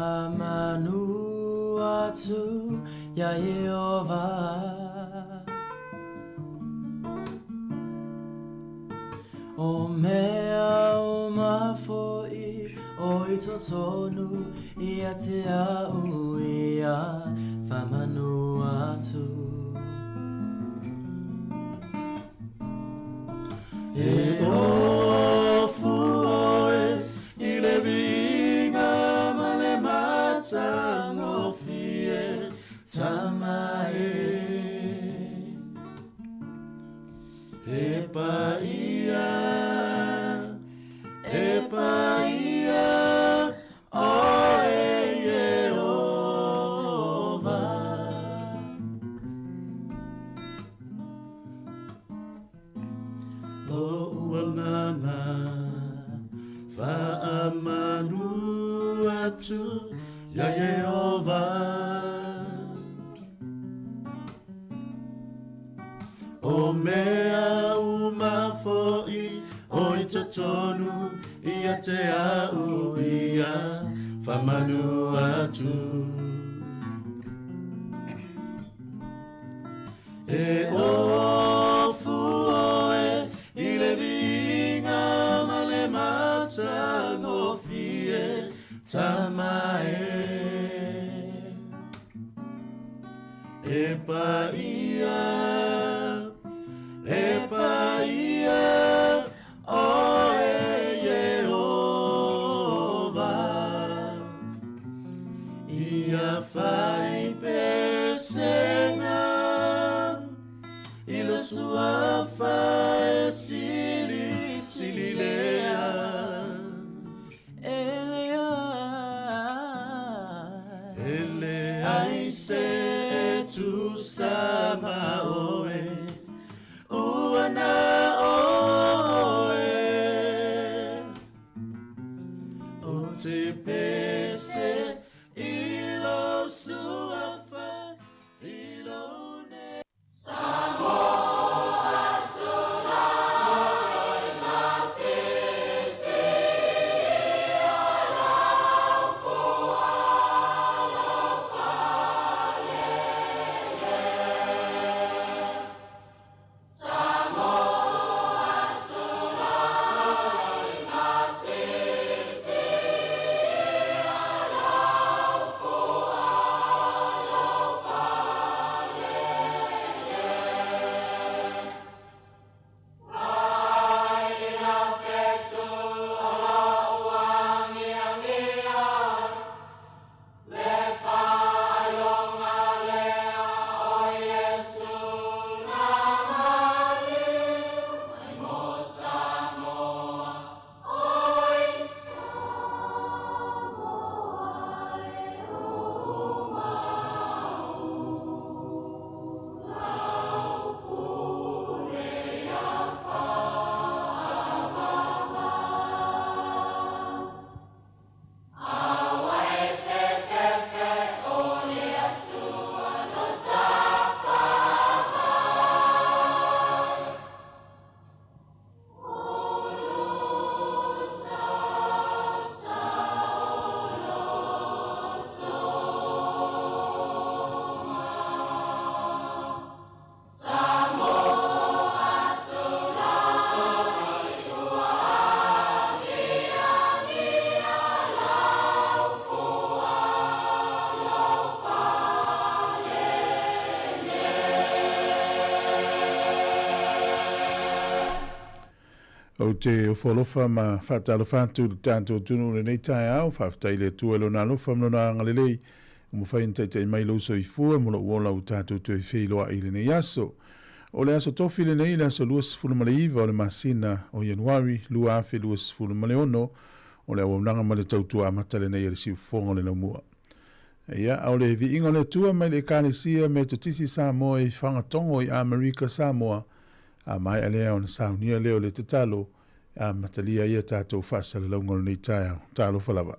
Amanu atu ya Yehova. O mea o mafoi o I totonu ia te au ia whamanu atu. E ofu oe I le vinga ma le mata ngofie tamae. E paia oe Yehova. Lo'uanana fa'amanu atu ya Yehova. O mea umafoi o I totonu ia te au ia whamanu atu. E ofu oe I le vinga ma le mata ngofie tamae. E paia oe Yehova. Ia fai pesenga I lo sua fai sili lea. Ele ai se tu sama oe. Uana oe o te pese I lo suafa I lo ne. Sāmoa tuna I masisi ala fua lo palele. O te wholofa ma whatalofa tu tātou tunu le nei tai au, whaftai le tua lo nā lofa mno ngalelei, mo whaintai tai mai lauso I fua, mo lo uola u tātou tu e whiloa I le nei aso. O le aso tofi le nei, le aso luas fulumaliiva o le masina o Januari, lua afe luas fulumaleono, o le awaunanga ma le tautua amata le nei le siu fonga le naumua. Ia, au le vi ingo le tua mai le kālesia me tutisi Sāmoa I whangatongo I Amerika Sāmoa, a mai alea o na saunia leo le te talo, a matalia ia tātou whasala laungo nei tai au, talo whalawa.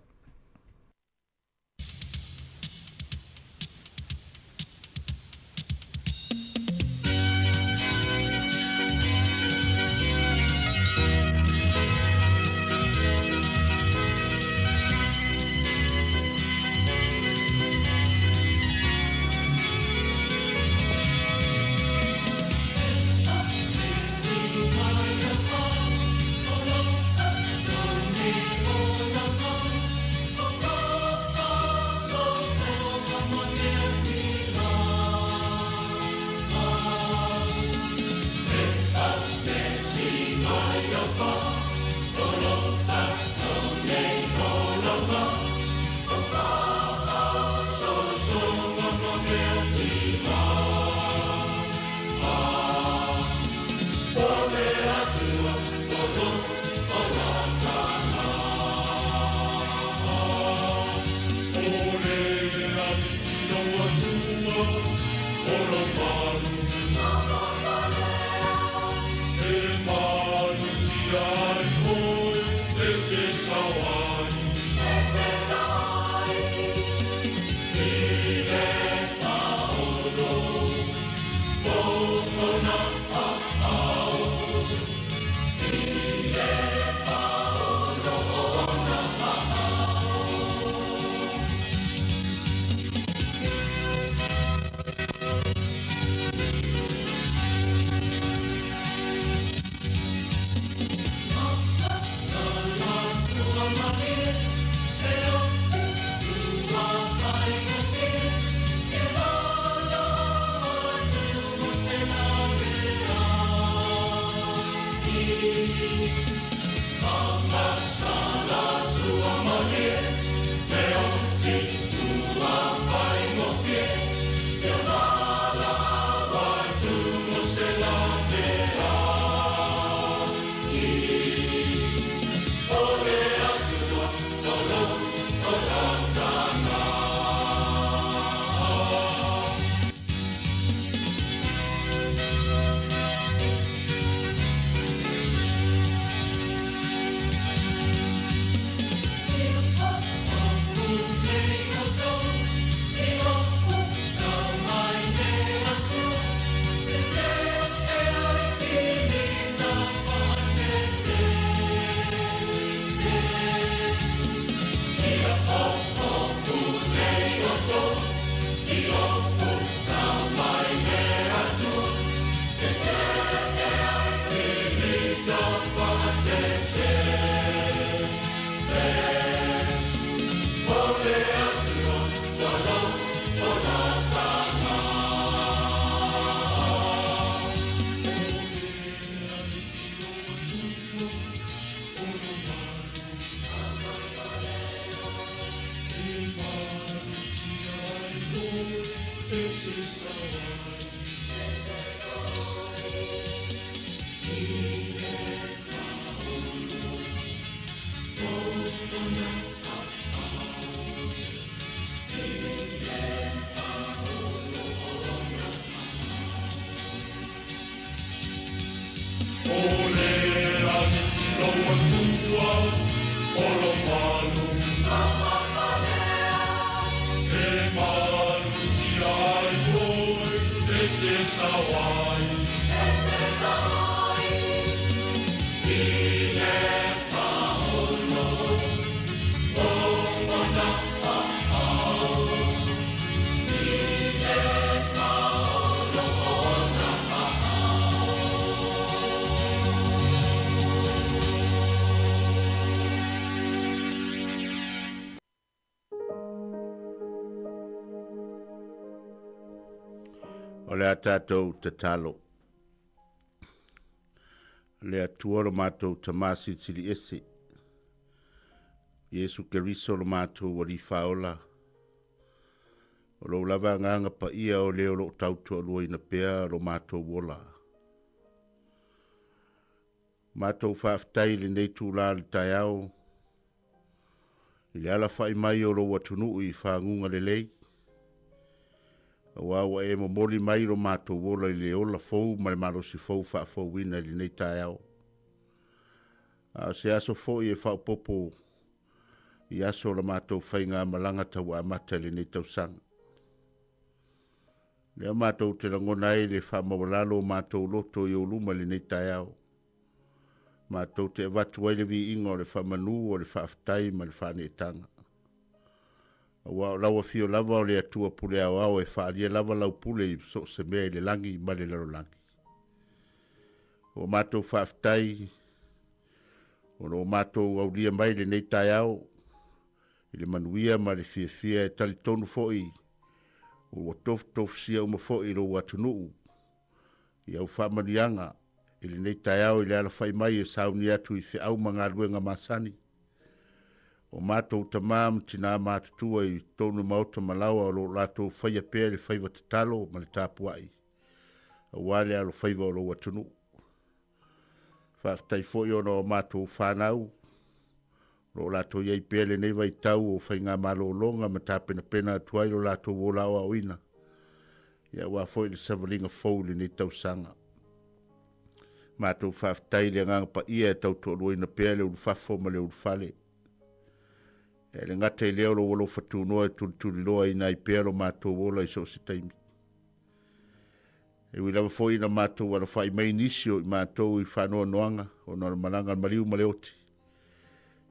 O le a tātou te talo. Le atua lo mātou te māsi tiri ese. Yesu Keriso lo mātou wari whaola. O lo lava nganga pa ia o leo lo tautua lua ina pea lo mātou wola. Mātou whaaftai le nei tūlā le tai au. I le ala whai mai o lo watunu i whaangunga le lei. Wa e mo moli mai lo mātou wola i le ola fou ma le marosi fou wha fou wina li nei tai au. Se aso fou i e whao popo i aso la mātou whainga malanga tau a mata li nei tau sang. Lea mātou te rangona e le wha mawalalo mātou loto i o luma li nei tai au. Mātou te watu ai le vi ingo le wha manu o le wha aftai ma le wha neetanga. Wa lawa fio lava o le atua pule au e whaalia lava lau pule i so se mea le langi ma le laro langi. O mātou whaaftai, o no mātou au lia mai le nei tai au, i le manuia ma le fia e tali tonu foi, o tof sia uma foi lo watunuu, i au whamanianga, i le nei tai au i le ala whai mai e sauni atu i whiau mga luenga masani. O mātou tamam tina mātutua i tonu mauta malawa o lo lato whaia pēr le whaiva te talo ma le tāpuai. A wale alo whaiva o lo watunu. Whaaftai fōi ona o mātou whanau. Lo lato iei pēr le neiva i tau o whainga malo o longa ma tāpena pena tuai lo lato o lao a oina. Ia wā fōi le savalinga fōu le nei tau sanga. Mātou whaaftai le nganga pa ia e tau tō luina pēr le ulufafo ma le ulufale. E le ngata i leo lo wolo fatu noa e tuli loa i nai pēro mātou wola i so se taimi. E wila wafoi na mātou wala whai mai nisio i mātou i whanoa noanga o nana mananga mariu maleoti.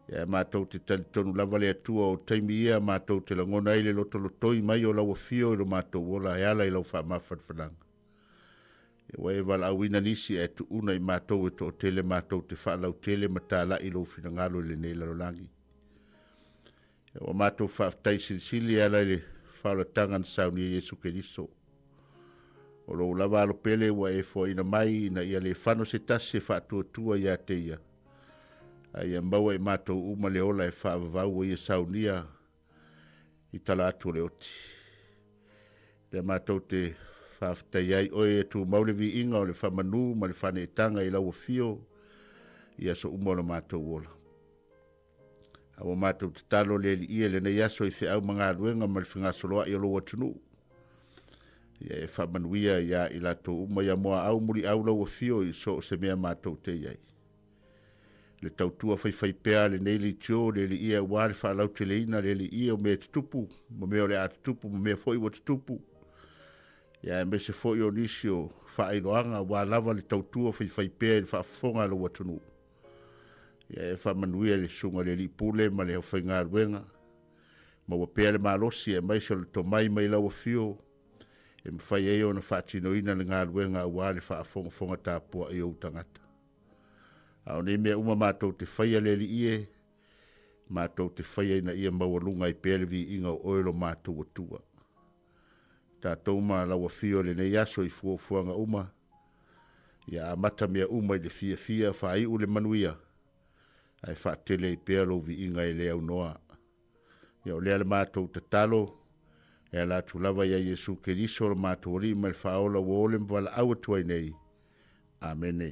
E mātou te tali tonu lava le atua o taimi ia mātou te langona i le lotolotoi mai o lawa fio i lo mātou wola e ala i lau wha mawhanwhananga. E wae wala awina nisi e tu una i mātou e to o tele mātou te whalau tele matala i lo whina i le nei larolangi. O mātou whaaftai silisili ala le whaolatanga na sauni e Yesu Keriso. O lo lava alo pele wa e fo ina mai na ia le whano se tasi e whaatua ia te ia. Ai maua e mātou uma le ola e whaavavau i e saunia i tala atu le oti. Le mātou te whaaftai ai oe e tu maulevi inga o le whamanu ma le whane e tanga i lau fio i aso uma o le mātou ola. Awa mātou te talo le li ia le nei aso i whiau mga aluenga ma le whingasoloa i alo watunu. Ia e whamanuia ia i lato uma ia moa au muri au lau fio i so se mea mātou te iai. Le tautua whai pēa le nei li tio le li ia wāre whaalau te leina le li ia o mea tutupu, mo mea o le a tutupu, mo mea foi wa tutupu. Ia e me se foi o nisio whaairoanga wā lava le tautua whai pēa i whaafonga alo watunu. Ia e whamanuia le sunga le li pule ma le hawhai ngā ruenga. Ma wa pēa le malosi e mai se le to mai lau fio. E mwhai e o na whaatino ina le ngā ruenga a wāle whaafonga tāpua e o tangata. Ao nei mea uma mātou te whaia le li ie. Mātou te whaia ina ia mawalunga i pēa le vi inga o oelo mātou atua. Tātou ma lau fio le nei aso i fuafuanga uma. Ia amata mea uma i le fia whai u le manuia. Ai whaatele i pēlo vi inga i leo noa. Ia o lea le mātou te talo, E la tu lava ia Yesu Keriso o mātuari mai whaola o ole mwala awa tuai nei. Amene.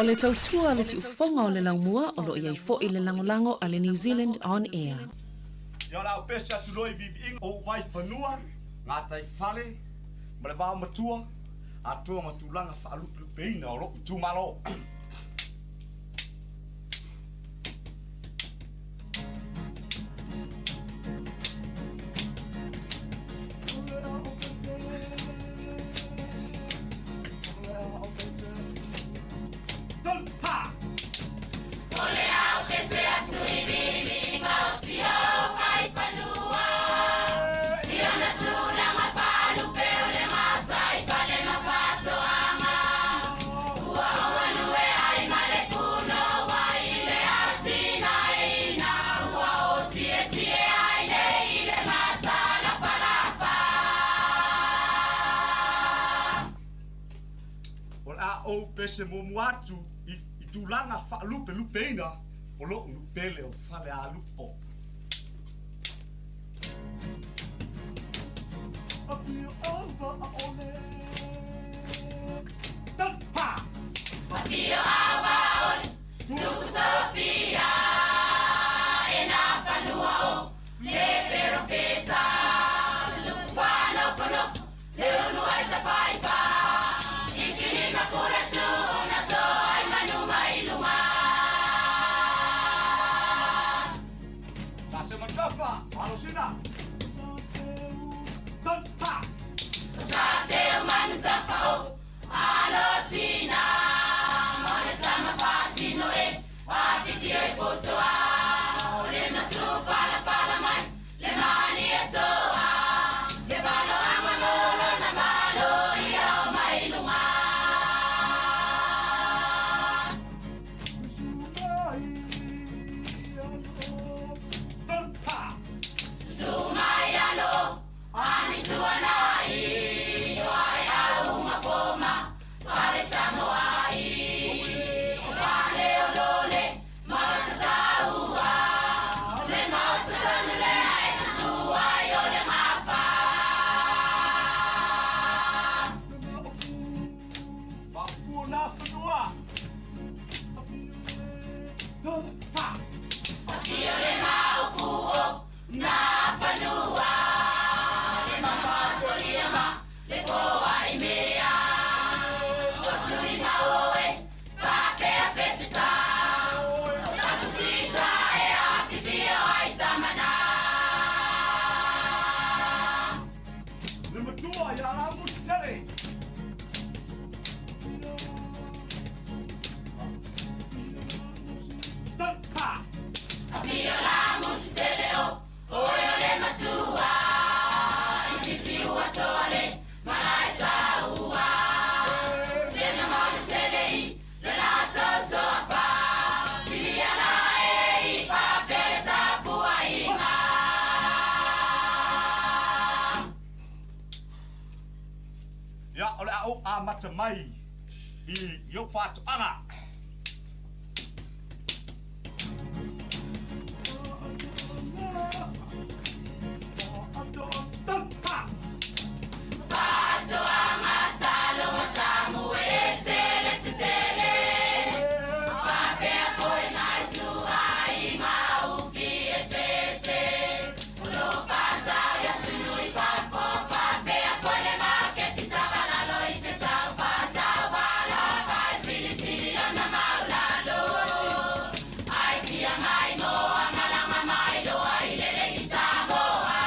O le tautua le si ufonga o le laumua o lo iai fo i le langolango a le New Zealand On Air. Ia la o pesa tu loi vivi o vai fanua ngā tai fale ma le vao matua a toa matulanga whaalupu peina o lo tumalo. O pese mo muatu I tulanga whaalupe lupeina o lo lupele o whale a lupo. A feel over on it. Pa! A feel over on it. Sofia. Ena fanua o le perfeta. Fano fano. Le unu ai ta faifa. Ikilima kula tu na to ai manuma iluma. Tase makafa, alusina. Don pa. Sase manu tafa o alusina. Mole tama fasino e afiti e potoa. Le matu pala pala mai le mani e toa. Le balo amalo na malo ia o mailuma. Sumayalo, anituanai, wai au mapoma, wale tamoai, wale olole, matataua, le matatanule, suai ole mafa. Mapuna fanua. Don pa. Fiore maupuo, na fanua, le mafasoliama, le foa I mea, otui maoe, whapea pesita, o tapusita e awhiwhia ai tamana. Le matua ia la mustele. Don pa. Afio la musteleo, oio le matua, ititi ua tole, malaita ua. Le na mata telei, le na tautoa wha, silia la I whapere tapua inga. Ia ole au a mata mai I yo fatu anga. Don pa. Fato amata lo matamu e se le tetele. Whapea foi mai tua inga ufi e se. Ulo fata ia tunui fafo, whapea foi le maketi sabana lo I se tau fata wala vai sili ona maulalo. Ai fia mai moa malama mai loa I le legi Sāmoa.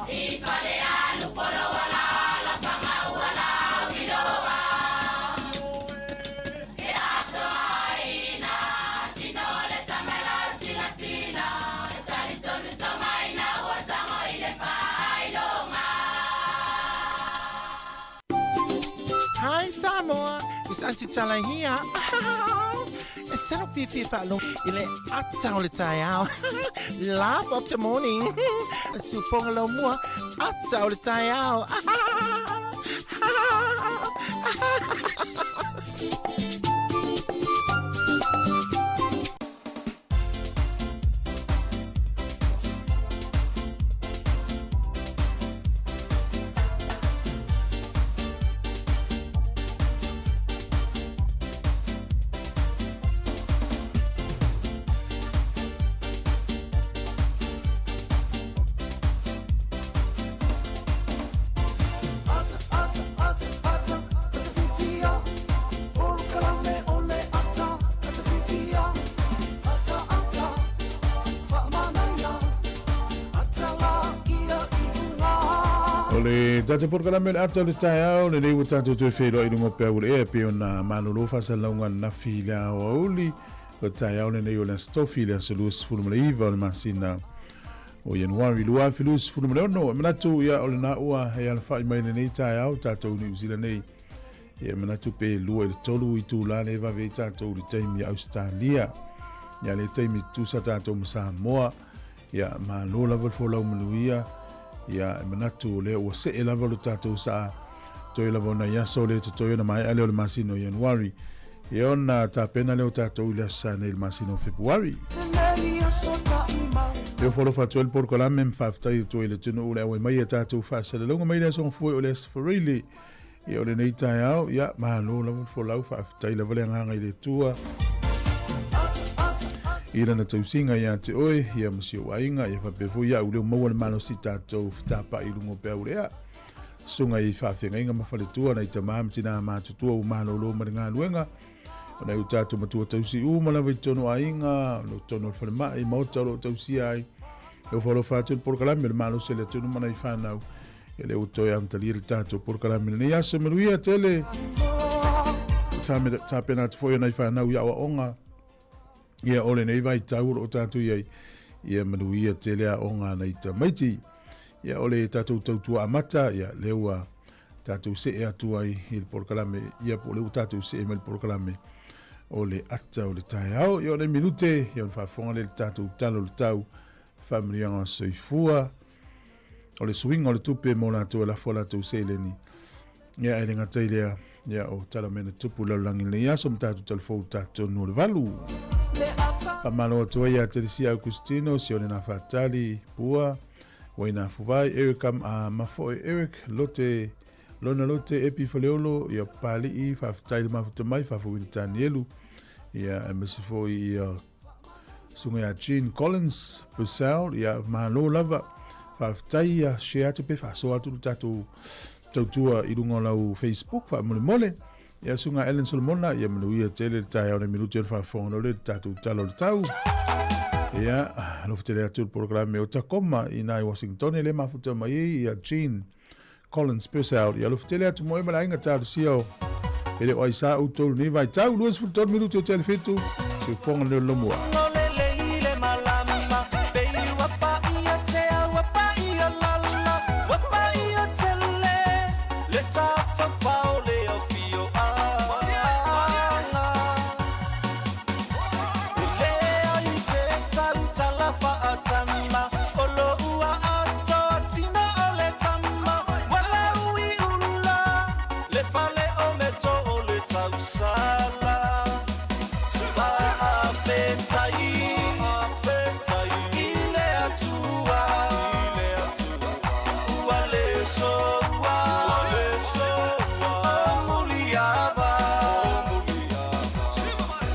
I fale alu polo wala la fama wala widoa. E ato aina tino le tamela sila sila. E tali tonu tomaina ua tango I le whailonga. Hi Sāmoa, it's Auntie Tala here. Instead of Fifi Falo, ile ata o le tai au. Laugh of the morning. Sufonga lo mua, ata o le tai au. Ole tata por kala mel ata le taia o le nei tata tu fe lo i lungo pe ule e pe ona manolo fa sa longa na fila o uli o taia o le nei o la stofila se lus fulum le iva o masina o Januari lua filus fulum le no manatu ya o le na ua e al fa mai le nei taia o tata o New Zealand nei e manatu pe lua le tolu i tu la le va ve tata o le taimi Australia ya le taimi tu sa tata o Sāmoa ya malola vol fo la umluia ya manatu le o se e lava lo tatou sa toi lava na ya so le toi na mai ale o le masino Januari e ona tapena le o tatou le sa nei le masino Februari e folo fatuel por kola mem faftai toi le tunu le o mai e tatou fa se le longa mai le son foi o le sforili e o le nei tai au ya malo lava fo lau faftai lava le nganga i le tua ira na tausinga ia te oe, ia masi o ainga, ia whapefu ia ule o maua le malo si tātou whitapa i lungo pea urea. Sunga i whawhenga inga mawhaletua na i tamam tina mātutua u malo lo maringa luenga. O nei u tātou matua tausi u malawa i tono ainga, no tono al whanema i mauta lo tausi ai. E o whalo whātua porkalame le malo se le tunu mana i whanau. E le utoi am talir tātou porkalame le nei aso maruia tele. Tāpena atu fwoi na i whanau i awa onga. Ia ole nei vai tau o tātou iai. Ia manuia te lea o ngā nei ta maiti. Ia ole tātou tautua amata. Ia leua tātou se e atu ai i le porkalame. Ia po leu tātou se e me le porkalame. Ole ata o le tae au. Ia ole minute. Ia ole whafonga le tātou talo le tau. Whamrianga soifua. Ole swing ole tupe mo lātou e la fua lātou se leni. Ia e le ngatai lea. Ia o tala mena tupu laulangi le ia. Som tātou talfou tātou no le valu. Pamalo atua ia Teresia Augustino, sione na fatali, pua, waina fuvai, Ericam a mafoe Eric, lote, lona lote epi faleolo, ia pali I, faftali mafutamai, fafuwini tanielu, ia emesifo ia sunga ia Jean Collins, Bussell, ia malo lava, faftai ia sheatu pe faso atu tatu tautua irungo lau Facebook, fa mole mole, ia sunga Ellen Solomona ia manuia tele tai ona minuto ia fafonga le tatu talo le tau ia lo tele atu programa o Tacoma ina Washington le mafuta mai ia Jean Collins Purcell ia lo tele atu mo mai nga tau sio ele o isa o tolu ni vai tau luas futon minuto tele fetu se fonga le lomoa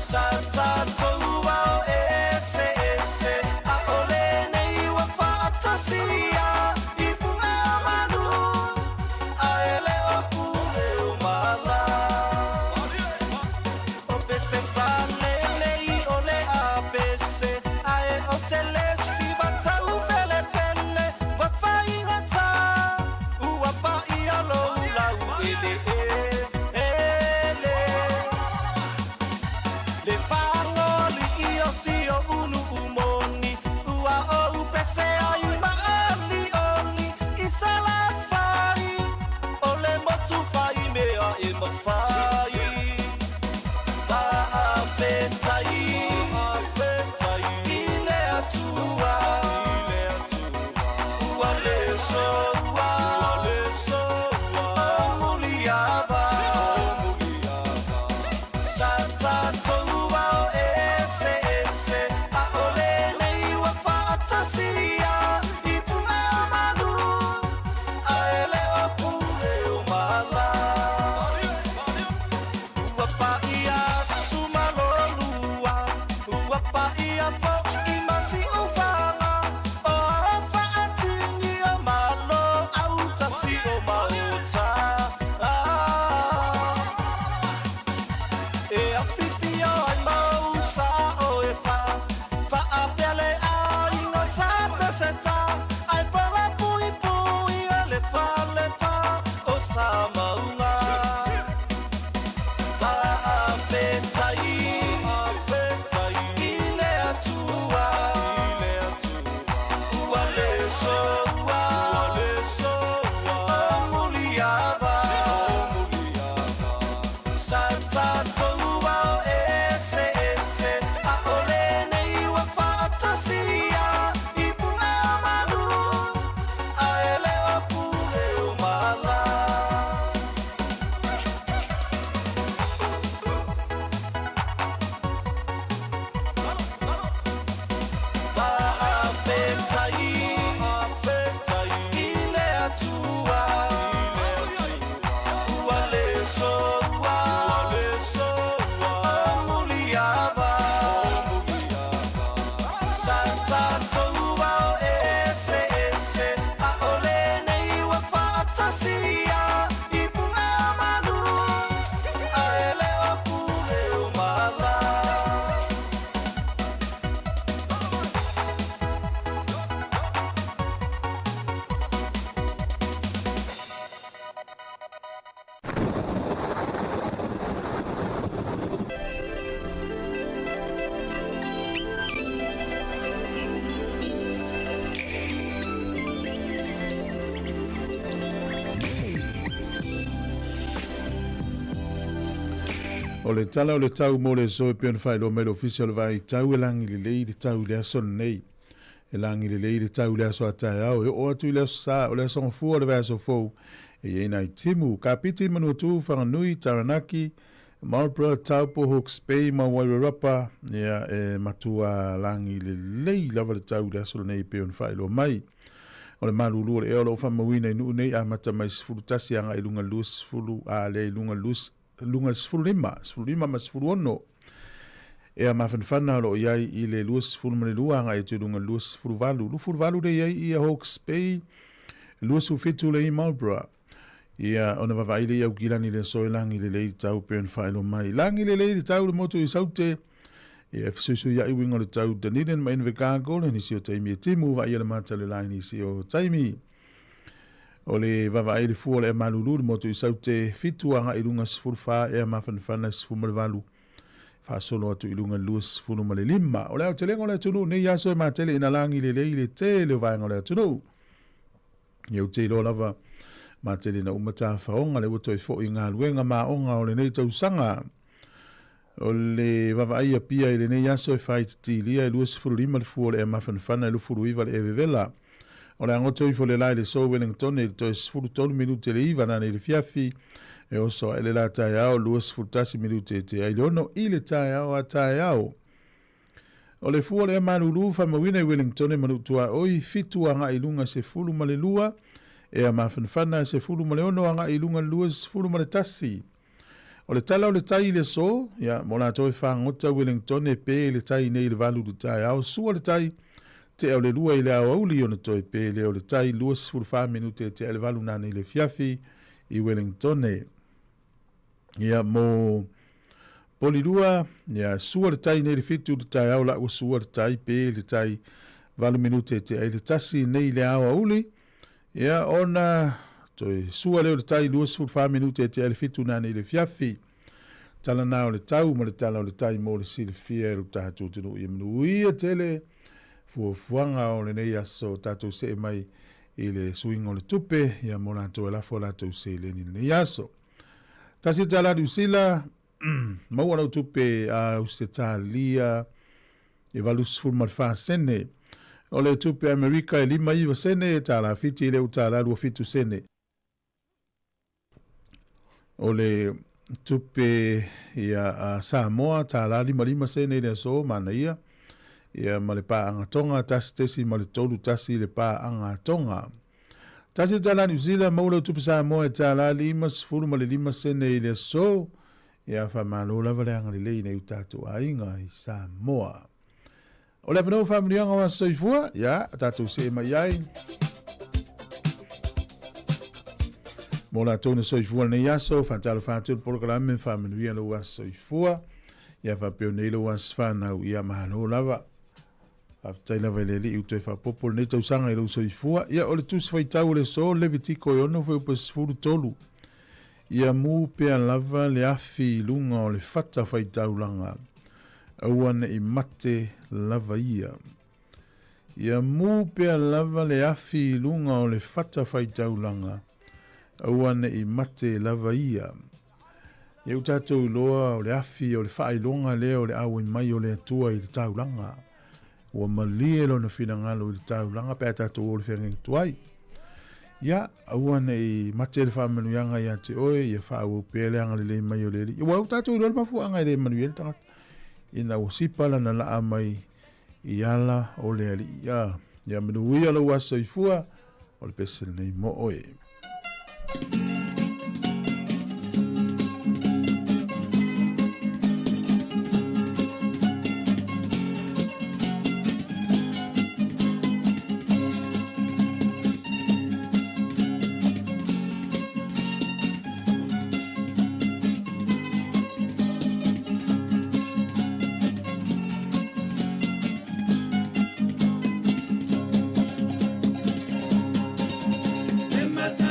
Santa Toa ese a ole O le tala o le tau mo le so e pion fai lo me le official vai tau e langi le lei le tau le aso nei. E langi le lei le tau le aso atai au. E o atu le aso sa o le aso ngafua le vai aso fau. E e nai timu. Ka piti manu tu whanganui Taranaki. Marlborough, Taupo, Hawke's Bay, Wairarapa. Ia e matua langi le lei lava le tau le aso nei pion fai lo mai. O le malulu le eo lo whamawina inu nei a mata mai sifuru tasi anga i lunga lus fulu a le lunga lus lunga sifuru lima ma sifuru ono. E a mawhanwhana lo iai i le lus fulu mani lua anga i te lunga lus fulu valu. Lu fulu valu le iai i a Hawke's Bay, lus ufitu le i Marlborough. Ia ona wawaile i au kilani le soe langi le lei tau peon whaelo mai. Langi le lei tau le moto i saute. E fisuisu ia i wingo le tau Dunedin ma Invercargill le nisi o taimi e timu wa ia le mata le lai nisi o taimi. O le wawaile fua le malulu le moto i saute fitu anga i lunga sifuru wha e a mawhanwhana sifuru malvalu. Wha solo atu i lunga lua sifuru male lima. O le au te lengo le tunu ne yaso e matele ina langi le lei le te le vaenga le tunu. Iau te ilo lava matele na umata whaonga le wato i fo i ngā luenga ma onga o le nei tau sanga. O le wawaia pia i le nei aso e whai titilia e lua sifuru lima le fua le e mawhanwhana e lufuru iwa le e vevela. O le angoto i fo le lai le so Wellington e le toi sifuru tolu minute le iwa nane le fiafi e oso e le la tae ao lua sifuru tasi minute te ai leono i le tae ao a tae ao. O le fua le e maruru whamawina i Wellington e manutua oi fitu anga i lunga se fulu ma le lua e a mawhanwhana se fulu ma le ono anga i lunga lua sifuru ma le tasi. O le tala o le tai le so, ia, mo la toi whangota Wellington e pe le tai nei le valu du tai au sua le tai, te au le lua i le au auli o na toi pe le o le tai lua sifuru wha minute te le valu nane le fiafi i Wellington e. Ia, mo poli lua, ia, sua le tai nei le fitu du tai au la ua sua le tai pe le tai valu minute te le tasi nei le au auli, ia, ona toi sua leo le tai lua sifuru wha minute te le fitu nane le fiafi. Tala nao le tau, ma le tala o le tai mo le sile fia e lu tātou tunu i mnu ia tele fuanga o le nei aso tātou se mai i le suingo le tupe ia mo lātou e lafo lātou se le ni nei aso. Tasi tala du sila, maua nau tupe a useta lia e valu sifuru marfa sene. O le tupe Amerika e lima iwa sene e tala fiti le utala lua fitu sene. O le tupe ia Sāmoa tā la lima sene le so mana ia ma le pā anga tonga tasi tesi ma le tolu tasi le pā anga tonga. Tasi tā la New Zealand maula tupe Sāmoa e tā la sifuru ma le lima sene le so ia whamalo lava le anga le lei nei utatu ainga i Sāmoa. O le whanau whamilianga wa soifua, ia, tātou se mai ai. Mo la tōna soifua nei aso, whātalo whātulu porokalame whāmanuia lo wa soifua, ia whapeo nei lo was whānau ia mahano lava. Whātai lava lele i utoi whapopolo nei tausanga i lo soifua, ia o le tusi whaitau le so, levitiko i ono whaupa sifuru tolu. Ia mū pea lava le afi lunga o le whata whaitau langa. Auana i mate lava ia. Ia mū pea lava le afi lunga o le whata whaitau langa. Auana i mate lava ia. Ia utatou loa o le afi o le whailonga leo le awa i mai o le atua i le taulanga. Ua malie lo na whinangalo i le taulanga pēr tatou o le whengang tuai. Ia auana i mate le whamanuianga ia te oe, ia whaau pēle anga le mai o le li. Ia utatou loa le mafu anga i le manuel tangata. Ina o sipala na laa mai i ala o le ali. Ia menuia lo wasa i fua o le pesel nei mo oe. In my time.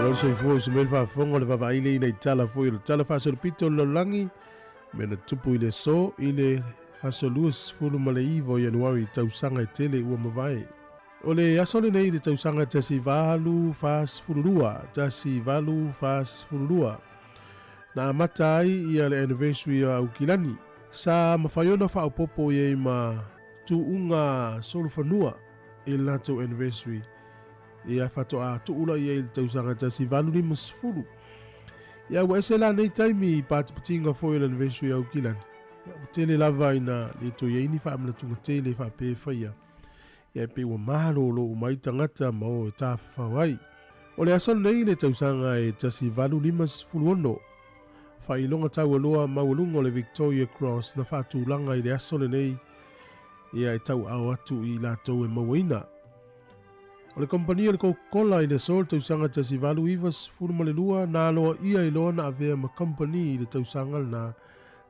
o se fo se mel fa fongo le va ile ile tala fo ile tala fa se pito lo langi me na tupu ile so ile hasolus fulu male ivo Januari tausanga tele ua mavai. Ole asole nei le tausanga tasi valu fas fulurua, tasi valu fas fulurua. Na matai ia le anniversary a ukilani. Sa mawhaiona wha popo ye ma tuunga solufanua i lato anniversary. Ia whato a tuula ia i le tausanga tasi valu ni masfulu. Ia wa esela nei taimi pātuputinga fo i le anniversary a ukilani. Tele lava ina le to ye ni fa amla tunga tele fa pe faia. Ia pe wa mahalo lo mai tangata ma o ta fa wai. O le asol nei le tausanga e tasi valu limas fuluono. Fa ilonga tau aloa maulungo le Victoria Cross na fa tūlanga i le asol nei. Ia e tau au atu i la tau e mawaina. O le kompania le Coca-Cola i le sol tausanga tasi valu ivas fulumalelua na aloa ia i loa na avea ma company i le tausanga na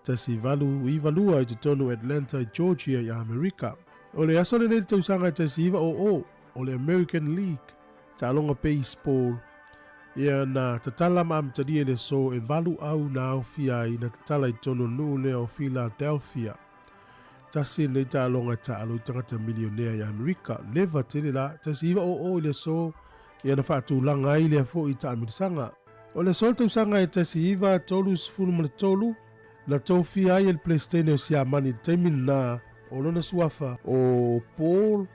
tasi valu ivalua i te tonu Atlanta, Georgia i Amerika. O le asole nei tausanga tasi iwa o le American League, ta alonga baseball. Ia na tatala maamtadia le so e valu au na au fia i na tatala i tonu nule o Philadelphia. Tasi nei ta alonga ta alo i tangata milionea i Amerika. Leva tele la, tasi iwa i le so, ia na whaatu langa i le fo i ta amirisanga. O le sol tausanga e tasi iwa tolu sifunu male tolu, na tofi ai el Palestine si amani temin na o lona suafa o Paul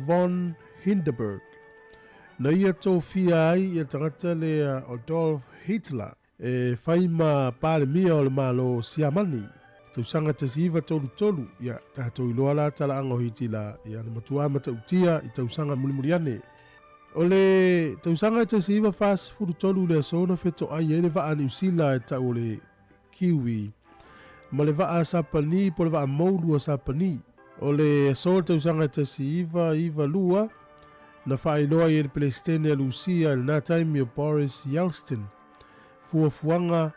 von Hindenburg. Na ia tofi ai ia tangata le Adolf Hitler e faima pale mia o le malo si amani. Tausanga tasiva tolu ia tato iloa la tala ango hiti la ia na matua mata utia i tausanga mulimuriane. O le tausanga tasiva fas furu tolu le sona feto ai ele va ani usila e tau le kiwi. Ma le vaa sapani po le vaa maulu o sapani. O le sol tausanga tasi iva lua na whaeloa i le Palestine a Lucia le nā taimi o Boris Yeltsin. Fuafuanga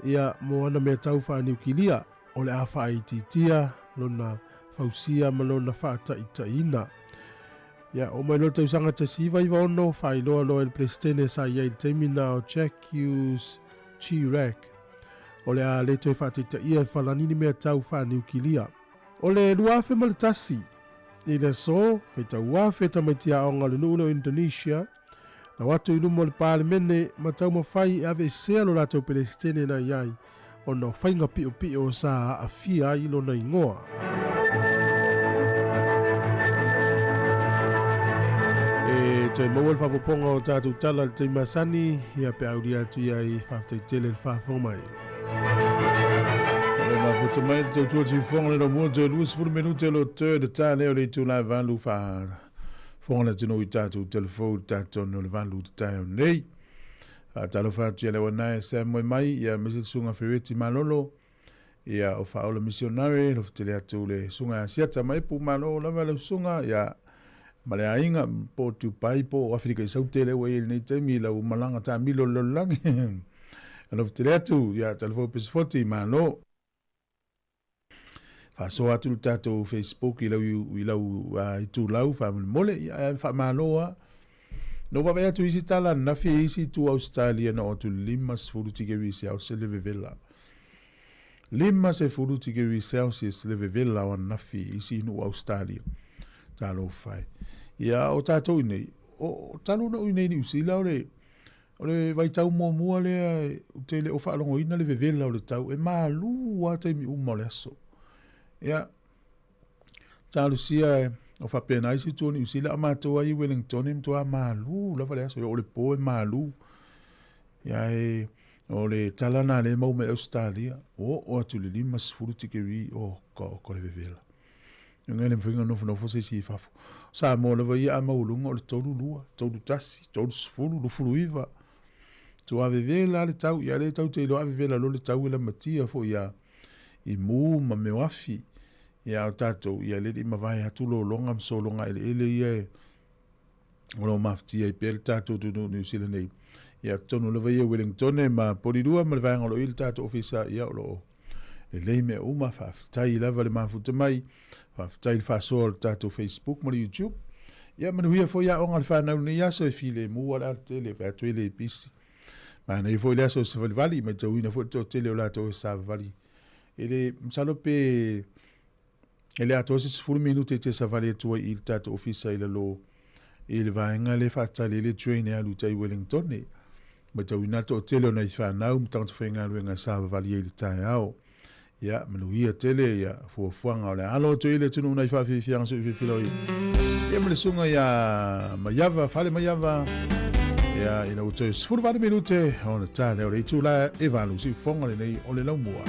ia moana mea tau wha niukilia o le a wha titia lona fausia ma lona wha taitaina. Ia o mai lo tausanga tasi iva ono whaeloa lo le Palestine sa ia i taimi na o Jacques Chirac. O le a le toi whaatita ia whalanini mea tau whaniukilia. O le luafe maletasi, i le so, whaita uafe tamaitia aonga le nuulo Indonesia, na watu ilumo le pālemene ma tau mawhai ave sea lo lato Palestine na iai, o na whainga pio sa a fia ilo na ingoa. E toi mawal whapoponga o tātou tala le te masani, ia pe auri atu iai whaftaitele le whafomai. Te mai te tua ti fonga le mo te luas furu minute lo te de ta le le tu la valu fa fonga le tino i tatu telefon tatu no le valu te ta nei a talo fa tu le wana se mo mai ia me sunga fereti malolo ia o fa o le missionary lo te le atu le sunga siata mai pu malo la vale sunga ia male ainga po tu pai po Afrika i saute le we nei te mi la u malanga ta milo lo lang lo te le atu ia telefon pes 40 malo fa so atu tato Facebook i lau i tu lau fa mole fa maloa no va vea tu isi tala na fi isi tu Australia na o tu limas fuluti ke visi au se leve vela limas e fuluti ke visi au se leve vela o na fi isi no Australia talo fai ia o tato nei o talo no nei ni usila ole vai tau mo le utele o fa longo ina leve vela o le tau e malu wa te mi umole so ia talo sia o fa pena isi toni usila amato ai Wellington mto malu la vale so o le po malu ia e o le talana le mau me Australia o atu le limas furuti ke wi o ko le vela ngene mfinga no fo se si fa Sāmoa le vai a maulunga o le tolu lua tolu tasi tolu sfulu lu fulu iva tu ave vela le tau ia le tau te lo ave vela lo le tau la matia fo ia i mu ma me wafi ia o tatou ia le ma vai atu lo longa so longa ele ia o lo mafti ai per tatou tu New Zealand nei ia tonu le vai Wellington ma polidua ma vai ngolo il tatou ofisa ia lo le me uma fa tai lava le mafuta mai fa tai fa so tatou Facebook ma YouTube Ia manuia foi ia onga le whanau ni aso e file mua la tele fa tuele pisi. Ma nei foi le aso se vali ma tauina foi to tele o la to sa vali. Ele msalope ele ato se fulu minute te sa vali tu il tato ofisa ile lo il va ngale fa le train ya lu tai Wellington ne. Ma tauina to tele na whanau mtanto fenga luenga sa vali il tai ao. Ya manuia tele ya fuanga o le alo to ile tunu na fa fiang so filoi. Ia me le sunga ia maiava, fale maiava. Ia ina uto e 4 minute o na tale o le itula e valu si fonga le nei o le laumua.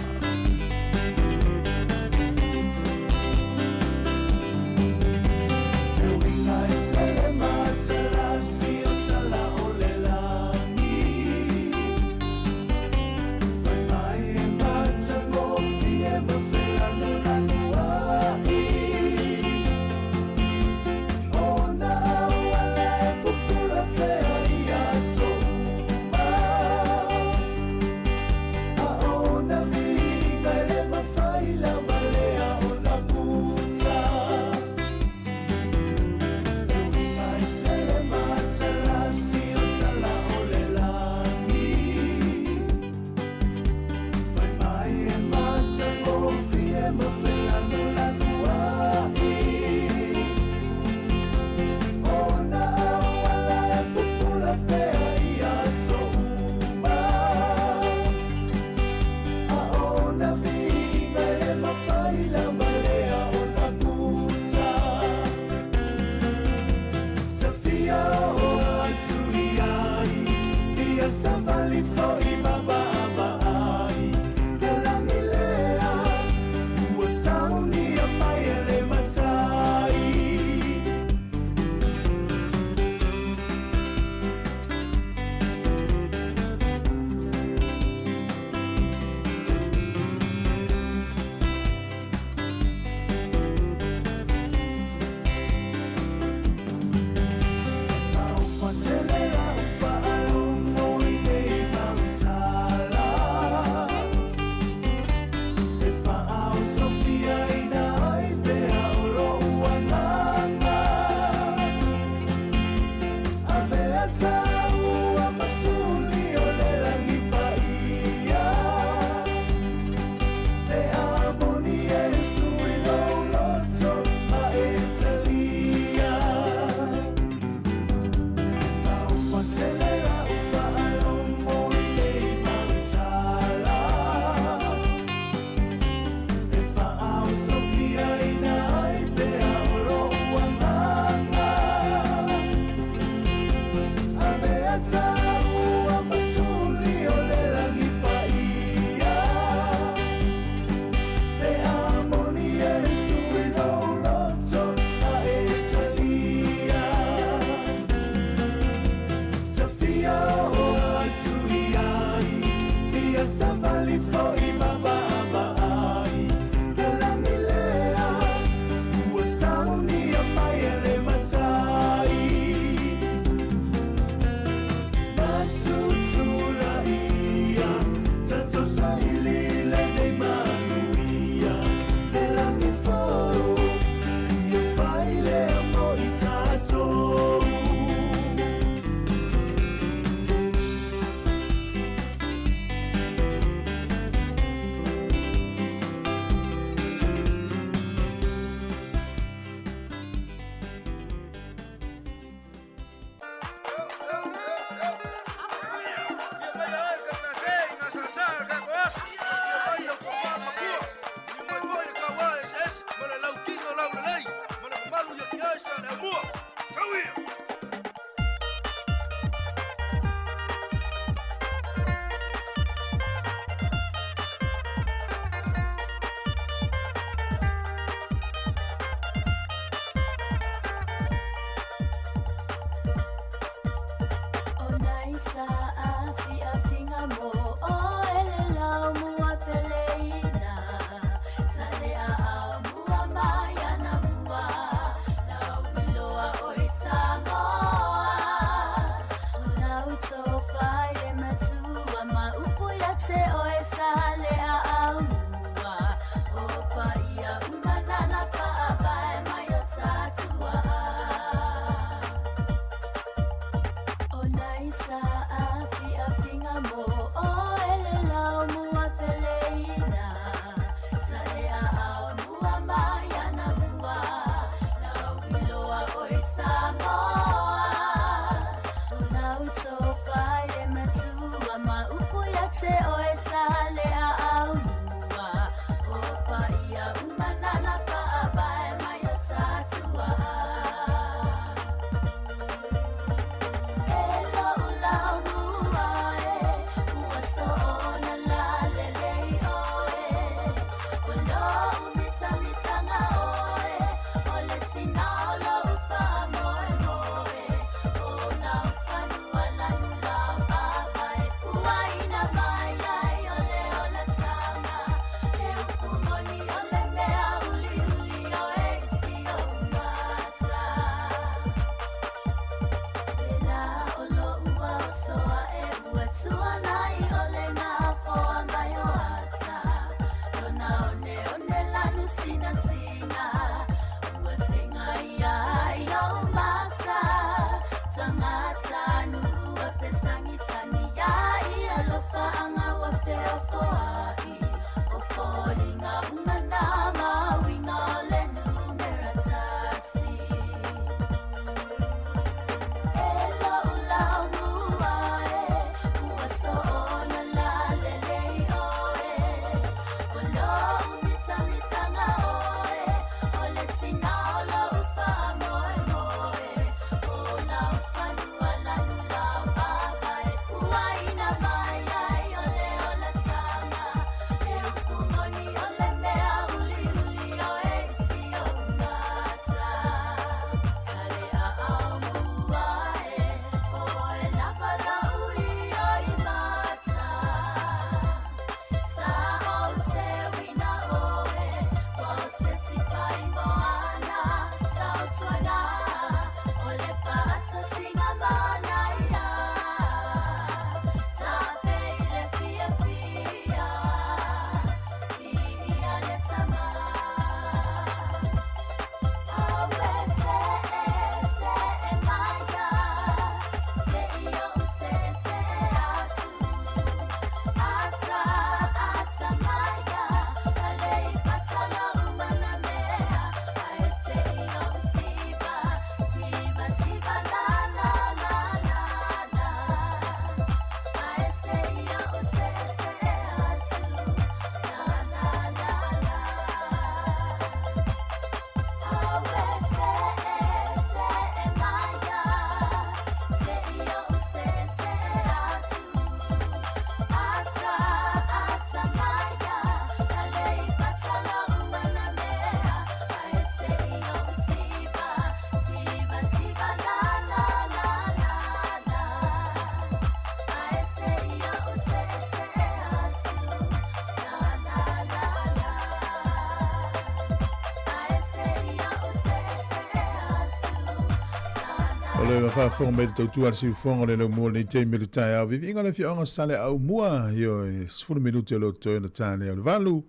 le fa fo me to tu al si fo le no mo le te militai a vivi ngala fi anga sale au mua yo sfur minuto lo to na tane al valu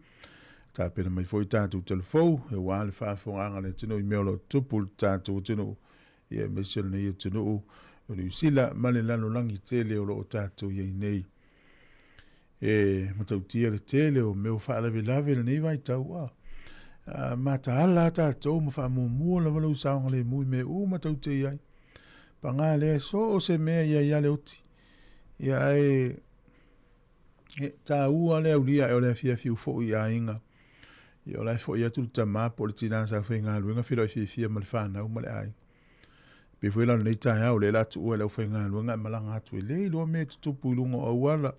ta pe mai foi tanto telefo e wa le fa fo anga le tino me lo tupul tanto tino ye monsieur ne tino o ni sila male lano langi tele o lo tato ye nei e matautia le tele o meu fa la lave nei vai tau mata ala tato mo fa mo mo la valo saunga le mu me o matautia ai pangale so se me ia le oti ia e ta ua le ulia e le fia fiu fo ia inga ia le fo ia tu tama politina sa fenga luenga filo fia mal fana o mal ai pe foi la nei ta o le la tu o le fenga luenga malanga tu le lo me tu pulungo o wala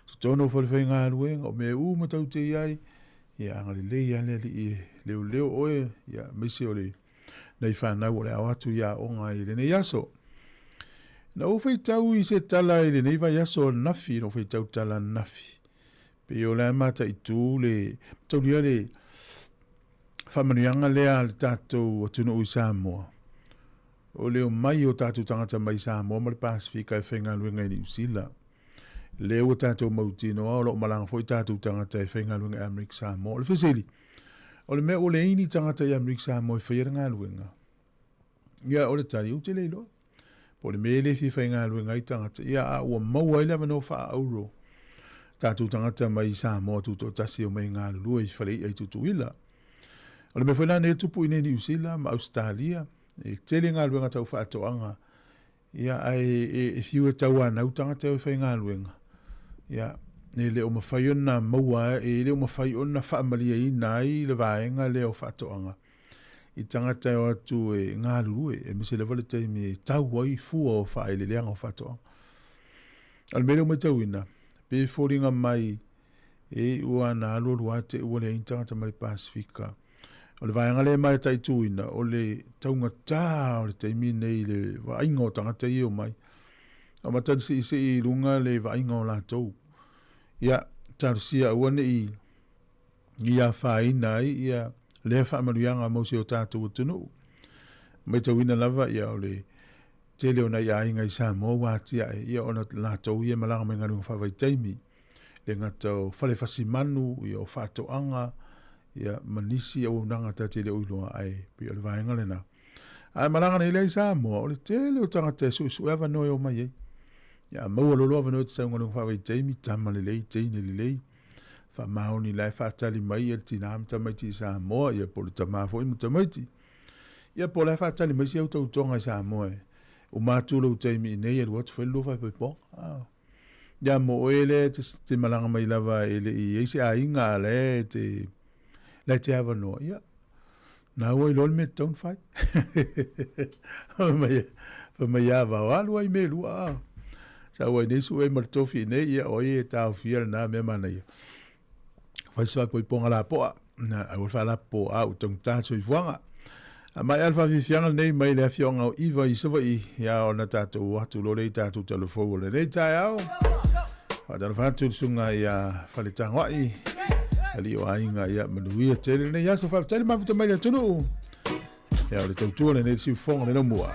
tu tono fo fenga luenga o me u matautia ai ia ngale le ia le o ia mesi o le nei fana o le awatu ia o ngai le nei aso na o fai tau I se tala I le nei vai aso nafi no fai tau tala nafi pe o le mata I tu le tau lia le whamanianga lea le tātou o tunu o Sāmoa o leo mai o tātou tangata mai Sāmoa ma le Pasifika e whainga luenga I New Zealand leo o tātou mautino o lo malanga foi tātou tangata e whainga luenga I Amerika Sāmoa o le wheseli o le mea o le ini tangata I Amerika Sāmoa e whainga luenga ia o le tari o te leilo Po le mele fi whai ngā lue ngai tangata. Ia a ua maua ila mano wha auro. Tātou tangata mai Sāmoa tūtou tasi o mai ngā lue i whalei ai tutu ila. O le me whailane e tupu ine New Zealand ma Australia. E tele ngā lue ngatau wha atoanga. Ia ai e fiu e tau anau tangata o whai ngā lue nga. Ia ne le o mawhai ona maua e le o mawhai ona wha amalia i nai le vaenga le o wha atoanga. I tangata o atu e ngā lue e mise le vale teimi e tau wai fua o wha ele leanga o wha atoanga. Al mele o mai tau ina. Pe fōringa mai e ua nā lorua te ua le intangata mai Pasifika. O le vaenga le mai tai tuina o le taunga tā o le teimi nei le vainga o tangata i o mai. O matansi ise i lunga le vainga o la tau. Ia tarusia ua ne i ia whaina ia le whaamanuianga mausi o tātou tunu. Mai tauina lava ia o le tele o nei ainga i Sāmoa wātia e ia ona la tau ia malanga mai ngarunga whawai taimi. Le ngatau whale whasimanu ia o whātoanga ia manisi au nanga ta tele uiloa ai pi o le vaenga le na. Ai malanga nei lei Sāmoa o le tele o tangata su ewa noi o mai ei. Ia maua lolo ava noi te saunga nunga whawai taimi tama le lei, teine le lei. Wha maoni lai whaatali mai e tina amta mai ti Sāmoa ia po le tamafo i muta mai ti. Ia po lai whaatali mai si au tau tonga i Sāmoa e. O mātula u taimi i nei e luatu whailu whai pai po. Ia mo ele te malanga mai lava ele i eisi a inga le te lai te awa noa. Ia. Nā ua i lol me taun whai. Mai awa o alua i me lua. Sa ua i nesu e maritofi i nei ia oi e tau fia na me mana ia. Whai sa poi ponga la poa. Na au wha la poa au tong tātou i fuanga. Mai alfa fianga nei mai le fionga o iwa i sawa i ia o na tātou watu lo rei tātou telefou le rei tai au. Whatara whātu sunga ia whale tangwa i. Ali o ainga ia manuia tele nei aso whaafutele mafuta mai le tunu. Ia o le tautua le nei si fonga le no mua.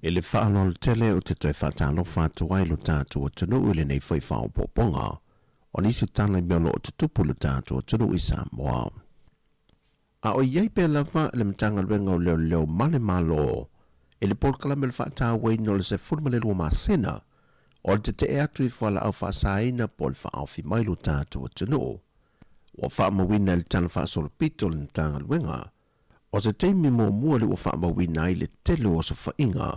E le whaano tele o te toi whatalo whātua i lo tātua o tunu ule nei whai whao poponga, o nisi tāna i meolo o te tupu lo tātua o tunu i Sāmoa. A o iei pe lava le mtanga luenga o leo male malo, e le polkalame le whaataa weino le se furmale lua masena, o le te atu i whala au whaasaina po le whaao fi mai lo tātua o tunu. O whaamawina le tana whaasolopito le mtanga luenga, o se teimi mua le o whaamawina i le telu o sa whainga,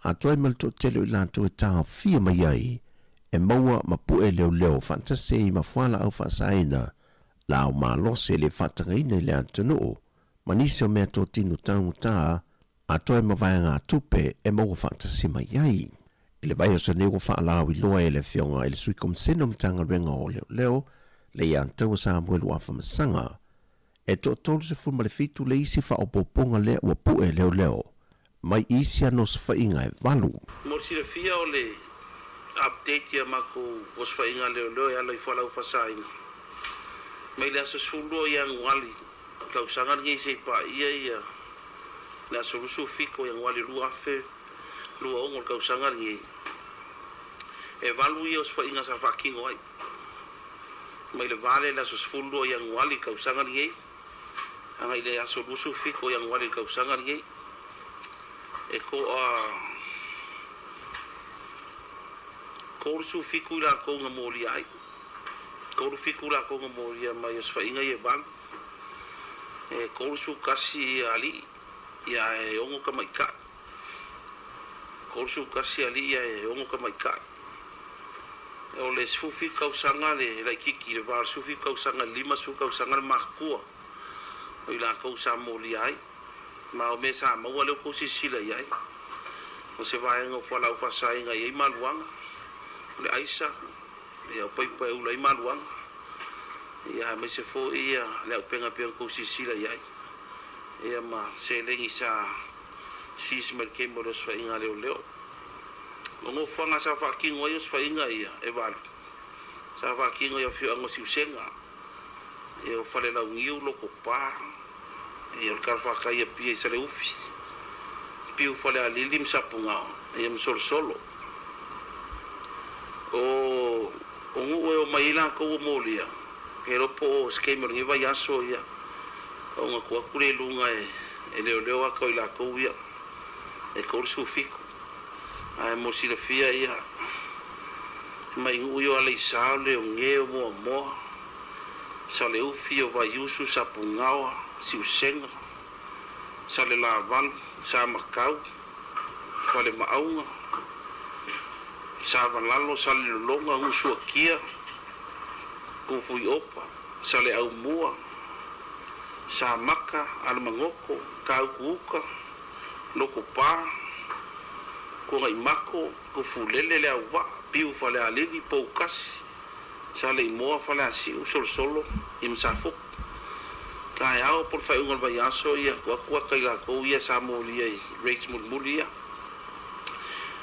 a toi malto telo i lanto e taha fia mai ai, e maua mapue leo fantase i mawhala au whaasaina, la o malose le whatangaina i le antanoo, manisi o mea tō tinu taungu tā, a toi mawai ngā tupe e maua fantase mai ai. I le vai o sa nego whaalau i loa e le fionga i le suikom seno mtanga renga o leo, le i antau sa amuelu a whamasanga, e tō tōlu se fuma le fitu le isi wha o poponga le ua pue leo. Mai isi ano sa whainga e walu. Morsi le fia o le update ia mako o sa whainga leo e ala i whalau whasainga. Mai le asa sulu i ang wali, kau sangar ngai se pa ia, le asa rusu fiko i ang wali lua afe, lua ongol kau sangar ngai. E walu ia o sa whainga sa whakingo ai. Mai le vale le asa sulu i ang wali kau sangar ngai, angai le asa rusu fiko i ang wali kau sangar ngai. E ko su fiku la ko nga moli ai ko fiku la ko nga moli mai es fa inga ye ban e ko su kasi ali ya e ongo ka mai ka ko su kasi ali ya e ongo ka mai ka o le su fiku sanga le la kiki le var su fiku sanga lima su fiku sanga makua o la ko sa moli ai ma o me sa ma wale ko si sila yai o se vai ngo fala o fasai nga yai maluang le aisa ya pai pai u le maluang ya me se fo ia le penga pe ko si sila yai ya ma se le isa si se mer ke mo ros fa inga leo ngo fanga sa fa kingo yo fa inga ia e val sa fa kingo yo fi ngo si usenga e o fale la ngiu lo ko pa e o karfa kai pia se le ufi piu fale ali lim sapunga e am solo o o mai la ko molia ke ro po skemer ngi vai aso ia o nga ko kure lunga e leo a ko la ko ia e ko su fico ai mo si le fia ia mai uyo ale sa le nge mo sa le ufi o vai usu sapunga si usenga sa le lavan sa makau sa le maunga sa valalo sa le longa usu kia ku fui opa sa le au mua sa maka al mangoko kau kuka loko pa ko ngai mako ku fulele le awa piu fale alili poukas sa le moa fale asi solo imsafuk kai ao por fai un bayaso ia kwa kai la ko ia Sāmoa ia rates mulia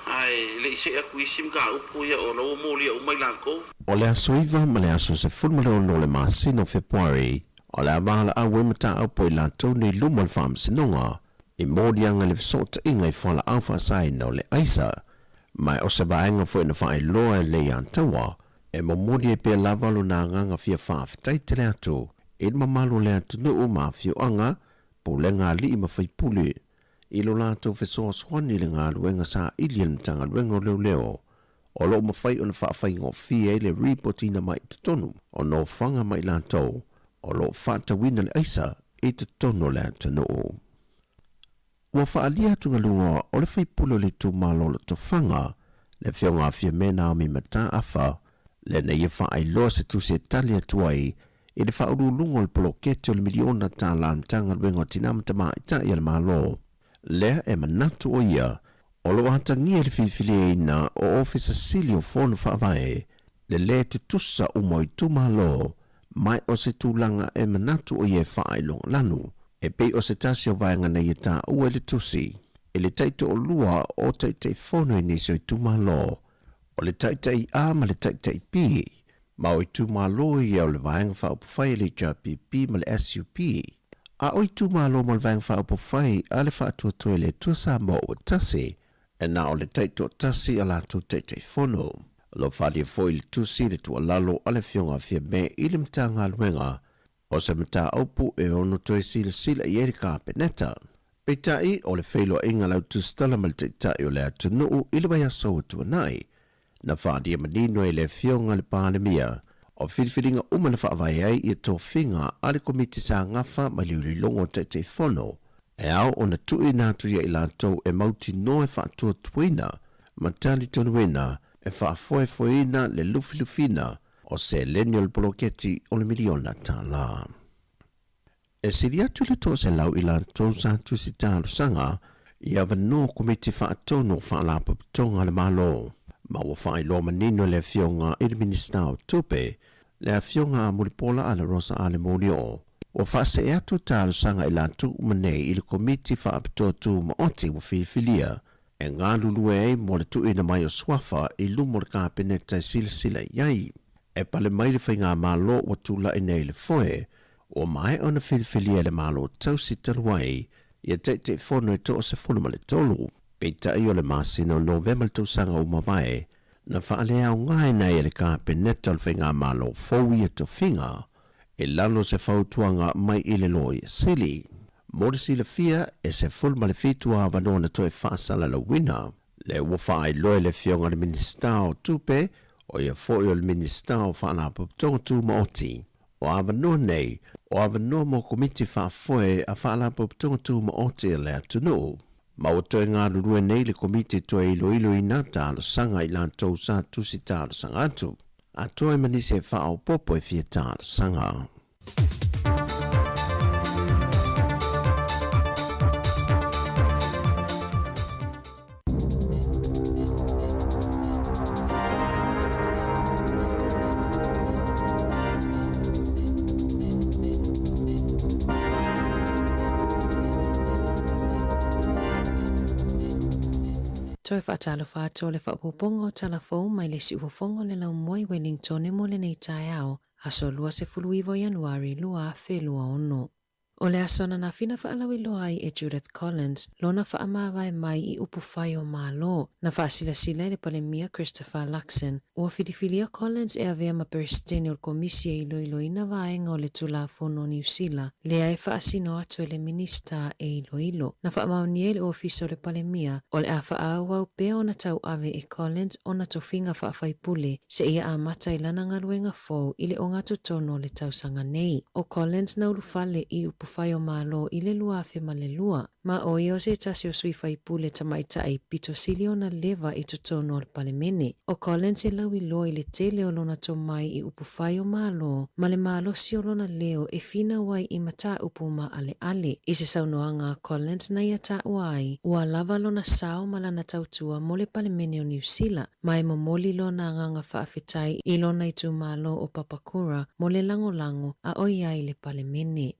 ai le se akuisim ka upu ia o no mulia o mai la ko O le asoiva ma le aso se fulmale o no le masino February, o le avala a wemata au po i lantou nei luma le whaamsinonga, i mōdianga le visota inga i whala au whaasai no le aisa, mai o se vaenga fo ina whae loa le antawa, e mo mōdi e pe lavalo na nganga fia whaafitai te le atu, i mamalo le atu nuu ma fio anga, po le ngā li ma whai puli, i lo lato fesoa swani le ngā luenga sa ilian tanga luenga leo, o lo mawhai ona whaafai ngō fia le reportina mai te tonu, o no whanga mai lantou, o lo whaatawina le aisa i te tono le atanoo. Ua whaalia tunga lunga o le whaipulo le tu malo le to whanga, le whionga fia mena o mi mata afa, le na ia whaai loa se tu se talia tuai, i le whauru lungo le polokete o le miliona tā lantanga luenga tinamata maa ita i le malo. Lea e manatu o ia, o lo hatangia le whiwhili ina o ofisa silio whonu whaavae, le te tusa umoi tumalo, mai o se tūlanga e manatu o ie whaai long lanu, e pei o se tasi o vaenga na ia ua le tusi, e le taito o lua o taitei whonu e nisi o tumalo, o le taitei a ma le taitei pi, ma o tumalo i au le vaenga whaupawhai le JPP ma le SUP, a o tumalo ma le vaenga whaupawhai a le whaatuatua le tua Sāmoa o tasi, e na o le taito tasi ala tu teitei fono. Lo whadi foi le tusi le tua lalo ale fionga fia me ili mta ngā luenga o se mta aupu e ono toi sila i erika peneta. Peitai o le whailo inga lau tu stala mal teitai o le atu nuu ili vai aso tua nai. Na whadi e manino e le fionga le pandemia o whiriwhiringa umana whaavai ai i tō whinga ale komiti sa ngafa ma liuri longo teitei fono. E au o na tui nāturia i lātou e mauti noe whaatua tuina ma tali tonuina e whaafoefoeina le lufilufina o se lenial bloketi o le miliona tāla. E siri atu le tō se lau i lātou sa tusi tālu sanga i awa no komiti whaatono whaalapa pitonga le malo. Ma wa whailo manino le fionga i le minister o tupe le a fionga a muripola ala rosa ale monio. O whase e atu tālu sanga i lātou umanei i le komiti whaapitotu ma oti wa whilifilia. E ngā lulue ei mo le tuina mai o swafa i lumo le kāpeneta sila iai. E pale mai le whainga malo wa tula i nei le foe, o mai o na whilifilia le malo tausi taluai, i a teite fono e toa se fono ma le tolu. Peita i o le masina o November le tausanga umawai, na whaalea o ngai nei le kāpeneta le whainga malo fōi e to whinga, e lalo se whautuanga mai i le loi sili. Morisi le fia e se fulma le fitua vanona toe whaasala la wina. Le wawha ai loe le fionga le minister o tupe o ia foi o le minister o whaanapa tonga tu maoti. O avanoa nei, o avanoa mo komiti whaafoe a whaanapa tonga tu maoti le atunu. Ma o toe ngā rurue nei le komiti toe ilo i nā tālo sanga i lantou sa tusi tālo sanga atu. A toe manise whao popo e fia tālo sanga. Toi whaatalo whātua le whaapopongo talafou mai le si uafongo le lau moi Wellington e mo le nei tai ao, aso lua se fuluivo Januari lua fe lua ono. O le asona na fina whaalawi loa ai e Judith Collins, lona whaamawai mai i upu whai o mālo, na whaasila le palemia Christopher Luxon, ua whiriwhiria Collins e avea ma Peristerial Comisia i loiloina vaenga o le tulafono New Zealand, lea e whaasino atu e le minista e iloilo, na whaamaunie le ofiso le palemia, o le a whaawau pea o na tau ave e Collins o na tofinga whaafai se ia a mata i lana ngaluenga fōu i le o ngatu tono le tausanga nei. O Collins na urufale i upu whai o mālo i le lua fe ma le lua, ma o i o se tasi o sui whai pule tamaita ai pito silio na leva i tutono al palemene. O Collins e lau i loa i le te leo lona to mai i upu whai o mālo, ma le mālo si o lona leo e fina wai i mata upu ma ale ale. I se saunoanga Collins na ia ta uai, ua lava lona sao malana tautua mo le palemene o New Zealand, ma e momoli lona nganga whaafetai i lona i tu mālo o Papakura mo le lango a o ia i le palemene.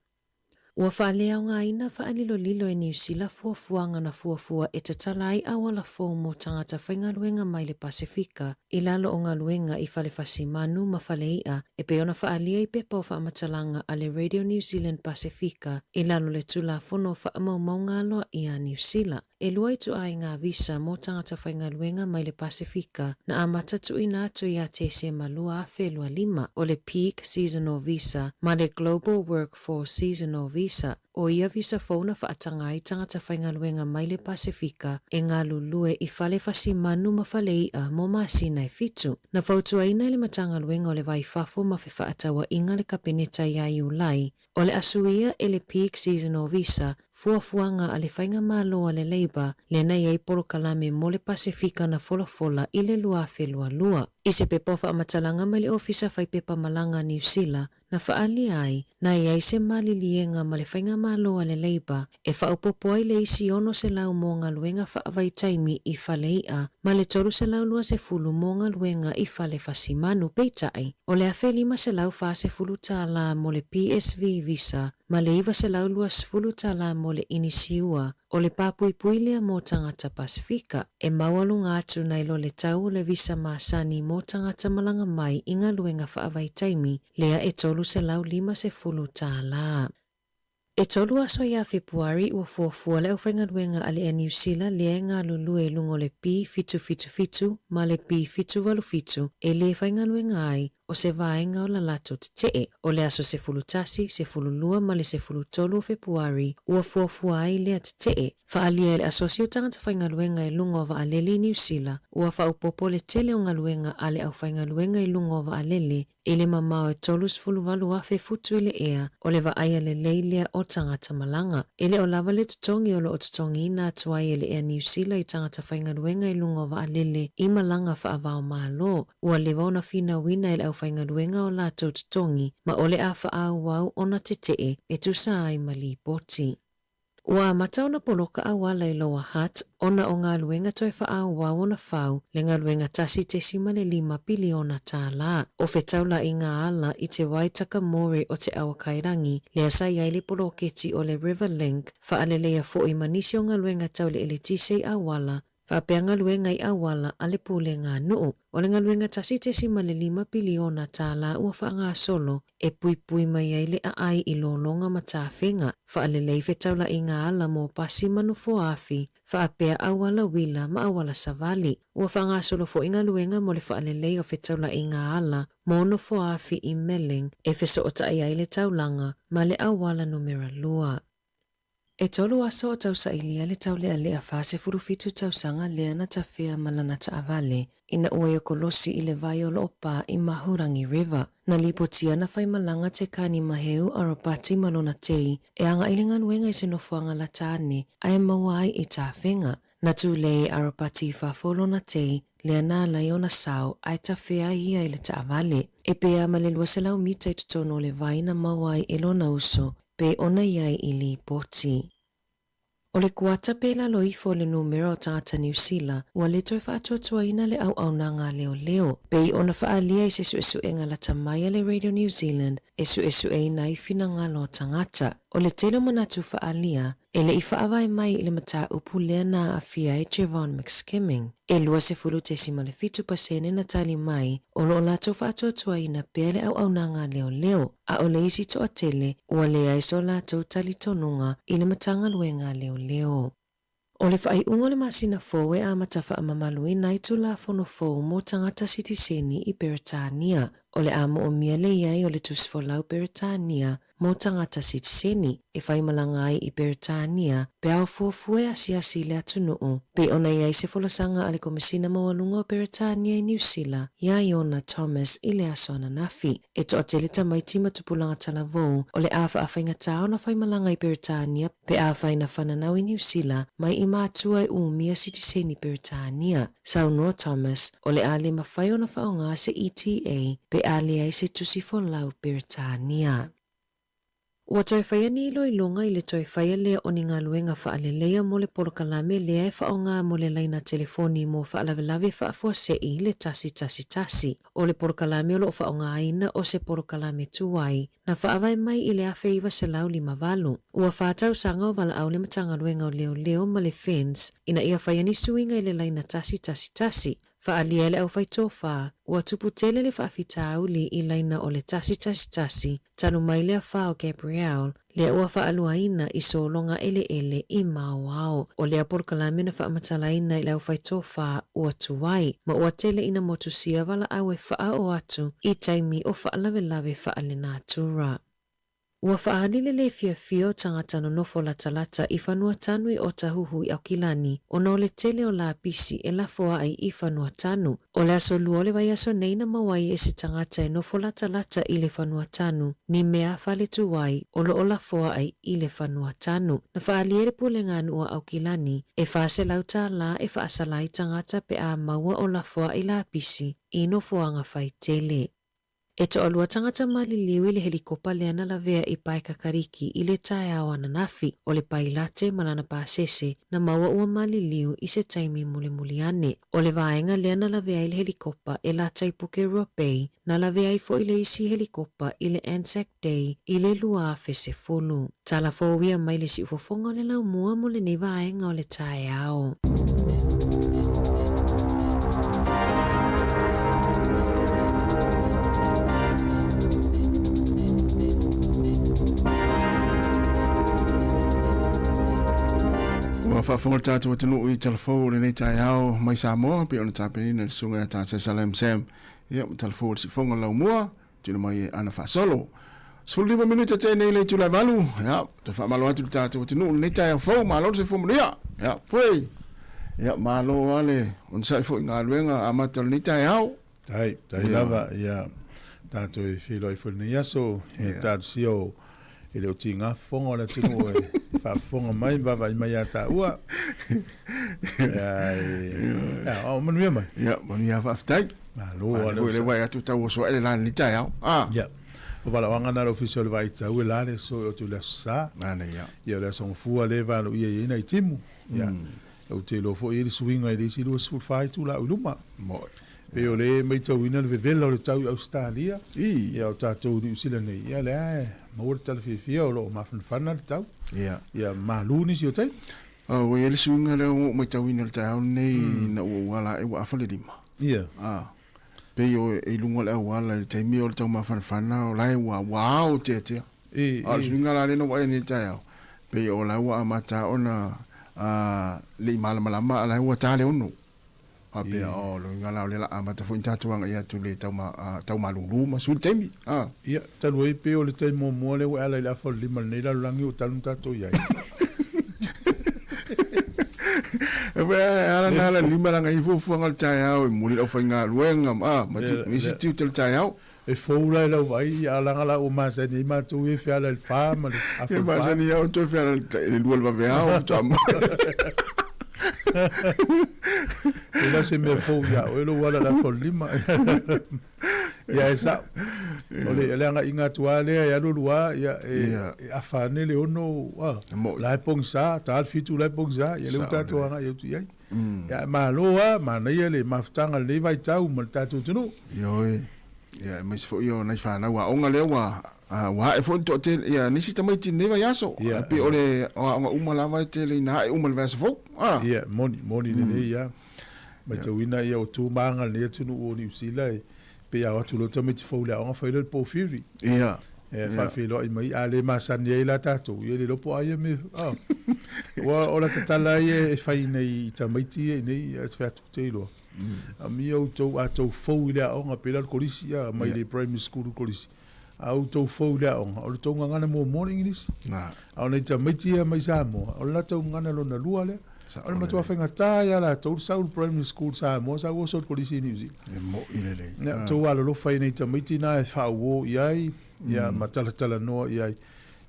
Ua whaalea o ngā ina whaalilo e New Zealand fuafuanga na fuafua e tatalai awala fōu mo tangata whaingaluenga mai le Pasifika, i lalo o ngā luenga i whalewhasi manu ma whaleia e peona whaalia i pepa o whaamatalanga a le Radio New Zealand Pasifika, i lalo le tula fono whaamaumau ngā loa i a New Zealand. E lua i tu ai ngā visa mo tangata whaingaluenga mai le Pasifika na amata tu ina atu i a te se malua a whelua 5 o le Peak Seasonal Visa ma le Global Workforce Seasonal Visa. O ia visa fauna whaatanga i tangata whaingaluenga mai le Pasifika e ngā lulue i whale whasi manu ma whaleia mo masina e fitu. Na whautua ina le matangaluenga o le vai whafo ma whi whaatawa inga le kapeneta i a iulai. O le asuia e le Peak Seasonal Visa fuafuanga a le whainga māloa le Labour le nei ei poro kalame mo le Pasifika na folafola i le lua whelua lua. I se pepa whamatalanga mai le ofisa whai pepa malanga New Zealand na whaali ai na iai se malilienga ma le whainga māloa le Labour e whaupopo ai le isi ono se lau mo ngā luenga whaavai taimi i whaleia ma le toru se lau lua se fulu mo ngā luenga i whale whasimanu peitai. O le awhelima se lau wha se fulu tāla mo le PSV visa ma le iwa se lau lua se fulu tāla mo le inisiua o le papui lea mo tangata Pasifika e mawalu ngātu na ilo le tau le visa masani mo tangata malanga mai inga luenga whaavai taimi lea e tolu se lau 5 se fulu tāla. E tolu aso ia Februari ua fuafua le au whaingaruenga ale e New Zealand le ngā lulu e lungo le pi fitu ma le pi fitu walu fitu e le whaingaruenga ai o se vaenga o la lato te tee o le aso se fulu tasi, se fulu lua ma le se fulu tolu o Februari ua fuafua ai le te tee. Whaalia e le asosio tangata whaingaruenga e lungo wa alele New Zealand ua whaupopo le tele o ngaruenga ale au whaingaruenga e lungo wa alele e le mamao e tolus fulu walu afe futu ile ea o le vaaya le leilea o tangata malanga. Ele o lava le tutongi o lo o tutongi ina atuai ele ea New Zealand i tangata whaingaruenga i lungo wa alele i malanga whaavao mahalo. Ua le wauna fina wina ele au whaingaruenga o la tau tutongi ma ole a whaau wau ona te tee e tusa ai mali poti. Ua matau na poloka a wala i loa hat, ona o ngā luenga toi whaau wau ona whau, le ngā luenga tasi te sima le 5 piliona tā la. O whetaula i ngā ala i te waitaka mori o te awa kairangi, le asai ai le poloketi o le River Link, whaalelea fo i manisi o ngā luenga tau le eletise a wala, whapea ngā luenga i a wala a le pule ngā nuu. O le ngā luenga tasi te sima le 5 piliona tā la ua wha ngā solo, e pui mai ai le a ai i lolonga ma tā whenga, whaalelei whetaula i ngā ala mō pasi manu fo afi, whaapea awala wila ma awala savali. Ua wha ngā solo fo i ngā luenga mo le whaalelei o whetaula i ngā ala, mono fo afi i Melling, e wheso o ta ai le taulanga, ma le awala numera lua. E tolu aso o tau sa ilia le tau lea lea whase furufitu tau sanga lea na ta whea malana ta avale, ina ua i kolosi i le vai o loo pā i Mahurangi River. Na lipo tia na whai malanga te kani maheu aropati malona tei, e anga ilinga nuenga i se nofuanga la tāne, ai mawai i tā whenga. Na tu lei aropati whafolo na tei, lea nā laiona sao, ai ta whea ia i le ta avale. E pea ma le luaselau mita i tutono le vai na mawai e lona uso, pe ona iai i li poti. O le kuata pe la loifo le numero o tangata New Zealand, ua le toi whaatua ina le au nanga leo. Pe i ona whaalia i se su e ngala tamaya le Radio New Zealand, e su e ina i fina ngalo tangata. O le telo manatu whaalia, e le i whaawai mai i le mata upu lea na a fia e Javon McSkimming. E lua se fulu te sima le 5% na tali mai, o lo lato whaatua ina pe le au nanga leo. A o le isi to a tele, ua le aiso lato tali tonunga i le matanga luenga leo. O le whai ungo le masina foe a matafa a mamalui nai tu la fono fo mo tangata sitiseni i Peritania. O le amo o mia le iai o le tusfolau Peritania mo tangata sitiseni. E whai malangai i Peritania pe au fuafue asi le atunuu. Pe ona iai se folosanga ale komisina mawalunga o Peritania i New Zealand ia Iona Thomas i le asona nafi. E to atele tamaiti matupulanga talavou o le afa a whainga tau na whai malanga i Peritania pe a whai na whananau i New Zealand mai i mātua i umia sitiseni Peritania. Sāmoa Thomas o le ale mawhai o na whaonga se ETA pe ale ai se tusifolau Peritania. Ua toi whaia ni ilo ilonga i le toi whaia lea o ni ngā luenga whaalelea mo le polokalame lea e whaonga mo le laina telefoni mo whaalawelawe whaafua se i le tasi. O le polokalame o lo whaonga aina o se polokalame tuwai na whaawai mai i le awhe iwa se lau 5. Ua whaatau sanga o wala au le matanga luenga o leo ma le fence ina ia whaia ni suinga i le laina tasi. Whaalia le au whaitofa, ua tuputele le whaafitauli i laina o le tasi, tanu mai lea whao Gabriel, lea ua whaaluaina i solonga ele i mauao, o lea porkalame na whaamatalaina i le au whaitofa ua tuwai, ma ua tele ina motusia wala au e wha o atu i taimi o whaalawelawe whaalena tura. Ua whaadile le fia o tangata no nofo lata i whanua tanu i o tahuhu i Aukilani o no le tele o la pisi e la foa ai i whanua tanu. O le aso luo le vai aso neina mawai e se tangata e nofo lata i le whanua tanu ni mea whale tuwai o lo o la foa ai i le whanua tanu. Na whaaliere pule ngānu o Aukilani e whaase lauta la e whaasalai tangata pe a maua o la foa i la pisi i nofoanga whai tele. E to alua tangata maliliu i le helikopa leana la vea i pai kakariki i le tae awa na nafi o le pai late malana pāsese na maua ua maliliu i se taimi muliane. O le vaenga leana la vea i le helikopa e la taipuke Ropei na la vea i fo i le isi helikopa i le Anzac Day i le lua fese fulu. Tala fōwia mai le si ufofonga le lau mua mo le nei vaenga o le tae ao. Wa whaafonga tātou atanu I telefo le nei tai au mai Sāmoa pe ona tāpeni na sunga tātou Salam Sam. Ia telefo si fonga lau mua tino mai ana whaasolo. 15 minuta te nei le tula valu. Ia te whaamalo atu tātou atanu nei tai au fau malo se fomuria. Ia pui. Ia malo ale on sai fo ngā luenga amata nei tai au. Tai lava ia tātou I whilo I whulni aso. Tātou sio I leo ti ngā whonga o le tino e whaafonga mai bawa I mai a tā ua. O manuia mai. Ia, manuia whaftai. Malo Wa le wai atu tau o so ele lana ni tai au. Ia. O wala wanga naro fisio le vai tau e lane so o tu le sa. Ana ia. Ia le song fua le valo ia ina I timu. Ia. O te lo fo I le suinga I le si lua sulfai tu la uluma. Moi. Pe o le mai tau ina le vevela o le tau I Australia. Ia o tātou New Zealand nei. Ia le maura tala fia o lo mawhanwhana le tau. Ia. Ia maluni si o tai. O ele sunga le o mai tau ina le tai nei na ua wala e wa afale lima. Ia. Pe o e lunga le wala le taimi o le tau mawhanwhana o lai wa wow te te. O le sunga la le no wa e ni tai au. Pe o lai wa amata ona le malamalama lai wa tale ono. Pe o lo ngala le la amata fo intatu anga ia tu le tau malulu ma sul taimi. Ia, talu e pe o le tai mo le wa ala ila fo lima nei la langi o talu tato ia. Ala nala lima langa I fufu anga le tai au I muli au whainga luenga ma misi tiu te le tai au. E fōura e lau vai a langa la o masani ma tu e whiala le wha ma le a E masani au tu e whiala le lua le vawe au tamu. E la se me fōu ia o e lo wala la fō lima. Ia e sa. O le anga inga tua lea e alo lua ia e a whane le ono. La e pong sa, ta al fitu la e pong sa. Ia le utato anga i utu iai. Ia ma loa, ma na ia le maftanga le vai tau ma le tato tunu. Ioi. Ia mai se fo io nai whanau wa onga lea wa e fo to te ia nisi tamai ti neva yaso. Pe o le onga umalawa te le na e umal vasa fo. Ia, moni le ne ia. Mai tau ina ia o tu maanga le tunu o New Zealand. Pe a watu lo tamai ti fo le onga whaile le po whiri. Ia. E whawhilo I mai a le masani e la tato. Ia le lopo aia me. O la tatala e whaine I tamaiti e nei e whatu te iloa. A mi au tau a tau fau I lea onga pela le kolisi a mai le primary school kolisi. Au tau fau lea onga. O le tau ngana mo morning inisi. Au nei tamaiti e mai Sāmoa. O la tau ngana lo na lua lea. O le matua whainga tāia la tau saul primary school Sāmoa. Sa uoso le kolisi New Zealand. E mo ile le. Tau alo lo whai nei tamaiti na e whau o iai. Ia matala noa iai.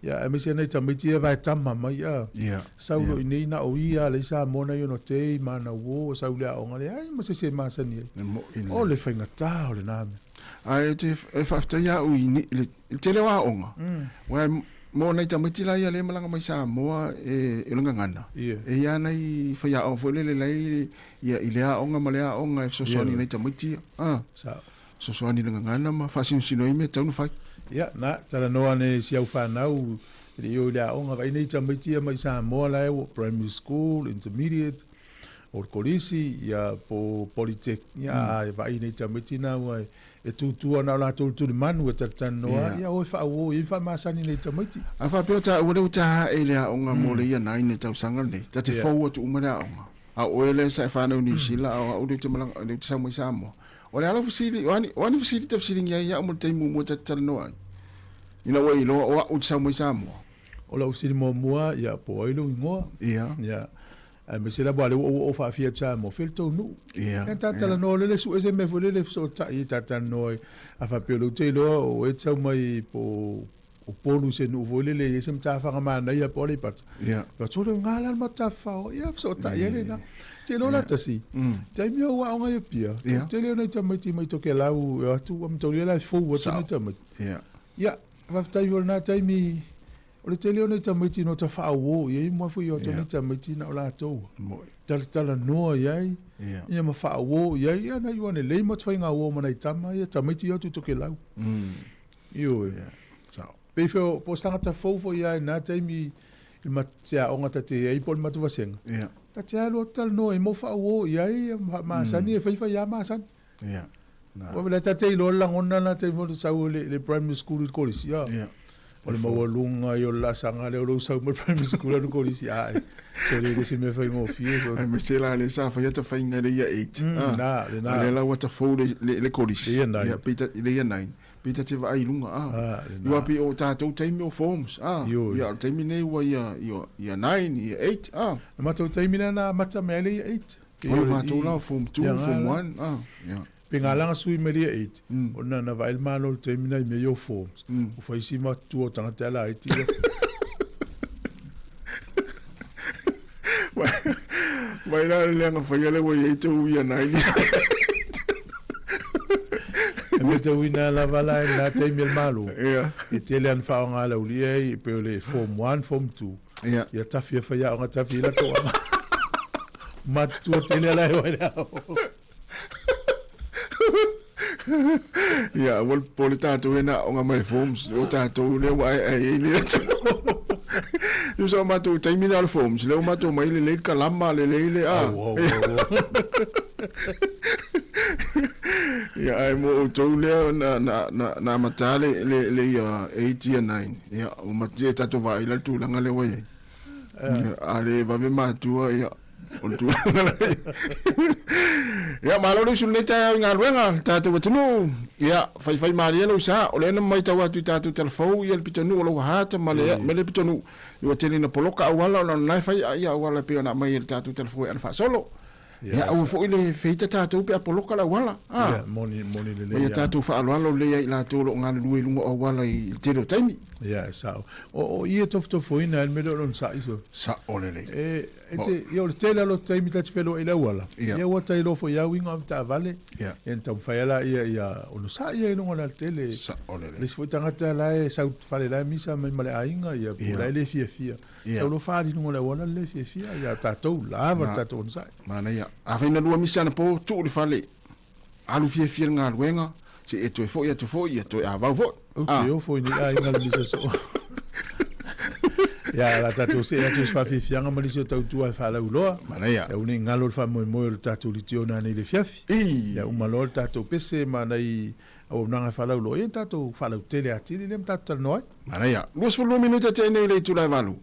Ia e misi nei tamaiti e vai tama mai ia. Saulo I nei na o ia le Sāmoa na iono te mana uo. Saulea onga le ai ma se masani ai. O le whainga tā o le nāme. Ai te e whaftai au I te lewa onga. Wai mo nei tamaiti la ia le malanga mai Sāmoa e lunga ngana. E ia nei whaia o fwele lei ia I lea onga ma lea onga e sosoni nei tamaiti. Sosoni lunga ngana ma whasinu sino I me taunu whai. Ia, na, tala noa ne si au whanau, te iau lea onga, vai nei tamaitia mai Sāmoa lai o primary school, intermediate, o kolisi, ia po Polytech, ia vai nei tamaitina ua e tūtua na la tūturi manu e tatana noa, ia o e whao, i whamasani nei tamaiti. A whapeo ta ua reu taha e lea onga mo le ia nai ne tau sanga le, ta te whau atu umarea onga. A oe le sa e whanau New Zealand, a ure te malanga, le te sau mai Sāmoa. O le ala fasiri, wani fasiri te fasiri ngai ia mo te mu tatana noa. Ina wai lo o u sa mo Sāmoa. O la usiri mo mua ia po ai lo ngoa. Ia. Ia. A me se la bale o fa fia Sāmoa filto nu. Ia. E tala no le su ese me fole le so ta I tata no a fa pelo te lo o e tau mai po o polu se nu vole le ese mta fa ma na ia po le pat. Ia. Pa so le ngala ma ta fa ia so ta ia le na. Te lo la tasi. Te mi o nga ia pia. Te le na mai ti mai to ke la u atu am to le la fo o te mai. Ia. Ia. Whaftai o nā taimi, o le te leo nei tamaiti no ta whaowo, iei mua fui o ta nei tamaiti na o la tau. Tala noa iei, ia ma whaowo iei, ia na iwane lei ma twai ngā uo mana I tama, ia tamaiti au tu toke lau. Io e. Peifeo, po stangata fōfo iei nā taimi, I ma tea onga ta te ei poli matu wasenga. Ta te alo tala noa, I mo whaowo iei, ma sani e whaifa ia ma sani. Wa vela ta te ilo langona na te mo sau le primary school kolisi ya. O le mawalunga i o la sanga le o lo sau mai primary school no kolisi ai. So le se me fai ngofie so. Ai me se la le sa fa ya ta fa inga le ia 8. Na, le la wata fo le kolisi. Ia 9. Ya pita le ia 9. Pita te vai lunga Io api o tātou taimi o forms. Ia taimi nei wa ia 9, ia 8. Matou taimi na mata me le ia 8. O matou la form 2, form 1. Ia. Pengalanga sui me lia 8. O na vai il malo taimi na me yo forms. O fai si ma tu o tanga te ala 8. Vai la le anga fai ale wa ia 8 ia 9. Me te wina la vala na te mil malu. E te le an fa nga la ulia i pe le form 1, form 2. Ya tafi fa ya nga tafi la to. Mat tu te le la wa la. Ya, wal polita tu na nga mai forms. O ta tu le wa ai le. Yo so ma tu terminal forms. Le ma tu mai le kalama le. Ya ai mo to le na matale le 8 and 9. Ya o matie tato vai la tu langa le wai. Ale va me matua ya o tu. Ya malo le sul neta nga luenga tato watunu. Ya fai mari lo sa o le na mai tawa tu tato telefon ya pitonu lo hata male mele pitonu. Yo tele na poloka wala na fai ya wala pe na mai tato telefon alfa solo. Ya o fo ile feita tatou pe apoloka la wala. Ya moni le. Ya tatou fa alo le ya to lo ngal lui lungo o wala I tero taimi. Ya sa. O ia to foina el melo non sa iso. Sa ole le. Ete yo le tela lo taimi tati pelo ila wala. Ya wa tai lo fo ya winga ta vale. Ya. Enta faela ia o no sa ia no na tele. Sa ole le. Le fo tanga ta la sa fale la misa mai male ainga ia pura le fia. So lo fa di no le wala le fia ya tatou lava tatou sa. Mana ya. Afina lua misana po tu le fale. Alu fia nga luenga. Se eto fo ya to ava fo. O fo ni ai nga misa so. Ya la tatou se ya tu fa fia nga mali so tau tu fa la ulo. Mana ya. E uni ngalo fa mo le tatou litiona nei le fiafi. Ya uma lo tatou pese manai o nanga fa la ulo. E tatou fa la tele atili le tatou noi. Mana ya. 2 minuta te nei le tu la valu.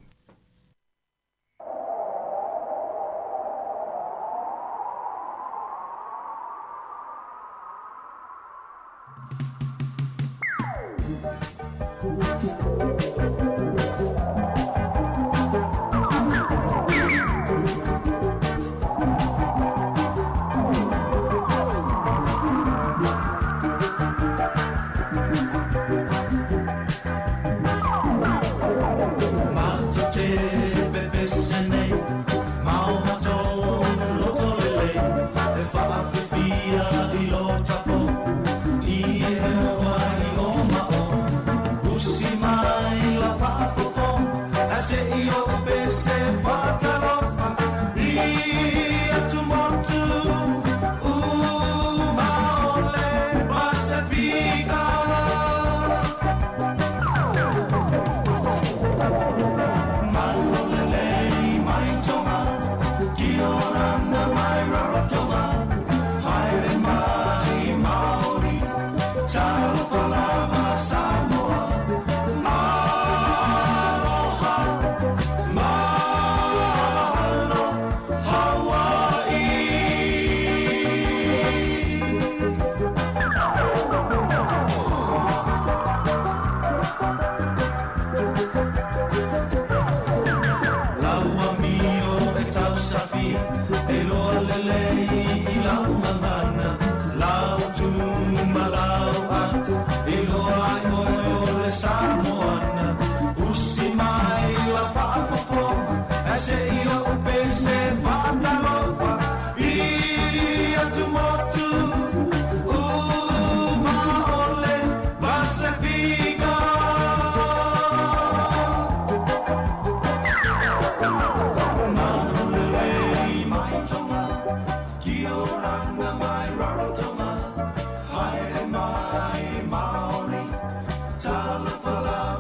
Mai Maori, Tala Fala.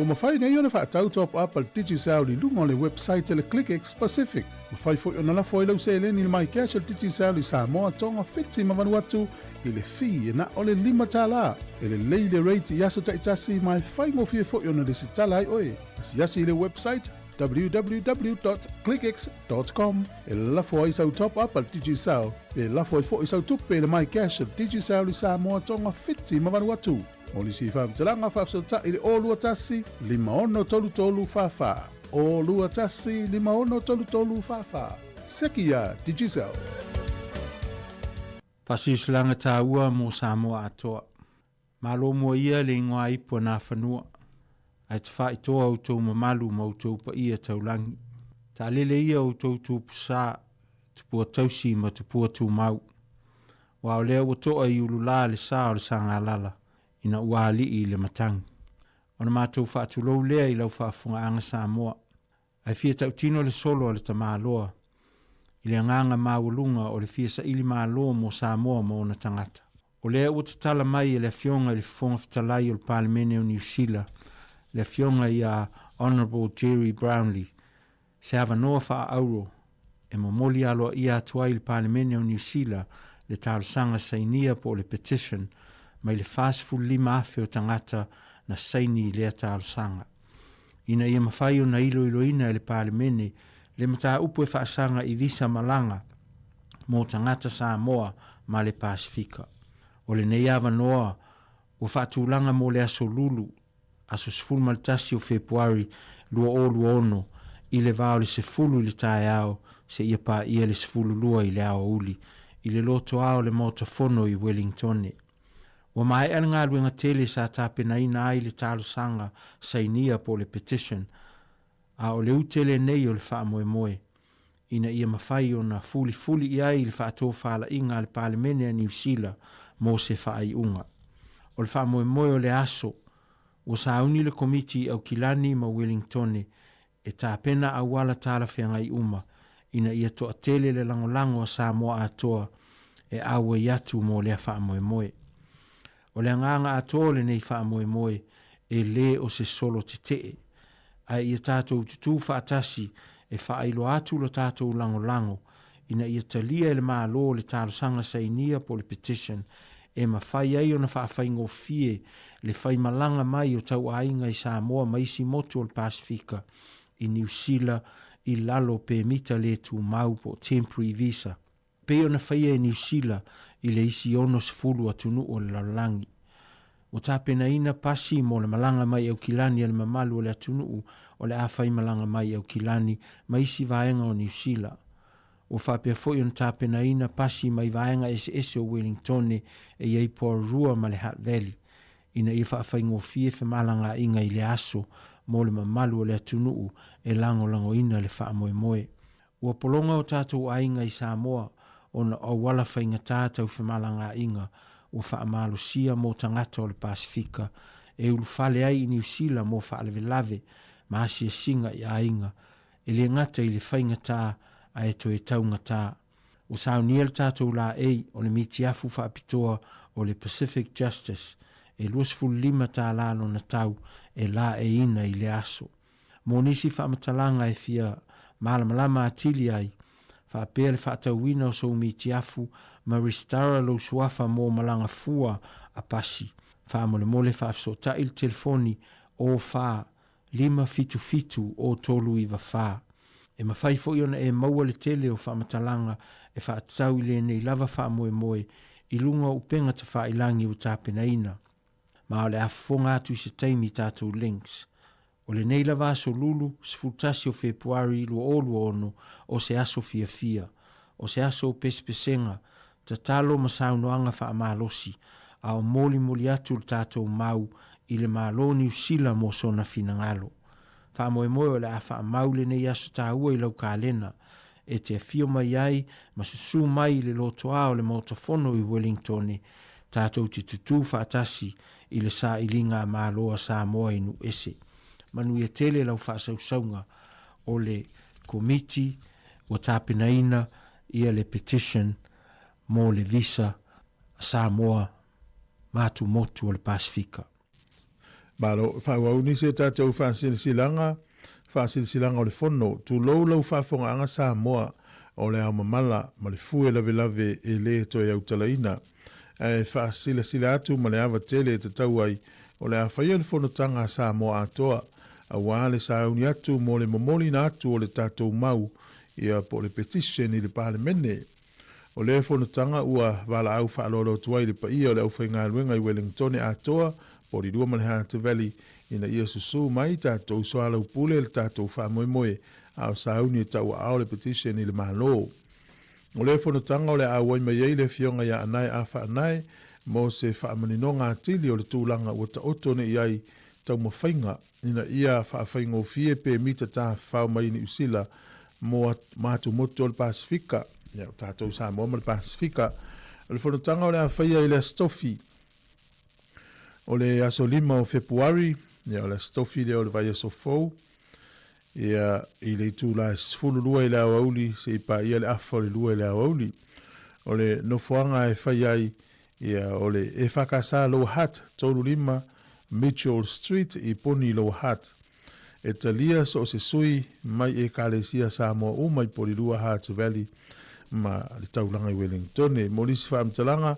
O mawhai nei ona whaatau top up al DigiSal li lunga le website le ClickX Pacific. Mawhai fo ona la fo ilau se eleni le mai cash al DigiSal li Sāmoa tonga whiti mavanuatu i le fi e na o le 5 tala. E le leile rate i aso taitasi mai whaingo fie fo ona le sitala ai oe. Asi asi le website www.clickx.com. E lafo ai sau top up al DigiSal. E lafo ai fo i sau tupe le mai cash al DigiSal li Sāmoa tonga whiti mavanuatu. O li si whaamtalanga whaafsata i le o lua tasi, 5 tolu whawha. O lua tasi, 5 tolu whawha. Sekia, DigiSal. Whasislanga tā ua mō Sāmoa atoa. Malo mua ia le ingoa ipo nā whanua. Ai te wha itoa au tau mamalu mau tau pa ia taulangi. Tā lele ia au tau tūpu sā, tupua tausi ma tupua tū mau. Wa o lea watoa i ulula le sā o le sanga lala. Ina uali i le matangi. Ona mātou whaatulou lea i lau whaafunga anga Sāmoa. Ai fia tautino le solo o le tamāloa. I le anganga māulunga o le fia sa ili māloa mo Sāmoa mo ona tangata. O lea ua tatala mai e le fionga le fonga fitalai o le Palemene o New Zealand. Le fionga i a Honourable Jerry Brownlee. Se hava noa wha auro. E momoli aloa i atuai le Palemene o New Zealand le tārsanga sainia po le petition mai le fastful 5 afe o tangata na saini lea tārsanga. Ina ia mawhai o na ilo ina e le Palemene le mata upo e whaasanga i visa malanga mo tangata Sāmoa ma le Pasifika. O le nei awa noa o whaatulanga mo le aso lulu aso sefulu maltasi o Februari lua ono i le vao le sefulu le tae ao se ia pa ia le sefulu lua i le ao uli i le loto ao le motofono i Wellingtone. Wa mai ana ngā luenga tele sa tāpena ina ai le tālo sanga sainia po le petition. A o le utele nei o le wha moe. Ina ia mawhai o na fuli i ai le wha tō whala inga le Palemene a New Zealand mo se wha ai unga. O le wha moe o le aso, o sa uni le komiti au Kilani ma Wellingtone e tāpena a wala tāla whiangai uma. Ina ia toa tele le langolango a Sāmoa atoa e awa iatu mo le wha moe. O le nganga atole nei wha moe e le o se solo te tee. Ai ia tātou tutu whaatasi e whaeilo atu lo tātou lango ina ia talia le mālo le tālosanga sainia po le petition e mawhai ai o na whaawhaingo fie le whai malanga mai o tau ainga i Sāmoa maisi motu o le Pasifika i New Zealand i lalo pe mita le tu mau po temporary visa. Peo na whaia e New Zealand i le isi ono sefulu atunu o le lalangi. O tāpena ina pasi mo le malanga mai au Kilani le mamalu o le atunu o le awhai malanga mai au Kilani mai isi vaenga o New Zealand. O whapea foi on tāpena ina pasi mai vaenga ese o Wellingtone e iei po rua ma le Hutt Valley. Ina i whaafai ngofie fe malanga inga i le aso mo le mamalu o le atunu e lango ina le wha moe. Ua polonga o tātou ainga i Sāmoa ona o wala whainga tātou fe malanga inga o wha amalo sia mo tangata o le Pasifika e ulu whale ai i New Zealand mo wha lave ma asia singa i ainga e le ngata i le whainga tā a e to e taunga tā. O sao niel tātou la ei o le miti afu wha apitoa o le Pacific Justice e luasfulu 5 tā lalo na tau e la e ina i le aso. Mo nisi wha amatalanga e fia malamalama atili ai wha apea le wha atauina o sou miti afu ma restara lo suafa mo malanga fua a pasi. Wha mole wha afsota il telefoni o wha 5 o tolu iwa wha. E mawhai fo iona e maua le tele o wha matalanga e wha atau i le nei lava wha moe i lunga upenga te wha ilangi o tāpena ina. Ma o le afonga atu i se taimi tātou links. O le nei lava aso lulu, sefultasi o Februari lua ono o se aso fia. O se aso o pesepesenga, ta talo masaunoanga wha amalosi, a o moli atu le tātou mau i le malo New Zealand mo sona finangalo. Wha moe o le a wha mau le nei aso tā ua i lau kālena, e te fio mai ai, ma susu mai le loto a o le motofono i Wellingtone, tātou te tutu wha atasi i le sa ilinga māloa Sāmoa inu ese. Manu ia tele lau whaasausaunga o le komiti o tāpenaina ia le petition mo le visa Sāmoa mātu motu o le Pasifika. Malo whauau ni se tātou whasilanga o le whono, tu lau whafonga anga Sāmoa o le au mamala, ma le fue lave e le toi au talaina. E whasila atu ma le awa tele te tau ai, o le awhaia le whono tanga Sāmoa atoa, a wale sauni atu mo le momoli na atu o le tātou mau, ia po le petition i le pāle mene. O le whono tanga ua wala au whaalolo tuai le pa ia o le au whainga luenga i Wellington atoa, po li rua Manhattan Valley ina ia susu mai tātou soala upule le tātou whamoemoe au sauni e tau au le petition i le malo. O le whanotanga o le awai mai ei le fionga ia anai a wha anai mo se whaamanino ngā tili o le tūlanga o ta otone i ai tau mawhainga ina ia whaawhaingo fie pe mita tā whao mai ni usila mo mātu moto o le Pasifika. Ia tātou Sāmoa ma le Pasifika. O le whanotanga o le awhaia i le stofi o le aso 5 o Februari, ia o le stofi le o le vai aso fau, ia i le tū la sfulu lua i le auli, se i pa ia le afo le lua i le auli. O le nofoanga e whai ai, ia o le e whakasa Low Hat, tolu 5, Mitchell Street i poni Low Hat. E talia so se sui mai e kalesia Sāmoa umai poli lua Hart Valley, ma le taulanga i Wellington, e molisi whaamtalanga,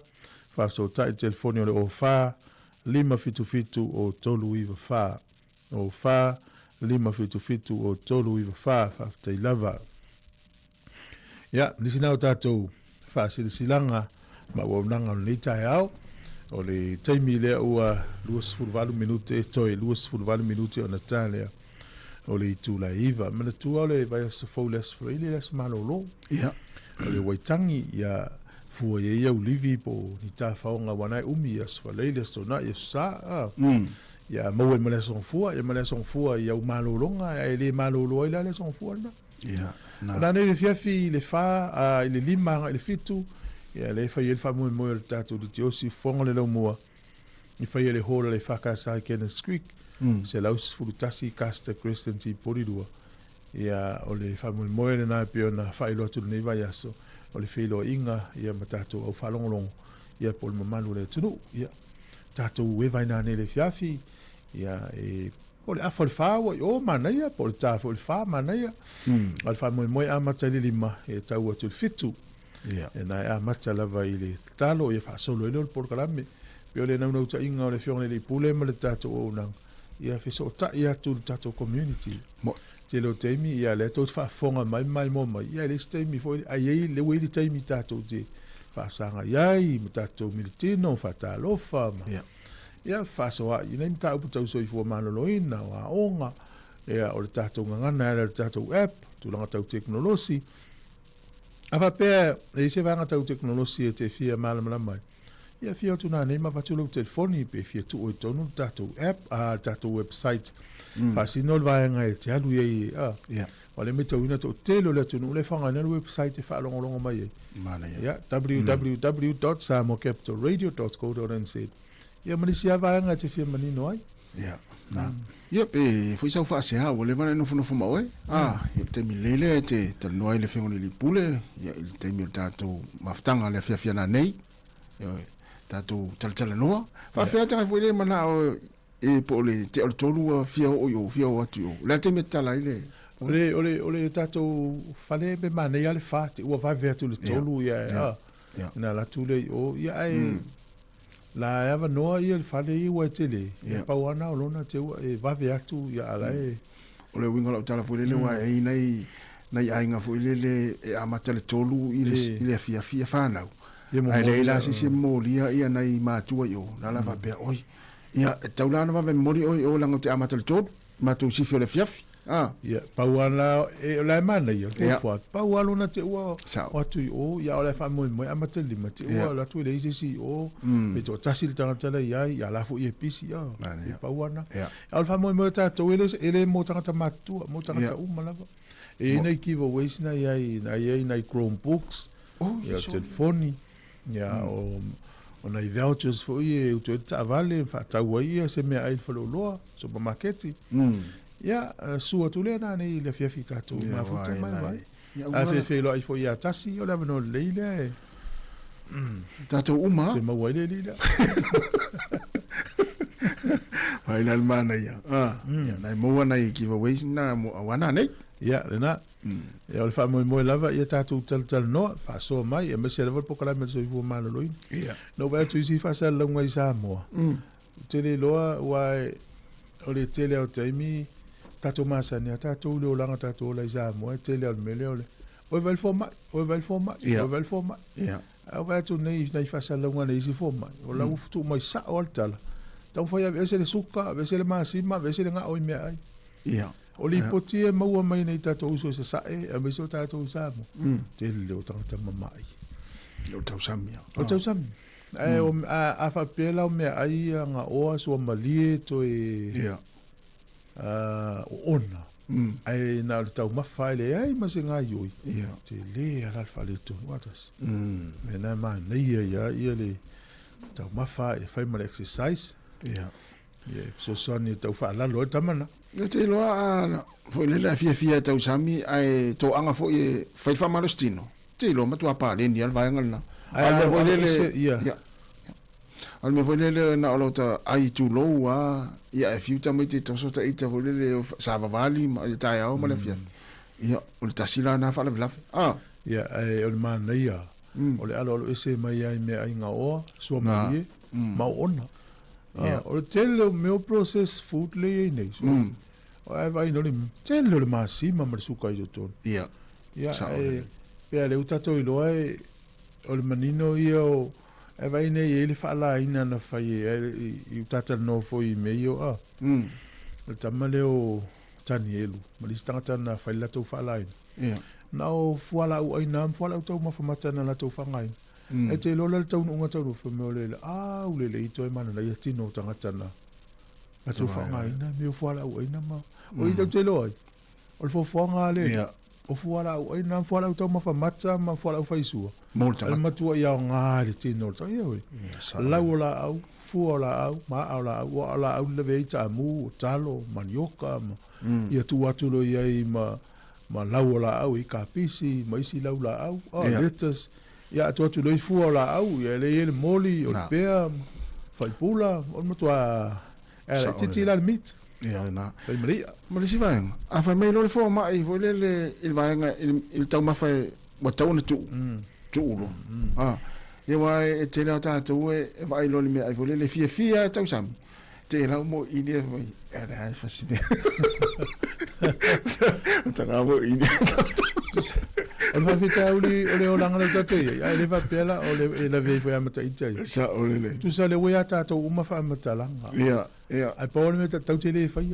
whaaso tai telefoni o le o whaa, 5 o tolu iwa wha. O wha, 5 o tolu iwa wha, whaafitai lava. Ia, nisi nao tātou whaasilasilanga ma waunanga o nei tai au. O le taimi lea ua 24 minute e toi, 24 minute o Natalia. O le itu la iwa. Mana tua o le vai asa fau les freile les malolo. Ia. O le waitangi ia fua ia ulivi po ni tā whaonga wanai umi ia swaleile stona ia sa. Ia maua i male song fua ia u malolonga ia le malolo ila le song fua na. Ia. Na ne le fiafi le fa i le 5 i le 7 ia le fa il fa mo le tatu de tiosi fonga le mua. I fa le hola le whakasa i Kenneth Creek. Se laus fulutasi Caster Crescent i porirua. Ia o le fa mo le na pio na fa ilo tu nei vai aso. O le whilo inga, ia matatu au whalongolongo, ia pol mamalu le tunu, ia tātou e vai nāne le fiafi, ia e pole awha le whāwa, o manaia, pole tāwha le whā manaia, al whā moe amata le 5, e tau atu le 7, e nai amata lava i le talo, ia wha solo ele o le polokalame, pio le naunau ta inga o le whionga le pule ma le tātou o nang, ia whiso o ta ia tu le tātou community. Te lo teimi ia le tot fa fonga mai mo mai ia le teimi foi ai le we le teimi tato te fa sanga ai tato militino fa ta lo fa ia fa so ai nem ta upu so i fo manoloina wa onga ia o le tato ngana le tato app tu langa tau teknolosi ava pe e se vanga tau teknolosi e te fia malama mai ia fia tu na nei ma fa tu lo telefoni pe fia tu o tonu tato app tato website fasino le vaenga e te alu e o le meta uina to telo le tunu le fanga na website e fa longo mai ia www.samocapitalradio.co.nz ia malisia vaenga te fia manino ai ia na ia pe foi sa fa se ha o le vana no fono foma oi ia te milele te tanoi le fengo le pule ia il te mi tato maftanga le fia na nei tato taltala noa fa fia tanga foi le mana o e po le te o tolu fia o atu la te metala ile ole tato fale be mane ya le fat o va ver tu le tolu ya na la tu le o ya ai la ava no ia le fale i wa tele pa wana o lona te e va ver tu ya ala e ole winga la tala fo le wa e nei ainga fo le amata le tolu ile fia fana ai le la si mo lia ia nei matua yo na la va be oi ia taulana va mori o lango te amata le tolu ma tu si le fiafi ia pauana e la mana ia ko pauana na te o tu o ia o le fa mo amata le mate o la tu le isi o e to tasil tanga ia la fu e pisi ia pauana al fa mo ta to ele mo tanga matu mo tanga malava e nei kivo weisna ia na Chromebooks ia telefoni ia o na vouchers fo ie o te tavale fa taua ia se me ai fo loa supermarket ia sua tule na nei le fiafi tato ma futa mai a fe lo ai fo ia tasi o la no leile tato uma te ma wai leile Vai na mana ia. Ia nai mo na giveaways na mo wana nei. Ia, lena. E o le wha moi lava ia tātou tal noa, wha soa mai, e mese lewa pokala me soi fua mana loin. Ia. No wea tu isi wha sa launga i Sāmoa. Tele loa, wai, o le tele au taimi, tātou masania, tātou leo langa tātou la i Sāmoa, tele au mele o le. Oi vai fo mai, oi vai fo mai, oi vai fo mai. Ia. Au wea tu nei wha sa launga nei isi fo mai. O lau futu mai sa o altala. Tau whai a vese le suka, vese le maasima, vese le ngā oi mea ai. Ia. O li poti e maua mai nei tātou uso sa sae, a meso tātou Sāmoa. Te leo tangata mamai. O tau sami. O tau sami. A whapela o mea ai a ngā oa sua malie to e o ona. Ai nā le tau mawhai le ai mase ngā ioi. Te le alal whale tonu atas. Me nā maa nei ia le tau mawhai e whai mara exercise. Ia. Ia, so sani tau whaalalo e tamana. Ia te loa, foi lele a fia tau sami, ai tō anga foi e whai whamarostino. Te loa, matua pāreni al vaenga na. Ai foi lele, ia. Al me foi lele na olota ai tu lou a, ia e fiuta mai te tosota ita foi lele sa vavali, ma le tai au ma le fia. Ia, o le tasila na whala vilafe. Ia, o le mana ia. O le alo ese mai ai mea ai ngā oa, sua mai e, mau ona. O le tele o meo processed food le ei nei. O ai vai no le tele o le masima ma le suka i o tonu. Ia. Ia, pea le utato i loa e, o le manino ia o, ai vai nei e le whaala ina na whai e, i utata no fo i mei o a. Le tama le o tani elu, ma li stangata na whai lato whaala ina. Ia. Na o fuala u aina, fuala u tau mawhamata na lato whangai. E te lola le taunu unga taunu whameo lele, ulele i toi mana na ia tino tangata na lato whangai na, meo fuala u aina ma. O i tau te loa ai, o le fuanga le, o fuala u aina, fuala u tau mawhamata, ma fuala u whaisua. Mōtangata. Al matua ia o ngā le tino tau, ia oi. Lau o la au, fua o la au, maa o la au, o la au lewe i ta amu, o talo, manioka, ia tu atulo ia i ma lau o la au i ka pisi, ma isi lau la au, lettuce, ia atu loi fua o la au, ia le ele moli, o le pea, whaipula, o matua, titi la le mit. Ia, nā. Whai maria. Ma le si vaenga. A whai mei lore fua mai, foi lele il vaenga, il tau mawhai, wa tau na tuu. Tuuro. Ia wai e te leo tātou e vai lore mea, ai foi lele fia tau sami. Te lau mo ini e foi, e rea e whasime. Ta ngā mo ini. O le whawhita o le o langa lau tātou ia, ai le whapela o le la vei foi amata ita ia. Sa o lele. Tu sa le wea tātou uma wha amata langa. Ia. Ai paole me tau te le whai,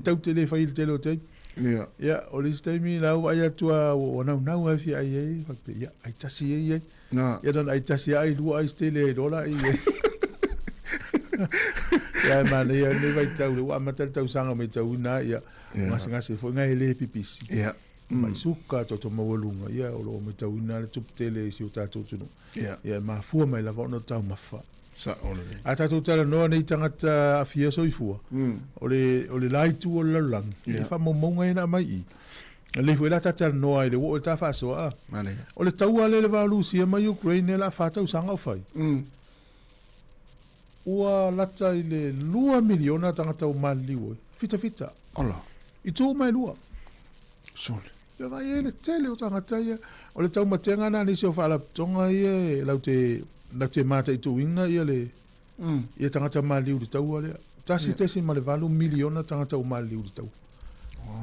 tau te le whai le te lo te. Ia, o le staimi lau ai atua o nau ai fi ai ei, whakpe, ia, ai tasi ei ei. Ia dan ai tasi ai lua ai stele ei rola ei ei. Ia mana ia ne vai tau le wa mata tau sanga me tau na ia ngase foi ngai le pipisi. Ia. Mai suka to mawalunga ia o lo me tau na le tup tele si o tatou tunu. Ia ma fua mai la vona tau mafa. Sa ole. A tatou tala no nei tangata afia so i fua. O le lai tu o lalang. Ia fa mo monga ina mai i. Le foi la tata no ai le wo ta fa so a. Mane. O le tau ale le valu si mai Ukraine la fa tau sanga fai. Ua lata i le 2 miliona tangata o mali oi. Fita. Ola. I tū mai lua. Sole. Ia vai e le tele o tangata ia. O le tau matenga na nisi o whaala tonga ia. Lau te mata i tū inga ia le. Ia tangata mali uri tau alea. Tasi tesi ma le valu miliona tangata o mali uri tau.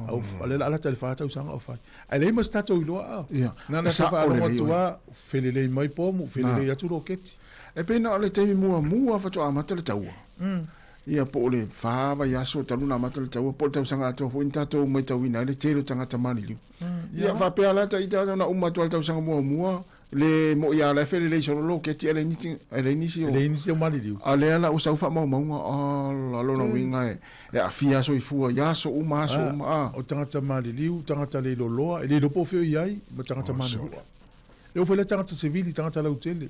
Au ale la ala tele whaatau sanga o whai. Ai lei mas tato i loa au. Ia. Nana sa whaala tua. Whelelei mai pomu. Whelelei atu ro keti. E pena ole te mua fa to amata le taua. Ia po le fa ya so talu na amata le taua po tau sanga to fo inta to mai tau ina le telo tanga tamani liu. Ia fa pe ala ta ita na umma to tau sanga mua le mo ia la fele le so lo ke ti ele nisi o mali liu. Ale ala o sa fa mo la lo no winga e afia so i fu ya so umma o tanga tamani liu tanga le lo ele lo po fe iai ma tanga tamani liu. Eu foi le tanga civili tanga la utele.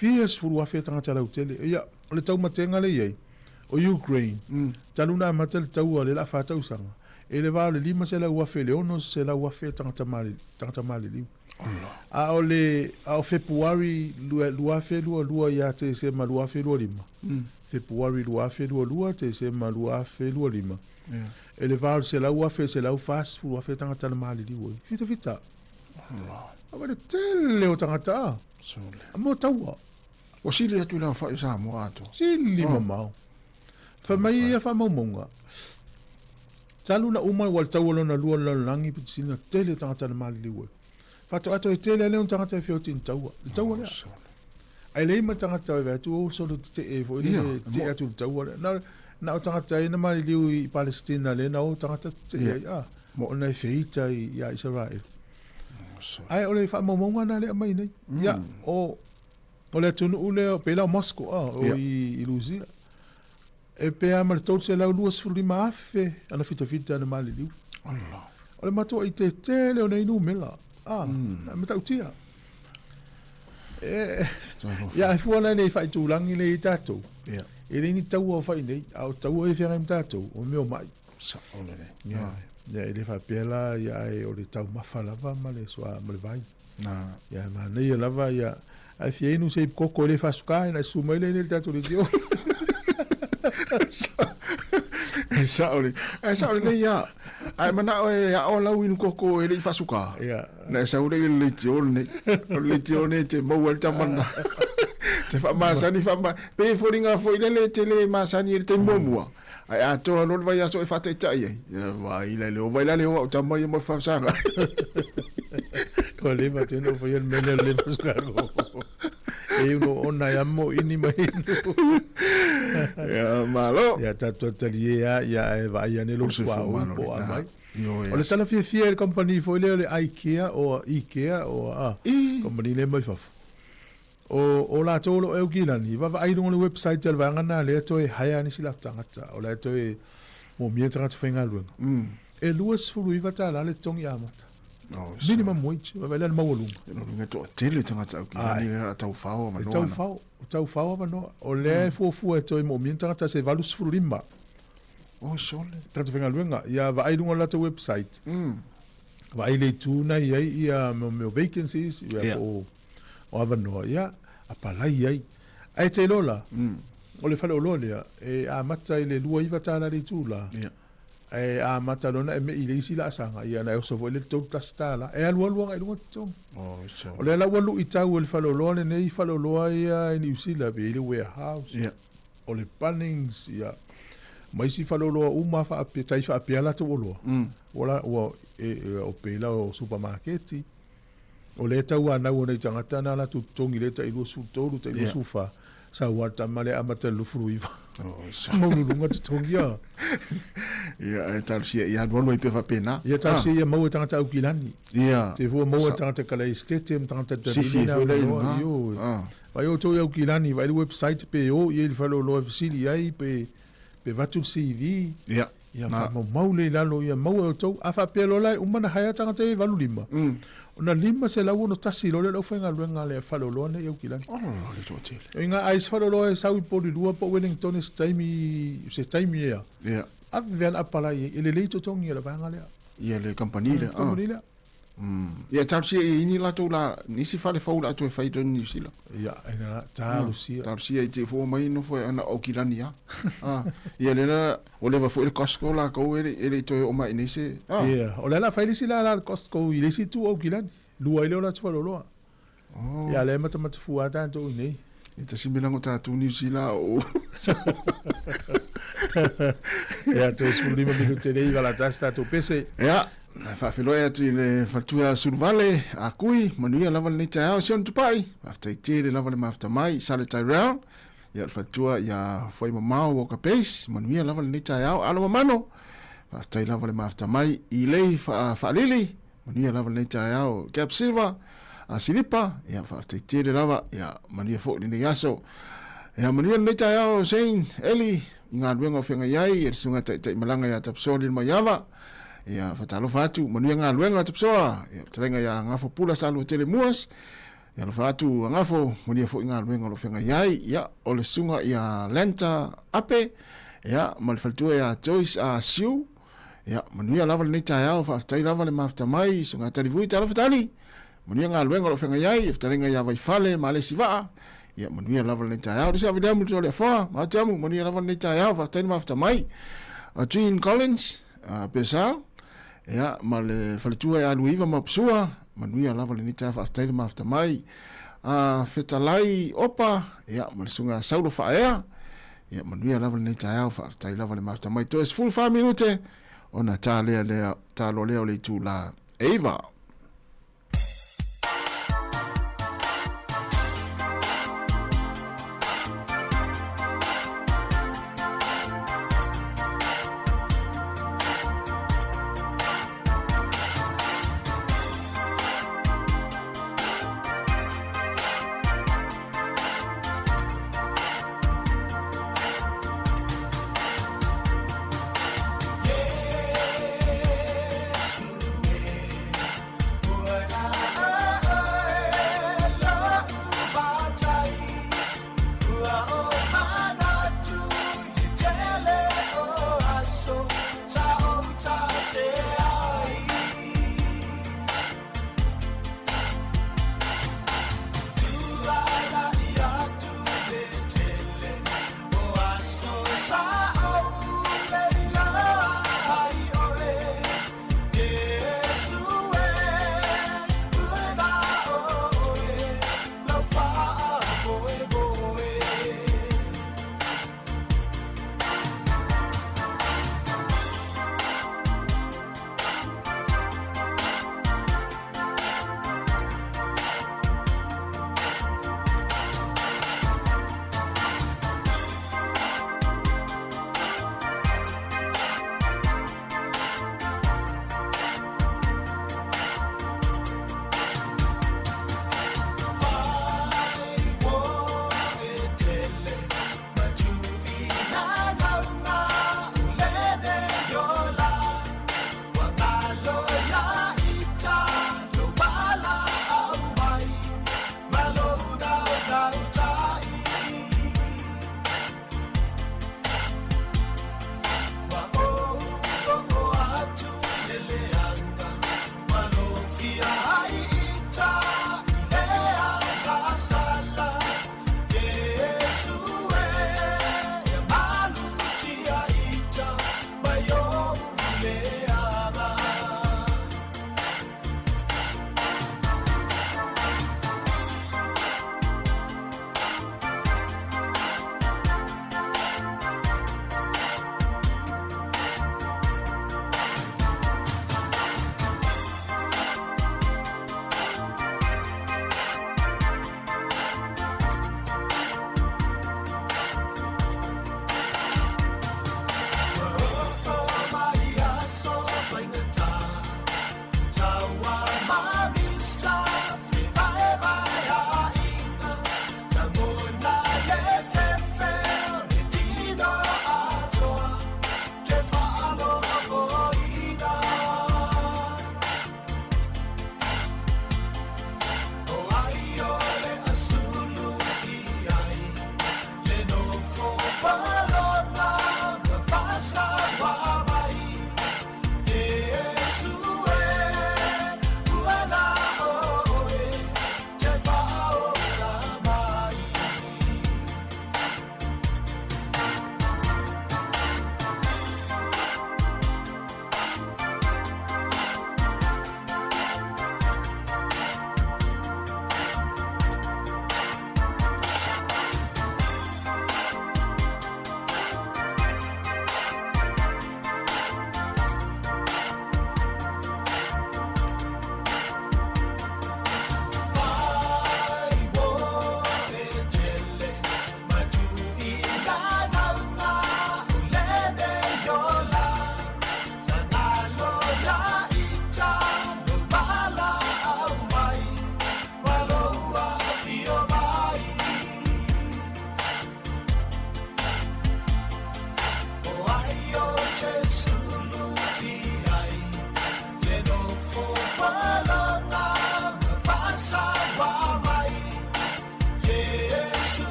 Fies furu afia tangata la utele. Ia, o le tau matenga le iei. O Ukraine. Taluna matel tau ale la whatau sanga. E le vale lima se la uafe le ono se la uafe tangata mali liu. A o Februari luafe lua ia te se ma luafe lua lima. Februari luafe lua te se ma luafe lua lima. E le vale se la uafe se la ufas uafe tangata mali liu. Fita. Awa le tele o tangata. Amo taua. O sili atu la fa Sāmoa ato. Sili mamau. Fa mai ia fa maumonga. Talu na umai wal tauolo na lua la langi pitisina tele tangata na mali liwe. Fato ato e tele leo tangata e fioti in taua. Taua lea. Ai leima tangata e vetu o solo te e fo ile te atu taua lea. Na o tangata e na mali liwe i Palestina le na o tangata te e a. Mo ona e feita i a Israel. Ai ole fa maumonga na le mai nei. Ya o le tunu ule o pela o Moscow o i Luzia. E pe a mal tot se la lua sfuri maafe ana fita na mali liu. Allah. Ole mato i te tele o nei nu mela. Me tau tia. Ya fuana nei fai tu langi nei tato. Ya. E ni tau o fai nei, au tau e fia tato o meu mai. Sa ole nei. Ya ele fa pela ya e o le tau mafalava ma le soa ma le vai. Ya ma nei lava ya ai fia inu se koko le fa suka na suma ile nei tato le dio. Sauri nei ya. Ai mana o ya o la win koko ele fa suka. Ya. Na sauri le tione. Le tione te mo wel tamana. Te fa masani fa ma pe foringa fo ile te le masani te mo. Ai ato no vai aso e fa te tai. Vai ile le o vai la le o tama ye mo fa sanga. Ko le va tendo foi el mele le fa suka. E uno ona ya mo ini mai. Ya malo. Ya tato talia ya e vai ya nelo sua po mai. O le sala fia el company foi le IKEA o company le mai fa. O la tolo e ukilani va ai no le website el vanga na le to e haya ni sila tangata o le to e mo mi tangata fenga lu. E luas fulu iva ta la le tong ya mata. Minimum wage va le mo lu. No le to tele tangata ukilani le tau fao ma no. Tau fao va no o le fu e to e mo mi tangata se valus fulu limba. O sole tangata fenga lu nga ya va ai no la to website. Va ai le tu na ia mo vacancies ya o avano ya apalai ai ai te lola o le fale o lolea e a mata i le lua iwa tāna le tūla e a mata lona e me i le isi la asanga i ana e oso le tau tastala e alua lua ngai lunga tong o le ala walu i tau o le fale o loa le nei fale o loa ia e ni usila be i le warehouse o le Bunnings ia maisi fale o loa uma fa ape tai fa ape ala tu o loa o pela o supermarketi o le tau ana o nei tangata na la tu tongi le ta ilu su tolu ta ilu sufa sa wata male amata lu fruiva mo lunga te tongi ya e tal sia ia no pe fa pena ia tal sia mo tangata ukilani ia te vo mo tangata kala stadium tangata na yo vai o to ukilani vai website pe o ia fa lo facili ai pe vatu CV ia fa mo le lalo ia mo o to afa pe lo lai umana haya tangata e valu lima ona lima se la uno tasi lo le lo fenga luenga le falolo ne eu kilani le totele inga ai falolo e sau po di lua po Wellington se taimi ia aven apala ele le totongi le vanga le ia le company le ia tau sia ini la to la nisi fale fau la to e fai don nisi la ia ina tau sia te fo mai no fo ana o kilani ia ia le o le va fo le Costco la ko ele to o mai nisi ia o le la fai nisi la Costco ile si tu o kilani lua ile la tfalo loa ia le mata fu ata to nei ita simbilango ta tu nisi la o ia to sulima minute dei va la tasta to pese ia fa feloia tu le fatua survale a kui manuia lava le tau sion tupai after tele lava le mafta mai sale tai round ia fatua ia foi mamau o kapes manuia lava le tau alo mano after lava le mafta mai i le fa lili manuia lava le tau cap silva a silipa ia fa after tele lava ia manuia fo ni yaso ia manuia le tau sein eli inga luenga fenga yai e sunga tai malanga ya tapsoli mayava ia fatalo fatu manuia nga luenga tapsoa ia trenga ya ngafo pula salu tele muas ia lo fatu ngafo manuia fo inga luenga lo fenga yai ia ole sunga ia lenta ape ia mal fatu ya Joyce a siu Ia, manuia lava le nei tai au, whaafitai lava le mafta mai, so ngā tari vui tala whatali. Manuia ngā luenga lo whenga iai, e whatarenga ia vai whale, ma le siwaa. Ia, manuia lava le nei tai au, risi awi damu tō lea whaa, ma tiamu, manuia lava le nei tai au, whaafitai le mafta mai. Jean Collins, Pesal, ia, ma le whaletua e alu iwa ma psua, manuia lava le nei tai au, whaafitai le mafta mai. Fetalai opa, ia, ma le sunga saulo whaea, ia, manuia lava le nei tai au, whaafitai lava le mafta mai. Tō es full 5 minute, ona tā lo leo le tū la Eva.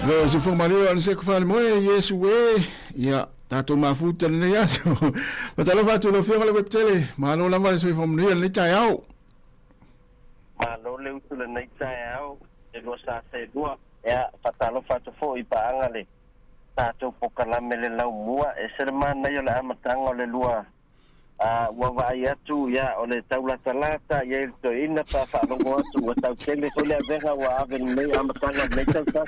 Lo se formalio an se kufale mo Yesu we ya tato mafuta ne ya so. Matalo fatu lo fianga le tele. Malo la vale so formalio le tai au. Malo le utu le nei tai au. E lo sa se dua ya fatalo fatu fo I pa angale. Tato pokala mele lau mua e se mana yo la amatanga le lua. Wa vai atu ya ole taula talata ya to ina pa fa no atu wa tau tele ko le venga wa aven me amatanga me tasa.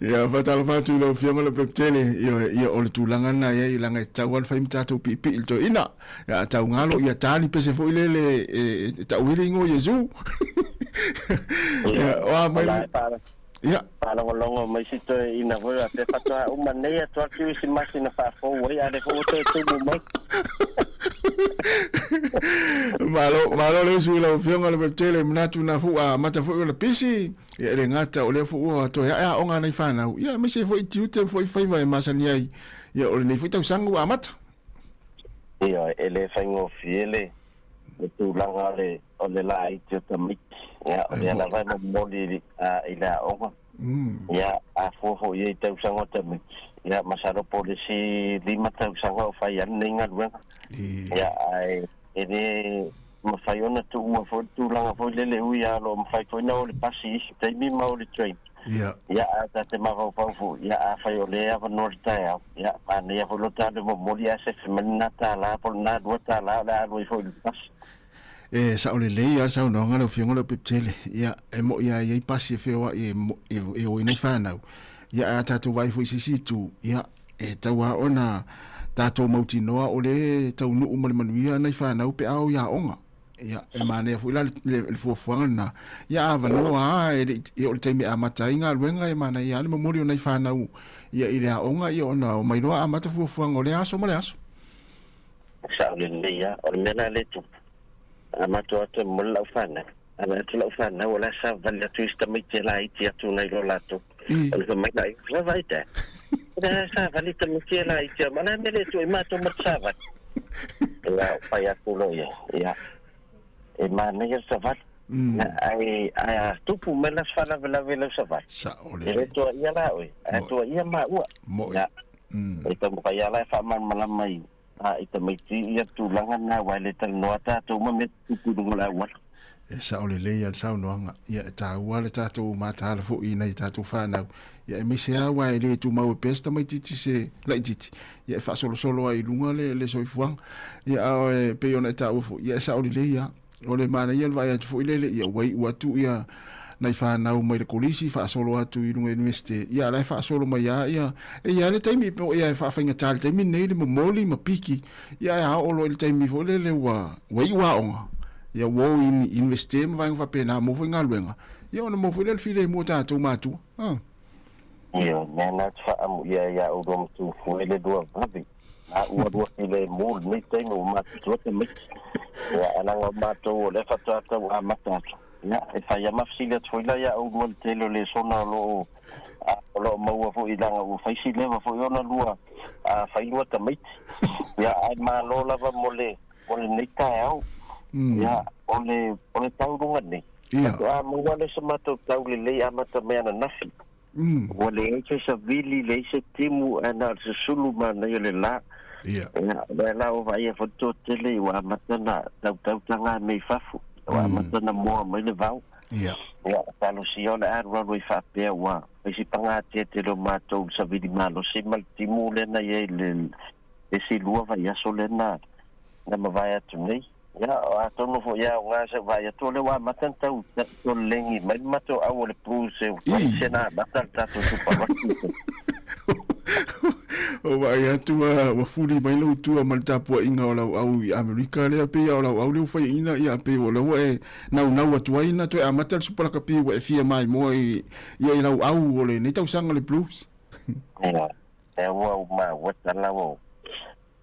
Ya fatal fatu lo fianga le tele ya ole tulanga na ya ilanga tawan fa imtato pipi il to ina ya tau ngalo ya tani pese fo ile le tawilingo Yesu. Ya wa mai ya para longo mai sito ina voa te fatua uma nei atua ki si masi na fa fo we ale fo te tu mai malo le su la fianga le tele mnatu na fu a mata fu le pisi ya le ngata o le fu o to ya onga nei fa na ya me se fo I tiu te fo I fa mai masani ai ya o le nei fu tau sangu a mata ya ele fa ngo fiele tu langa le o le la I te tamik ya ya la va mo li ila onga ya a fo ye tau sango tamik ya masaro polisi 5 tau sango fa ya ninga luenga ya ai ene mafaiona tu uma fo tu langa fo le ya lo mafai fo na o le pasi te mi ma o le train ya ata te ma fo ya a fa yo le ava no ta ya pa ne ya fo lo ta de mo ya se semana ta la por na do ta la lo fo le pas sa ole le ya sa no ngalo fianga le piptele ya mo ya ye pasi fewa e o ina fa na ya ata tu vai fo sisi tu ya tawa ona tato mauti noa o le tau nuu manuia nei whanau pe au ya onga. Ia, e mane fu ila le fuafuanga na. Ia awa noa e o le teime a mata inga luenga e mana ia le mamori o nei whanau. Ia i le a onga i ona o mai noa a mata fuafuanga o le aso ma le aso. Sa o le lea, o le mena le tupu. A mato atu mo lau whana. A atu lau whana o la sa vali atu ista mai te la iti atu nei lo lato. O le mai lai, la vai te. Sa vali te mai te la iti, mana mele tu i mato matsavat. Ia, pai atu lo ia. Ia. E mana ia sa vali. Ai tupu mena whana vela vela sa vali. Sa ole. E tua ia la oi. E tua ia ma ua. Mo. Ia. E tamu kai ala e whaman malamai. I te mai ti ia tūlanga nā waile tala noa tātou ma me tūpūrunga la wala. E sa ole lei al sau noanga. Ia e tā ua le tātou mātāla fo i nei tātou whānau. Ia e mese a waile tū mau e pesta mai titi se lai titi. Ia e whaasolo solo ai lunga le soifuang. Ia au e peiona e tā ua fo. Ia e sa ole lei a. O le mana ia vai atu fo i lele ia wai uatu ia nai whanau mai le kolisi whaasolo atu i runga universite. Ia lai whaasolo mai ia e ia le taimi po ia e whaafenga tāle taimi nei le mamoli ma piki. Ia e hao olo le taimi fo le wai ua onga. Ia wau i universite ma vanga whapena mofo inga luenga. Ia ona mofo le file mua tātou mātua. Ia, nena whaamu ia urom tu fuele dua vavi. A ua dua file mōl mei taimi o mātua te mei. Ia ananga mātou o le whatata a matata. Ya, e fai a mafsile atu ila ya au dual telo le sona lo maua fo ilanga u fai si leva fo iona lua fai lua tamait. Ya, ai ma lo lava mole neita au. Ya, ole tau runga nei. Ia. Mua le sa mato tau le lei amata meana nafi. Ole eche sa vili le se timu ana se sulu mana le la. Ia. Ya, le la o vai e foto tele wa amata na tau tanga mei fafu. Wa matana mo mai le vau. Ia. Ia, talo si ona arwa roi whapea wa. Pesi panga te lo mātou sa vidi malo. Se maltimu le na ye le si lua vai aso le na mawai atu nei. Ia, a tono fo ia o ngā se vai atu le wa matan tau to lengi. Mai mato au le pruse. Se na matan tato tupa waki. O vai atua wa furi mai lo tua mal tapua inga o lau au i Amerika lea pe o lau au leu fai ina ia pe o lau e nau atua ina to e amata le supalaka pe wa e fia mai mo i lau au o le nei tau sanga le blues. Ia, e ua uma wata lau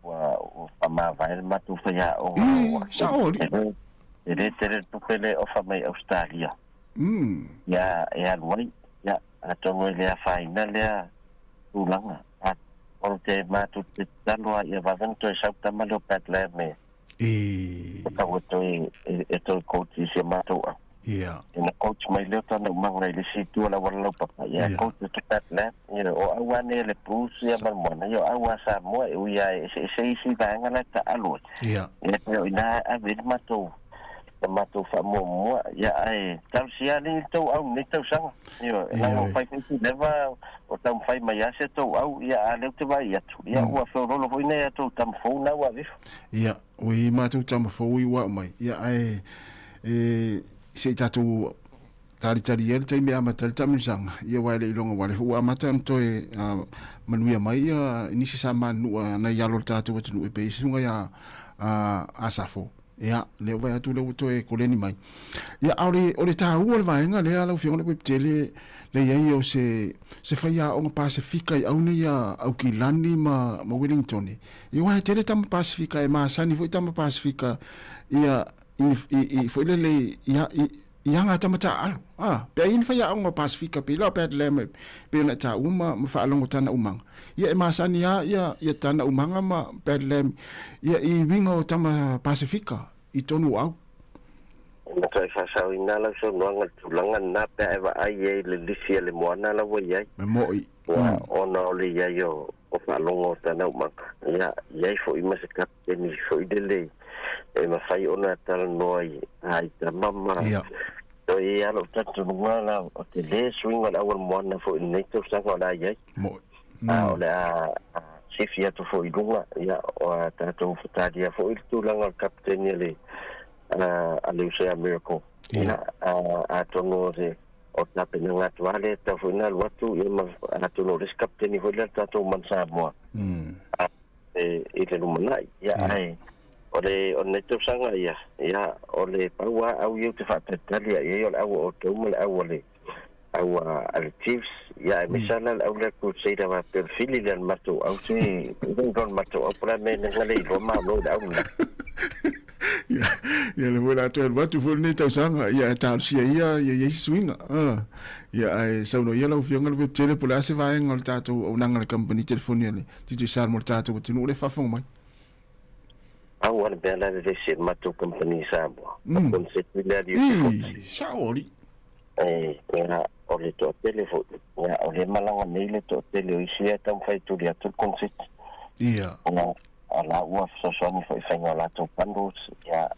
wa whama vai matu whaya o sa ori. E re tere tupele o whamai Australia. Ia, e aluai. Ia, atongo lea whaina lea ulanga. O te mātu te taloa ia wawanto e sautama leo patla me. E tau to e to kouti se mātua. Ia. Ina coach mai leo tana umanga ile situ la wala papa. Ia coach to that left. Ia o awane le pus ia malmona. Ia awa Sāmoa e ia se isi vanga la ta alo. Ia. Ia ina avid mato. Mato fa mo ia ai tal sia ni to au ni to sang. Ia la fai fi leva o tam fai mai ase to au ia ale te vai ia tu. Ia ua fo rolo foi nei to tam fo na wa vif. Ia, ui mātou tama fōi wa mai. Ia ai, se tātou tari ele taimi amata le tamisanga. Ia waile ilonga wale fu amata mtoe manuia mai ia inisi sa manua na ialo tātou atunu e pe sunga ia asafo. Ia, leo vai atu leo toe koleni mai. Ia, ole tā ua le vaenga lea lau fiona pe tele le iai o se whaia o ngā Pasifika i aune ia au ki Lani ma Wellington. I wahe tele tama Pasifika e maasani fo i tama Pasifika ia i fo ilele i anga tama ta alu. Pea ini whaia o ngā Pasifika pe lau pea leme pe na ta uma ma whaalongo tana umanga. Ia e maasani ia tana umanga ma pea leme ia i winga o tama Pasifika i tonu au. Na kai fasau ina la so no ngal tulanga na pe eva ai le lisia le moana la wa yai me moi wa ona le yai yo o fa longo tana maka ya yai fo ima se kapteni fo idele e ma fai ona tal noi ai ta mama to ia lo tatu ngala o te le swing on our moana fo nei to sanga la yai moi ola sifia to fo idunga ya o tatu futadia fo tulanga kapteni le a le se America a tono de o tape nga tuale ta funa watu e ma a tono res kapteni vola ta to man Sāmoa e le lumana ya ai o ne to sanga ya ole paua au eu te fa talia e o au o to mo au le au al chiefs ya misala au le ku se da va per fili le mato au se don mato o pra me ngale lo ma lo da au ia le wala to watu fo nei tau sanga ia ta sia ia swinga ia ai sauno ia lau fianga le tele pola se vai ngol tato o nanga le company telefonia le ti sar mo tato tinu le fa fong mai au ar bela le se mato company Sāmoa con se tile di saori era o le to telefo ia o le malanga nei le to tele o sia tam fai tu dia tu concept ia ala ua sosoni foi fenga la to pandos ya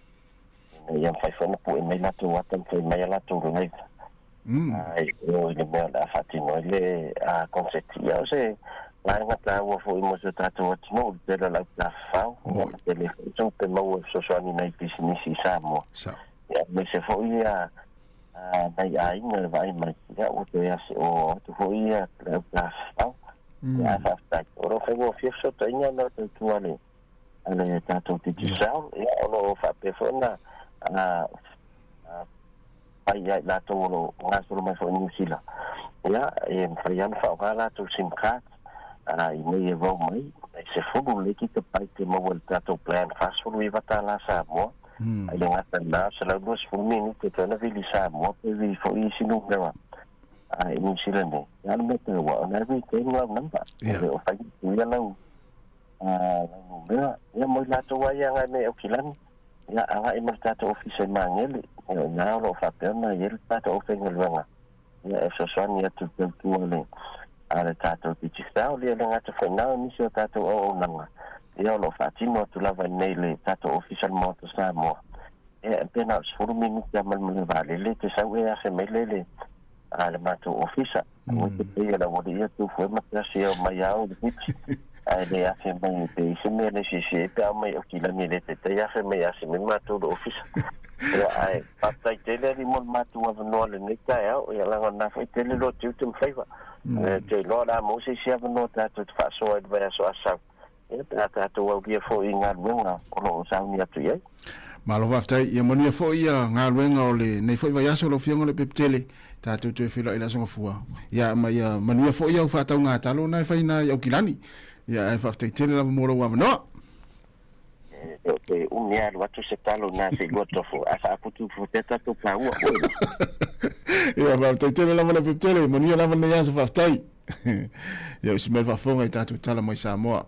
fai fona po e mai la to watam foi mai la to nei ai o le me la fatino le a concept ya se la ngata ua foi mo se tato atino de la la fa o le so pe mo sosoni nei business Sāmoa ya me se foi ya nei ai ngai vai mai ya o te ya o to foi ya la fa ya fa oro fego fiso tanya no te tuale ale tato te tisau ya ono fa pefona ai ya la to lo ngaso mai fo New Zealand ya e faian fa gala to sim card i me vo mai se fogo le ki te pai te mo tato plan fast for we vata la Sāmoa ai ngata na se la dos for minute te na vili Sāmoa pe vi fo i sinu lewa ai New Zealand ya no te wa na vi te ngla namba o fa ya lau ya mo la to wa ya me o kilan ya anga i tato office mangeli na lo fa pena yel tato office ngelwanga ya eso son ya tu le ala tato ti sta le nga to fa na ni so tato o nanga ya lo fa tino tu la va nei tato official mo to Sāmoa e pena sfuru minute ya mal vale le te sa we ya se mele ala mato officer mo te ya la wo ya tu fo ma se o mai au de le afe mai pe se me le si pe mai o kila ni le te ya fe me ya se me mato do office ya ai pata tele ri mon mato wa no le ne ta ya la na fe tele lo tu tum favor te lo la mo se sia no ta tu fa so advance so asa ya ta to wa bia fo inga wenga o lo sa ni atu ye malo vaftai ia moni fo ia nga wenga o le nei fo va ya so lo fianga le peptele ta tu filo ila so fua ya ma ya mani fo ia fa ta nga talo na fa ina ya kilani ya e faftai tele la mo lo wa no te unia watu se talo na se goto fo asa putu fo teta to pa ua ya faftai tele la mo le peptele moni la mo ya so faftai ya usmel fa fonga ta tu tala mai Sāmoa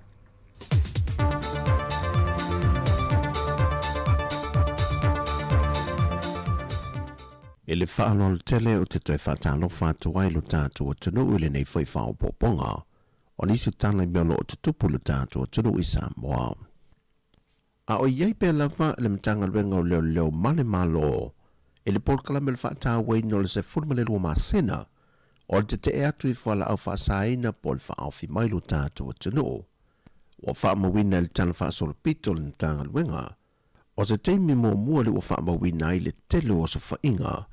e le whaano tele o te toi whatalo whātu ai lo tātu o tunu ule nei whai whao poponga, o nisi tāna i meolo o te tupu lo tātu o tunu i Sāmoa. A o iei pēr lava le mtanga luenga o leo male malo, e le polkalame le whaata wei no le se fulmale lua masena, o le te atu i whala au whaasaina po le whaao fi mai lo tātu o tunu. O whaamawina le tana whaasolo le mtanga luenga, o se teimi mua le o whaamawina i le telu o sa whainga,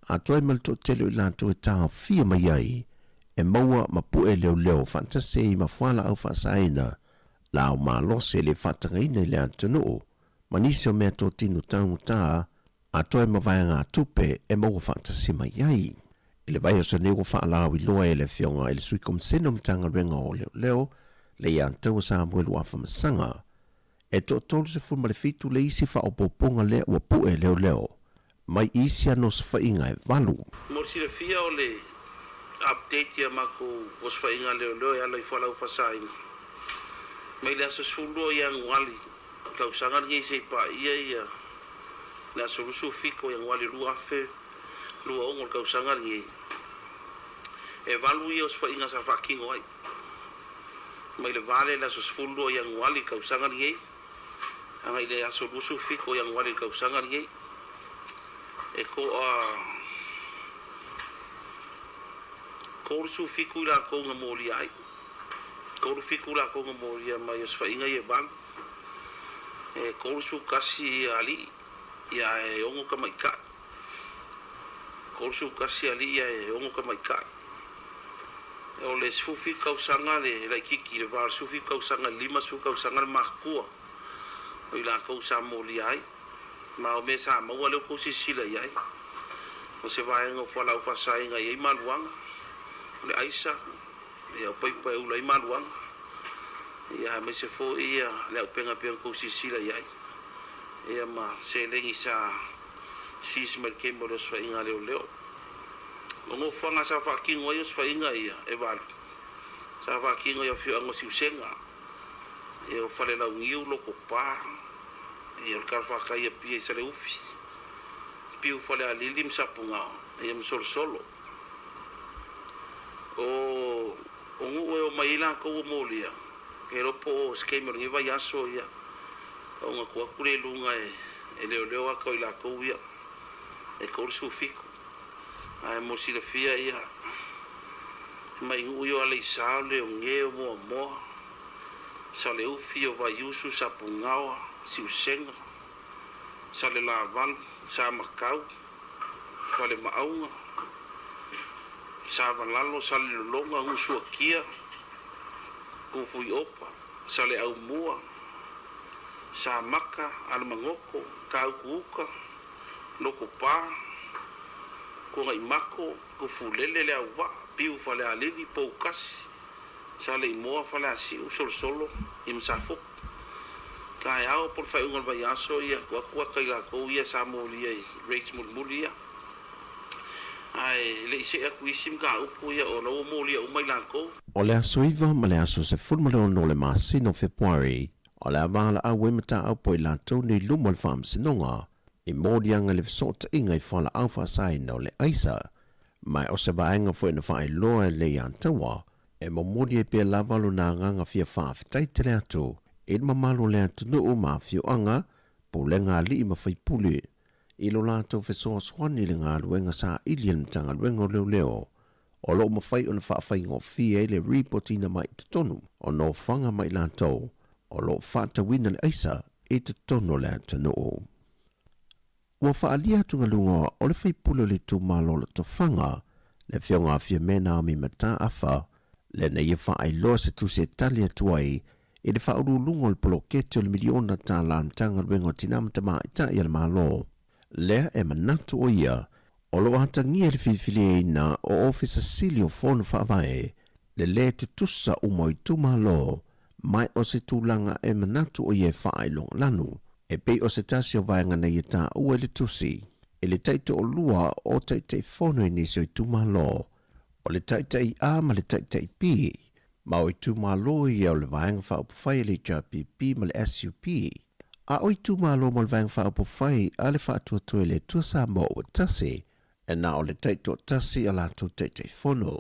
a toi malto telu i lanto e taha fia mai ai, e maua mapue leo fantase i mawhala au whaasaina, la o malose le whatangaina i le antanu, manisi o mea tō tinu taungu tā, a toi mawai ngā tupe e maua fantase mai ai. I le vai o sa nego whaalau i loa e le fionga i le sui komseno mtanga renga o leo, le i antau sa amuelu a whamasanga, e tō tōlu se fuma le fitu le isi wha o poponga lea ua pue leo, mai isi ano sa whainga e walu. Morsi le fia o le update ia mako o sa whainga leo e ala i whalau whasaina. Mai le asa sulu i anguali, kau sangar ngai se pa ia, le asa rusu fiko i anguali lua afe, lua ongol kau sangar ngai. E walu ia o sa whainga sa whakingo ai. Mai le vale le asa sulu i anguali kau sangar ngai, angai le asa rusu fiko i anguali kau sangar ngai. E ko rusu fiko i la ko nga moli ai. Ko fiku la ko mo ia mai as fainga ia ban e ko su kasi ali ia e ongo ka mai ka ko su kasi ali ia e ongo ka mai ka o le su fiku sanga le la kiki le var su fiku sanga lima su fiku sanga makua o ila ko sa mo li ai ma o me sa mo le ko si sila ia o se vai ngo fala o pasai nga ia maluang le aisa ia pai ulai maluang ia me se fo ia le penga ko sisila ia ia ma se lengi sa sis merke mo los fa inga leo ngo fanga sa fa kingo ia fa inga ia e val sa fa kingo ia fio ngo siusenga ia fale la ngiu lo ko pa ia ka fa ka ia pie se le ufi piu fale ali lim sa punga ia mo solo o o mai la ko molia e lo po skemer ni vai aso ia o nga ko kure lunga e leo a ko ila ko ia e ko su fiku ai mo si le fia ia mai uyo ale sa le nge mo sa le ufi o vai usu sa pungao si usenga sa le laval sa makau sa le maunga sa valalo sa le longa usu kia ku fui opa sa le au mua sa maka al mangoko kau kuka loko pa ko ngai mako ku fulele le au piu fale alivi poukas sa le moa fale asi solo imsafo kai au por fai un vai aso ia kwa kai la ko ia sa molia rates mulia ai le se akuisim ka upu ia o lo molia o mai lanko o le asoiva ma le aso se fulmale no le masi no February o le avala a wemata au po i lantou ni lumal fam sinonga i modianga le sota inga i fala au fasai no le aisa mai o se vaenga fo ina fai loa le antawa e mo modi e pe lavalo na nganga fia whaafitai te le atu e mamalo le atu nuu ma fio anga po le ngā li ma fai puli i lo lato fe soa swani le ngā luenga sa ilian tanga luenga leo o lo ma fai ona whaafai ngō fia le reportina mai te tonu o no whanga mai lato o lo whaata wina le aisa e te tono le atu nuu. Ua whaalia tunga lunga o le fai puli le tu malo le to whanga le whionga fia mena o mi mata afa le na ia whaai loa se tu se talia tuai e le whauru lunga le polokete o le miliona tā la mtanga luenga o tinamata maa ita ia le malo. Lea e manatu o ia o lo hatangia le whiwhili e ina o ofisa sili o whonu whaavae le te tusa umoi tu malo mai o se tūlanga e manatu o ia whaai longa lanu e pei o se tasi o vaenga na ia tā ua le tusi e le taito o lua o taitei whono e nisi o tu malo o le taitei a ma le taitei pi ma o tu malo ia o le vaenga whaupawhai le JPP ma le SUP a oi tu malo mo le vaenga whaupawhai a le whaatua tue le tua Sāmoa o tase e na o le taito tasi a lātou teitei fono.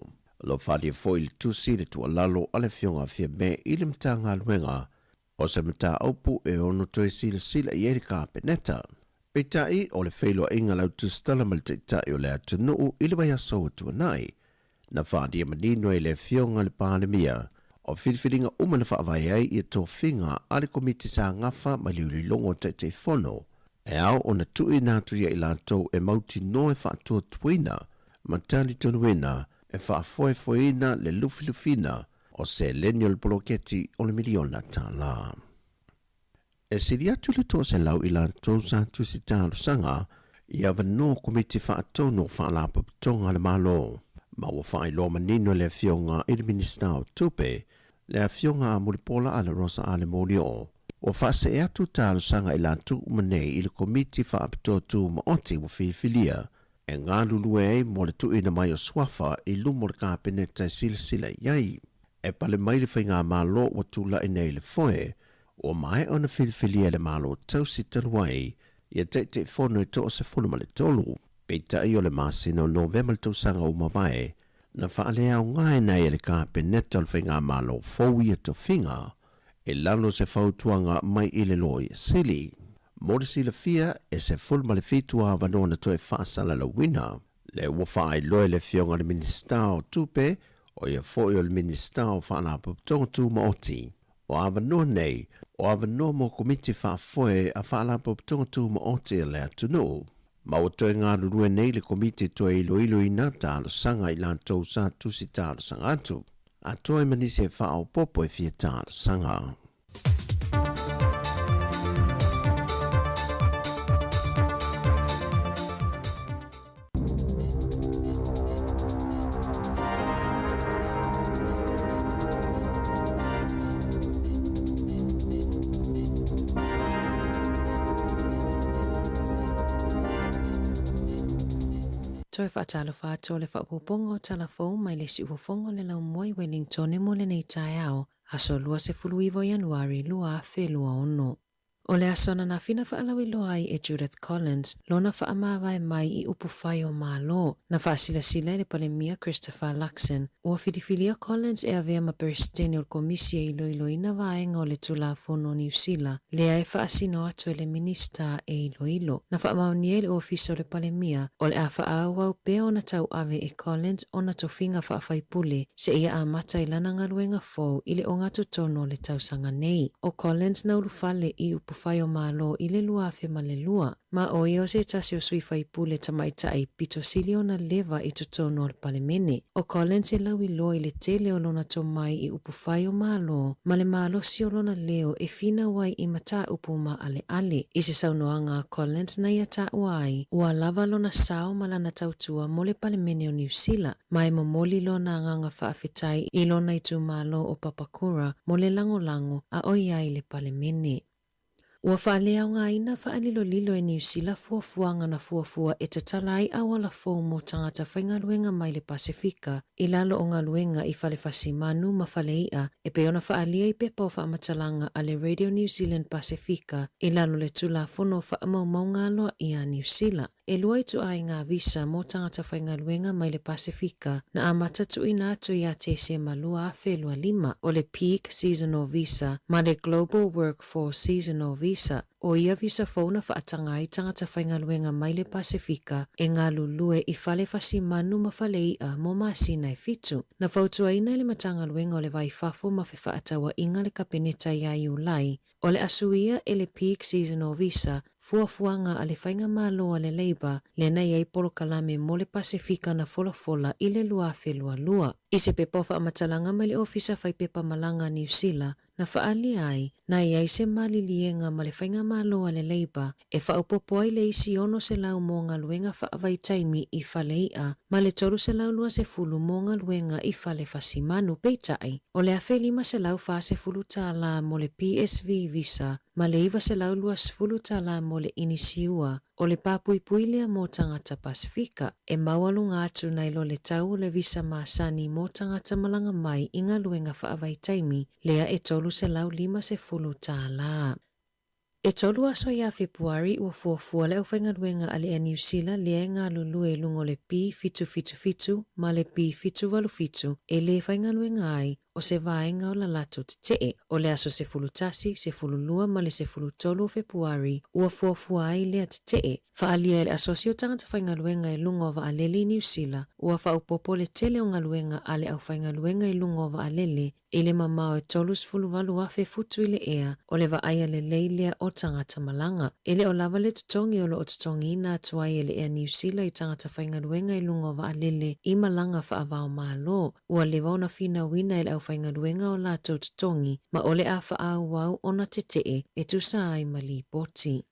Lo whalia fo i le tusi le tua lalo ale fionga fia me i le mta ngā luenga o se mta aupu e ono toe sila i erika peneta. Peitai o le whailua inga lau tustala ma le teitai o le atunuu i le vai aso atua nai. Na whaadia manino e le fionga le pālemia o whiriwhiringa umana whaavai ai i tō whinga a le komiti sa ngafa ma liuli longo teitei fono. E au o na tui nāturia i lātou e mauti noe whaatua tuina ma tali tonuina e whaafoefoeina le lufilufina o se lenial bloketi o le miliona tāla. E siri atu le tō se lau i lātou sa tusi tālu sanga i awa no komiti whaatono whaalapaputonga le malo. Ma ua whaelo manino le fionga i le minista o tupe le fionga a muripola a le rosa a le monio. Ua whaase e atu tālu sanga i lātou umanei i le komiti whaapitotu ma oti wa whifilia. E ngā lulue ei mo le tuina mai o swafa i lumo le kāpeneta sila iai. E pale mai le whainga malo wa tula i nei le foe, o mai ona whifilia le malo tausi taluai, i a teite fono e toa se fono ma le tolu. Peita i o le masina o November tausanga o mawai, na whaalea o ngai nei le kāpeneta le whainga malo fōi e to whinga, e lalo se whautuanga mai i le loi sili. Morisi la fia e se full ma le fitua vanona toe whaasala la wina. Le wafai loe le fionga le minista o tupe o ia foi o le minista o whaalapaputonga tu maoti. O avanoa nei, o avanoa mo komiti whaafoe a whaalapaputonga tu maoti le atunu. Ma o toe ngā rurue nei le komiti toe ilo i nā tālo sanga i lantou sa tusi tālo sanga atu. A toe manise whaao popo e fia tālo sanga. Toi whaatalo whātua le whaapopongo talafou mai le si ufofongo le lau moi Wellington e mo le nei tai ao, aso lua se fulu iwo Januari lua a whelua ono. O le asona na fina whaalawi loa ai e Judith Collins, lona whaamawai mai i upu whai o mālo, na whaasila le palemia Christopher Luxon, ua whiriwhilia Collins e avea ma Peristennial Comisia i loiloina vaenga o le tulafono New Zealand, lea e whaasino atu e le minista e iloilo, na whaamaunia le ofiso le palemia, o le a whaawau pea o na tau ave e Collins o na tofinga whaafaipule, se ia a mata i lana ngaluenga fōu i le o ngatu tono le tausanga nei. O Collins na ulufale i upu whai o mālo i le lua awhi ma le lua, ma o i o se tasi o sui whai pule tamaita ai pito sili o na leva i tutono al palemene. O Collins e lau i loa i le tele o lona to mai i upu whai o mālo, ma le mālo si o lona leo e fina wai i mata upu ma ale ale. I se saunoanga Collins na ia ta uai, ua lava lona sao malana tautua mo le palemene o New Zealand, ma e momoli lona nganga whaafetai i lona i tu mālo o Papakura mo le lango a oia i le palemene. Ua whaalea o ngā ina whaalilo lilo e New Zealand fuafuanga na fuafua e tatalai awala fōu mo tangata whaingaluenga mai le Pasifika, i lalo o ngā luenga i whale whasimanu ma whaleia e peona whaalea i pepa o whaamatalanga a le Radio New Zealand Pasifika, i lalo le tula fono whaamaumau ngā loa i a New Zealand. E lua i tu ai ngā visa mo tangata whaingaluenga mai le Pasifika na amata tu ina atu i a te se malua a whelua 5 o le Peak Seasonal Visa ma le Global Workforce Seasonal Visa. O ia visa fauna whaatanga i tangata whaingaluenga mai le Pasifika e ngā lulue i whale whasimanu ma whaleia mo masina e fitu. Na whautua ina le matangaluenga o le vai whafo ma whaatawa inga le kapeneta i a iulai. O le asuia e le Peak Seasonal Visa fuafuanga a le whainga māloa le Labour le nei ei polo kalame mo le Pasifika na fola i le lua whelua lua. I se pepa whamatalanga mai le ofisa whai pepa malanga New Zealand na whaali ai na iai se malilienga ma le whainga māloa le Labour e whaupopo ai le isi ono se lau mo ngā luenga whaavai taimi i whaleia ma le toru se lau lua se fulu mo ngā luenga i whale whasimanu peitai. O le awhi 5 se lau wha se fulu tāla mo le PSV visa ma le iwa se lau lua se fulu tāla mo le inisiua o le papuipui lea mo tangata Pasifika e mawalu ngā atu nei lo le tau le visa maasani mo tangata malanga mai i ngā luenga whaavai taimi lea e tolu se lau 5 se fulu tāla. E tolu aso ia Februari ua fuafua le au whaingaruenga ale a New Zealand le ngā lulu e lungo le pi fitu ma le pi fitu e le whaingaruenga ai o se vaenga o la lato te tee o le aso se fulutasi, se fululua ma le se fulutolu o Februari ua fuafua ai le te tee. Whaalia le asosio tangata whaingaruenga e lungo wa alele New Zealand ua whaupopo le tele o ngaruenga ale au whaingaruenga e lungo wa alele e le mamao e tolus fuluwalu a futu i le ea o le vaaya le leilea o tangata malanga. Ele o lava le tutongi o lo o tutongi ina atuai ele ea New Zealand i tangata whaingaruenga i lungo wa alele i malanga whaavao malo. Ua le wauna fina wina ele au whaingaruenga o la tau tutongi ma ole a whaau wau ona te tee e tusa ai mali poti.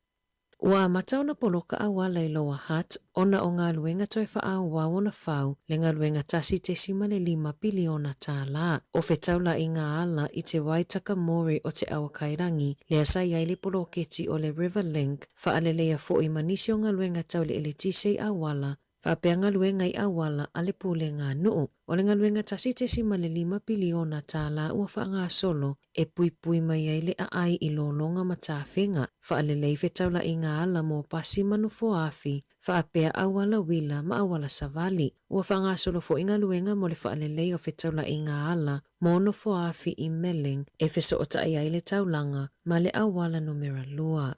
Ua matau na poloka a wala i loa hat, ona o ngā luenga toi whaau wau ona whau, le ngā luenga tasi te sima le 5 piliona tā la. O whetaula i ngā ala i te waitaka mori o te awa kairangi, le asai ai le poloketi o le River Link, whaalelea fo i manisi o ngā luenga tau le eletise a wala, whaapea ngā luenga i a wala a le pule ngā nuu. O le ngā luenga tasi te sima le 5 piliona tā la ua wha ngā solo, e pui mai ai le a ai i lolonga ma tā whenga, whaalelei whetaula i ngā ala mō pasi manu fo afi, whaapea awala wila ma awala savali. Ua wha ngā solo fo i ngā luenga mo le whaalelei o whetaula i ngā ala, mono fo afi i Melling, e wheso o ta ai le taulanga, ma le awala numera lua.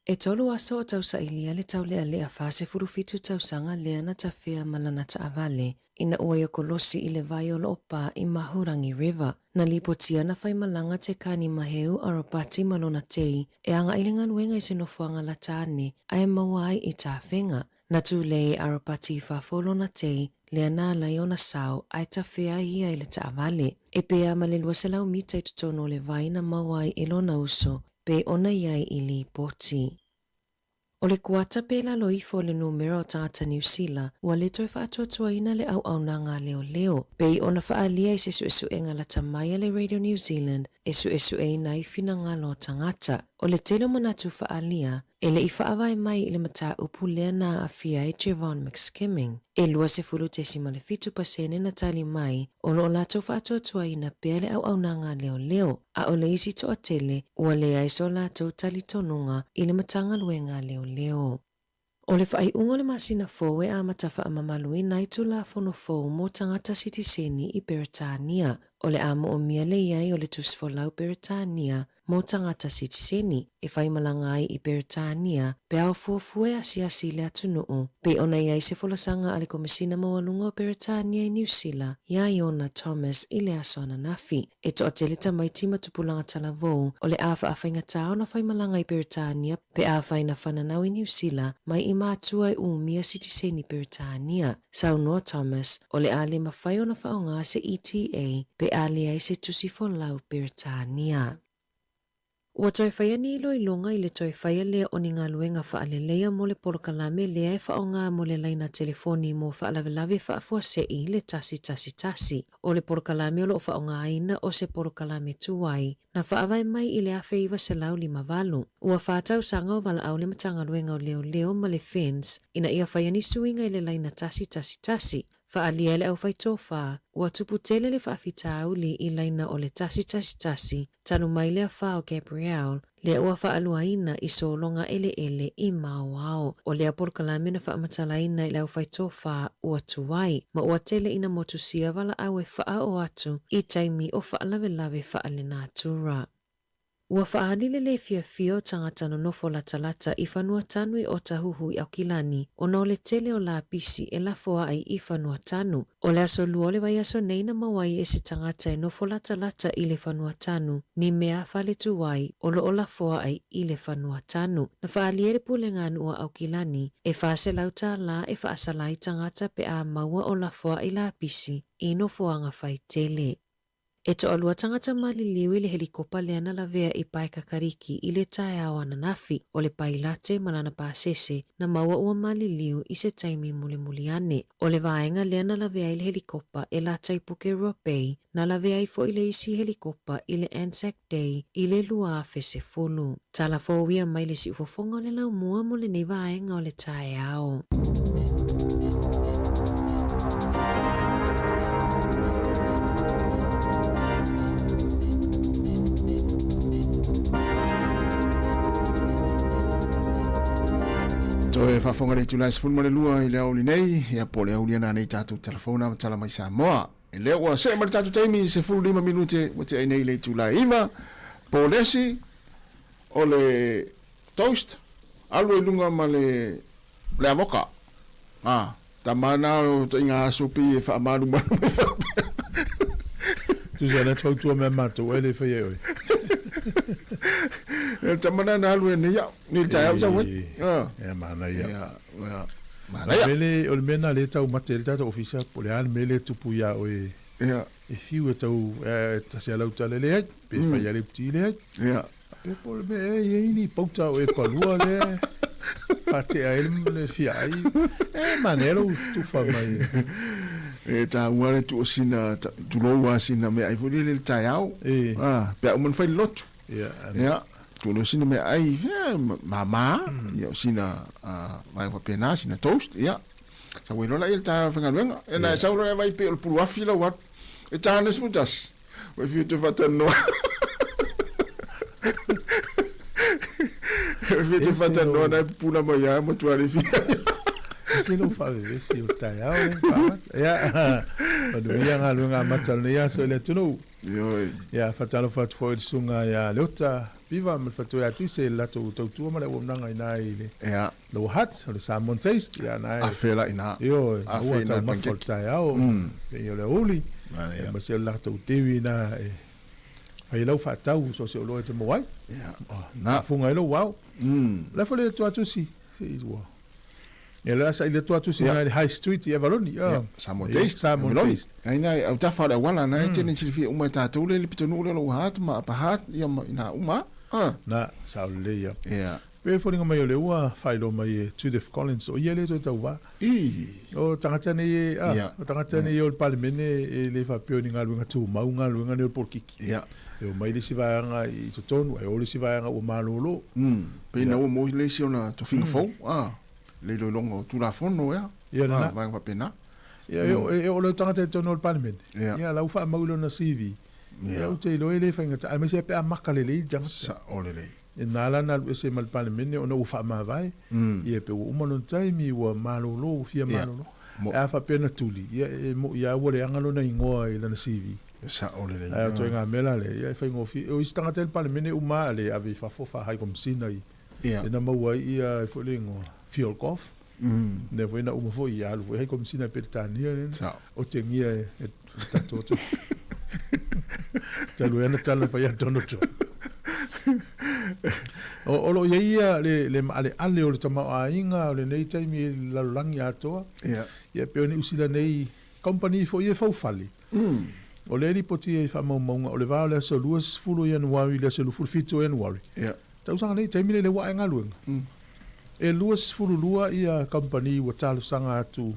E tolu aso o tau sailia le tau lea lea whase furufitu tau sanga lea na ta whea malana ta avale, ina ua i o kolosi i le vai o lo opa i Mahurangi River. Na lipotia na whai malanga te kani maheu aropati malona tei, e anga i renga luenga i sinofuanga la tāne, ai mawai i tā whenga. Na tu lei aropati whafolo na tei, lea nā lai o na sao, ai ta whea ia i le ta avale. E pea ma le lua se lau mita i tutono le vai na mawai i lona uso, pe ona iai i li poti. O le kuata pe la loifo le numero o tangata New Zealand, ua le toi whaatuatua ina le au na ngā leo. Pe ona whaalia i se suesuenga la tamaya le Radio New Zealand, e suesue ina i fina ngā lo tangata. O le telo manatu whaalia, e le i whaawai mai i le mata upu lea na a fia e Javon McSkimming. E lua se fulu te sima le 5% na tali mai, o lo lato whaatuatua ina pea le au na ngā leo. A o le isi to a tele, ua le aiso lato tali tonunga i le matanga luenga leo. O le whai ungo le masina fō e a matafa a mamalui nai tu la fono fō mo tangata sitiseni i Beretania. O le amo o mia le iai o le tusfolau Beretania mo tangata sitiseni e whai malanga ai i Beretania pe au fuafue asi le atunuu. Pe ona iai se folasanga ale komisina mawalunga o Beretania i New Zealand ia Iona Thomas i le asona nafi. E to atele tamai tima tupulanga talavou o le awha a whainga tau na whai malanga i Beretania pe a whaina whananau i New Zealand mai i mātua i umia sitiseni Beretania. Sāmoa Thomas o le ale mawhai o na whaonga se ETA pe ale ai se tusi folau Beretania. Ua toi whaia ni ilo i longa i le toi whaia lea o ni ngā luenga whaalelea mo le polokalame lea e whaonga mo le laina telefoni mo whaalavelave whaafua se i le tasi. O le polokalame o lo whaonga aina o se polokalame tuai na whaawai mai i le awheiva se lau 5. Ua whaatau sanga o wala au le matanga luenga o leo ma le fence ina ia whaia ni suinga i le laina tasi. Whaalia le au whaitofa, ua tupu tele le whaafitau li i laina o le tasi, tanu mai lea whao Gabriel, lea ua whaaluaina i solonga ele i mauao. O lea porkalame na whaamatalaina i le au whaitofa ua tuwai, ma ua tele ina motusia wala au e wha o atu i taimi o whaalavelave whaale nātura. Ua whaadile le fia tangata no nofo la talata i whanua tanu i o tahuhu i Aukilani o na ole tele o la pisi e la foa ai i whanua tanu. O le aso luole vai aso neina mawai e se tangata e nofo la talata i le whanua tanu ni mea whale tuwai o lo o la foa ai i le whanua tanu. Na whaaliere pule ngānu o Aukilani e whaase lauta la e whaasalai tangata pe a maua o la foa i la pisi i nofoanga whai tele. E to alua tangata maliliu i le helikopa leana la vea i pai kakariki i le tae awa na nafi o le pai late manana pāsese na maua ua maliliu i se taimi muliane. O le vaenga leana la vea i le helikopa e la taipuke Ropei na la vea i fo i le isi helikopa i le Anzac Day i le lua fese fulu. Tala fōwia mai le si ufofonga le lau mua mo le nei vaenga o le tae ao. So e whafonga le tulai sifun mare lua i leo li nei, ia po leo li ana nei tātou telefona ma tala mai Sāmoa. E leo wa se mare tātou taimi se 5 minute wa te ai nei le tulai iwa, po lesi, o le toast, alu e lunga ma le avoka. Ta mana o te inga asopi e wha amanu manu me wha. Tu sa le tau tua me mato, e le whai oi. Ta mana na alu e ni ya, ni tai au tau e. E mana ia. Mana ia. Mele, o le mena le tau mate le tata ofisa, po le an mele tupu ia o e. E fiu e tau, ta se alau tale le hai, pe whai ale puti le hai. Pe po le me, e ini pauta o e palua le. Pate a ele le fiai. Manero tu fa mai. E ta uare tu sina tu lo wa sina me ai fuli le tai au. Pe o mun fai lotu. Tu lo sina me ai mama, yo sina mai wa pena sina toast, sa we la il ta fanga luenga. E na sa ro vai pe o pulu afila wat. E ta nes mutas. We fiu te fatano. Vete fatano na pula mai mo tu ari fia. Se lo fa vesi o tai au ya o do ia nga lunga matal ya so le tunu ya fatalo fat foi sunga ya lota viva me fatu ya tise la tu ma le wona ina ile lo hat o salmon taste ya na a fela ina yo a fela ma tai au yo le uli ma se la tu tewi na ai lo fatau so se lo te mo ai na funga lo wow la fole tu si wow. E la sa ile tu si na high street e valoni Sāmoa taste ai nai au tafa le wala na tene silfi uma tātou le pitonu le lo hat ma pahat ia na uma na sa le ia pe fo ninga mai le ua failo mai Judith Collins o ile to tauwa o tangata ne o tangata ne o parliament e le fa pio ninga lunga tu maunga lunga ne por kiki e o mai le si vaanga i to tonu e o le si vaanga o malolo pe na o mo le si ona to finga fo le lo longo tu la fono na vai pa pena e o le tangata to no parliament ia la ufa maulo na CV ia o te lo ele fa ngata ai se pe amakale le jang sa ole le e nala na se mal parliament o no ufa ma vai ia pe o mo no taimi wa malolo fia malolo a fa pena tuli ia o le angalo na ingoa i na CV sa ole le ai to nga mela le ia fa ngofi o istangata parliament o ma le ave fa fofa hai kom sinai e na maua ia fo le ngoa fiol golf ne foi na uma foi ia lu foi como sina pertania o tengia e tato ta lu ena tala fa ia tono to o lo ia le ale o le tama ainga o le nei taimi la langi atoa ia pe ni usila nei company foi e fau fali o le ripoti e fa mo o le va le so luas fulu januari le so fulu fito januari ta usanga nei taimi le wa nga luenga e luas fululua ia company wa talo sanga atu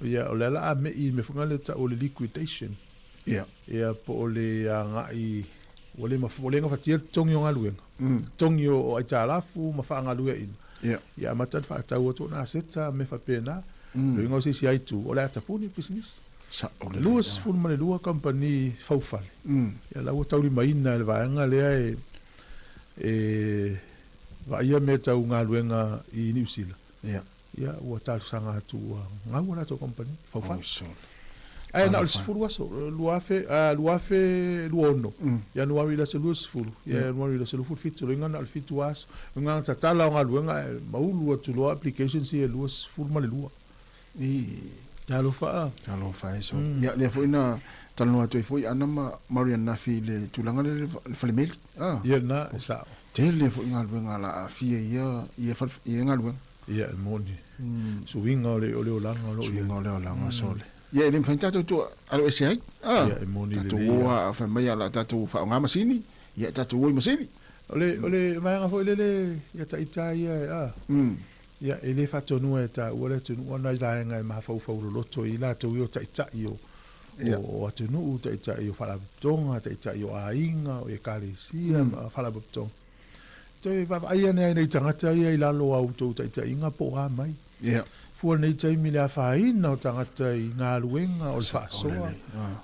ia o le la me i me funga le ta o le liquidation ia po o le anga i o le mafolenga fatia tongi o ngaluenga tongi o ai talafu ma fa ngalue in ia matan fa tau to na seta me fa pena le ngo si ai tu o le atapuni business sa o le luas ful ma le lua company faufale ia la o tauri maina le vaanga le e va ia me tau ngā luenga i New Zealand. Ia, ua tātu sanga atu ngā wana tō company, fawhai. Ai, nā, lisi furu aso, luafe luono. Ia nuari la se lua sifuru. Ia nuari la se lua fitu, inga nā fitu aso. Inga ngā tatala o ngā luenga, maulu atu loa applications i lua sifuru ma le lua. Ia lo faa. Ia lo faa, so. Ia, lea fo ina talano atu e fo i ana Marian Nafi le tulanga le falemeli. Ia, nā, e sao. Tele fo inga luenga la fia ia inga luenga. Ia moni. Suinga o le langa o Suinga o le langa sole. Ia le mfaita tu alo ese ai. Ia moni le. Tu wa fa mai ala tatu fa nga masini. Ia tatu wo masini. Ole mai nga fo le ia ta ia ia ele fa tonu ta wala tonu ona la nga ma fa loto ila tu yo ta io. O atunu ta io fa la tonga ta io ainga o e kalisia fa la tonga. Te va ai nei tangata ia i lalo au tō tai inga po a mai. fua nei taimi le awhaina o tangata i ngā luenga o le whaasoa.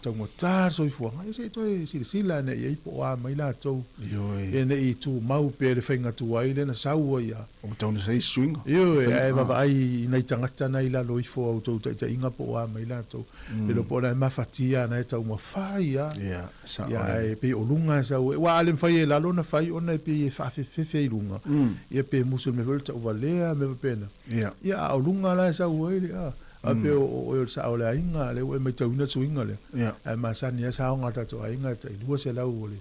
Tau mo tār soi fuanga. E se toi sila ne i po a mai la tau. E ne i tū mau pe le whainga tu aile na saua ia. O tau na sei swinga. Io e baba ai nei tangata nei la loi fo au tau ta inga po a mai la tau. E lo po na mafatia na e tau mo whai ia. Ia e pe o lunga sa ue. Wa ale mwhai e lalo na whai ona e pe e whawhewhewhe i lunga. Ia pe musul me volta o valea me pena. Ia o lunga la sa ue le a. A pe o sa o le ainga le ue mai tau ina suinga le. E masani e sa o ngata to ainga ta i lua se lau o le.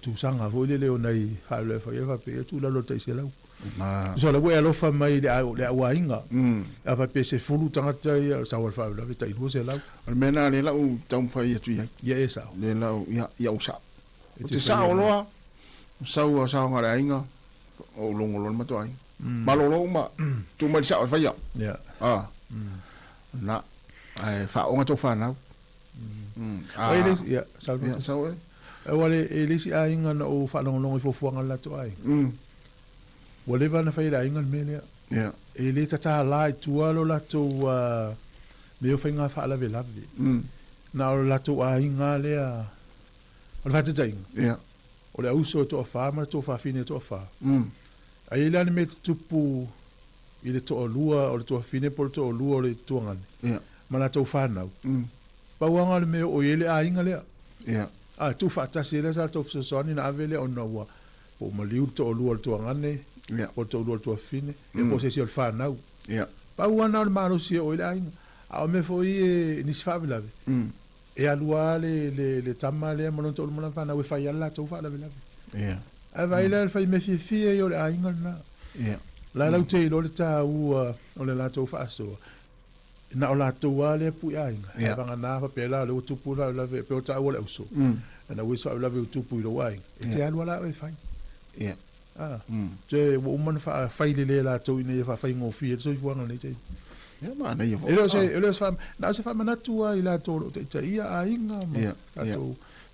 Tu sanga ho le o nei hale fa ia pe tu la lota se lau. So la ue alofa mai le a ainga. A fa pe se fulu tangata ia sa o fa la ta i lua se lau. Al mena le lau tau fai tu ia. Ia e sa. Le lau ia o sa. O te sa o loa. Sa o ngara ainga. O longo lon mato ai. Malolo ma tu mai sa fa ia. Ya. Na ai fa o ngato fa na. Ai le ia sa o. E wale e lisi a inga na o whanongonongo i fofuanga lato ai. Wale vana whai la inga melea. E le tata la i tualo lato meo whainga whaala ve lavi. Na o lato a inga lea o le whatata inga. O le auso e toa wha, ma le toa wha fine toa wha. A i lani me tupu i le toa lua o le toa fine po le toa lua o le tuangani. Ma la tau whanau. Pauanga le meo o ele a inga lea. Tu fatasi le sa to soni na avele on no po maliu to lu to ngane o to lu to fine e po se si o fa na pa wana al maro si o ile a me foi ni sfavela e alua le tamale mo to mo fa na we fa yalla to fa la vela a vai le fa me fi yo le ainga na la la te lo le ta o le la to fa so na o la to wale pu ainga e vanga na fa pela le tu pu la ve pe o ta o le uso na we so la ve tu pu lo wai e te alwa la e fai te o man fa fai le la to ine fa fai ngo fi so fu nga le te ma na yo e lo fa na se fa mana tu ai la to te ia ainga ma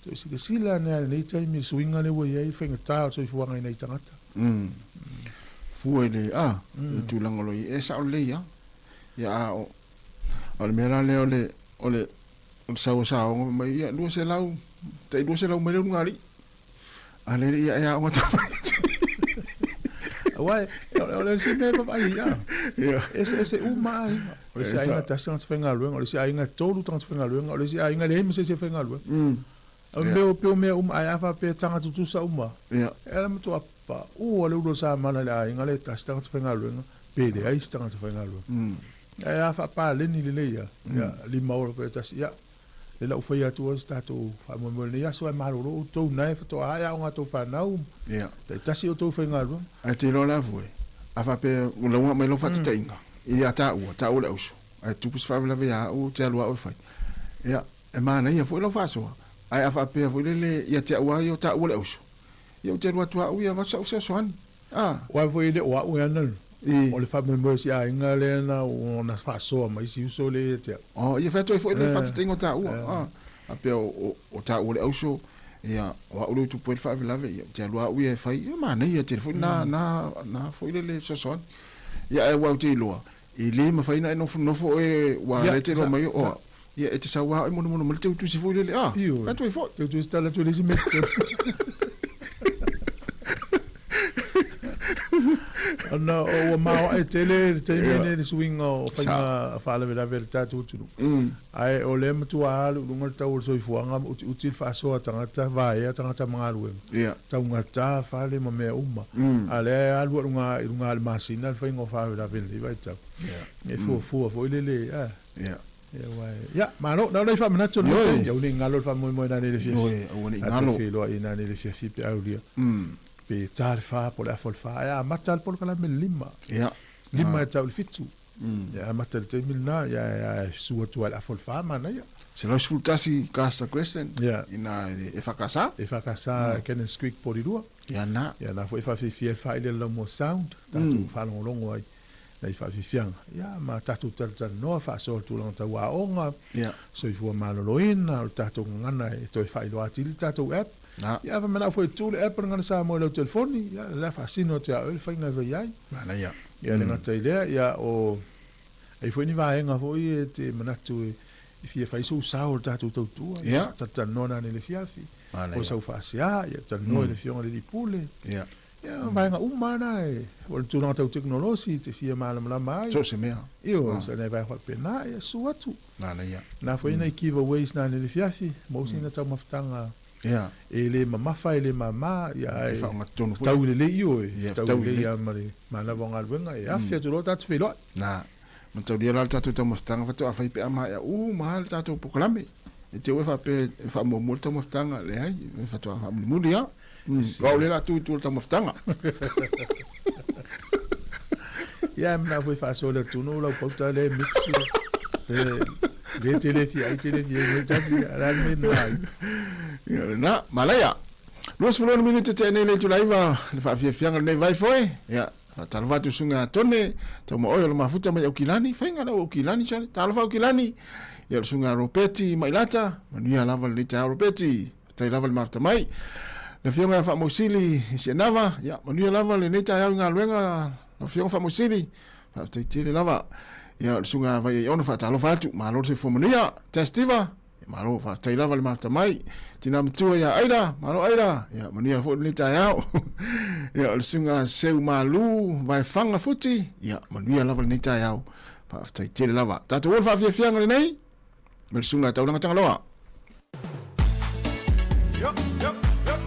to si ke sila na le te mi swinga le wo ye fa nga ta so fu nga nei tangata fu ele tu langolo e sa o le ya o le mera le ole sao mai ia lu se lau te lu se lau mai ngari ale ia o ta wai ole se me pa ia ese mai ole se ainga ta sans fenga lu ole se ainga tolu trans fenga lu ole se ainga le me se fenga lu o me ai afa pe tanga tu sa ela mo to apa ole lu sa mana le ainga le ta trans fenga lu pe de ai trans fenga lu ya fa pa le ni le ya li mauro pe tas ya le la ufa ya tu sta to fa mo le ya so ma ro to na fa to ya nga to fa na te tas yo to fa ngalo a te lo la vo a fa pe lo wa me lo fa te inga ya ta o le uso a tu pus fa la ya o te lo o fa ya e ma na ya fo lo fa so a fa pe vo le ya te wa yo ta o le uso yo te lo tu a ya va so so an wa vo ile wa o ya na o le fa me si a inga le na o na fa so mai si uso le te ia fa to foi le fa te tingo ta a pe o ta o le auso ia wa o tu po fa la ve te lo u e fa ma na ia te foi na foi le so so ia e wa te lo e le ma fa ina no fo e wa le te lo mai o ia e te sa wa mo mo te tu si foi le ka to foi tu sta la tu le si metto no o ma e tele mene de swing o fa la vela verta tu ai o le mtu a lu ngol ta so fuanga uti fa so tanga vai tanga mangalu ta unga ta fa le me uma ale alu nga masina fa ngo fa la vela vai ta e fu le ma no dai fa mana tu no yo ni ngalo fa mo na le fi o ni ngalo fi lo ina le fi pe aulia pe tar fa por la fa matal por la lima lima ta fitu matal te milna su tu la fa mana se lo sfruttasi casa Kristen ina e fa casa ken squeak por ilua na foi fa fa ile lo mo sound tu fa longo ai dai fa fiang ma tatu tata no fa so tu long ta wa onga so i fu maloloina o tatu ngana e to fa ilo atil tatu app fa mena foi tu le app ngana sa mo le telefoni la fa sino te el fa nga ve ai mana le ngata ile o Ai foi ni vaenga foi te manatu e fia fai so sao tatu tautua. Yeah. Tata nona ne le fiafi. Mana O ia. sau fasia, ia tano le fionga le dipule. Ia. Ia vaenga umana e. O tu na tau teknolosi te fia malam la mai. So se mea. Io sa ne vai pena ia suatu. Mana ia. Na foi na giveaways na le fiafi, mo sina tau maftanga. Ia. E le mamafa e le mama ia e. Fa nga tonu fu. Tau le le io e. Ia, Tau le ia mare. Mana vonga wenga e afia tu lo tatu filo. Na. Matau dia la tatu tau maftanga fa tu afai pe ama ia mahal tatu poklame. E te ue fa pe fa mo mo tau maftanga le ai fa tu fa mo dia. Wa le la tu tau maftanga. Ia mna foi fa so le tu no la pauta le mixi. Le telefi ai telefi e tasi ala me nai. Ia na malaya. Los fulon minute te nei le tu laiva le fa fianga nei vai foi. Ia. Talva tu sunga tone tau mo oyo ma futa mai okilani fainga na okilani chale talva okilani ya sunga ropeti mai lata mania lava le ta ropeti tai lava le mafta mai le fianga fa mosili si nava ya mania lava le neta ya nga luenga le fianga fa mosili fa tai tele lava ya sunga vai ona fa talva tu ma lo se fomonia testiva ma lo fa tai lava le mafta mai tina mtua ya aira malo aira ya mania fo le ta ya ya sunga seu malu vai fanga futi ya mania lava le ta ya pa tai tele lava tatu wol fa fianga nei mer sunga tau langa tanga loa Yup, yup, yup.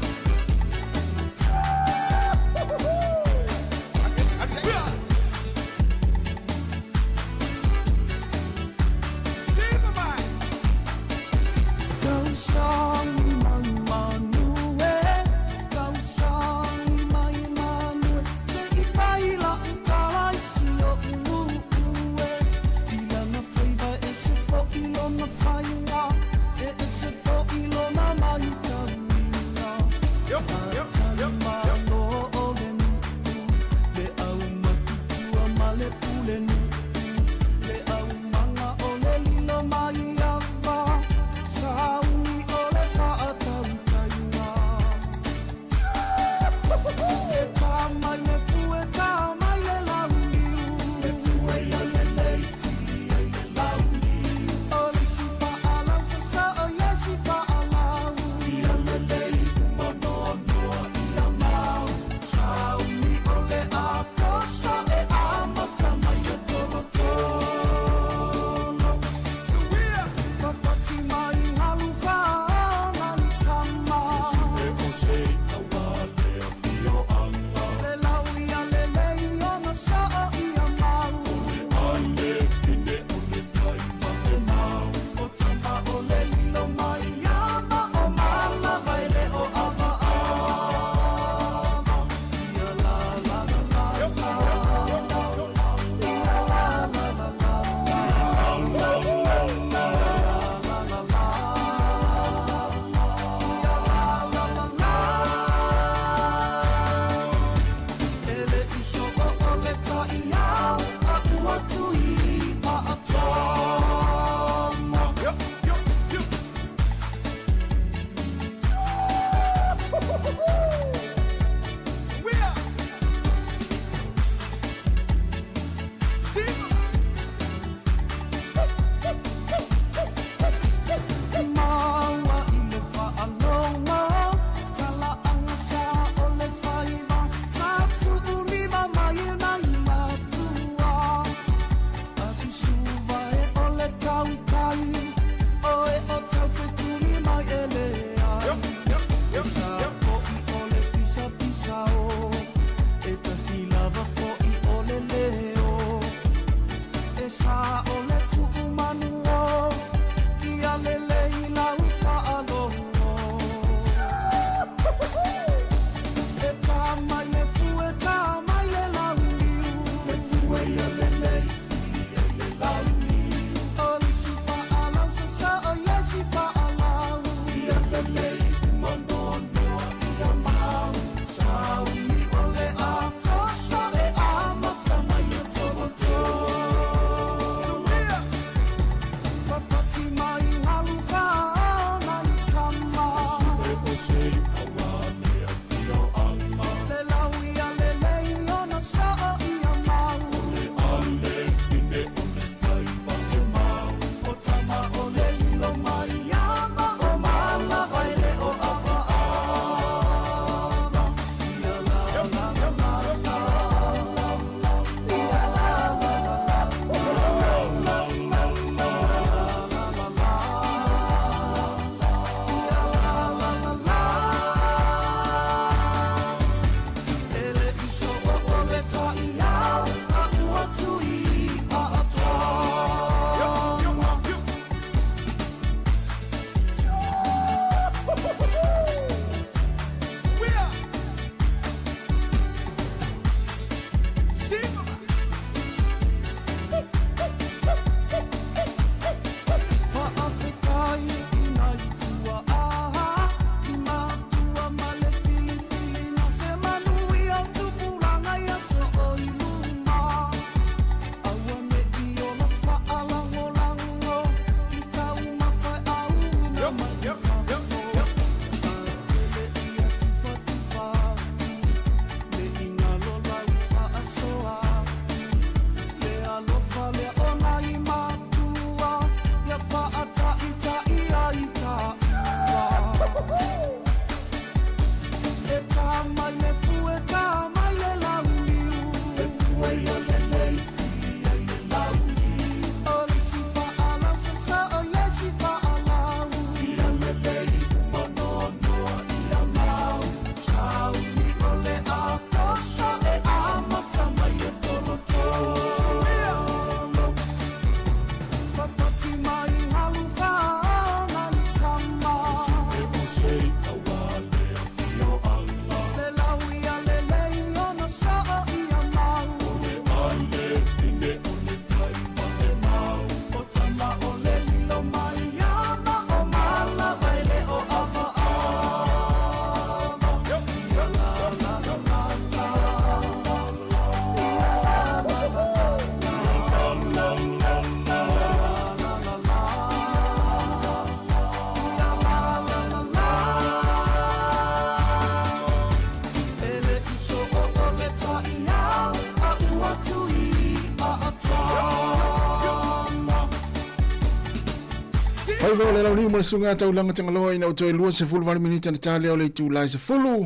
Fai vau le lau ni mo sunga tau langa tangaloa ina o toi lua se fulu vale minita na tale o le tu lai se fulu.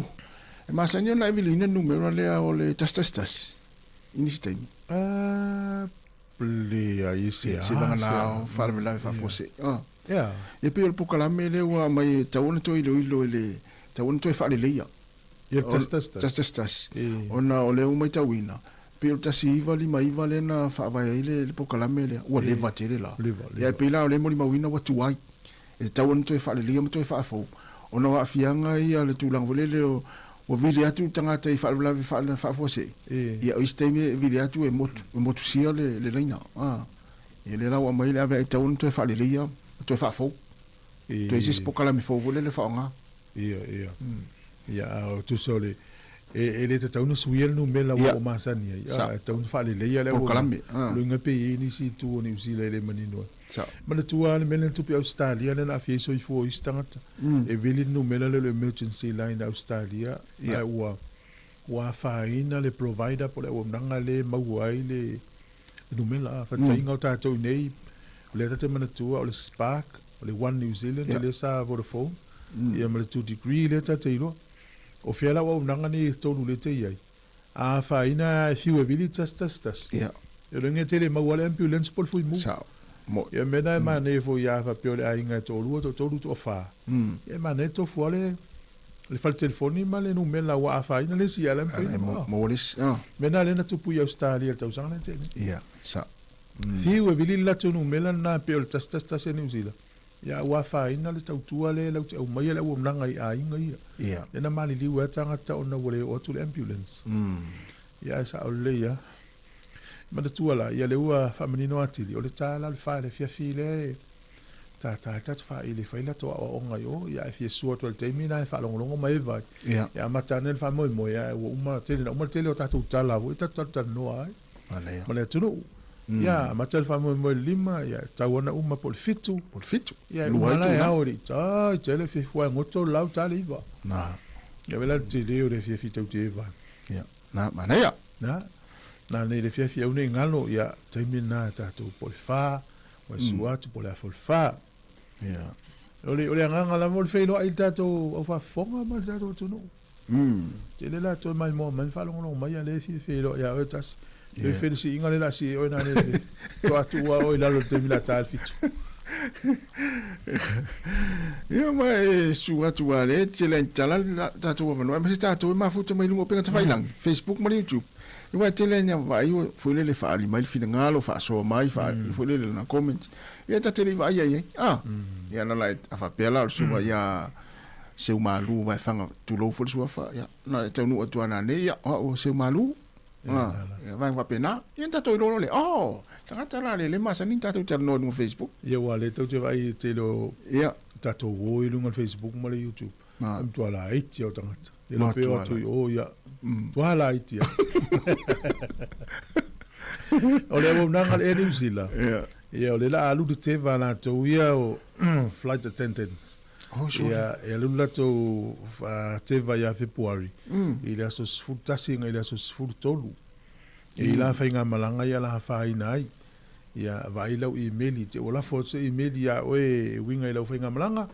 E masani ona evili ina numero lea o le tas. Ini si taimi. Plea isi. Se vanga nao, fara me lai fa fose. Ya. E pe o pukalame le ua mai tauna toi ilo le tauna toi fale leia. Ya tas. Ona o le umai tauina. Pe o tasi iwa le na whaavai le pokalame le. Ua leva tere la. Ya pe la o le mori mawina wa tuai. E tauna toi fale leia ma toi whaafou. Ona wa fianga ia le tūlang vole le o vili atu tangata i whaalawe whaafose. Ia o isteime vili atu e motu sia le leina. Ia le lau a mai le ave ai tauna toi fale leia ma toi whaafou. Toi sis pokalame fou vole le whaonga. Ia. Ia o tu sole. E le tauna suiel no mela o masani. Ia tauna fale leia le o pokalame. Lunga pe ni si tu ni usi le manino. Mana tua le mele tupi Australia le na fieso i fo istangata. E vili no mela le emergency line Australia. Ia wa faina le provider po le o nanga le mauai le no mela fa tainga o tatou nei. Le tate mana tua o le Spark o le One New Zealand le sa Vodafone. Ia mana 2 degree le tate ilo. O fiala o nanga ni tonu le te iai. A faina fiu e vili tas. Ia. E ringa tele mauale ambulance pol fui mu. Ia mena ma ne fo ia fa pio le ainga tolu to fa. Ia ma ne to fuale le fal telefoni ma le numela wa faina le si ala mpe. Moris. Mena le na tupu ia Australia tau sanga te. Ia. Fiu e vili la tonu mela na pio tas e New Zealand. Ia wa faina le tau tua le lau te au mai le o nanga i ainga ia. Ia. Ena mali liu tanga ta ona wole o tu le ambulance. Ia sa o le ia. Ma de tua la ia le ua famanino atili o le tala le fa le fiafile ta fa ile fa ile to o ngai o ia e fie suo to le temi na fa longo mai vai. Ia matane le fa mo ia o uma tele o tatu tala o tatu no ai. Ma le tunu. Ia matal fa mo lima ia tawana uma pol fitu. Ia luai ia ori ta tele fi fo ngoto lau tali va. Na. Ia vela tele o le fie fitu te va. Ia. Na mana ia. Na ne le fia une ngalo ia taimina tatu pol fa o suatu pol fa fa. Ia. Ole nganga la vol fe lo ai tatu o fa fonga ma tatu tunu. Tele la to mai mo man fa longo mai le fi lo ia otas. Le fe si ingale la si o na ne. To atu o ila lo temila tal fitu. Ia mai suatu ale tele tala tatu o no ma tatu ma futu mai lungo penga tafailang Facebook ma YouTube. Ia tele nya vai o foi le fa ali mai fina ngalo fa so mai fa foi le na comment. Ia ta tele vai ai. Ia na lai afa pela o sua ia seu malu vai fanga tu lo fo sua fa ia na te nu atu ana ne ia o seu malu. Ia vai va pena. Ia ta to lo le. Tangata la le masa ni ta to no no Facebook. Ia wale to te vai te lo ia ta to o i lunga Facebook ma le YouTube. Am tu ala iti o tangata. Ia pe o tu o ia. Wala itia. Ole o nanga e New Zealand. Ia ole la alu te va na to ia o flight attendants. Ia e alu la to te va ia February. Ia so sfutasi ia so sfutolu. Ia la fainga malanga ia la faina ai. Ia vai lau email te ola foto email ia oe winga ila fainga malanga.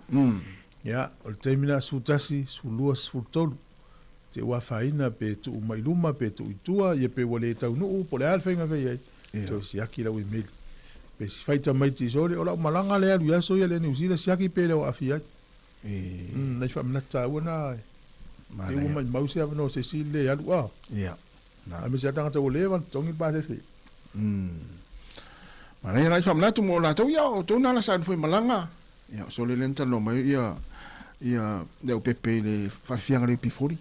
Ia o termina sfutasi sulua sfutolu. Te wa faina pe tu mai luma pe tu itua ia pe wale tau no po le alfenga ve ai to siaki la wi mil pe si faita mai ti sore ola malanga le alu ya so ia le New Zealand siaki pe le afia na fa mnata wana e uma mau se no se si le alu ia na me se tanga te wale van tongi ba se mana ia fa mnata mo la to ia o to na la sa foi malanga ia so le lenta no mai ia le pepe le fa fianga le pifori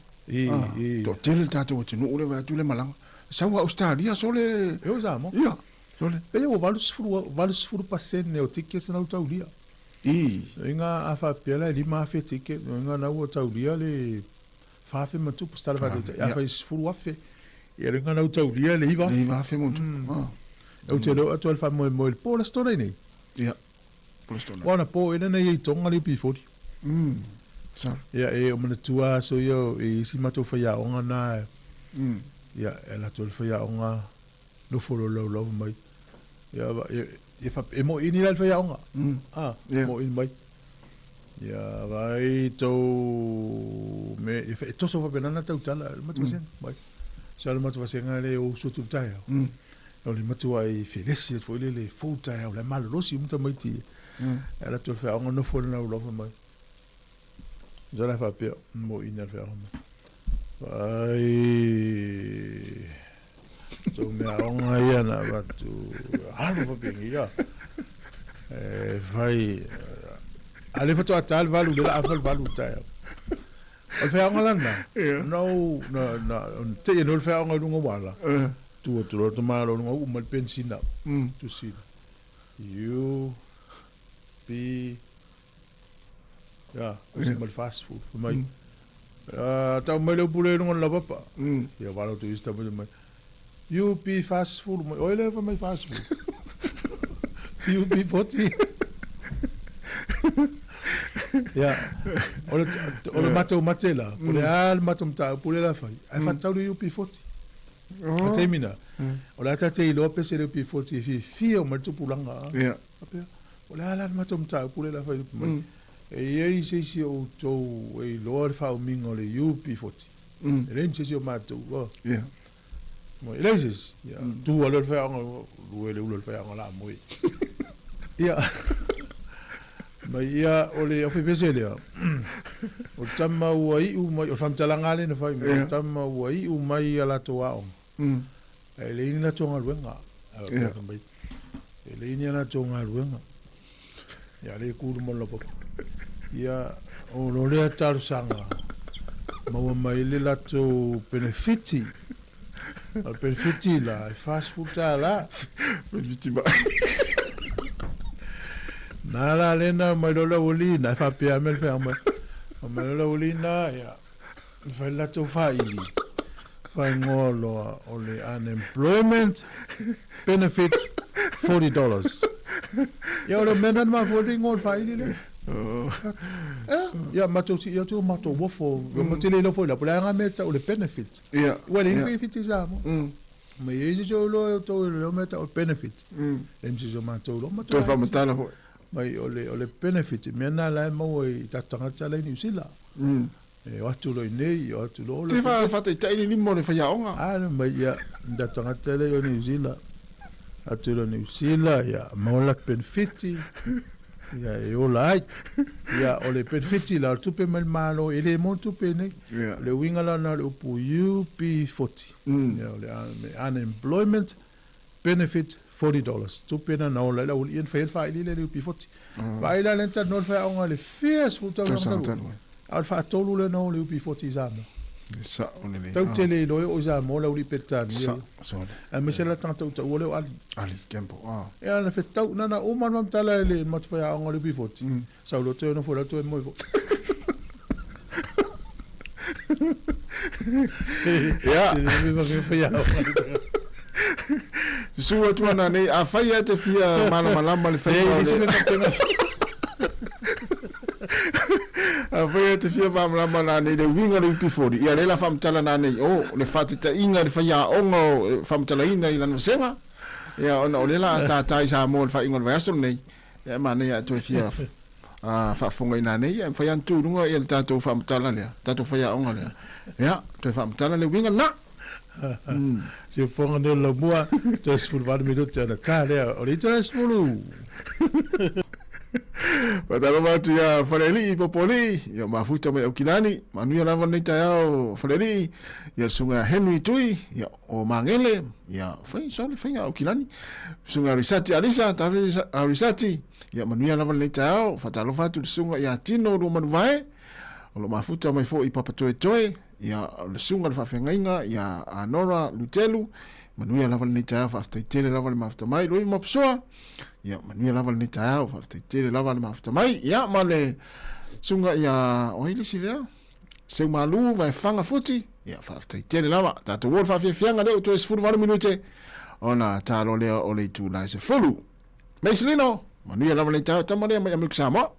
to tele tato te no le va tu le malanga sa wa Australia sole eu zamo ia sole pe o valus furu pasen ne o tickets na utaulia inga afa pela lima fe ticket inga na utaulia le fa fe matu postal va te afa furu afe e inga na utaulia le iva fe muito eu te lo atu alfa mo el po la story nei ia po la story wana po ina nei tonga le pifori ia e o mana tua so yo e si mato fa ya onga na ia e la tol fa ya onga no folo lo mai ia e mo ini la fa yaonga mo in mai ya vai to me e to so fa benana tau tala matu sen mai sala matu va senga le o so tu tai o le matu ai felesi fo le fu tai o le malo lo si muta mai ti era to fa ngo no fo na lo fa mai já la fa pe mo in fa mai vai so me aonga ia na batu alo fa bengi ya vai ale fa to atal valu de la afal valu tai o fa aonga lana no te no fa aonga lunga wala tu to malo lunga u mal pensina tu si you be ya usi mal fast food for mai tau mai le pule lunga la papa ya valo tu ista mai you be fast food oi le mai fast food you be 40 ya ole matela ole al matumta pule la fai ai fa tau you be 40 o termina ole ta te lo pese le be 40 fi o matu pulanga ya ole al matumta pule la fai e se o to e lo fa o mingo le you be 40 e se o matu ya mo elesis ya tu ole fa ngo le fa ngo la mo ya mai ia ole o fepese le o tama uai u mai o famtalanga le na fai o tama uai u mai ala toa o e le ina tonga luenga e le ina tonga luenga ya le ku mo lo ya o lo le tar sanga mo mai le la to benefiti al benefiti la fast food la benefiti ba nala lena mai lo uli na fa pe amel fa mai lo uli na ya fa la to fa ili fa ngolo o le unemployment benefit $40 ya lo menan ma $40 ngol fa ili le ya mato si ya to mato wo fo mo tele lo fo la pula nga meta o le benefit ya well in benefit isamo me yezi jo lo to lo meta o benefit emsi jo mato lo mato to fa mata ho mai ole benefit mena la mo i tatanga tala ni usila e watu lo nei watu lo te fa te ni mo le fa ya onga mai ya tatanga tala ni usila atu lo ni usila ya mo la benefit ya e ola ya ole benefit la tupe mal malo ele mo tupe ne le winga la na upu UP40 ya ole unemployment benefit $40 tupe na no la ul in fail fa ile le UP40 ba ila lenta no fa on le fierce futa no al fa tolu le no le UP40 zama sa on le tau tele lo o zama la uli petani sa a mesela tanta uta ole ali tempo ya na fetau na o man mam tala le mat fa on le UP40 sa lo te no fo la to mo ya Sua tuana nei a fai te fia malama le fai a fai te fia malama na nei le winga le UP40 ia le la famtala na nei o le fatita inga le fai a ongo famtala ina ila no sema ia ona o le la tatai sa mo le fai inga le vaso nei ia ma nei a tu fia a fa fonga ina nei ia fai antu lunga ia le tato famtala le tato fai a onga le ia tu famtala le winga na si o fonga no la bua to spul va minuto na tale o le tele spulu Patalo matu ya Fareli popoli ya mafuta mai okilani manuia lava nei taiao Fareli ya sunga Henry Tui ya o mangele ya fai sole fai okilani sunga risati alisa tari risati ya manuia lava nei taiao fatalo fatu sunga ya tino ro manuvae o lo mafuta mai fo i papatoe toe ya le sunga le fafengainga ya Anora Lutelu manuia lava nei taiao faaftaitele lava le mafuta mai roi mapsoa ya manuia lava le taiao faaftaitele lava le mafuta mai ya male sunga ya oili silea seu malu vai fanga futi ya faaftaitele lava tatu wol faafefianga le to es 4 minute ona talo le o le tu la se fulu meislino manuia lava le taiao tamale mai amik Sāmoa.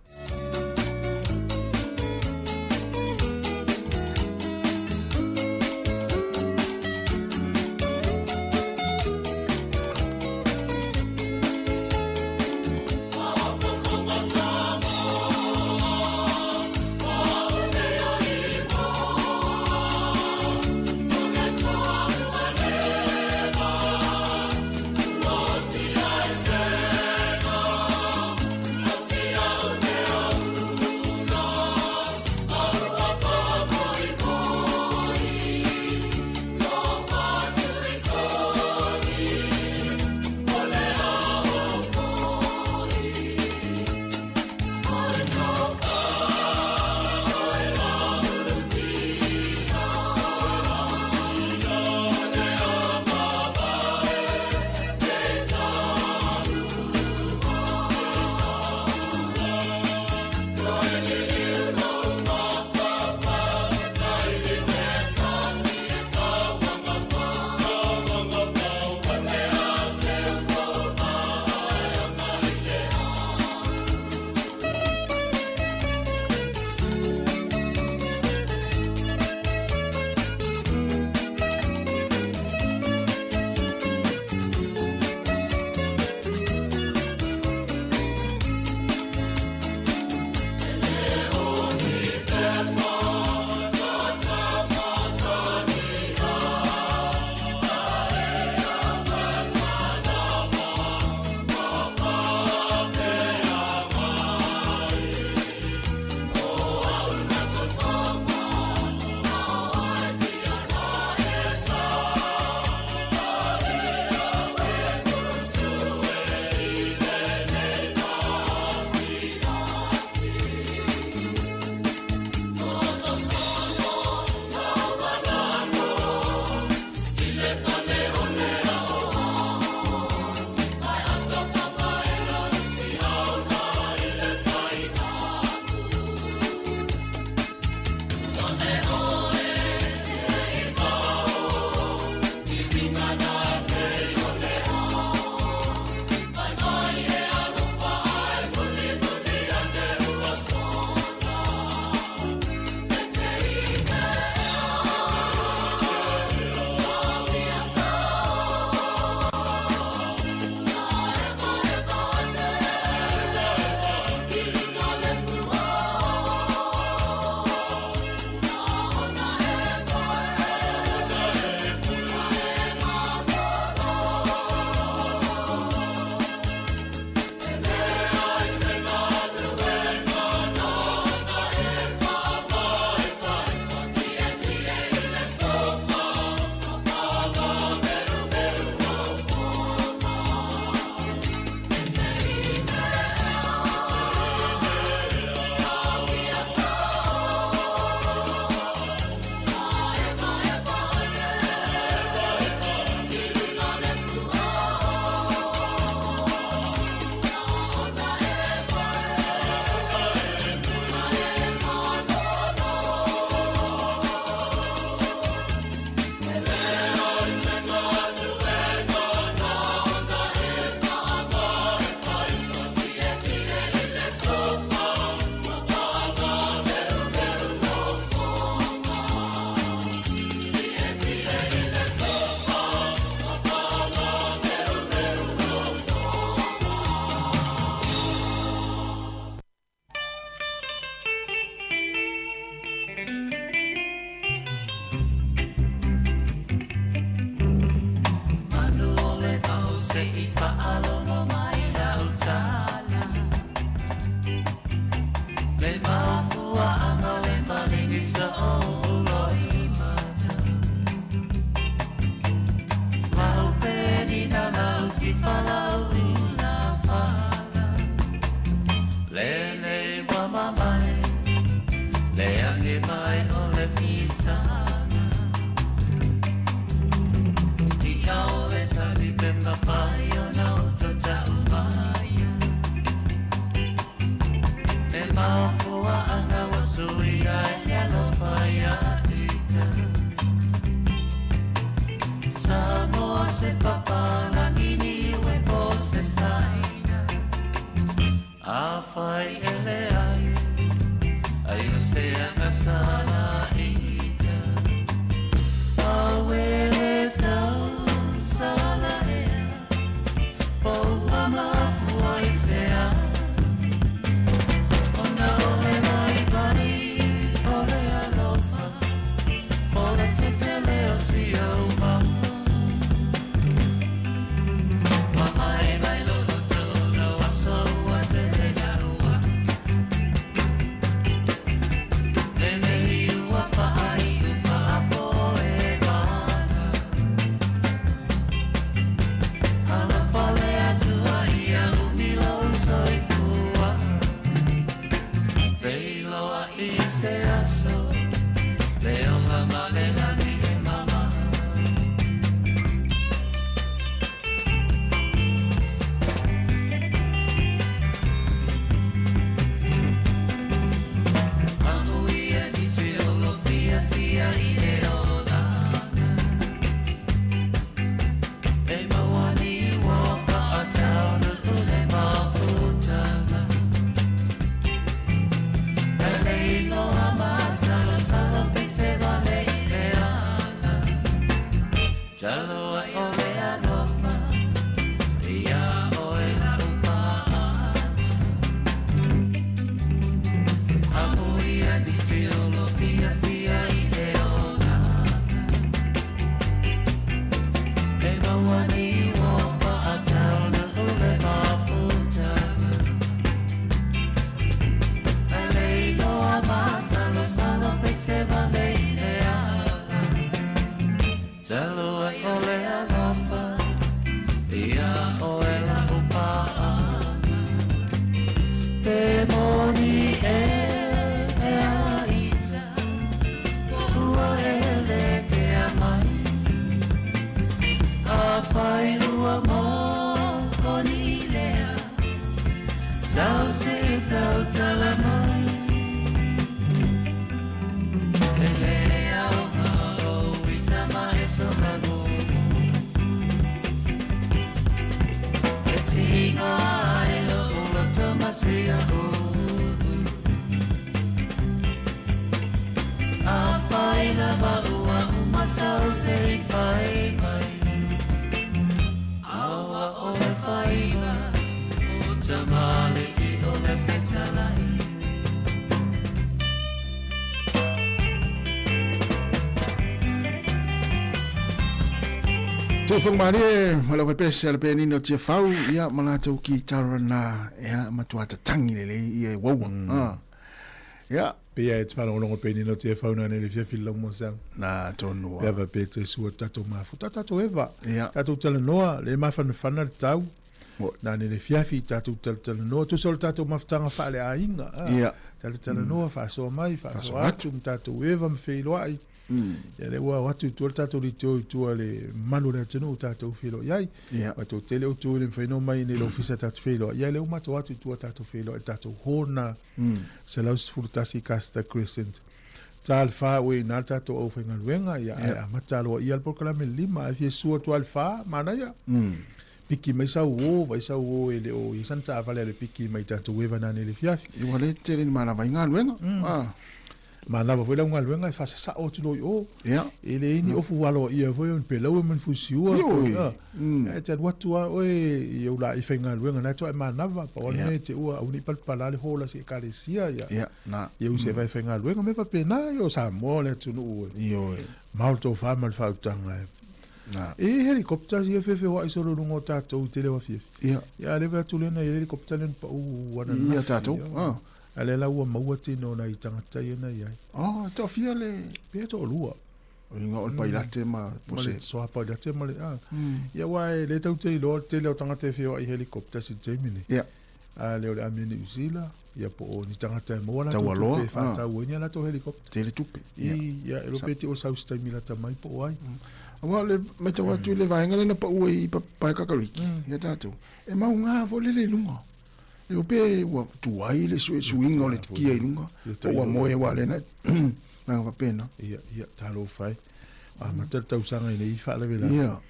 i whaalongo mai lau tala. Le mafua anga le malingi sa olo i mata. Lau peni na lau ti whalau ula whala. Le nei wamamai, le ange mai o le fisana. I au le sali pemba whai o nau to ta umaya. Le mafua anga wasui ai lelo whai a ita. Sāmoa se papala ngini we po se saina. A whai ele ai, ai o se anga sala ita. A weles nau sala ea, po mafua i se a. Ona ole mai bari, ole alofa, ole tete leo si o mama. Mamai vai lolo tono aso a te le garua. Le mei ua whaai uwha apo e mana. Ala whale atua ia umilo soifua. Veiloa i se aso, leonga malelani e mama. Amuia di se olo fia fia i le olana. E mawani wo whaatau na ule mafutanga. E leilo a masalo salo pise vale i le ala. Talo ai o le alofa, ia o e la upaana. Amuia ni se olo fia fia i le olana. E mawani wo whaatau na ule mafutanga. E leilo a masalo salo pise vale i le ala. Talo ai o le alofa, ia o e la upaana. Te moni e a ita, ua e le ke a mai. A whai rua mō koni lea, sau se tau tala mai. E lea o ngaro i tama e somago. E tinga ai lo ula tama se a udu. A whai lava ua umasau se i whai mai. Awa o le whaiva, o tamale i o le whetalai. Te whangmari e, wala wai pese ala pēni no tia whau, ia malatou ki tarana, ia matuata tangi le ia e waua. Ia. Pea e te whanongo pēni no te whauna ne le whiawhi lau mo sang. Nā tonua. Pea wa pē te sua tatou mafu. Tatou ewa. Ia. Tatou tala noa, le mawhana whana le tau. Nā ne le whiawhi tatou tala noa. Tu sol tatou mawhtanga whaale a inga. Ia. Tala noa, whaasoa mai, whaasoa atu, tatou ewa mwhewhiloa ai. Ia le ua watu tua tatou li teo tua le manu le atenu tatou whilo iai. Watou tele o tua le mwhaino mai ne lo fisa tatou whilo. Ia le umata watu tua tatou whilo e tatou hona se laus furutasi Casta Crescent. Tal fa we na tatou au whenga luenga ia a matalo ia le proklame lima a fie sua tua le fa mana ia. Piki mai sa uo, vai sa uo ele o i santa avale le piki mai tatou ewa nane le fiafi. Iwa le tele ni mana vai ngā luenga. Ma lava foi la ngalwenga fa sa o tino o ele ini o fu walo ia foi un pelo men fu siua e te watu o e o la i fenga ngalwenga na to ma nava pa one te o uni pal palale hola se kalesia ia na eu se vai fenga ngalwenga me pa pena yo Sāmoa le tunu o io mal to fa mal fa tanga E helikopter si fefe wa iso lo ngo tatou tele wa fie. Ya le va tule na helikopter len pa u wana na tatou. Ale la ua maua tino na i tangata ia na ia. To fia le pe to lua. Inga ol pailate ma pose. So a pailate ma le ya wa le tau te lo tele o tangata fie wa i helikopter si Jamie. Ale o amini usila ya po ni tangata mo la to pe fa ta wenya la to helikopter. Tele tupe. Ya lo peti o South Time la ta mai po wai. Wa le me te watu le vai ngale na pa ui pa kakariki. Ya tatu. E ma unga fo le lunga. E o pe wa tu ai le suinga le kia i lunga. O mo e wa le na na va pena. Ya talo fai. Ma te tau sanga i nei fa le vela.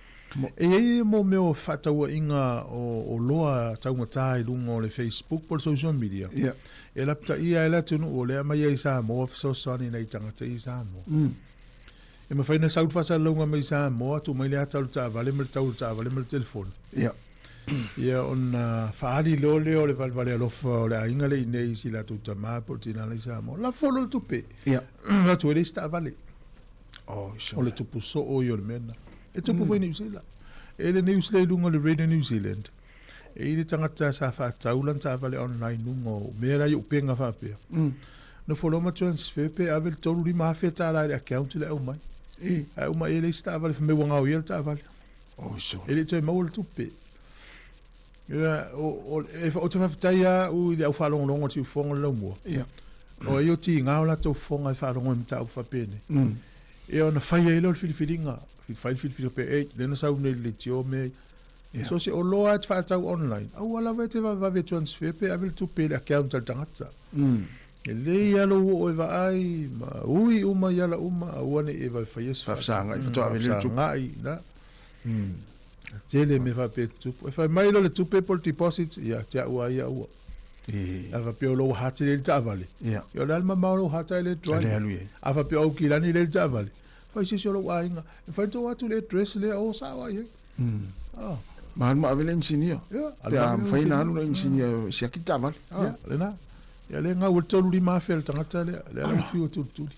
E mo me o fataua inga o loa taumatai lunga o le Facebook por social media. E lapta ia e la tunu o le mai ai Sāmoa fesosani nei tangata i Sāmoa. E ma whaina saut fasa launga mai Sāmoa tu mai le atalu ta vale me tau ta vale me telefon. Ia on whaari lole o le valvale alofa o le ainga le inei si la tu tama por tina le Sāmoa. La folo tupe. La tu ere sta vale. O le tupu so o i o le mena. E tupu foi New Zealand. E le New Zealand lunga le Radio New Zealand. E i le tangata sa whaataulan ta vale online lunga o mea i upenga whapea. No foloma transfer pe avel tolu li mafia ta la le account le au mai. Au mai ele sta vale me wanga o ta vale. Ele toi mau le tupe. O te whawhitaia u i le au whalongolongo ti ufonga le laumua. O io ti ngao la tau fonga i whalongo mta au whapene. E ona whaia ilo le whiriwhiringa. Whiriwhiri pe e, lena sau nei le tio me. So se o loa te whaatau online. Au ala vai te vave transfer pe avel tupe le account al tangata. E le ialo o e vai, ma ui uma iala uma, awane e vai whaies. Whafsanga i whatoa me le tupe. Ngai, na. Tele me whape tupe. E whai mailo le tupe pol deposit, ia, te ua ia ua. A whape o lo hate le tavale. Io le alma mauro hata le tuai. A whape au kilani le tavale. Whai sisi o lo ainga. E whai tō atu le dress le o sawa ye. Ma alma avele insinia. Pe a mwhaina anu na insinia siaki tavale. Le na. Ya le nga wul tolu li mafia le tangata le ala fiu tuli.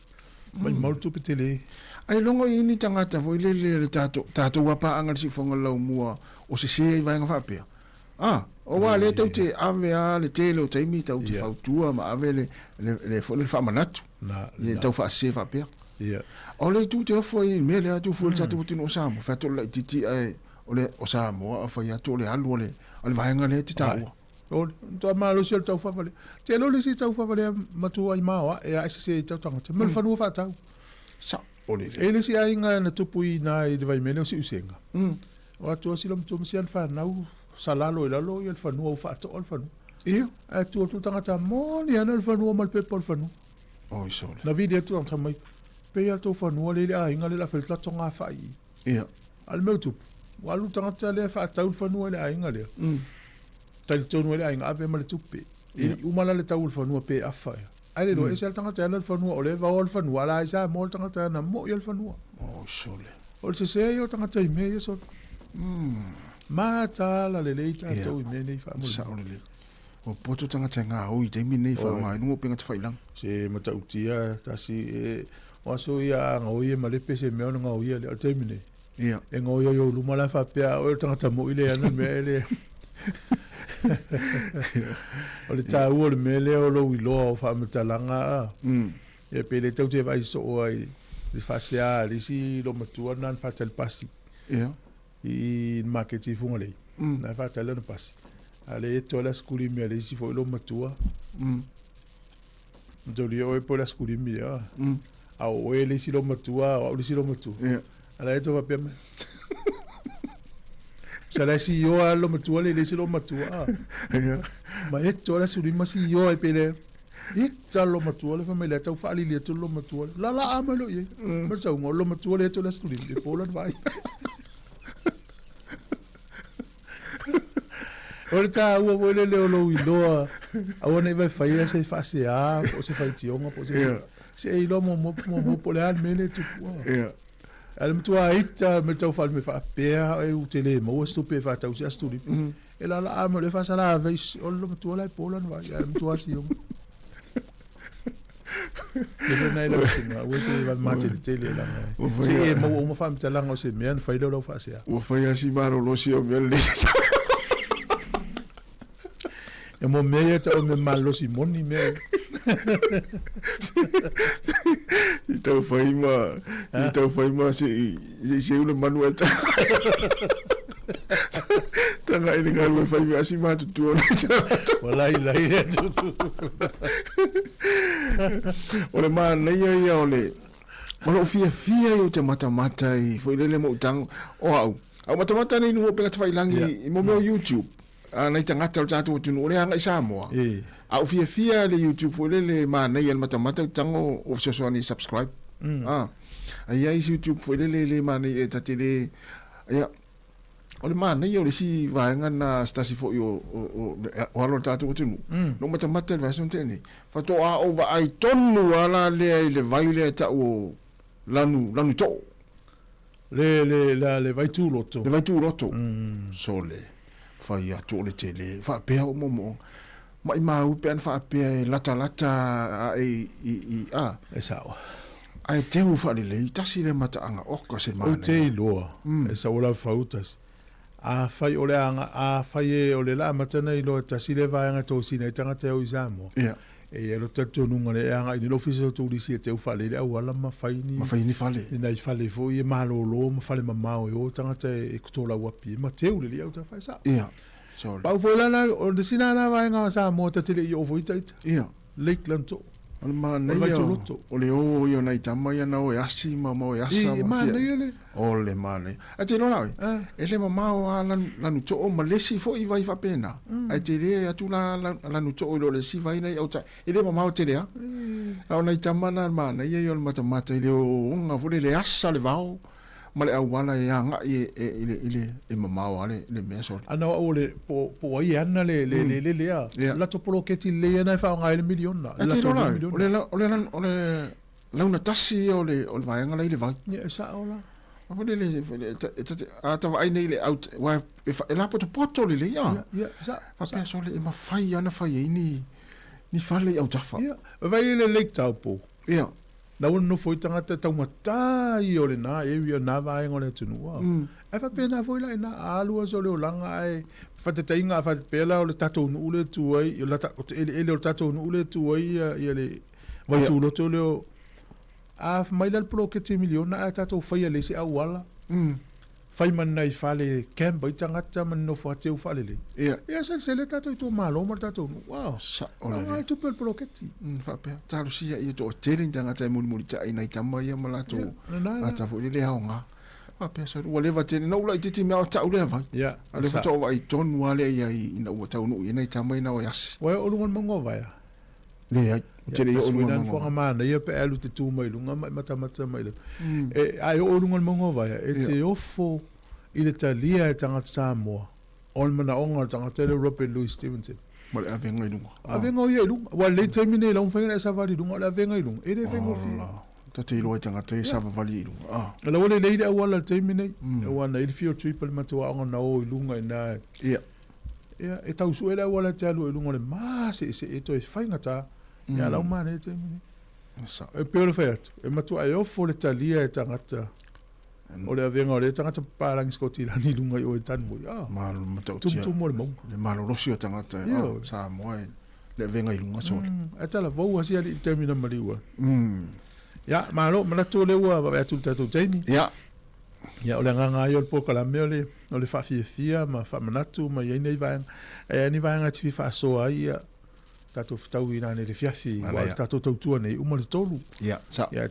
Mai mau tupe tele. Ai longo i ni tangata foi le tato wapa anga si fonga lau mua o se se vai nga whapea. O wa le tau te ave a le tele o taimi tau te whautua ma ave le whamanatu. Le tau wha se whapea. O le tu te ofo i me le atu fuel tatu putin o Sāmoa. Whato le titi ai o le o Sāmoa a whai atu o le alu o le vaenga le te taua. O to malo si tau whawale. Te lo le si tau whawale matua i maua e a se tau tangata. Mal whanua whatau. Sa o le. E le si ainga na tupu i na i vai mene o si usenga. O atua si lom tumu si an whanau salalo i lalo i al whanua o whato o al whanua. Ia. A tua tu tangata moni ana al whanua mal pepo al whanua. O i sole. Na vide tu anta mai. Pe al tau whanua le ainga le la whelta tonga whai. Ia. Al meu tupu. Walu tangata le whatau whanua le ainga le. Tai tonu ele ainga ave male tupe. E umala le tau whanua pe awhai. Aile no, ese al tangata ala whanua o le va o whanua la isa mo tangata na mo i al whanua. O sole. O se se o tangata i me i so. Ma tala le leita tau i me nei wha Sa o le. O poto tangata ngā ui te mi nei wha mai nungo penga te whailang. Se matautia tasi e waso ia ngā ui e malepe se mea ngā ui e le al te mi nei. Ia. E ngā ui o lumala whapea o tangata mo i le anu mea ele. O le tāu o le mele o lo i loa o whamatalanga. E pe le tau te vai so o ai le whasea le si lo matua nan whatal pasi. I marketi funga lei. Na whatal na pasi. A le e tola skuli mea le si fo lo matua. Mtoli o e po la skuli mea. A o e le si lo matua o le si lo matua. A la e to wapea me. Sala si yo a lo matua le si lo matua. Ma e to la suri ma si yo e pele. E ta lo matua le famiglia tau fa li to lo matua. La amalo ye. Ma sa un lo matua le to la suri le pola vai. Ora ta u o le lo i lo. A ona vai fai se fa se a o se fai tionga po se. Se i lo mo po le al mele tu. Al mtua ita me tau fal me fa pea e u tele mo sto pe fa tau sia studi. E la amo le fa sala ve o lo mtua la pola no vai. Al mtua si Le nei la singa, o te va mate de tele la. Si e mo fam te langa o se mean fai lo fa se. O fai asi maro lo si o me le. E mo me te o me malo si moni me. Então foi uma se une manuel. Tanga ini ngal fai asi ma tu. Wallahi lai tu. Ole ma nei ia ole. Ole fia eu te mata I foi lele mo tang o au mata nei no pe fai langi mo meu YouTube. Nei tangata o tatu tu no le anga Sāmoa. Au fia le YouTube foi lele ma nei el mata tango o se so ni subscribe. Ai YouTube foi lele ma nei e tatele ia ole ma nei o le si vaenga na stasi fo yo o alo tatu tu no mata va son teni fa to a over ai tonu ala le vai le ta o lanu to le vai tu loto so le fa ia to le tele fa pe o momo mai ma u pe fa pe lata e sawa ai te u fa le tasi le mata anga o ko se ma o te loa e sa ola fautas a fai ole anga a fai ole la matana I lo tasi le vai anga to sine tanga te o Sāmoa e lo tatu nunga le anga I lo fisa to li si te u fale le au ala ma fai ni fale ina I fale fo I malo lo ma fale ma mau o tanga te e kutola wapi ma te u le au ta fai sa so pa fo la na o de sina na vai anga Sāmoa te le I o fo ita Lake Lanto Ole ma nei ole o yo nei tama ia na o asi ma e asa ma nei ole ma nei a te no lai ele ma o lanu to o malesi fo I vai fa pena ai te re atu lanu to o le si vai nei o ta ele ma o te re a nei tama na ma nei yo mata ile o nga fo le asa le vao ma le au wala ia nga ile ma o ale le meso ana o le po ai ana le la to polo ke ti le na fa nga le milion na ole launa tasi ole vai nga le vai sa ola a le a ta vai nei le out wa e la poto le ia sa fa pe so le ma fai ana fai ni fale au tafa vai le lake taupo ia na no foi tangata taumata I ole na e wi na vai ngole tunua e fa pena foi la na alu so le langa ai fa te tainga fa pela ole tato no ule tu ai la ele o tato no ule tu ai ele vai tu lo to le a mai dal pro che ti miliona a tato fai le si awala fai man nai fale camp i tangata man no fa te fale le ia se le tato tu malo mar tato wow sa ole ai tu pel pro che ti fa pe talo si ia to tele tangata muli ta ina tama ia mala to ata fo le haonga fa pe so o le va te no la ti me ta o le va ia ale fa to vai ton wale ia ina o ta no ina tama ina o yas wa o lungon mongo vai le ai tele o lungon mongo fo ma na ia pe alu te tu mai lunga mata mai e ai o lungon mongo vai e te ofo ile talia tangata Sāmoa on mana onga tangata le Robert Louis Stevenson ma le avenga I lunga avenga ia lunga wa le termine la un fenga sa vali lunga la avenga I lunga e le fenga fi ta te lo tangata sa vali I lunga la wole le ida wala termine wa na il fio triple matua onga na o I lunga na ia e tau su ela wala te alu I lunga le ma se e to e fainga ta ia la uma ne termine sa e perfect e matua e ofo le talia e tangata o le avenga o le tangata parang skoti la ni lunga o tan mo ma matau tu mo le malo rosi o tangata Sāmoa le avenga I lunga so ata la vo asi ali termina maliwa ya malo malato le wa ba tu tatu teni ya o le nganga yo po kala me o le fa fia ma fa manatu ma ye nei va ni va nga ti fa so ai tatu tau ina ne fiafi wa tatu tau nei uma le tolu ya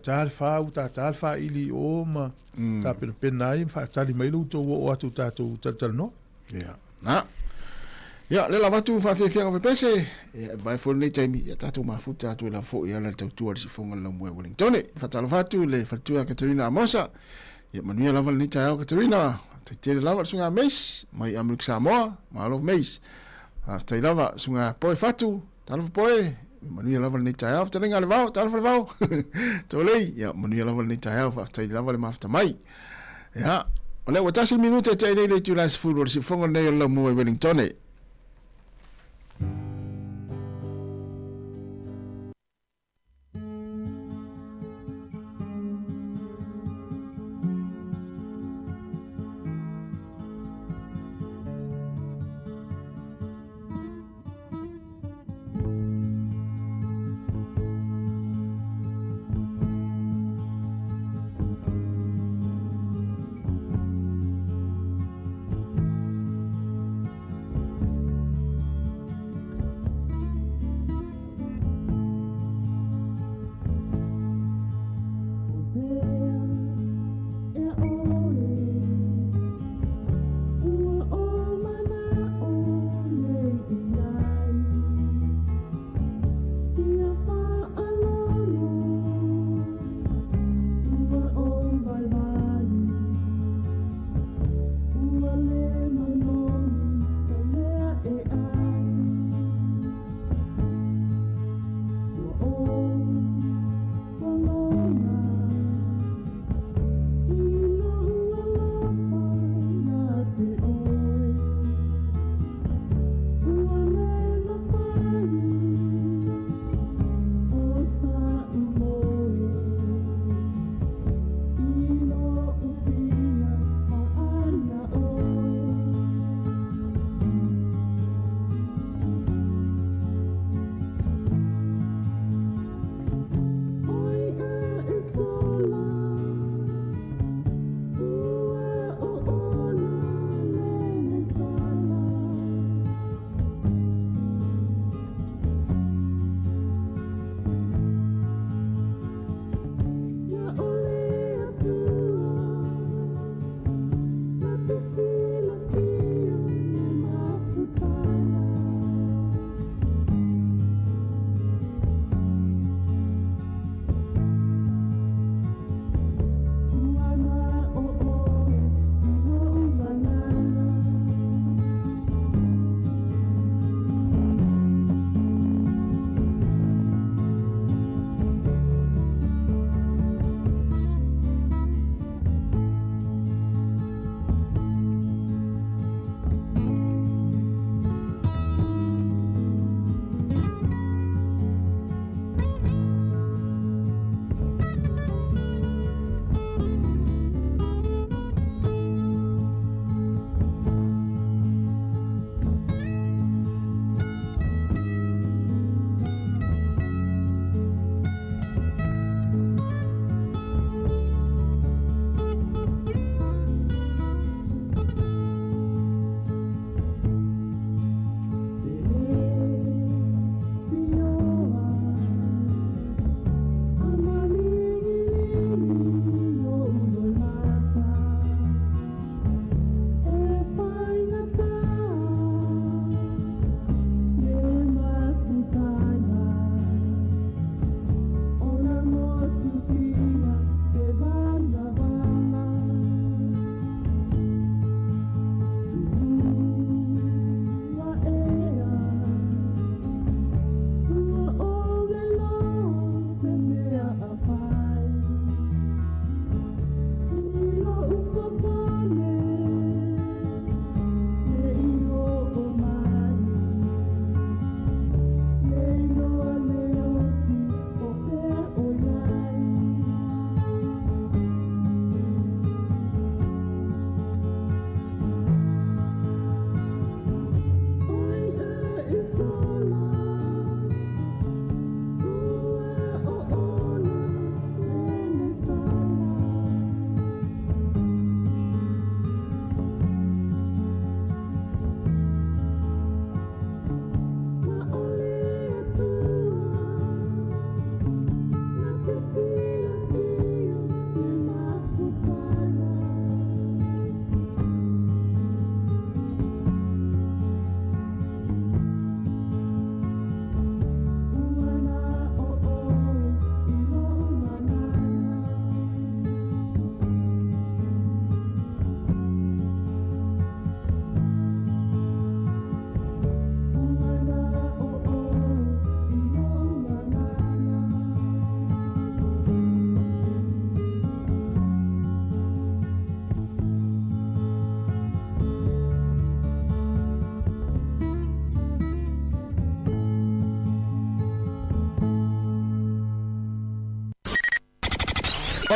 tal fa ili o ma ta penai fa tali mai lu to o atu tatu tal no ya le lava tu fa fia nga pese vai fo nei taimi ya tatu ma futa tu la fo ya la tau si fonga la mo Wellington fa talo fatu le fa tu Katerina Mosa ya manuia lava ni tau Katerina te lava sunga mes mai Amerika Sāmoa ma lo mes after lava sunga poi fatu talo poe manuia lava ni tau after nga le vao talo vao to le ya manuia lava ni tau after lava le mafta mai ya ole watasi minute te le tu las fu si fonga nei la mo Wellington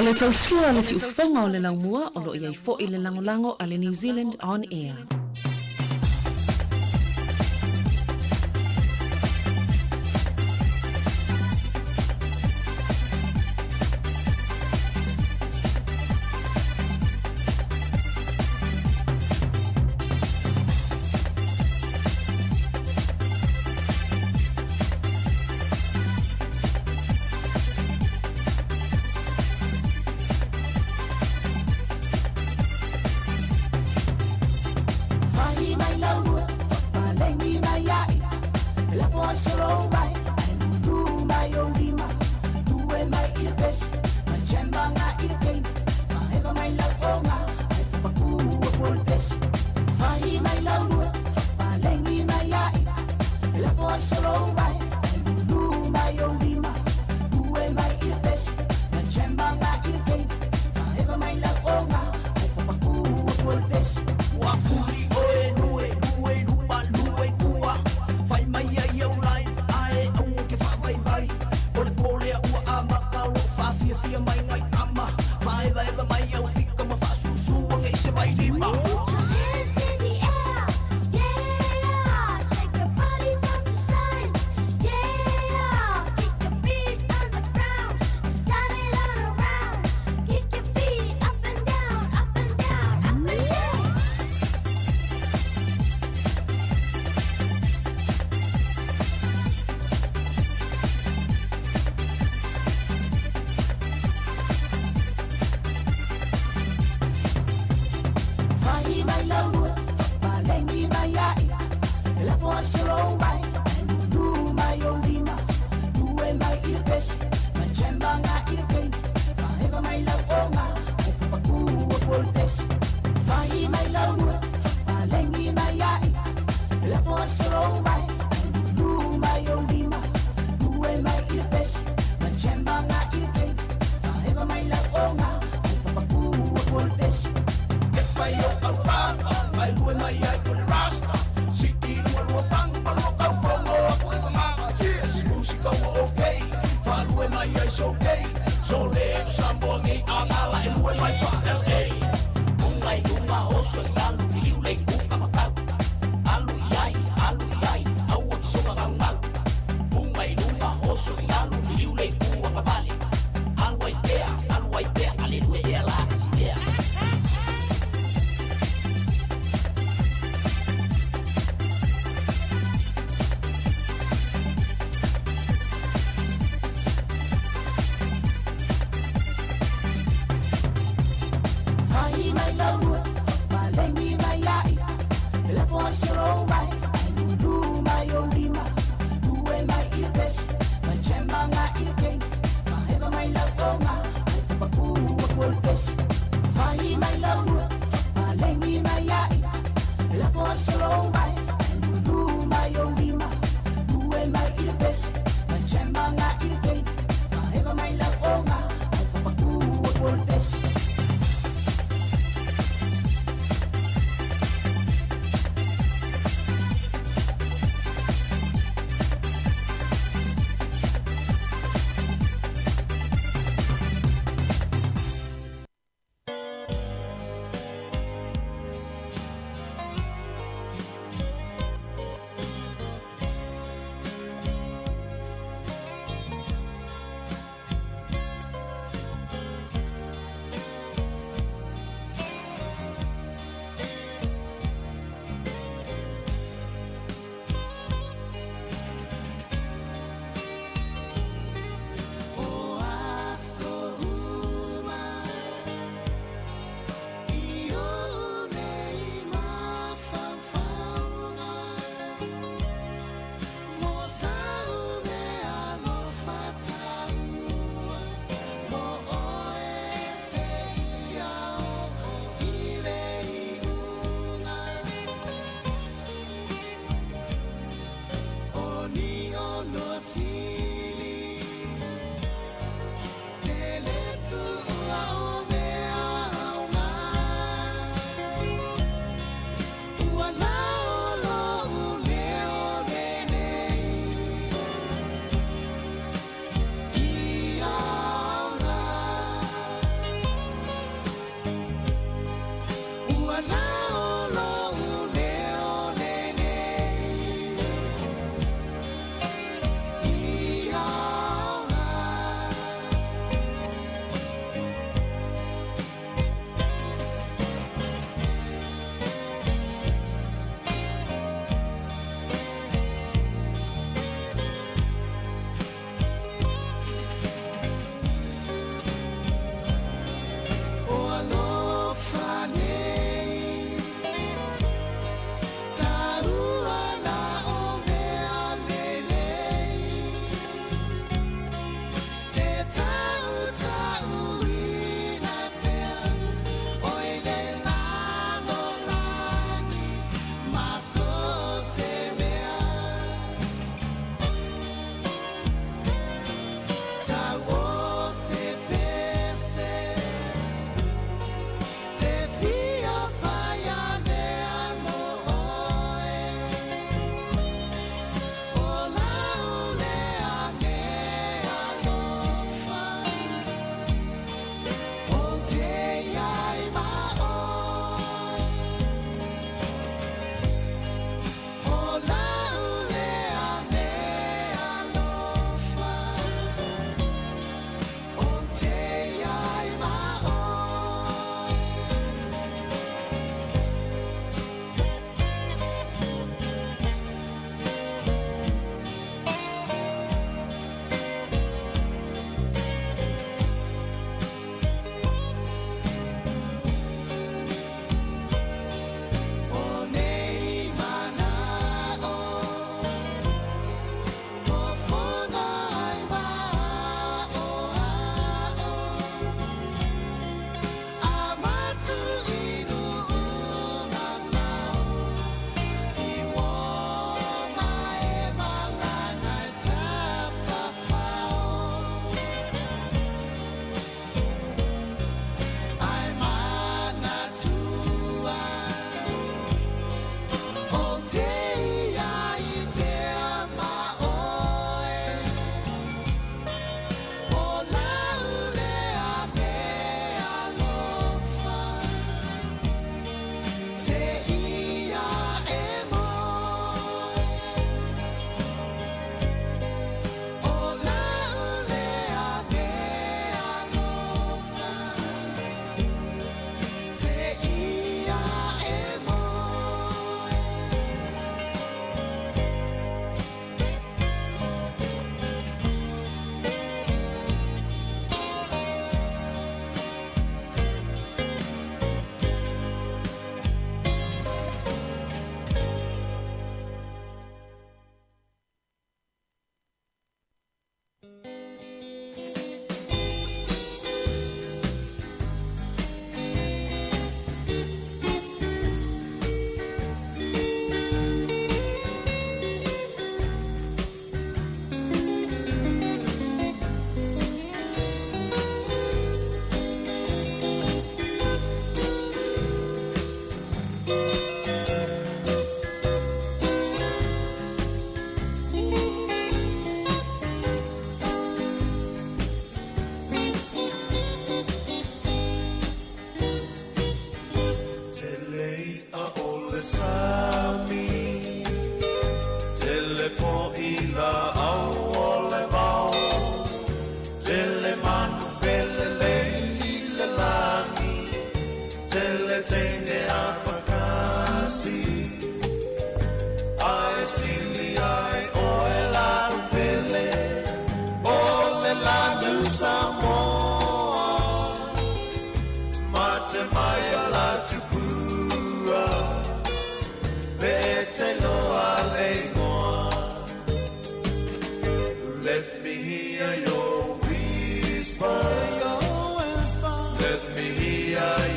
O le tautua le si ufonga o le laumua o lo iai fo i le langolango a le New Zealand On Air.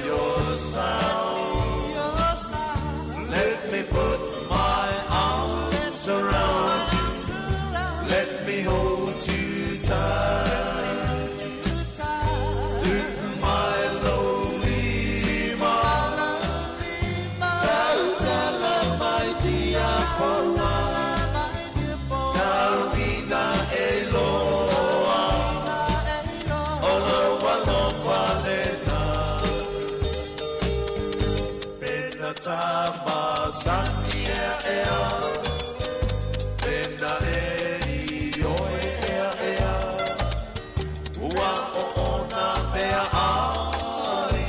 your sound. Let me put my arms around you. Let me hold you tight. To my lonely mind. Tala my dia pona. Talvina eloa. Ola walo valena. Pena tama sania ea. Pena ioe ea ea. Ua o ona mea ai.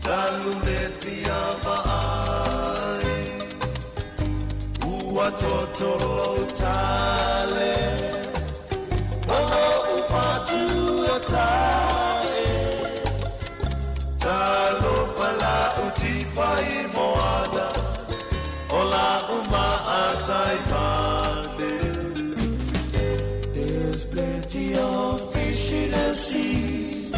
Talune thia maai. Ua totoro tale. Ola ufatu atae. Talo pala utifai moana. Ola uma atai mane. There's plenty of fish in the sea.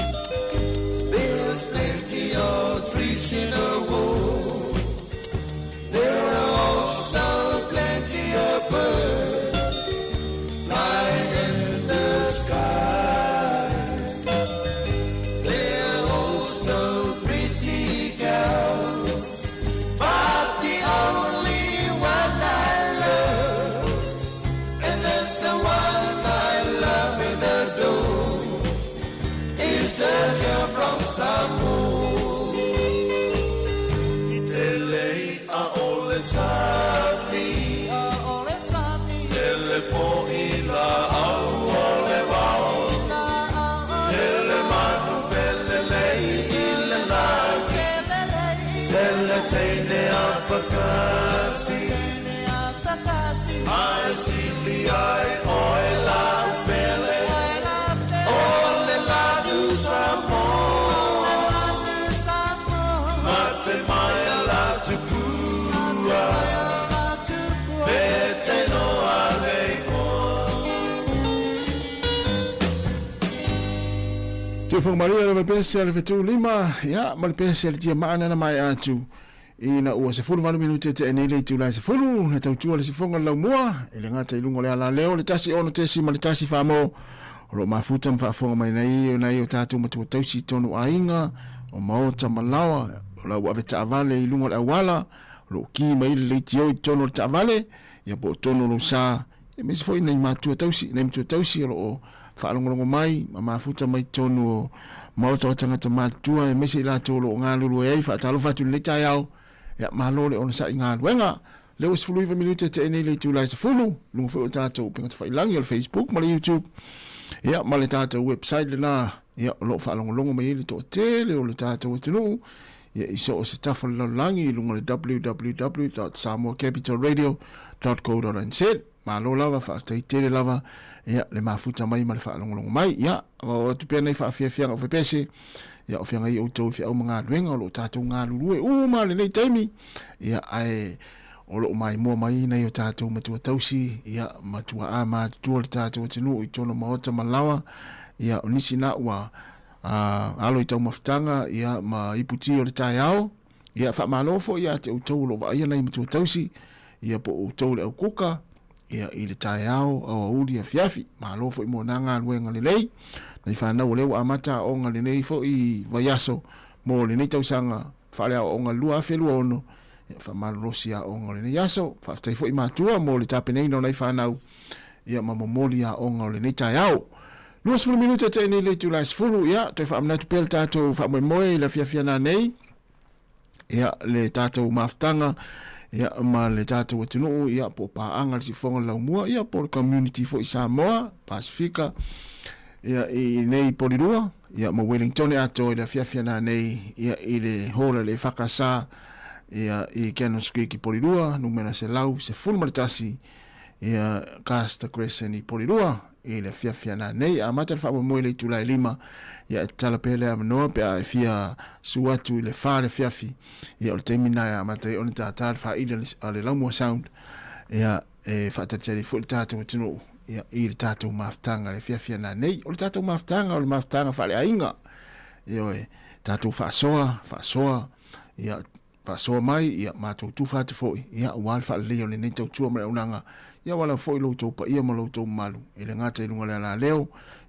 There's plenty of trees in the wood. There are also plenty of birds flying in the sky. There are also pretty girls, but the only one I love, and that's the one I love and adore, is the girl from Sāmoa. Telei a ole sami, telefoni la au ole wao, tele manu vele lei ile lagi, tele teine a pakasi, ai sili ai oe la vele, ole la du Sāmoa, mate mai la tupua, bete no aleiko. Te whakamaria na pese ale fetu lima, ya, ma le pese ale tia maana na mai atu. Ina ua se fulu malu minute te enele tu lai se fulu, na tautua le se fonga lau mua, ele ngata ilungo le ala leo, le tasi ono tesi ma le tasi whamo, ro mafuta mwhaafonga mai nei o tātou matua tausi tonu a inga, o maota malawa, o lau ave taavale ilungo le awala, ro ki mai le leiti o i tonu le taavale, ia po tonu lo sa, e mesi foi nei matua tausi, ro o whaalongolongo mai, ma mafuta mai tonu o maota o tangata matua, e mesi la tō lo ngā lulu e ei, whaatalo fatu le tai au, ia malole ona sa ngā luenga, leo se fulu iwa minute te enele tu lai se fulu, lungo fo o tātou pinga te whailangi o le Facebook, ma le YouTube, ia ma le tātou website le nā, ia o lo whaalongolongo mai ele tō tele o le tātou atinu, ia iso o se tafa le langi, lungo le www.samoacapitalradio.co.nz, ma lo lava whaastai tele lava, ia le mafuta mai ma le whaalongolongo mai, ia o tu pia nei whaafiafianga o whepese, ia o whianga i o tau whia o mga luenga o lo tātou ngā lurue, ma le nei taimi, ia ai o lo mai mua mai nei o tātou matua tausi, ia matua a mātua le tātou atinu i tono maota malawa, ia o nisi na ua alo i tau mawhitanga, ia ma iputi o le tai ao, ia wha malofo ia te o tau lo wa ia nei matua tausi, ia po o tau le au kuka, ia i le tai ao, au auri a fiafi, malofo i mo nanga luenga le lei, nei whanau o leo amata o ngā le nei fo i vaiaso, mo le nei tausanga, whare o ngā lua awhelua ono, fa malosia o ngore ne yaso fa tai fo i matua mo le tape nei no nei whanau ia mamomolia o ngore nei tai au luas fulu minuta te nei le tu las fulu ia te fa amna tu pel tato fa moe la fia na nei ia le tato maftanga ia ma le tato watunu ia po pa anga si fonga la mua ia po community fo i Sāmoa Pasifika ia i nei polirua ia mo Wellington ato i la fia na nei ia i le hola le whakasa ia i Canon Street ki polirua, numera se lau, se fulmaritasi, ia Casta Crescent i polirua, i le fia na nei, a mata le wha moe le tulai lima, ia e talapele a manoa, pe a e fia suatu i le wha le fiafi, ia o le teimina a mata i one tātāle wha ida le laumua sound, ia e wha tatari fu le tātou tino, ia i le tātou maftanga le fia na nei, o le tātou maftanga, o le maftanga wha le ainga, ia oe, Tātou whaasoa, ia whaasoa mai, ia mātou tūwhātu fōi, ia wāle whaaleo le nei tau tua mre unanga, ia wala fōi loutou pa ia ma loutou malu, e le ngāta i lunga le ala leo,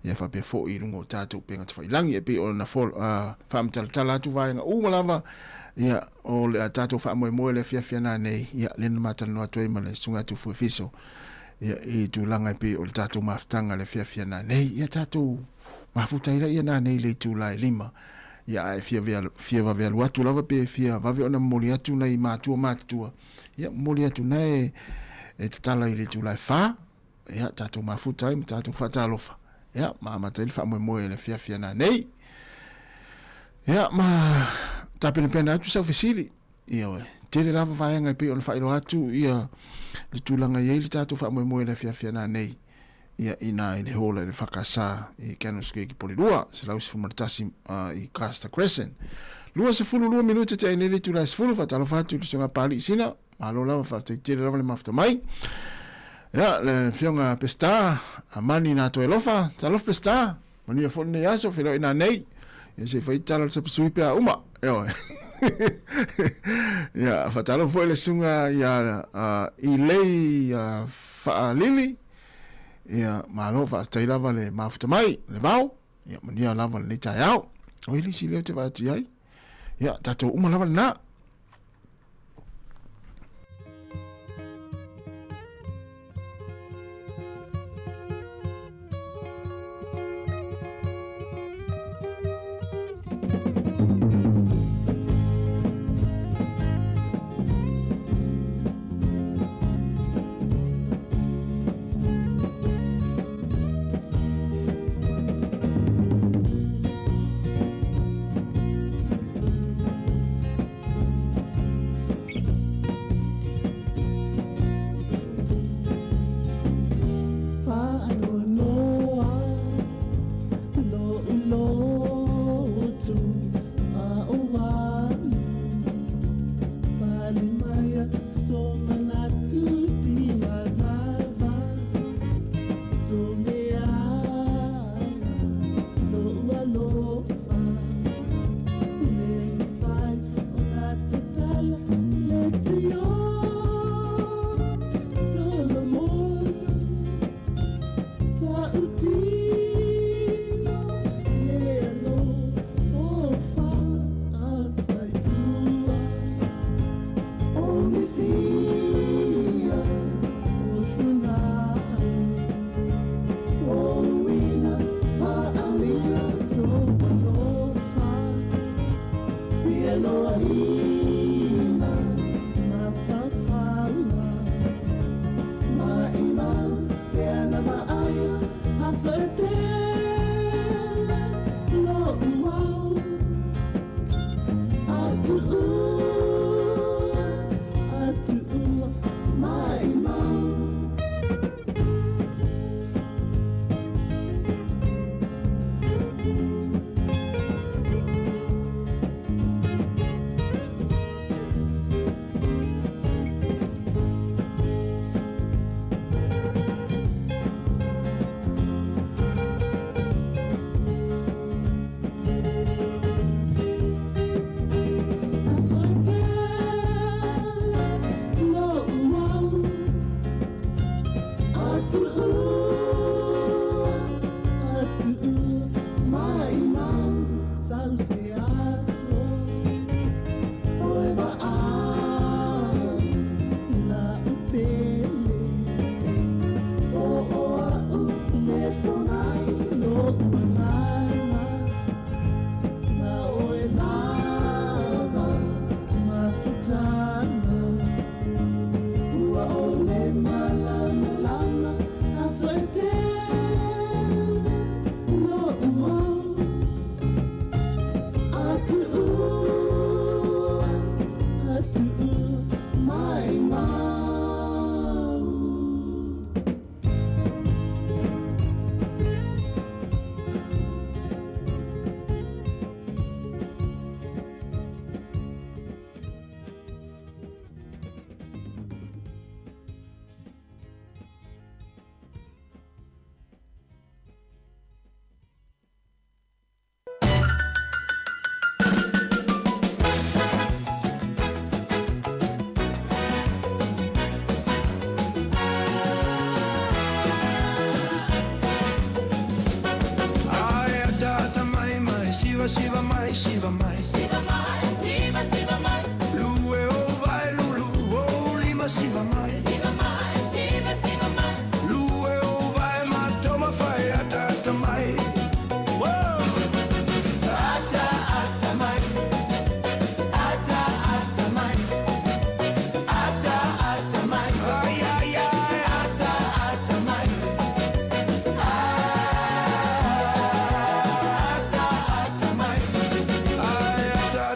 ia whapea fōi i lunga o tātou penga tu whailangi, e pe o na whaamtalatala atu vāenga umalava, ia o le a tātou whaamoe le whiawhiana nei, ia lena mātana noa toi ma le sunga tu fuefiso, ia i tūlanga i pe o le tātou maftanga le whiawhiana nei, ia tātou mafutaira ia nā nei le tūla e lima, ia e fia vavealu atu lava pe fia vave ona moli atu nei mātua mātua, ia moli atu nei e te tala i le tūla e whā, ia tātou mafutai, tātou whatalofa, ia maamata ili whaamoe le whiawhiana nei, ia ma tāpena pena atu sau fesili, ia oe, tere lava vāenga i pe ona whaero atu, ia le tūlanga i eili tātou whaamoe le whiawhiana nei, ia ina i le hola i le whakasā i Canoski ki Polirua, se lau se fumaratasi i Castor Crescent. Lua se fulu lua minuta te aine le tūla se fulu, whatalo whatu le songa pāli sina, malo lava whatu tere lava le mafta mai. Ia, le whionga pesta, a mani nā toe lofa, talof pesta, mani a whone nei aso, whiro ina nei, ia se whaitala le sapasui pia uma, eo e. Ia, whatalo fwoi le sunga i lei wha lili, ia malo fa tai lava le mafuta mai le vau ia mania lava le tai au o ili si le te va ti ai ia tato uma lava na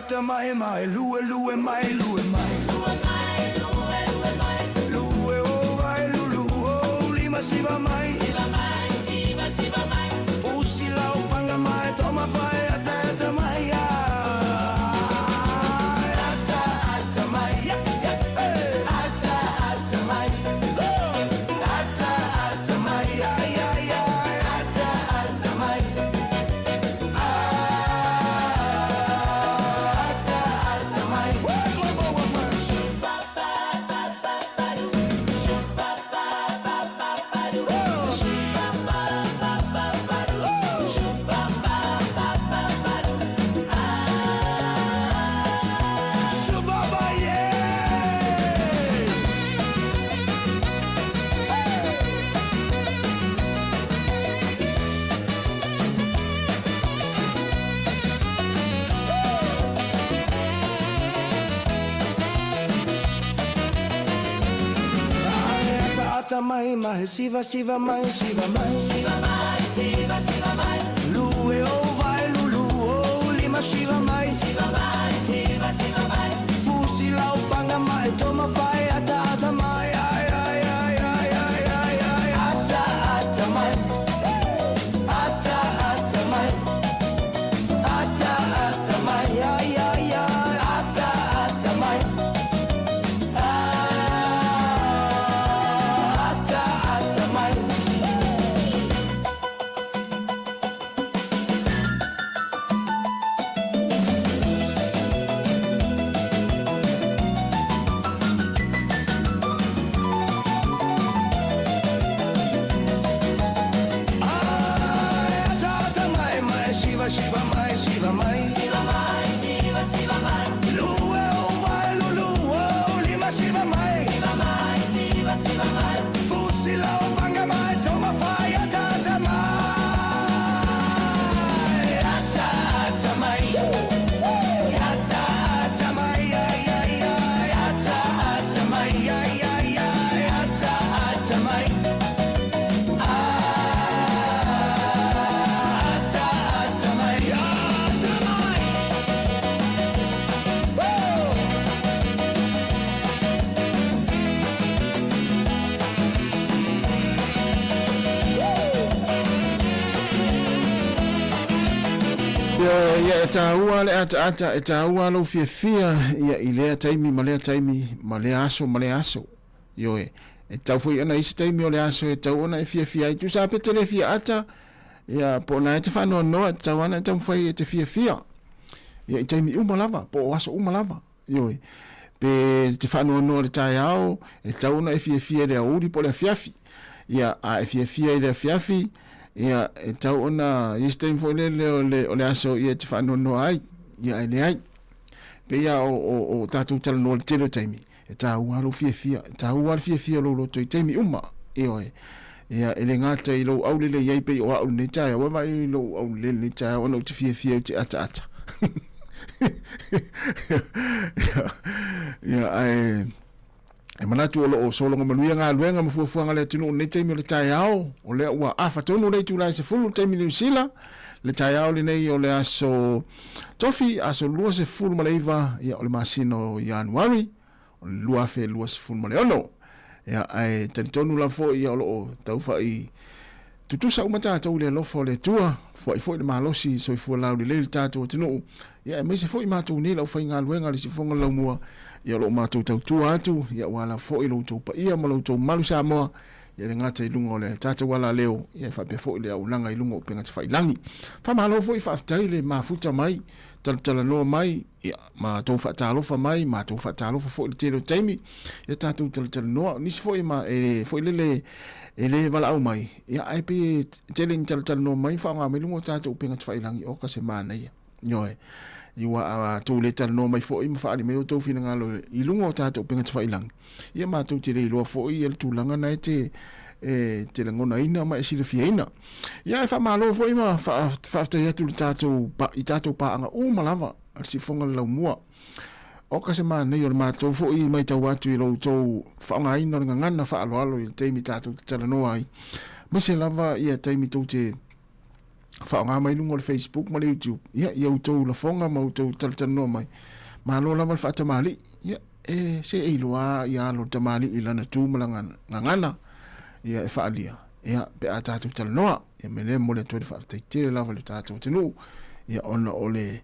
ata mai mai lue lue mai lue mai lue o vai lulu o lima siva mai siva mai fusi lau panga mai toma vai ata mai ata mai ata mai ata mai ata mai mai mai siva mai siva mai lue o vai lulu o lima siva mai siva mai fusi lau panga mai toma fai ata mai ata mai ata mai ata mai ata mai Siva mai lue o vai lulu o lima siva mai siva mai fusi lau panga mai toma fai ata mai ata mai ata mai ata mai ata mai ia tāua le ata e tāua lo fia ia I lea taimi ma lea aso io e tau foi ana isi taimi o le aso e tau ona e fia ai tu sa pete le fia ata ia po na e te whanua noa tau ana e tau fai e te fia ia I taimi umalava po o aso umalava io e pe te whanua noa le tai ao e tau ona e fia le auri po le fiafi ia a e fia I le fiafi ia e tau ona istem fo le aso ia te whanua noa ai ia le ai pe ia o tātou tala noa le telo taimi e tāua lo fia tāua le fia lo toi taimi uma ia ia ele ngata I lo au lele iai pe o au ne tai wa vai lo au lele tai ona o te fia te ata ia ai e manatu o solonga manuia ngā luenga mafuafuanga le tino ne taimi le tai ao o le ua afa tonu le tūlai se fulu taimi New Zealand le tai ao le nei o le aso tofi aso lua se fulu ma le iwa ia o le masino Januari o le lua fe lua se fulu ma le ono ia ai talitonu la fo ia o lo taufa I tutusa umata tau le lofo le tua fo le malosi so fu la le tato tino ia me se fo I matu ni la fa ngā luenga le se fonga la mua ia lo matu tau tua atu ia wala fo I lo tau pa ia ma lo tau malu Sāmoa ia le ngata I lungo le tata wala leo ia fa pe fo le au langa I lungo pe ngata fa ilangi fa malo fo I fa aftai le mafuta mai tala no mai ia ma tau fa talo fa mai ma tau fa talo fa fo le telo taimi ia tatu tala no ni fo I ma fo ele wala au mai ia ai pe telling tala no mai fa nga me lungo tatu pe ngata fa ilangi o ka semana ia Nyoe iwa tu le tal no mai fo I ma ali me to fina ngalo I lungo tato penga te failang ia ma tu te le lo fo I el tu langa na te te langona ina ma esi le fiena ia fa malo fo I ma fa te tu tato pa I tato pa anga o malava si fonga la mua o ka se ma nei o ma to fo I mai tau atu I lo to fa nga ina ngana fa alo I te mi tato te no ai me se lava ia te mi to te whaonga mai lungo le Facebook ma le YouTube ia ia utou la fonga ma utou talatanoa mai ma lo lava le whaatamali ia se e iloa ia lo tamali ilana tūmalanga ngangana ia e whaalia ia pe a tātou talanoa ia me le mo le toi le whaataitere lava le tātou tenu ia ona o le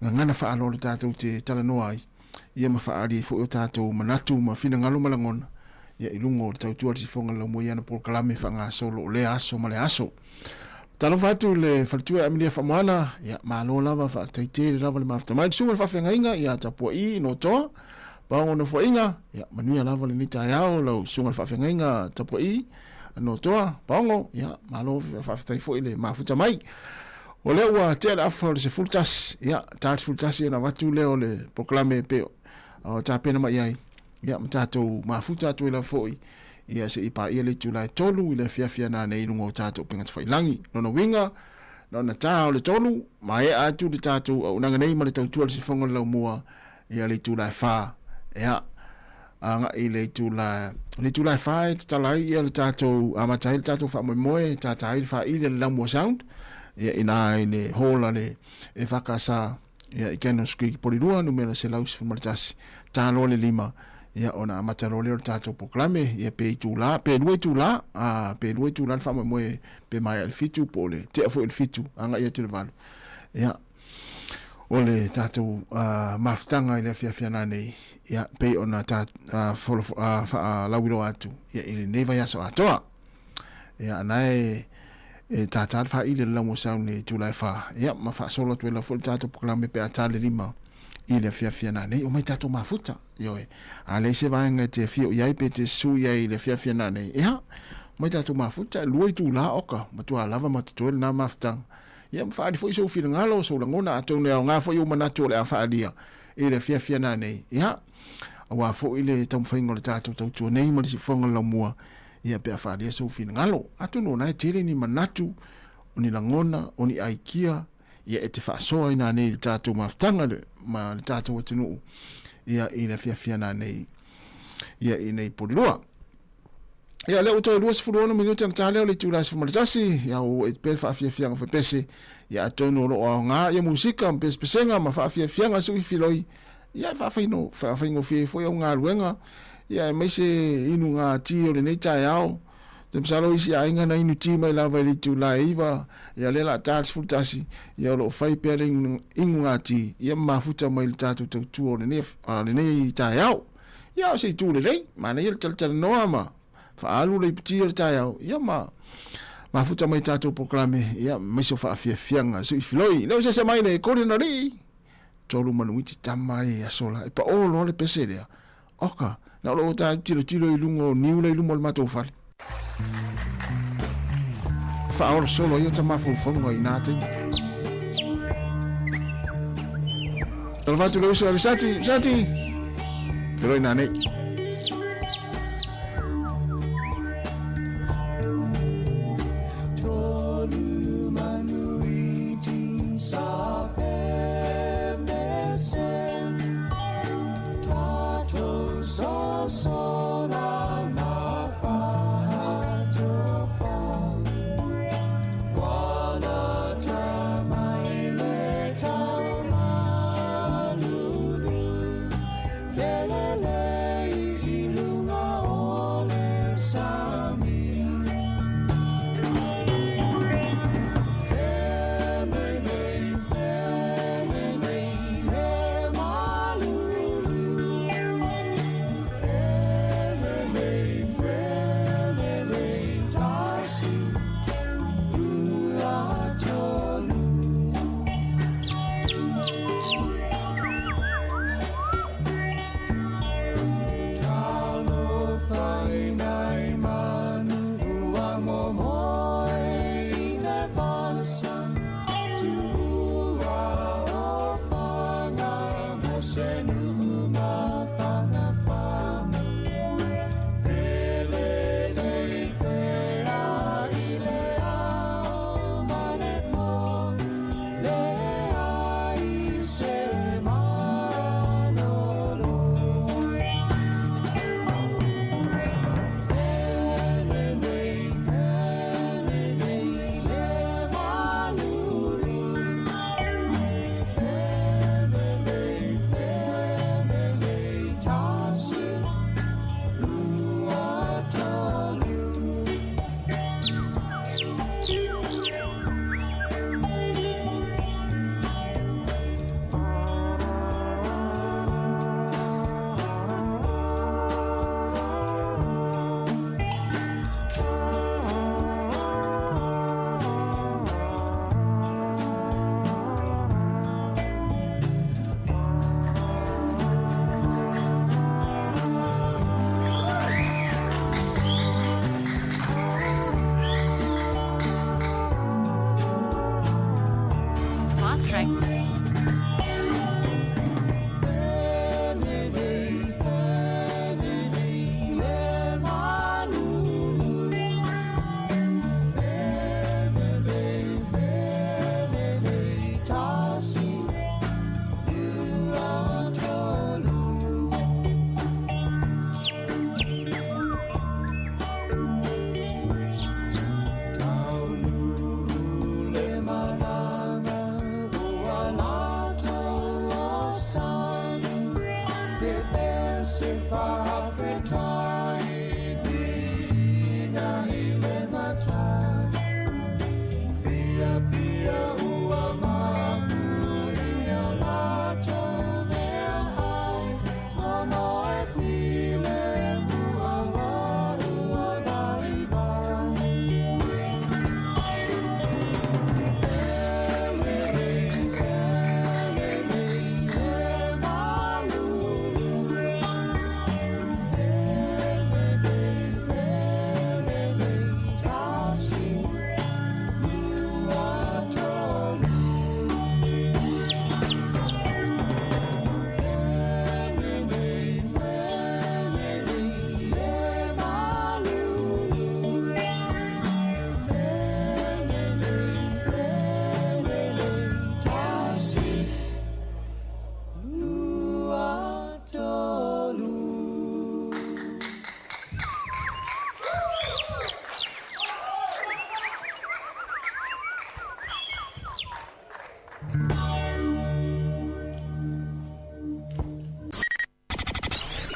ngangana whaalo le tātou te talanoa ai ia ma whaari fu o tātou manatu ma fina ngalo malangona ia ilungo le tautua le sifonga la mo iana por kalame whanga solo o le aso ma le aso talo fatu le faltua amilia famoana ia malo lava whaataitere lava le maftamai sunga le whawhengainga ia tapua i no toa Pao no fo inga, ya manuia lava le nita yao lau sunga le whawhengainga tapua i no toa, paongo, ya malo whawhetai fo ile mafuta mai. O leo wa tea le afa le se fultas, ya taat fultas ia na watu leo le proklame peo. O ta pena mai ai, ya matatou mafuta atu ila fo i, ia se ipa ia le tulai tolu ile fiafia na ne ilungo tatou pengat whailangi. Nono winga, nona tau le tolu, mai atu le tatou au nanga nei ma le tautua le se fonga lau mua, ia le tulai wha. Ya anga I le tula fai talai ia le tatou amatai le tatou fa moe tatai fa I le lamu sound ia ina le hola le e fakasa ia ikeno ski polirua numero se laus formaltas talo le lima ia ona amataro le tatou proclame ia pe tula pe lue tula fa moe pe mai al fitu pole te fo el fitu anga ia te valu ia ole tatou maftanga ile fiafiana nei ia pe ona ta lawilo atu ia ile neva ya so atoa ia nai tata fa ile la mo saune tulai fa ia ma fa solo tu la full tatou proclame pe atale lima ile fiafiana nei o mai tatou mafuta yo ale se va nga te fio ia pe te su ia ile fiafiana nei ia mai tatou mafuta lui tu la oka ma tu lava ma tu na maftanga ia mfaadi foi so fil ngalo so langona atone nga foi uma nato le afaadia ile fiafia na nei ia wa fo ile tam faingo le tato tu nei mo si fonga la mua ia pe afaadia so fil ngalo atono na tele ni manatu oni langona oni aikia ia ete fa so ina nei le tato maftanga le ma le tato watinu ia ile fiafia na nei ia ine podua ia le uto duas furono minuto na tale le tula se fumaltasi ia o e pe fa fiafia fa pese ia atono lo nga ia musika pesenga ma fa fiafia su filoi ia fa faino foi nga luenga ia me se inu nga ti o le nei tai ao te msalo isi ainga na inu ti mai lava le tula iva ia le la tax fultasi ia lo fai pe le inu nga ti ia mafuta mai le tatu tu o le nei tai ao ia se tu le lei ma nei le tal no ma fa alu le piti tai ao ia ma futa mai tatou proclame ia mai so fa fianga so filoi no se mai le coordinari tolu manuiti tamai a sola e pa o lo le pesele oka na lo ta tiro I lungo niu le lungo mato fal fa o solo io tamafu fongo inate Salvato lo uso sati però inane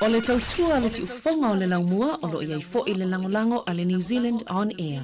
O le tautua le si ufonga o le laumua o lo iai fo i le langolango a le New Zealand On Air.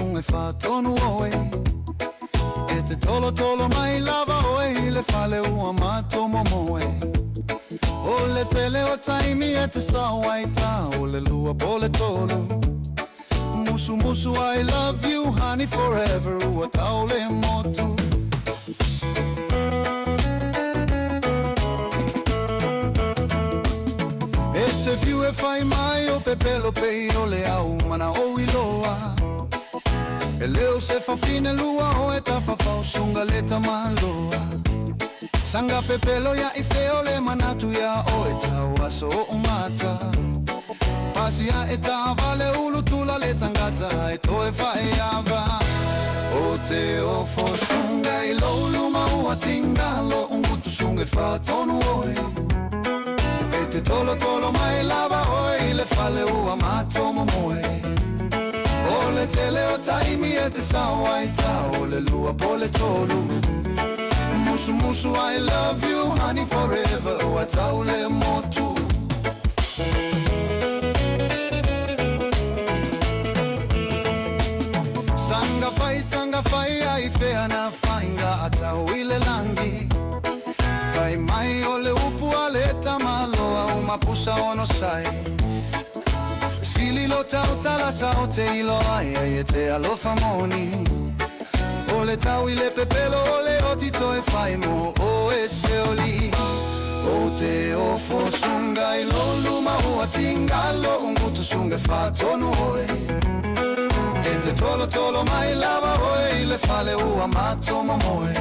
sunge fa tonu oe E te tolo tolo mai lava oe Le fale ua mato momoe O le tele o taimi e te sawaita O le lua pole tolo Musu musu I love you honey forever Ua taule motu E te fiu e fai mai o pe pelo pe o le au mana o iloa E leo se fa fine lua o e ta fa fau sunga le tamaloa Sanga pe pelo ya I feo le manatu ya o e tau aso o umata Pasia e ta vale ulu tula le tangata e to e fai ava O te o fo sunga I lo luma ua tinga lo ungutu sunga fa tonu oe E te tolo tolo mai lava oe le fale ua mato momoe O le tele o taimi e te sawaita o le lua pole tolu Musu musu I love you honey forever Ua tau le motu Sanga fai ai fea na fainga atau ile langi Fai mai o le upu ale tamaloa uma pusa ono sai Sili lo tau tala sa o te ilo ai e te alofa moni O le tau ile pepelo o le otito e fai mo o e se oli O te ofo sunga I lo luma ua tingalo ungutu sunga fa tonu oe E te tolo tolo mai lava oe le fale ua mato momoe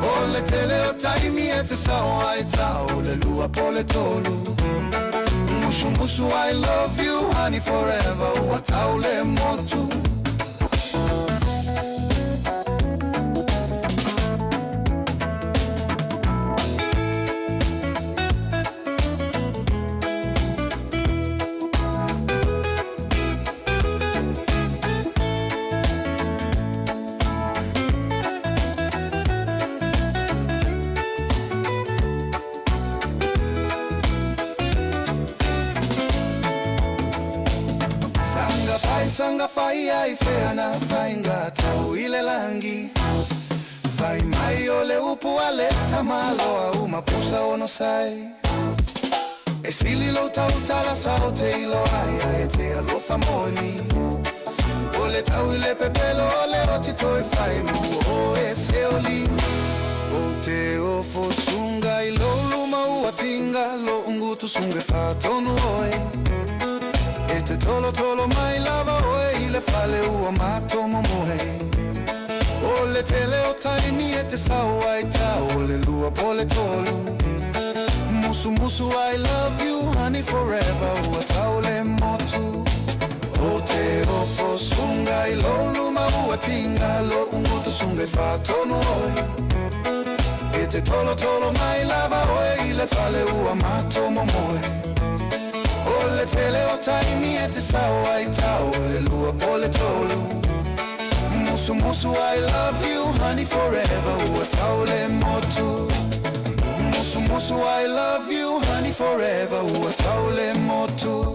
O le tele o taimi e te sawa e tau le lua pole tolu Mushu mushu I love you honey forever ua tau le motu Sanga fai ai fea na fainga tau ile langi Fai mai o le upu ale tamaloa uma pusa ono sai E sili lo tau tala sa o te ilo ai e te alofa moni O le tau ile pepelo o le otito e fai mu o e se oli O te ofo sunga I lo luma ua tinga lo ungutu sunga fa tonu oe E te tolo tolo mai lava oe le fale ua mato momoe O le tele o taimi e te sawaita o le lua pole tolu Musu musu I love you honey forever ua tau le motu O te ofo sunga I lo luma ua tinga lo ungutu sunga fa tonu oe E te tolo tolo mai lava oe le fale ua mato momoe O le tele o taimi e te sawaita o le lua pole tolu Musu musu I love you honey forever ua tau le motu Musu musu I love you honey forever ua tau le motu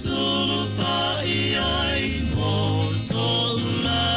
Solo fa i ai mo so la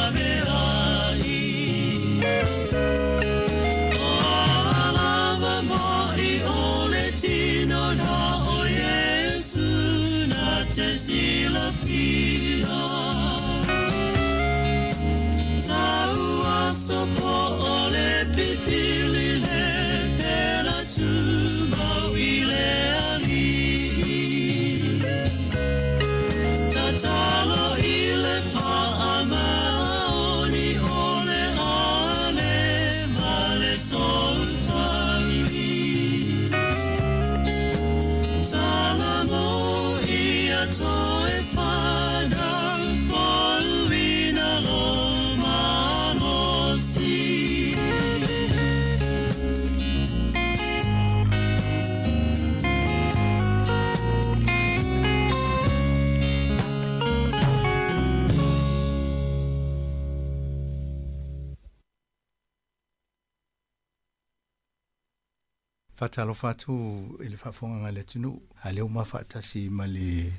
Fatalo fatu ele fafonga ngale tunu ale uma fatasi male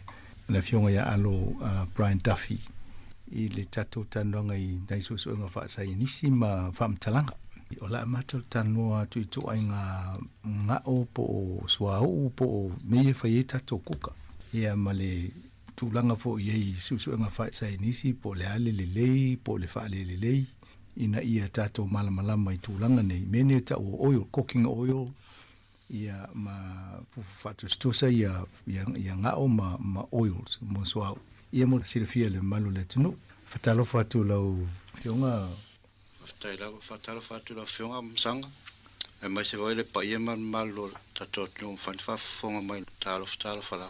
na fionga ya alo Brian Duffy i le tatu tanonga i naiso so nga fa sai nisi ma fam talanga ola matal tanua tu tu ai nga o po swau po me fa ye tatu kuka ia male tulanga fo ye su nga fa sai nisi po le ale le po le fa le ina ia tatu malama i tulanga nei mene ta oil cooking oil ia ma fatu stosa ia ngao ma oils mo swau ia mo silfia le malu le tunu fatalo fatu lau fionga fatalo fatu lau fionga msanga e mai se vai le paia man malu tato tu fa fonga mai talo fala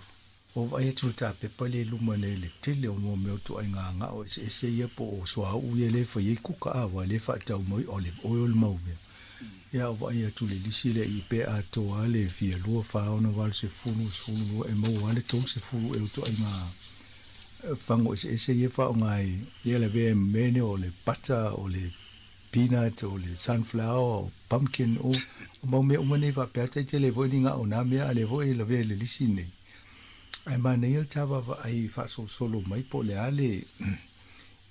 o vai tu ta pe pale luma le tele o mo me tu ai nga o se ia po swau ia le fa ye kuka a le fa tau mo olive oil mo ia vai tu le disile i pe a to ale fia lua fa ona val se funu e mo ale to se funu e to ai nga fango se ye fa ngai ia le ve mene o le pata o le peanut o le sunflower o pumpkin o mo me ne va pe te le vo ninga o na me ale vo le ve le disine ai ma ne il tava ai fa solo mai po le ale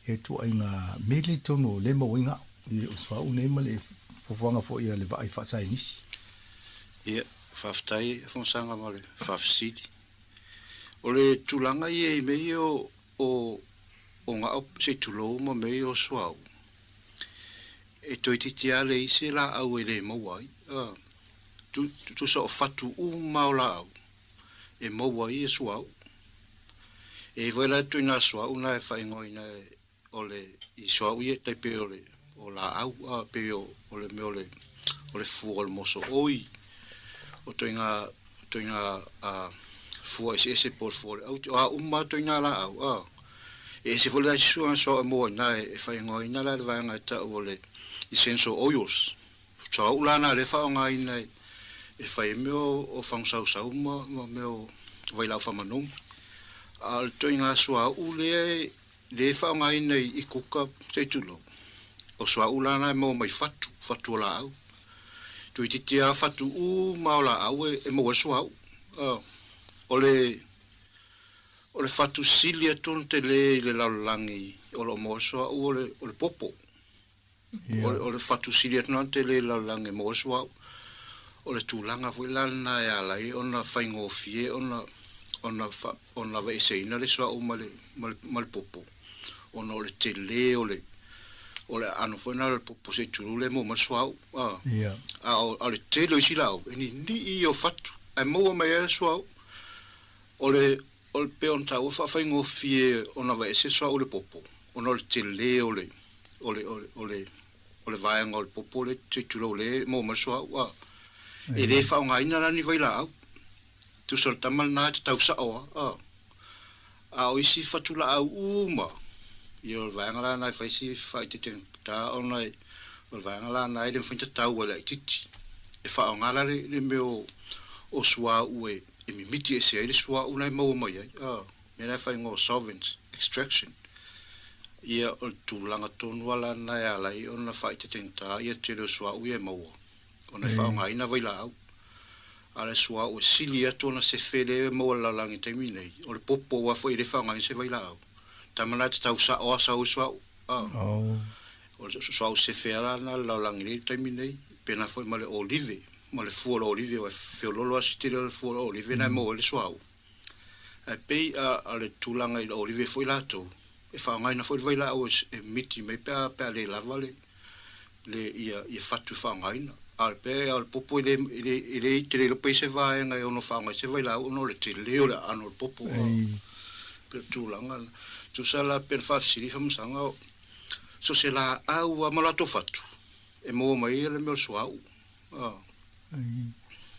e to ai nga mele tono le mo winga i so u ne male fofanga fo ia le vai fa sai nisi ia faftai fonsanga male fafsidi ole tulanga ye meio o nga se tulo mo meio swau e toiti ale ise la au ele mo wai tu so fatu maula e mo wai e swau e vola tu na swau na fa ngoina ole i swau ye te pe ole o la au pe ole me ole fu ole moso oi o toinga fu ese por for au ma toinga la au e se vola so mo na e fa ngoina la va nga ta ole i senso oils so la na le fa nga ina e fa me o fang sau mo me o vai la fa manung al toinga so ule le fa nga ina i kuka se tulo o soa ulana mo mai fatu la au tu titia fatu maula au e mo soa ole fatu silia ton te le laulangi o mo soa ole popo ole fatu silia ton te le laulangi mo soa ole tulanga foi lana ya lai ona faingo fie ona vai seina le soa o mal popo ona ole te le ole ano foi na po se tulule mo maswau ale te lo silao ni o fatu ai mo mai era swau ole pe on ta o fa ngo fie ona vai se swau le popo ona le te le ole vai ngol popo le te tulule mo maswau e le fa nga ina ni vai la tu solta mal na ta usa o isi fatu la au ma yo vangala na fai si fai te ta online o vangala na ile fai te tau wala titi e fa ngala le me o swa ue e mi miti e se ile swa una mo mai me na fai ngo solvent extraction ia o tu langa ton wala na ya lai ona fai te ta ia te le swa ue mo ona fa nga ina vai la ala swa o silia tona se fele mo la langi te mine o le popo wa foi le fa nga se vai la tamana te tau sa o sa uswa o so se fera na la langri terminei pena foi male olive male fu olive o feololo asitire fu olive na mo le swau e pe a le tulanga i olive foi lato e fa ngai na foi vai la o e miti me pe le la vale le ia fatu fa ngai al pe al popo ile te le pese vai ngai ono fa ngai se vai la ono le te le ora ano popo per tulanga tu sala per farsi fam sanga so se la au amalato fatu e mo mai le meu suau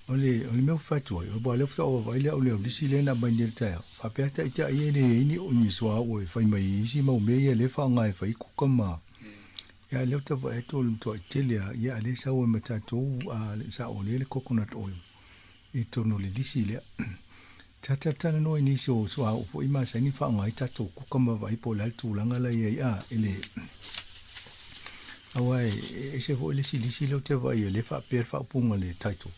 ole meu fatu o bo le fo vai le ole disi le na bandel ta fa pe ta ita ye ni o ni suau e fa mai si mo me ye le fa ngai fa ku kama ya le to va to telia ya le sa o meta to le sa o le coconut oil e to no le disi le tata no inicio so o ima sa ni fa ngai tato ku kama vai po la tu langa la ia ele awai e se vo le si lo te vai le fa per fa punga le taito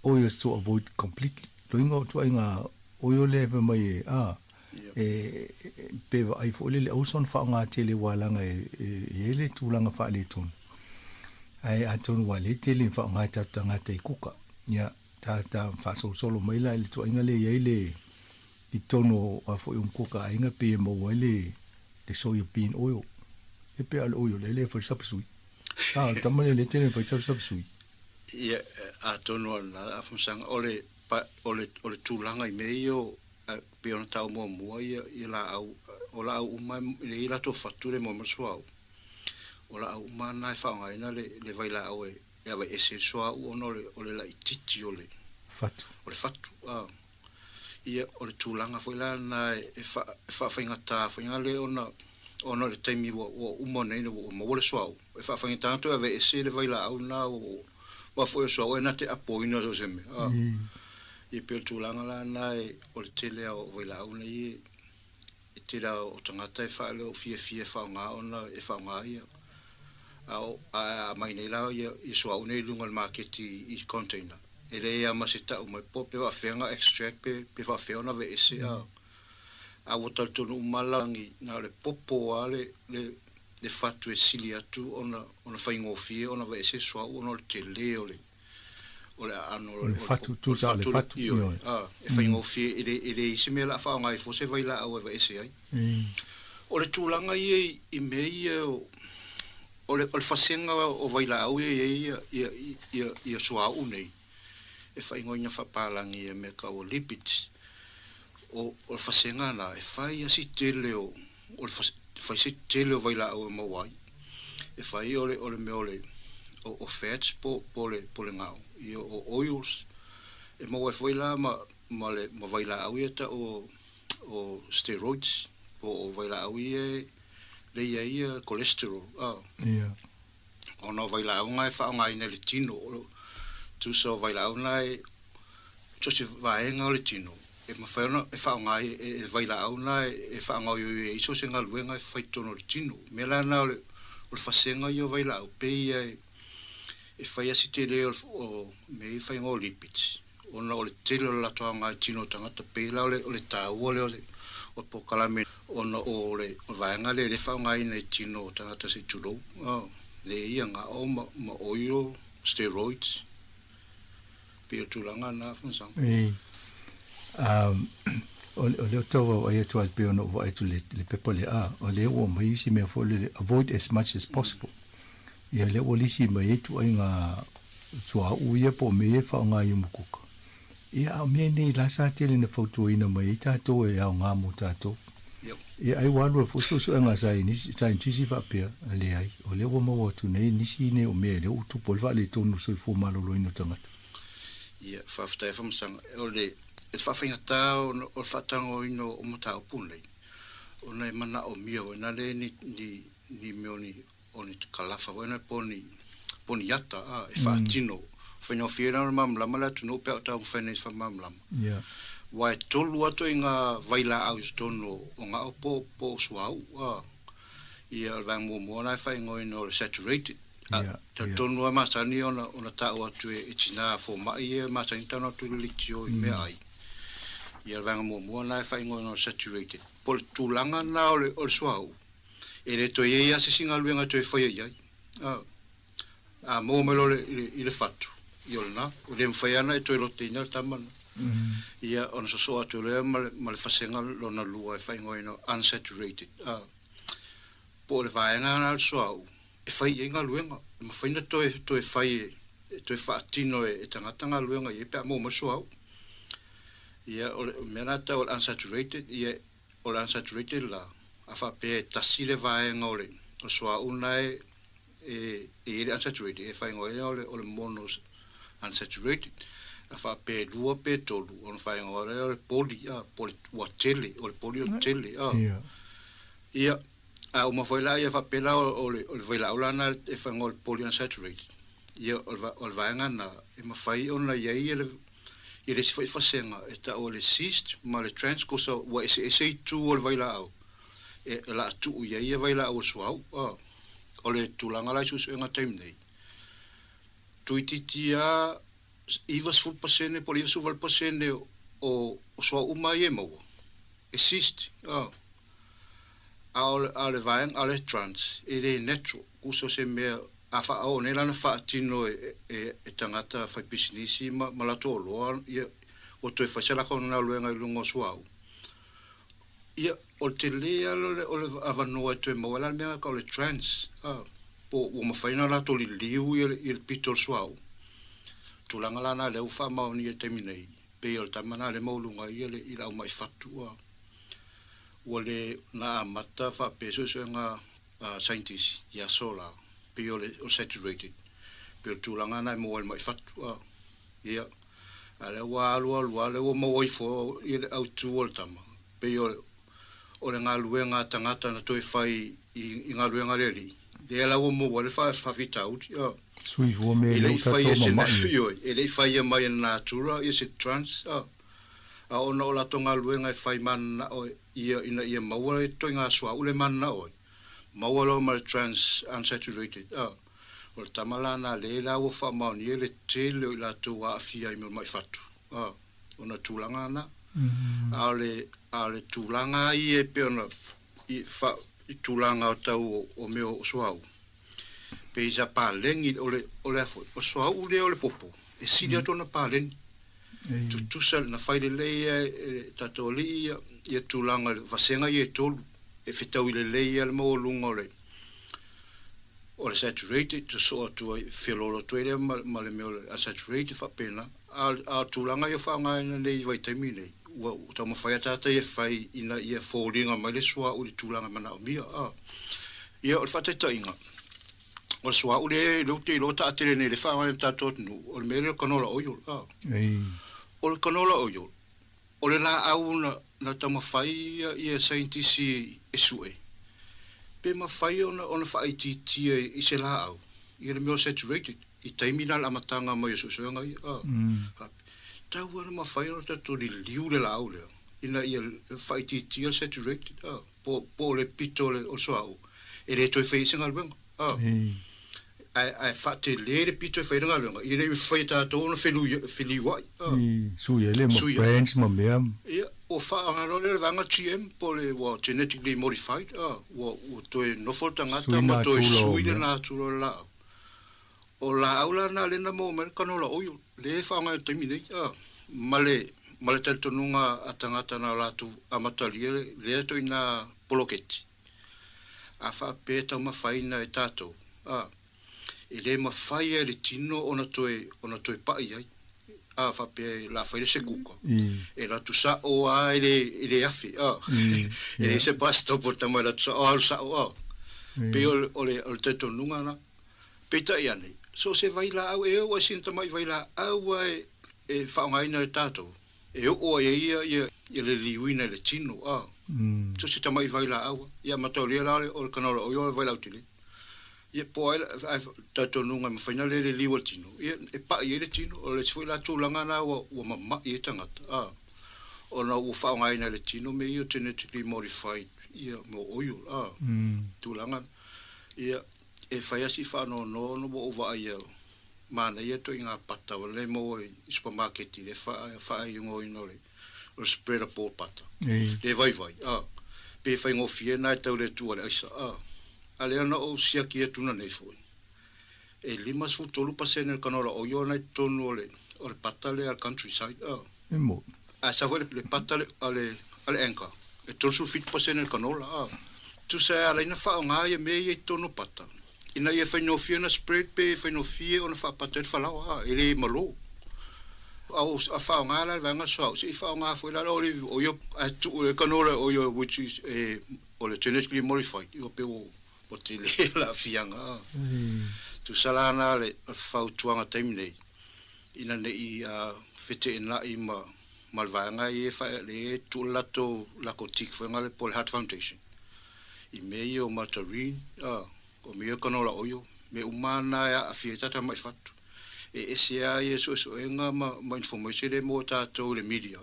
oil to avoid completely. Loinga to inga oil level mai peva ai fo le auson fa nga tele walanga ele tulanga fa le ton. Ai aton wale tele fa nga tanga te kuka. Ya ta fa solo mai la le to inga le ele I tono a fo kuka inga pe mo wale le soya bean oil. E pe al oil le fa sapsui. Tamale le tele fa sapsui. Ia a tono na a fumsanga ole tulanga I meio pe ona tau mo ia la au ola au uma le ila to fature mo masuau ola au uma na fa nga ina le vai la au e va ese soa ono ole la ititi ole fatu ia ole tulanga foi la na e fa ngata foi ngale ona le taimi wo uma nei mo ole soa e fa ngata to va ese le vai la au na wa foi soa na te apoina so seme I pe tulanga la na o le tele o vai la una I te la o tangata fa le o fie fa nga ona e fa nga ia a mai nei la I so au nei lunga market I container ele ia masita o mai pope va fenga extract pe va fe ona ve ese a wota tonu malangi na le popo ale le fatu e silia tu ona fa ingofie ona ve ese so ona le tele ole ole ano le fatu tu sa le fatu io e fa ingofie ele isi me la fa ngai fo se vai la au ve ese ai ole tulanga I mei ole fasenga o vai la au ia so au nei e fa ingoina fa palangi e me ka o lipids o fasenga na e fa ia si tele o fa si tele o vai la au mo wai e fa ole me ole o fats po le ngau I o oils e mo e foi la ma vai la au eta o steroids o vai la au le ia cholesterol ono vai la au ngai fa ngai ne le tino tu so vai la au nai so se vai nga le tino e ma fa no e fa ngai e vai la au nai e fa ngai e so se nga luenga fa tono le tino me la na o fa senga io vai la au pe e fa ia sitele o me fa ngo lipids ona o le tele la to ngai tino tanga te pe la o le ta o po kalame ona o le vai nga le fa ngai nei tino tanga te se tulo le ia nga o ma oil steroids pe tulanga na funsa o le to o ia to al pe ono vai to le pepole o le o mai si me fo le avoid as much as possible ia le o lisi mai tu ainga tua uia po me fa nga i mukuka ia me nei la sa tele na foto ina mai ta to e au nga mo ta to ia ai walu fo so nga sai ni scientist fa pe le ai o le o mo tu nei ni si ne o me le o tu pol va le tonu so fo malo lo ino tangata ia fa fta fa msang o le e fa fa ngata o fa tango ino o mo ta opun le o nei mana o mio na le ni mioni oni kalafa wena poni yata e fa tino fa no fiera mam la mala tu no pe ta fene fa mam lam wa tolu ato inga vaila au stono o nga po swau ia vang mo na fa ngo no saturated ta tonu ma sani ona ta o atu e tina fo ma ia ma sani ta no tu litio me ai ia vang mo na fa ngo no saturated por tulanga na o swau e le to ia se singa luenga to foi ia mo melo le fatu iolna o le mfaiana e to lo tina taman ia on so atu le mal fasenga lo na lua e fai ngoino unsaturated por vaenga na so e fai inga luenga ma fai na to e fai to e fatino e tanga luenga e pe mo so ia o menata o unsaturated ia o unsaturated la afa pe tasile vaenga ole o so unai e unsaturated e fai ngoino ole monos unsaturated afa pe lua pe tolu on fai ngore poli watele o poli tele ia o ma foi la ia fa pela o vai la ulana e fa ngol poli unsaturated ia o vai ngana e ma fai ona ia ia le foi fasenga e ta o le cyst ma le transcosa wa se tu o vai la au e la tu ia vai la o swau o le tulanga la su nga time nei tuititia Ivas full pasene, por ivas full pasene o sua uma e mau. Existe. Ale vaeng, ale trans. Ele natural. Kuso se mea, a wha au, ne lana wha atino e tangata whai businessi ma lato o loa, o toi whaisala kau na luenga I lungo suau. Ia, o te lea o le avanoa toi mawala mea ka o le trans. Po o mawhaina lato li liu I le pitol suau. Tulanga lana leu wha mau ni e teminei. Pe o le tamana le maulunga I le au mai fatua. O le na amata wha peso so nga scientist ia sola. Pe o le saturated. Pe o tulanga na mo mai fatua. Ia. Ale wa alua le o mo fo I le au tu o tama. Pe o le ngā luenga tangata na toi whai I ngā luenga reri. Le ala o mo wale wha fita uti. Sui ho me le tato mamai. E le whai e mai na natura, I se trans. A ona o la tonga luenga e whai mana o ia maua e toi ngā sua ule mana o. Maua lo ma trans unsaturated. O le tamalana le la o wha mauni e le tele o la tu wa afia I mai fatu. Ona tūlanga na. A le tūlanga I e pe ona I tūlanga o tau o meo o suau. Pe isa palengi o le afo. O suau le o le popo. E siri atona palengi. Tutusa na whaile leia e tato lia I e tūlanga vasenga I e tolu. E whetau I le leia le mo lunga o le saturated. Tu so atua whelolo tuere ma le meo le unsaturated whapena. A tūlanga I whaanga ina nei vaitami nei. Ua tau mawhai atata I e whai ina I e fōringa mai le sua o le tūlanga mana o mia. Ia o le whataita inga. O le sua o le te ilo ta atere nei le whaanga I tato tunu. O le mele o kanola oio. O le kanola oio. O le la au na tau mawhai I e scientisi e sue. Pe mawhai ona whai titia I se la au. I le meo saturated. I taimina la amatanga mai o susuanga I. Tau ana mawhai ona tato li liu le la au lea. Ina I le whai titia saturated. Po le pito o soau. E le toi whai singa luenga. Ai whate le le pito e whai ranga luenga. I le whai tato ona wheli wai. Sui ele mo branch ma mea. Ia, o whaanga le vanga TM po le genetically modified. O toi nofo tangata ma toi sui le nātura la au. O la aula na le na mo me kanola oio. Le whaanga e taimine. Ma le talitonunga a tangata na latu amatalia le toi na poloketi. A wha pētau mawhaina e tātou. E le mawhai e le tino ona toi pai ai. A wha pē la whaile se kuka. E la tu sa o a e le afi. E le se pasta po tamai la tu sa o alu sa o. Pe o le teto nunga na. Pēta i anei. So se vaila au e o a sinta mai vaila au e whaongaina le tātou. E o e ia le liuina le tino. So se tamai vaila au. Ia matau lia la o le kanora o le vaila utile. Ia po ai tātou nunga mawhaina le liu le tino. Ia e pa i le tino. O le tfui la tūlanga na o mamma i e tangata. O na u whaongaina le tino me i o genetically modified. Ia mo oio. Tūlanga. Ia e whaiasi whanau no o wa ai au. Mana ia to i ngā pata. O le mo i supermarketi le whaai ungo ino le. O spread up all pata. Le vai. Pe whai ngō fie nai tau le tua le aisa. A le ana o sia ki e tuna nei fwoi. E 5% le kanola o yo nai tonu o le pata le al countryside. E mo. A sa fwoi le pata le ale enka. E tonu 50% le kanola. Tu se ala ina wha o ngā ia me i tonu pata. Ina ia whai no fia na spread pe whai no fia o na wha pata e whalau. E le malo. A wha o ngā la vanga soa. Si wha o ngā fwoi la o yo a tu o le kanola o yo which is o le genetically modified. I o pe o te le la fianga. Tu salana le whau tuanga taimi nei. Ina nei whete e nai ma vanga i e whae le tu lato lako tik whaenga le po le Heart Foundation. I mei o Matarin, o mea kanola oio, me umana e a fietata mai fatu. E ese a i e so enga ma information le mo tātou le media.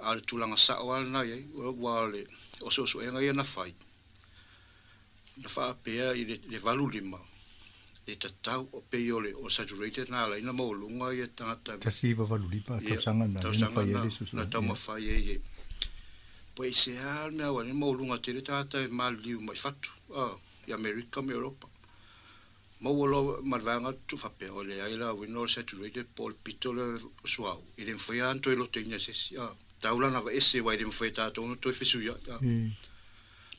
A le tulanga sao ala nai, wa le o so enga i na whai. Na wha apea i le valu lima. e tatau o pe ole o saturated na la ina mo lunga ia tangata tasi va valulipa tausanga na ina fai ele susu na tama fai e pois se al me wa mo lunga te tata mal liu mai fatu i America me Europa mo lo marvanga tu fa pe ole ai la we no saturated pol pitole suau i den foi anto e lo tenia se taula na va ese wa den foi tato no to fisu ya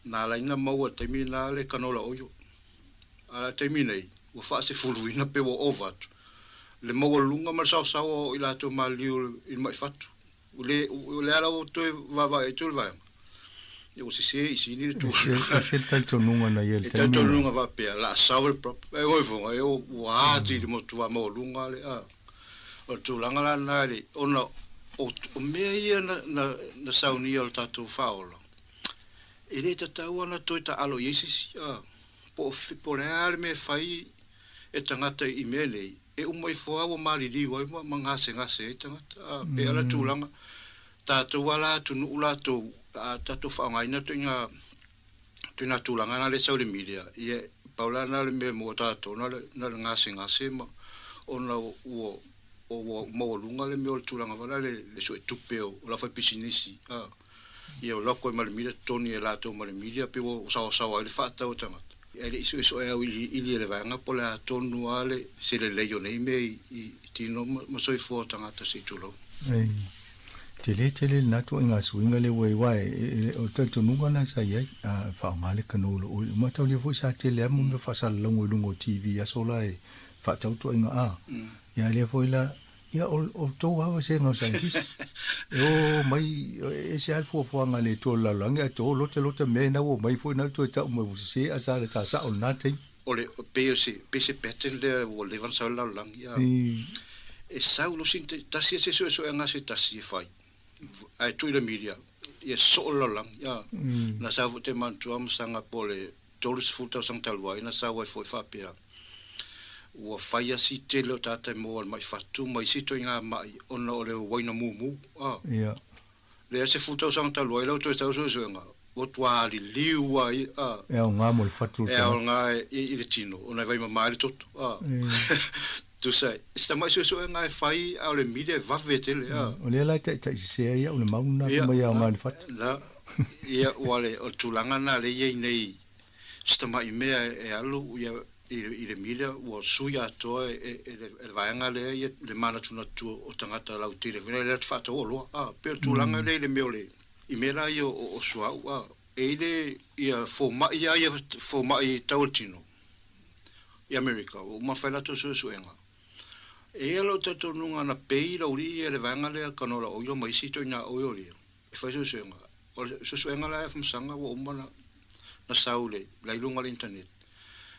na la ina mo te mina le canola oyo ala te mina o fa se fulu ina pe o ovat le mo lunga ma sa i la to maliu in mai fatu le ala o to va e tu va eu se ni tu se tal to nunga na yel te to nunga va pe la saul prop e o fo e o wa ti mo tu mo lunga le o tu langa la na le ona o me ia na sauni o tatu faolo e le tau ana to ta alo yesis po real me fai e tangata i mele e umai foa o mali li wa ngase e tangata pe ala tulanga tatu wala tu nula tu tatu fa ngaina tu nga tulanga na le saule media e paula na le me mo tatu na ngase ma ona o mo lunga le me tulanga wala le so tupeo la fa pisinisi e o loko mal media toni e la to mal media pe o sa le fa ta o tangata ele iso e ili le vanga pola tonu ale se le leio nei me i tino mo soi fo tangata se tulo tele na to inga swinga le wai o tanto nunga na sa ia fa male kanolo o ma tau le fo sa tele mo me fa sa longo lungo tv ya sola e fa tau to inga ya le fo la ya o to wa se no scientist o mai ese al fo nga le to la langa to lote me na o mai fo na to ta mo se asa sa o na te o le pese pattern le o le van sa la lang ya e sa lo sinte tasi se so nga se tasi fai ai tu le media e so la lang ya na sa te man tu am sanga pole tolis futa sang talwai na sa wai fo fa pia o faia si te lo tata mo mai fatu mai si to nga mai ona o le waina mumu le se futa sang ta lo to sta so nga o tua li liu ai e o nga mo le fatu e o nga i le tino ona vai ma mai tot tu sai sta mai so nga fai a le mide va vetele o le la ta se ia o le mauna ko mai o nga le fatu la ia wale o tulanga na le ye nei sta mai me e alu ia i le mila o suia to e vaenga le mana tuna tu o tangata lau tire le fata o lo per tulanga le meole i mera io o sua e le ia forma i tautino i America o ma fai la to suenga e lo tato nunga na peira uri e le vaenga le kanola o yo mai sito ina o yo le e fai suenga o suenga la e sanga o mana na saule la ilunga le internet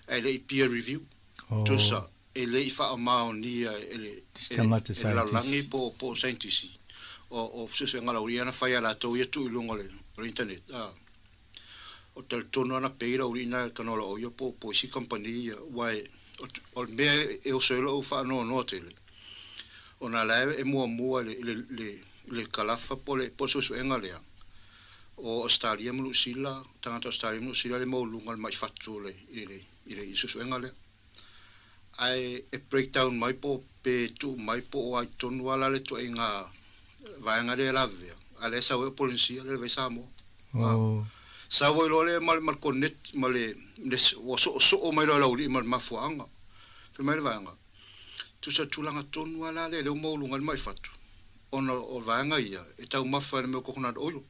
ele peer review to sa ele fa amao ni ele la langi po scientist o se ngala uriana fa ya la to ye tu lungole por internet o tel tono na peira urina kanola o yo po si company wai o me e o solo fa no tele ona la e mo le kalafa po so ngale o Australia mo sila tanto Australia mo sila le mo lungal mai fatu le ile isu engale ai e breakdown mai po pe tu mai po ai ton wala le to inga vai ngare la via ale sa we policia le ve Sāmoa sa we lo le mal connect mal le so mai lo uri mal mafuanga fe mai vanga tu sa tulanga ton wala le mo lungal mai fatu ona o vanga ia e tau mafa me ko na oyo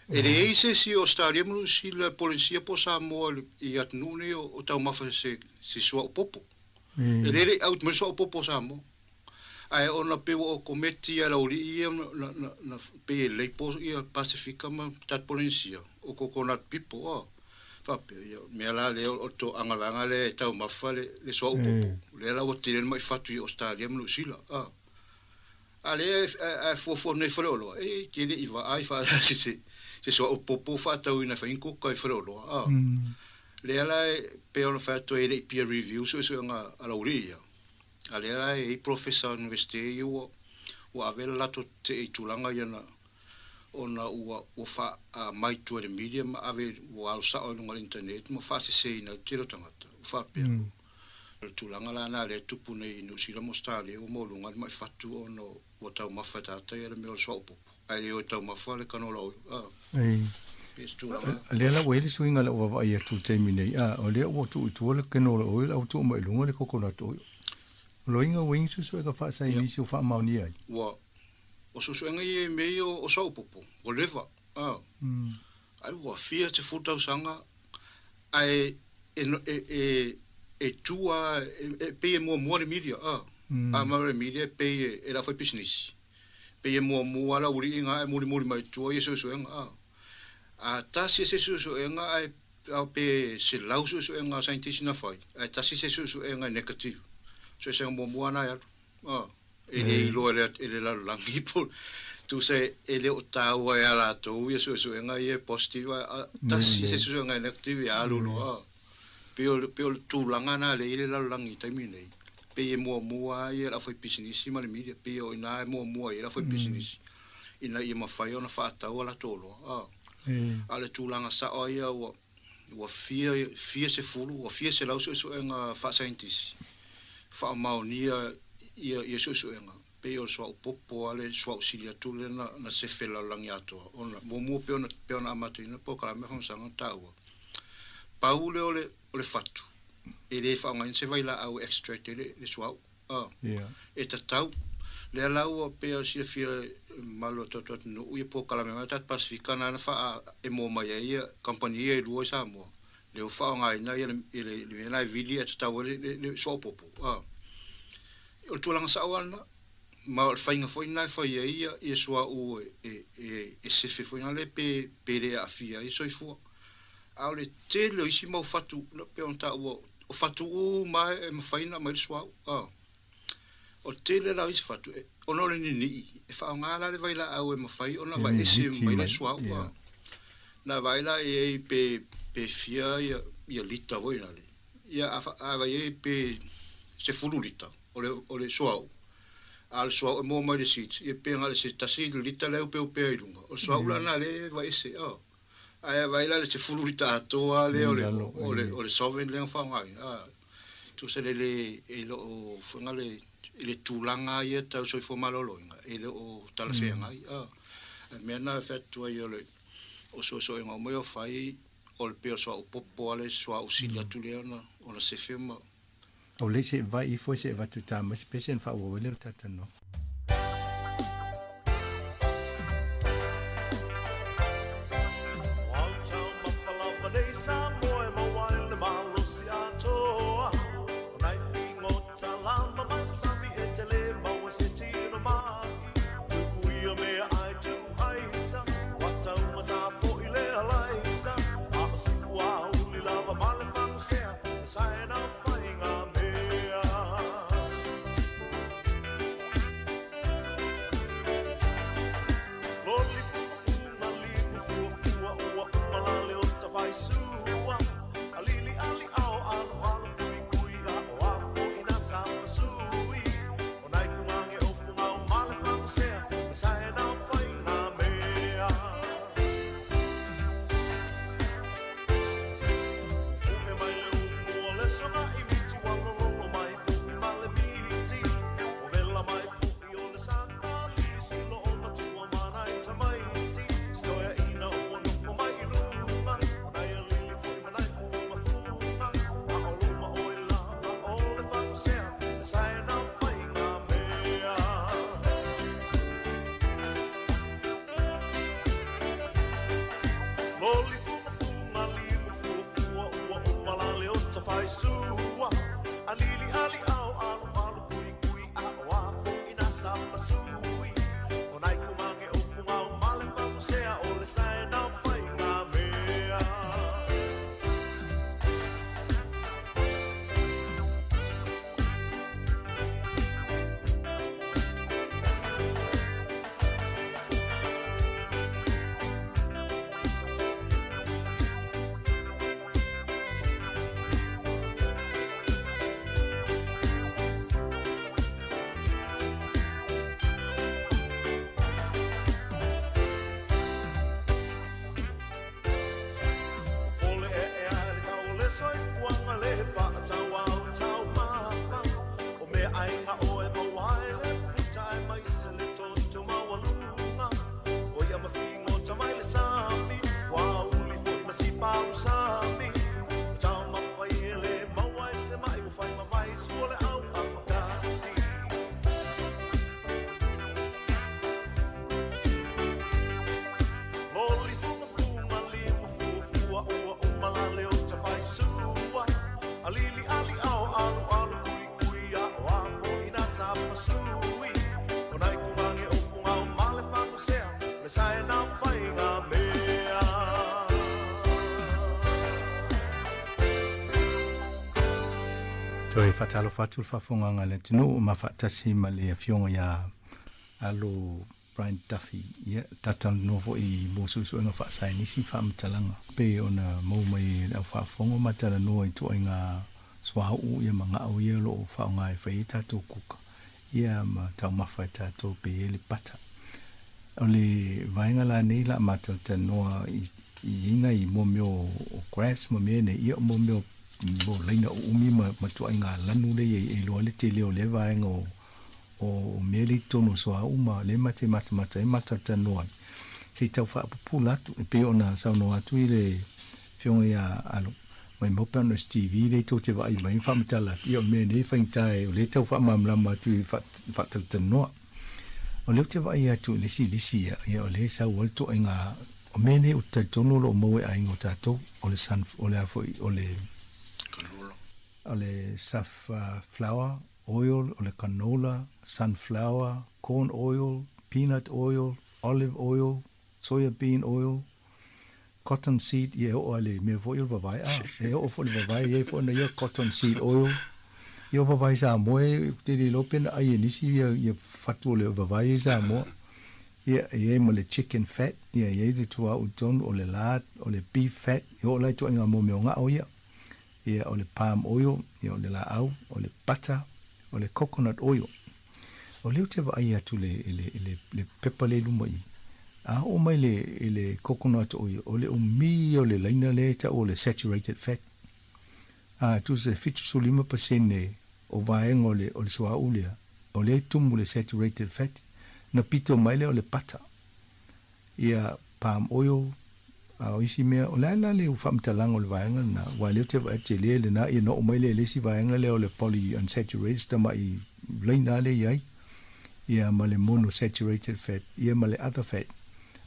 e le ese si o stariam si la policia po Sāmoa i atnune o tau mafa se sua o popo e le out me so popo Sāmoa ai ona pe o cometi ala uri ia na pe le po ia pacifica ma tat policia o coconut people fa pe me ala le o to anga le tau mafa le so o popo le la o tire mai fatu o stariam si la ale a fo ne frolo e che i va ai fa se so o popo fa tau ina fa inko kai frolo le ala pe on fa to e peer review so nga ala uria ale ala e professor university o avela la to te tulanga yana ona o fa mai to the medium ave o al sa on internet mo fa se ina tiro tangata fa pe tulanga la na le tupu nei no sila mostale o mo lunga mai fatu ono o tau mafata ta era me o sopo ai o tau mafale kanola o le la wele swinga la wa ia tu te mine o le o tu tu le kanola o le tu mai lunga le coconut o loinga wing su su ka fa sa ini su fa mauni ai wa o su suenga i me o sopo o leva ai wa fia te futa sanga ai e tua pe mo media ma media pe era foi business pe mo ala uri nga mo mai tua yeso so nga ta si so nga ai pe se lau so nga scientist na foi ta si so nga negative so se mo ana ya ele lo ele la langi por tu se ele o tau ya la to yeso so nga ye positive ta si so nga negative ya lo Peo tūlanga nā le langi taimi nei. Pe mua i ra foi business ma le media. Peo ina mua i ra foi business. Ina i mawhai ona whaatau ala tolo. Ale tūlanga sa o ia wa fia se fulu, wa fia se lau so enga wha scientist. Wha maunia ia so enga. Peo soa upopo ale soa usilia tūle na se whela langi atoa. Mua peo na amatu ina po kala mehon sanga taua. Paule ole fatu. E le fa ngai se vai la au extract le swau. E tau le lau pe si fia malo tot no u po kala me tat pacifica na fa e mo mai ia companhia e luo Sāmoa. Le fa ngai na le na vili et tau le sopopo. O tulanga sa wana ma fa inga foi na fa ia e swau e se fe foi na le pe le afia e soifua. Aule te lo isi mau fatu no pe on ta o fatu mai e mfaina mai swau o te le la isi fatu ono le ni e fa ngala le vai la au e mfai ona vai isi mai le swau na vai la e pe fia ia lita voi na le ia a vai e pe se fulu lita o le swau al swau mo mai le sit e pe ngala se tasi lita le pe pe ilunga o swau la na le vai isi ai vai la se fulurita atoa le ole soven le fa ngai tu se le o fangale le tulanga ia tau so fo malolo ele o tala fe ngai me na fetu ai ole o so nga mo yo fai ol pe so popo ale so auxilia tuliana o se fema o le se vai fo se va tu tama spesen fa o le tatano Alili ali ao alu alu kui kui a o afo ina sa pasui. O nai kumange o funga o male whangu sea, me sae na whainga mea. Toi fatalo fatul fafonga le tino ma fatasi ma le fionga ya alo Brian Duffy ya tatan novo I mosu so nga fa sai ni si fam talanga pe ona mo mai au fa fonga matala no I to nga swa u ya manga o ye lo fa nga fa ita to kuka ya ma ta ma fa ta to pe le pata ole vainga la nei la matal tano I ina I mo meo grass mo me ne I mo meo bo leina umi ma tu nga lanu le e lo le tele o le vainga o meli tono so a uma le mate mata tano se tau fa pula tu pe ona sa no atu le fiong ya alo mai mo pa no TV le to te vai mai fa mtala io me ne fa intai o le tau fa mamla ma tu fa tano o le te vai atu le si ya o le sa wol to nga o me ne o te tono lo mo e ai ngota to o le san o le afo o le safflower oil, or the canola, sunflower, corn oil, peanut oil, olive oil, soya bean oil, cotton seed, ole me vo il vavai o fo le vavai fo na cotton seed oil. Yo vavai sa mo te li lopen ai ni si ye fatu le vavai sa mo. Ye mo le chicken fat, ye le tua uton o le lard, o le beef fat, yo le to nga mo me nga o ye. Ye o le palm oil, ye o le la au, o le butter, o le coconut oil. O leo te vai atu le pepa le luma I. A o mai le coconut oil, o le umi o le laina le ta o le saturated fat. A tu se fitu su 5% o vaenga o le sua ulia. O le tumu le saturated fat. Na pito mai le o le pata. Ia palm oil, o isi mea, o la le ufamtalanga o le vaenga na wa leo te vai te le na ia no o mai le si vaenga le o le polyunsaturated tama I laina le iai. Ia ma le monosaturated fat, ia ma le other fat.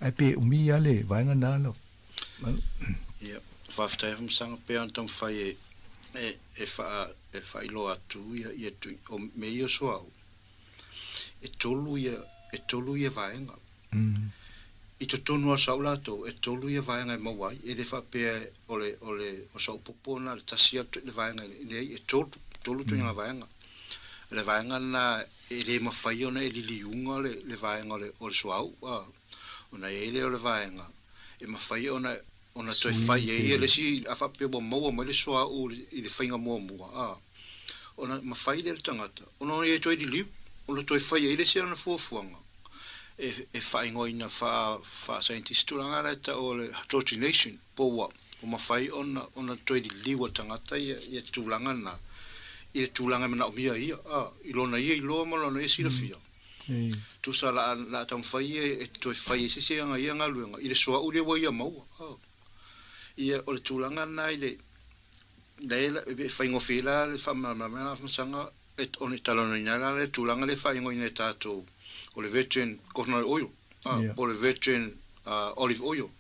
Ai pe umi ia le vaenga na lo. Ia, whaftai sanga pe antang whai e wha ilo atu ia tu o me ia soau. E tolu ia vaenga. I to tonu a saulato e tolu ia vaenga e mawai e le whapea o sau popona le tasia tu le vaenga e tolu tu nga vaenga. Le vaenga na e le mawhai ona e liliunga le vaenga o le suau. Ona e le o le vaenga. E mawhai ona toi whai e le si a whapea wa maua mai le suau I le whainga mua. Ona mawhai le tangata. Ona e toi di liu. Ona toi whai e le si ana fuafuanga. E whaingoina wha scientist turanga la ta o le hydrogenation po wa o mawhai ona toi di liwa tangata I tūlanga na I tūlanga mana o mia ia ilona ia iloa malona e sila fia tu sa la tam whai e toi whai e sisi anga ia ngaluenga I le soa ule wa ia maua ia o le tūlanga na I le e whaingofila le whamamamana masanga et on talona inala le tūlanga le whaingoina e tātou o le virgin coconut oil, o le virgin olive oil.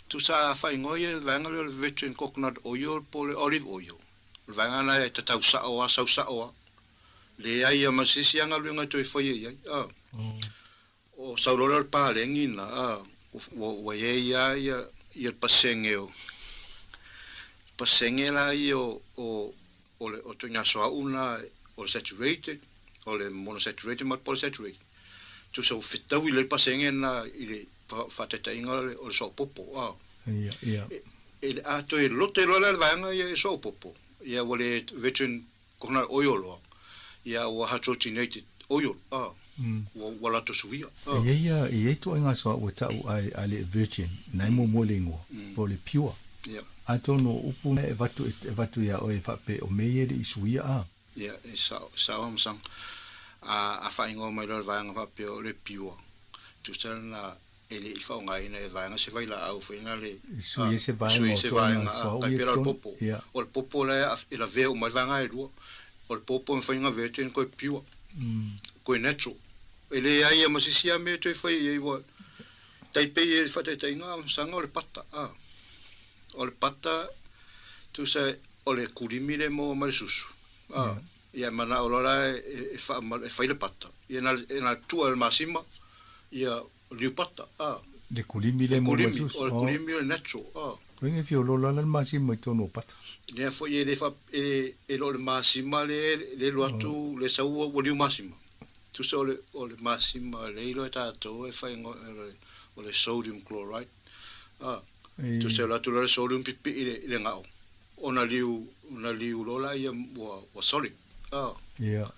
Tu sa whaingoia vanga le virgin coconut oil po le olive oil. Vanga na e te tau sao a. Le ai a masisi anga luenga toi whaia iai. O saurola le pālengi na, wa ia pasenge o. Pasenge la I o le tunya soa una o le saturated, o le monosaturated ma polysaturated. Tu sa fitau I le pasenge na I le whateta inga o le so popo. Ia. E le ato e lote lola le vanga ia e so popo. Ia wale virgin coconut oil loa. Ia wa hydrogenated oil. Wala to suia. Ia to inga so o tau ai le virgin. Nai mo molengo. Po le pure. Ia. Ato no upu e vatu ia o e whape o meye I suia a. Ia, e sao amsang. A whaingo mai lor vanga whape o le piua. Tu na e le I whaunga ina e vanga se vai la au whainga le sui se vanga kai pera o popo. O le popo le e la vea o mai vanga e rua. O le popo me whainga vea tēn koe piua. Koe natural. E le ai a masisia me toi whai e wa taipei e whatai tainga amsanga o le pata. O le pata tu sa ole kurimi le mo ma le susu. Ia mana olola e fa le pata. Ia na tua le masima ia liu pata. Le kurimi le mo le susu. Ole kurimi le natural. Ringe fi olola le masima to no pata. Ia fo ia le fa e lo le masima le lo atu le sa o liu masima. Tu se ole masima le lo tato e fa ole sodium chloride. Tu se la tu le sodium pipi ile ngao. Ona liu lola ia wa solid. Yeah.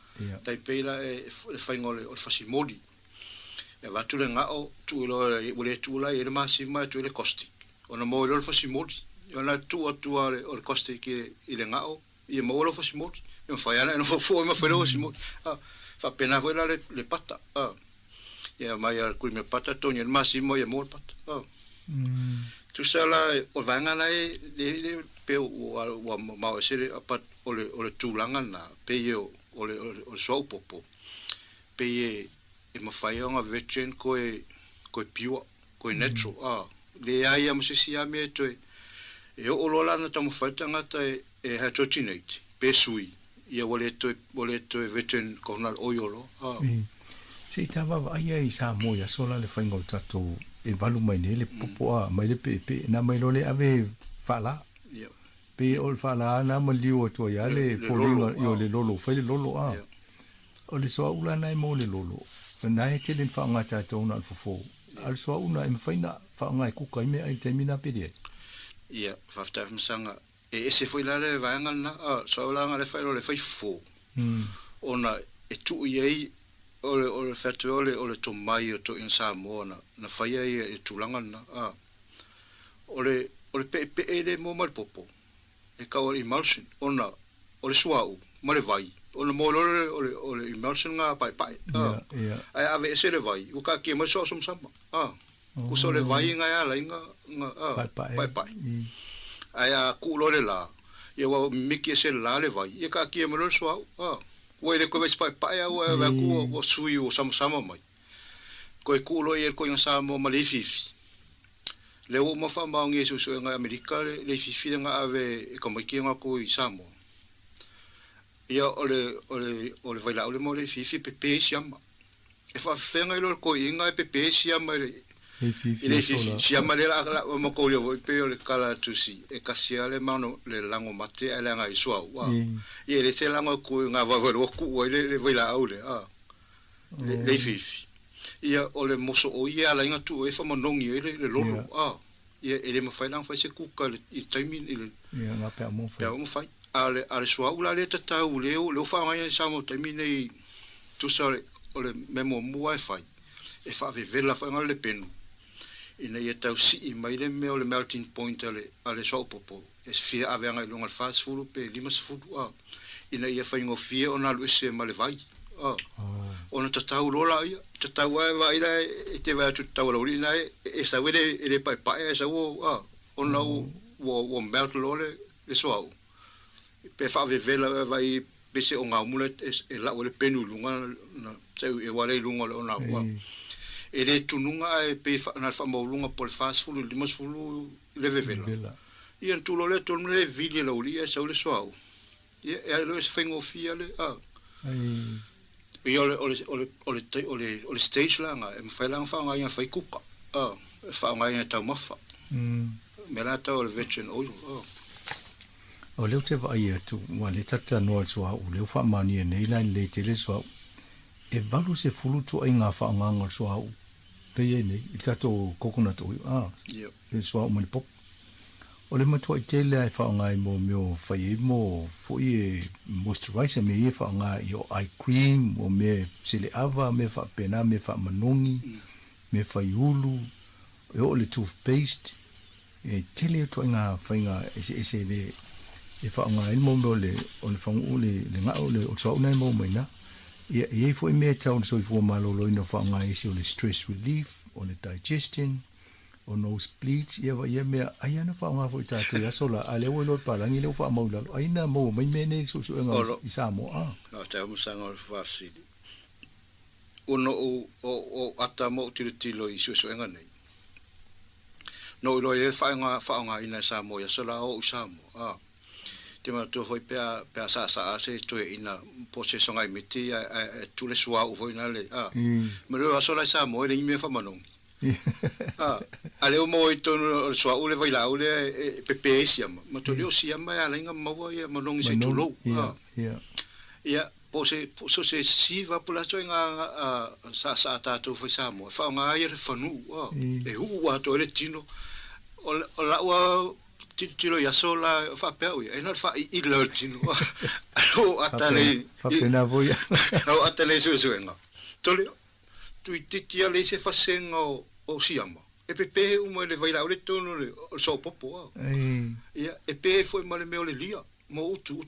Tai peila e fa ngole o fasimoli. E va tu le ngao tu lo le tu la ile masima tu le caustic. Ona mo lo fasimoli. Ona tu le caustic ile ngao ia mo lo fasimoli. E fa yana no fo ma fa lo fasimoli. Fa pena vola le pata. Ia mai al kui me pata to ni masimo ia mo pata. Tu sala o vanga na le pe o ma sere apat ole tulanga na pe ole so popo pe e ma fai nga veteran ko pure ko natural le ai am se sia me to e o lola na tamo fatanga ta e hydrogenate pe sui ia ole to veteran cornal oil se tava ai Sāmoa sola le fai ngol tato e valu mai le popo mai le pe na mai lole ave fala pe ol fala na ma liu to ya le folinga yo le lolo fai le lolo o le soa ula nai mo le lolo na e telen fa nga tato na fofo al soa una e fai na fa nga ku kai me ai termina pe dia ia fa sta msanga e se foi la le vanga na so la nga le fai fo ona e tu ye ole fatu ole to mai to in Sāmoa na fai e tulanga na ole pe ele mo mal popo e ka ole emulsion ona ole suau mare vai ona mo ole emulsion nga pai ai ave ese le vai o ka ki mo so sama ku so le vai nga ya la nga pai ai a ku lo le la e wa miki ese la le vai e ka ki mo lo suau o ele ko ves pai o va ku o sui o sama mai ko e ku lo e ko in Sāmoa ma le fifi le o ma fa ma ngi su nga Amerika le fifi nga ave e ko mai ki nga ko i Sāmoa ia ole vai la ole mo le fifi pepe siama e fa fenga lo ko inga pepe siama le fifi siama le la mo ko le pe le kala tusi e kasia le mano le lango mate ele nga i sua wa ia le se lango ko nga va lo ku le vai la ole le fifi ia ole moso o ia la nga tu e fa monongi le lolo ia ele ma fa lang fa se ku ka i timing ile ia nga pe mo fa ale sua ula le tata u le fa nga sa mo timing nei tu sa ole memo mo wifi e fa vela fa nga le penu ina ia tau si mai le me o le melting point ale so popo es fia ave nga longa fast food pe limas food ina ia fa ngo fia ona lu se male vai ona tatau rola ia tatau vai ila e te va tatau rola ina e sa wele ele pai e sa ona o melt lole le so pe fa vela vai pese o nga mule e la o le penu lunga na tau e wale lunga ona ele tununga e pe na fa molunga por fast food limas food le vevela ia tu lo le tu le vile lo li e sa le so ia e lo se fengo fia le ia ole stage la nga e fa lang fa nga ia fa kuka fa nga ia tau mafa me la tau le veteran o le te vai tu wa le tata no so o le fa mani nei line le tele so e valu se fulu tu ai nga fa nga so le ye nei i tato coconut oil e so o mai pop o le matua i tele ai fa nga mo mio fa i mo fo i moisturizer me i fa nga yo eye cream o me sile ava me fa pena me fa manongi me fa yulu o le toothpaste e tele to nga fa nga ese le e fa nga il mo le o le fa le nga o le o so na mo mai na e fo i me tau so i fo malolo ino fa nga ese o le stress relief o le digestion o nosebleeds ia va ia me ai ana fa nga fo i tato ia sola ale o lo palangi le fa mau lalo ai na mo mai me ne so nga i Sāmoa ta mo sanga o fa si uno o ata mo tilo i so nga nei no lo e fa nga ina Sāmoa ia sola o Sāmoa te mātua hoi pēa sā se toe ina po se songai miti tule sua u foi na le. Ma reo aso lai Sāmoa le ime whamanongi. A leo mo i tonu sua ule vai la ule pepe siama. Ma to leo siama ya lenga maua ia manongi se tulou. Ia po se siva pula to nga sa tātou foi Sāmoa. Whao ngā ia re whanu. E hu ato ele tino. O la ua tilo ya sola fa peu e na fa I le tino o atale fa pena voi o atale suenga tole tu titia le se fa sengo o siama e pepe o mo le vai la o le tono le so popo ia e pe foi mo le me o le lia mo utu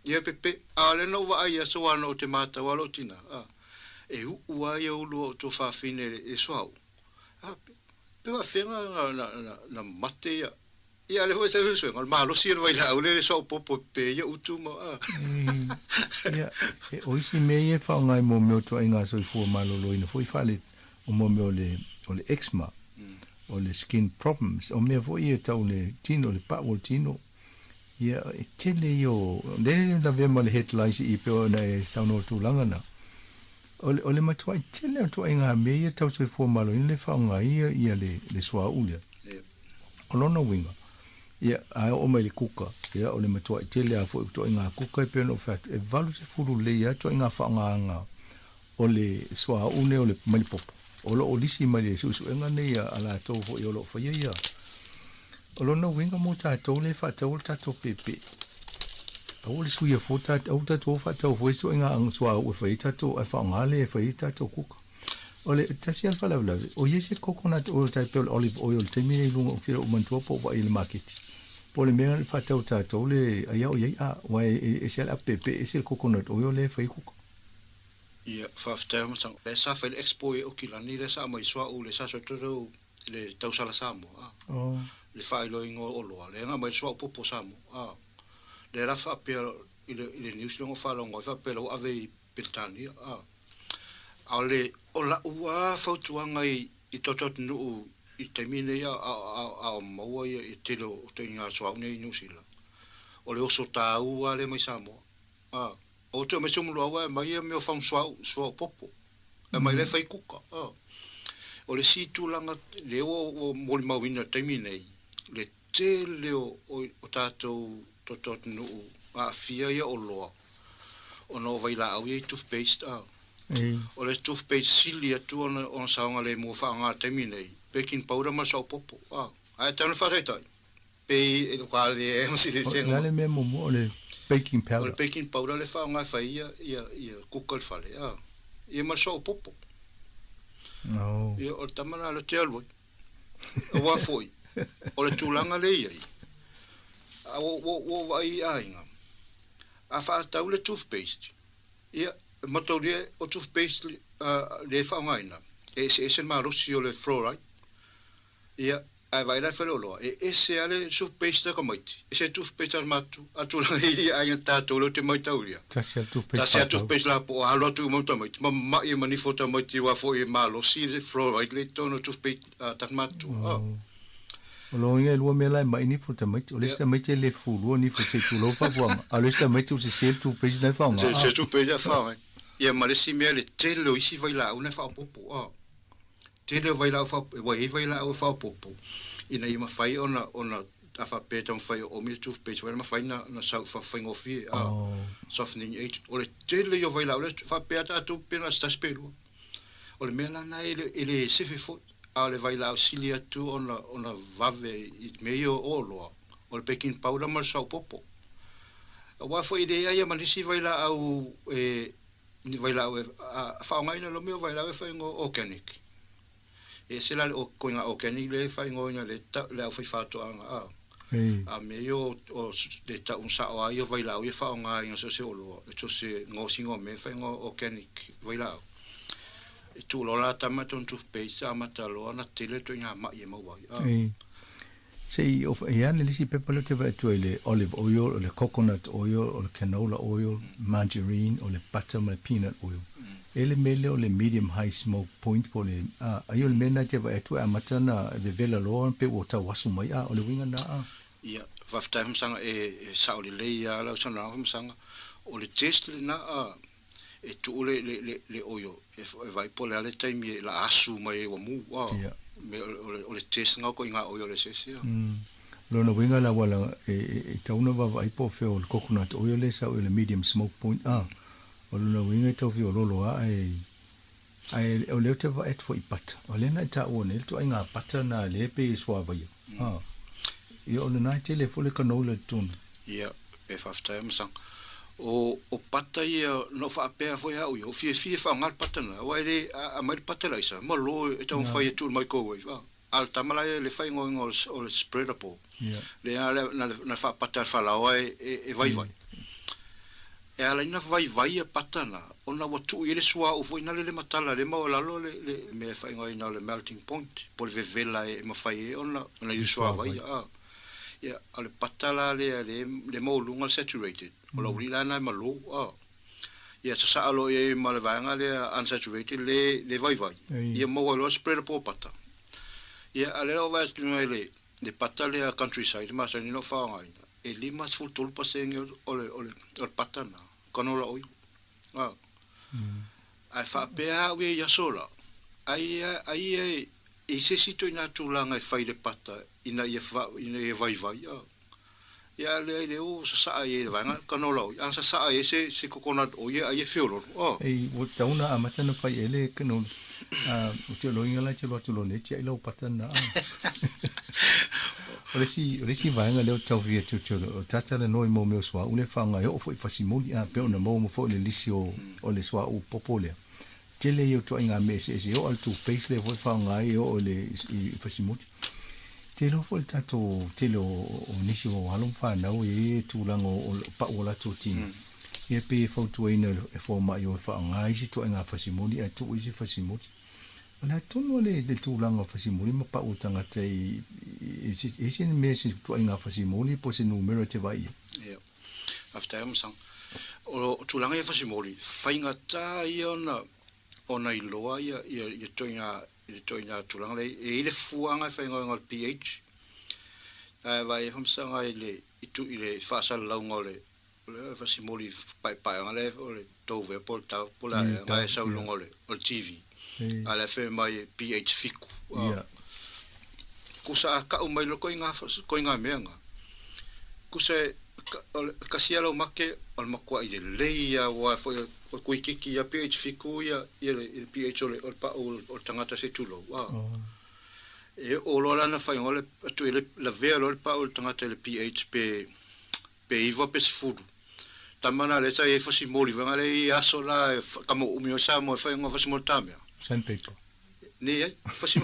ia pepe ale no va ia so ano te mata walo tina e ua ia ulo to fa fine e so pe va fenga na mate ia le foi se al malo si vai la ule so popo pe ia utuma ia o isi me e fa ngai mo me to inga so fu malo lo ina foi fale o mo me le eczema o le skin problems o me foi e tau le tino le pa o tino ia e tele yo le la ve mo le headlines I pe na e sa no tu langana o le matua tele to inga me e tau so fu malo in le fa ngai ia le swa ule o lona winga ia ai o mai le kuka ia o le matua tele a fo to inga kuka pe no fa e valu se fulu le ia to inga fa nga o le swa une o le mai pop o lo o lisi mai le su enga ne ia ala to fo i o lo fa ia o lo no winga mo ta to le fa to pepe o le su ia fo ta to fa to fo su inga ang swa o fa ita to fa nga le fa ita to kuka o le tasi al fa la o yese coconut oil type olive oil te mine lunga o fira o mantua po wa il market po le mea fa tau tātou le aia o iei wa e se ala pepe e se coconut oil le fai kuka ia whaftea matang le sa fai le expo e o kilani le sa mai swa o le sa so toto le tau sala Sāmoa le fai lo ingo o loa le nga mai swa o popo Sāmoa le la fa pia ile news longo fa longo fa pia lo ave Britania ale o la ua fautuanga I totot nu I te mine ia a maua ia I tilo te ngā suaune I Nusila. O le oso tā ua le mai Sāmoa. O te me sumulu awa e mai ia meo whang suau popo. E mai le whai kuka. O le situlanga le o mori mawina te mine le te leo o tātou totot nu a fia ia o loa. O no vai la au ia I toothpaste o le toothpaste sili atu ona saonga le mua whaanga te minei. Baking powder ma sau popo. Ai tanu wharetai. Pei e toka le e msi de senga. Ngale mea momo o le baking powder. O le baking powder le whaanga whai ia kukal whale. Ia ma sau popo. Ia o le tamana le te alwai. O wafoi. O le tūlanga le iai. O vai ainga. A whaatau le toothpaste. Ia matoria o toothpaste le whaongaina. E se marosi o le fluoride. Ia, ai vai la whaloloa. E se ale toothpaste ka maiti. E se toothpaste al matu. Atulanga I ainga tātou te maitauria. Tasia toothpaste. Tasia toothpaste la po alo atu mauta maiti. Ma mai mani fota maiti wa fo e marosi le fluoride le tono toothpaste tak matu. O lo inga lua me lai mai ni fota maiti. O le sta maiti le fulu ni fo se tulo fa buanga. A le sta maiti o se sel toothpaste na whaonga. Se toothpaste na whaonga. Ia maresi mea le tele isi vai la una fa popo tele vai la fa vai la fa popo ina I mawhai ona afa peta mawhai o mil toothpaste vai mawhai na sau fa whaingofi softening agent o le tele yo vai la le fa peta atu pena sta spelu o le mea lana ele sefe fo a le vai la sili atu ona vave I meio o loa o le baking powder ma sau popo wa fo idea ia manisi vai la au ni vai la whaongaina lo meo vai la whaingo organic. E se la o koinga organic le whaingo ina le au whai whātoanga a meo o le ta un sa o ai o vai la o e whaongaina so se olo e to se ngosingo me whaingo organic vai la e tu lo la tamata un toothpaste a matalo na tele to inga mai e mawai. Sei of ia le lisi pepalo te vai tu le olive oil o le coconut oil o le canola oil margarine o le butter o le peanut oil ele mele o le medium high smoke point po le ai o le mena te vai tu a matana ve vela lo pe o ta wasu mai o le winga na ia whaftai hamsanga sao le ia lau sana hamsanga o le test le na e tu le oyo e vai pole ale taimi la asu mai wa mu me o le test nga ko inga oyo le sesi Lona winga la wala e tauna va vai po fe o coconut oil le sa o le medium smoke point o lona winga tau fi o lolo ai o le te va et fo ipata o le na ta o ne to inga pata na le pe swa va ia o na te le fo le canola tun ia e fafta sang o pata ia no fa pe fo ia o fi fa ngal pata na wa le a mai pata la isa mo lo e tau fa tu mai ko wa al tamala le fa ngol o spreadable le na fa pata fa la wa e vai e ala ina vai a patana ona wa tu ile sua o foi na le matala le mo la lo le me fa ngoi na le melting point por vela e mo fai ona ile sua vai ya ale patala le mo lunga saturated o la uri na malo ya sa alo e mo le vanga le unsaturated le vai ya mo lo spread po pata ya ale o va le patale a countryside ma sa ni no fa ngai e limas full tulpa sengo o patana canola oil ai fa pea we ya sola ai e se sito ina tulanga e fai le pata ina ia vai ya le o sa ai vanga canola oil an sa ai se coconut oil ai fiolo e o tauna a matana fai ele canola o te loinga la te lo ne te lo patana Oresi vanga leo tau via tu o tata le noi mo me swa ule fanga yo fo fasimoli a pe ona mo fo le lisio o le swa o popole tele yo to inga mese yo al tu face le fo fanga yo o le fasimoli telo fo tato telo o nisi o halom fa na o e tu lango o pa o la tu tin e pe fo tu ina fo ma yo fanga isi to inga fasimoli a tu isi fasimoli na tono le tūlanga whasimoli ma pa utanga te e se me se tu inga whasimoli po se numero te vai ia after am sang o tūlanga e whasimoli whainga tā ia ona i loa ia toinga tūlanga le e ile fuanga whainga ngal pH vai hamsanga ile i le whaasala launga le whasimoli pai ngale o le tauwe po tau pola ngai sau lunga le o TV ala fe mai pH fiku kusa ka o mai lo ko inga menga kusa kasialo make al makwa ile leia wa fo ko kiki ya pH fiku ya ile pH o pa o tangata se tulo e o lo la na fa ngole tu ile la vero pa o tangata le pH pe ivo pe food tamana le sa e fosi moli vanga le asola kamo umio sa mo fa ngo fosi moltamia sandpaper ne fosi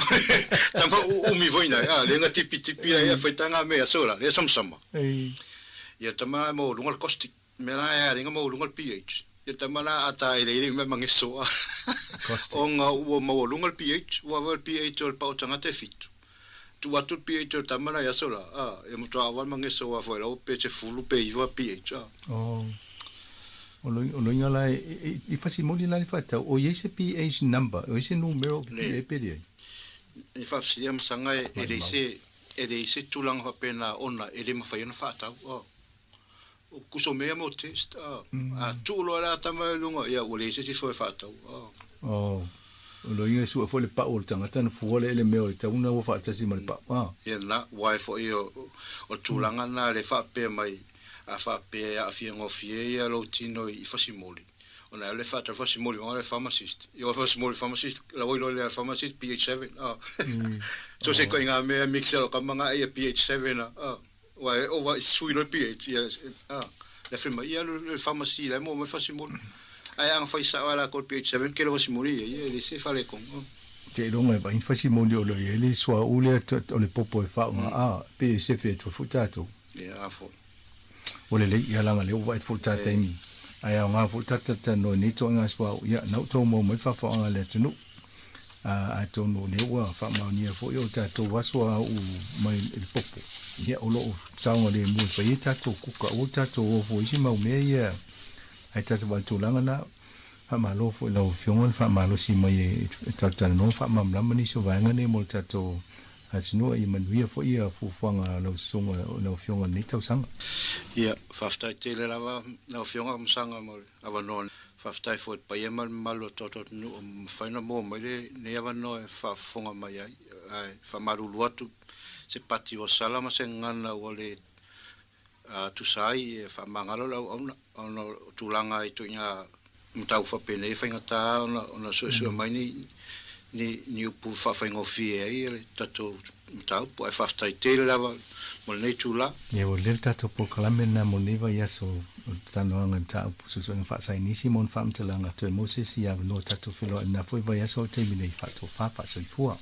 tama umi voina le nga tipi ya foi tanga me asola le samsama ya tama mo lungal caustic me na ya nga mo lungal pH ya tama na ata ile me mangiso o nga o mo lungal pH o pH o pa tanga te fit tu atu pH tama na ya sola e mo to aval mangiso wa foi o pH fulu pe iva pH o lo ingala i fasimoli la fata o yese pH number o yese numero e pede e fa siam sanga e dese tulang ha pena ona e le mafai na fata o kuso me mo test tu lo la tama lunga ya o le se foi fata o lo inga su fo le pa o tanga tan fu le ele me o ta una o fata si mal pa ya na why for io o tulanga na le fa pe mai a fa pe a fi ngofie ya lo tino I fasimoli ona le fa tra fasimoli ona le pharmacist io fasimoli pharmacist la voi lo le pharmacist pH7 so se ko inga me mixer ka manga e pH7 wa sui lo pH la firma ia le pharmacie la mo fasimoli ai ang fa sa wala ko pH7 ke lo fasimoli e le se fa le con te longa va in fasimoli o lo ele so ule o le popo e fa pe se fe to futato ya fo ole le ia langa le vai full time ai nga full tata no ni to nga swa ia na to mo mai fa fa nga le tunu a to no le wa fa ma ni fo yo ta to waswa u mai il popo ia o lo sa nga le mo fa ita to ku ka o ta to fo isi ma me ia ai ta va to langa na fa ma lo fo lo fion fa ma lo si mai tata no fa ma mla ni so va nga ne mo ta to Asinua I manuia fo ia fufuanga lau songa lau fionga nei tausanga. Ia, whaftai te le lava lau fionga msanga mo avanoa. Whaftai fo pa ia malu toto nu whaina mo mai le ne avanoa whafonga mai ai. Whamarulu atu se pati o salama se ngana o le tusai whamangalo lau ona tulanga I tuinga mtau whapene whaingata ona sua mai ni upu whawhaingofi ai tato mtau po ai whaftai te lava mo nei tula. Ia o le tato po kalame na mo neiva iaso tanoanga tau pususu ng whaasainisi mon whaamtalanga tue Moses ia no tato whilo na fwoi vai aso te minei whato whapa so I fua.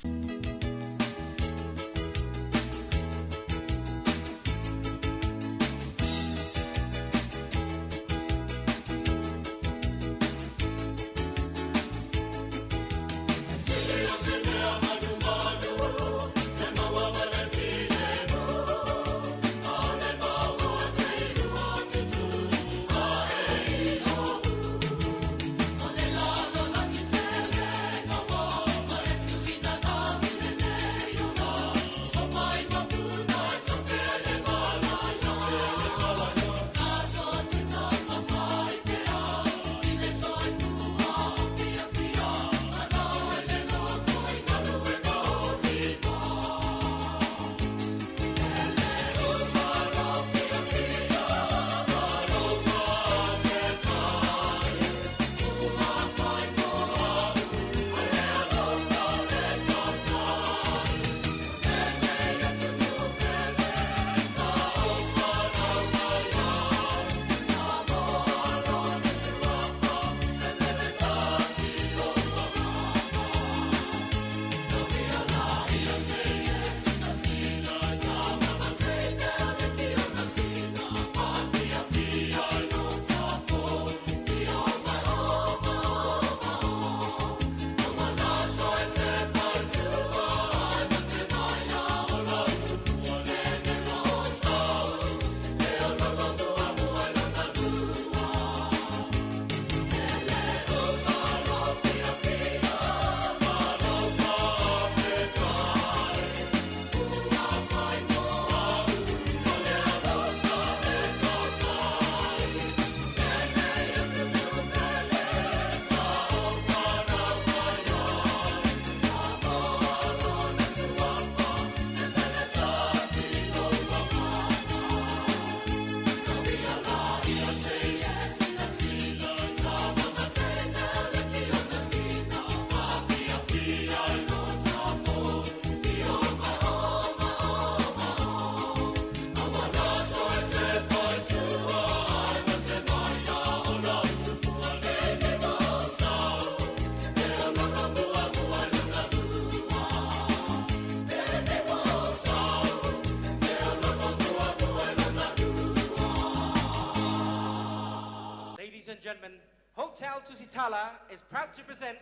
Gentlemen, Hotel Tusitala is proud to present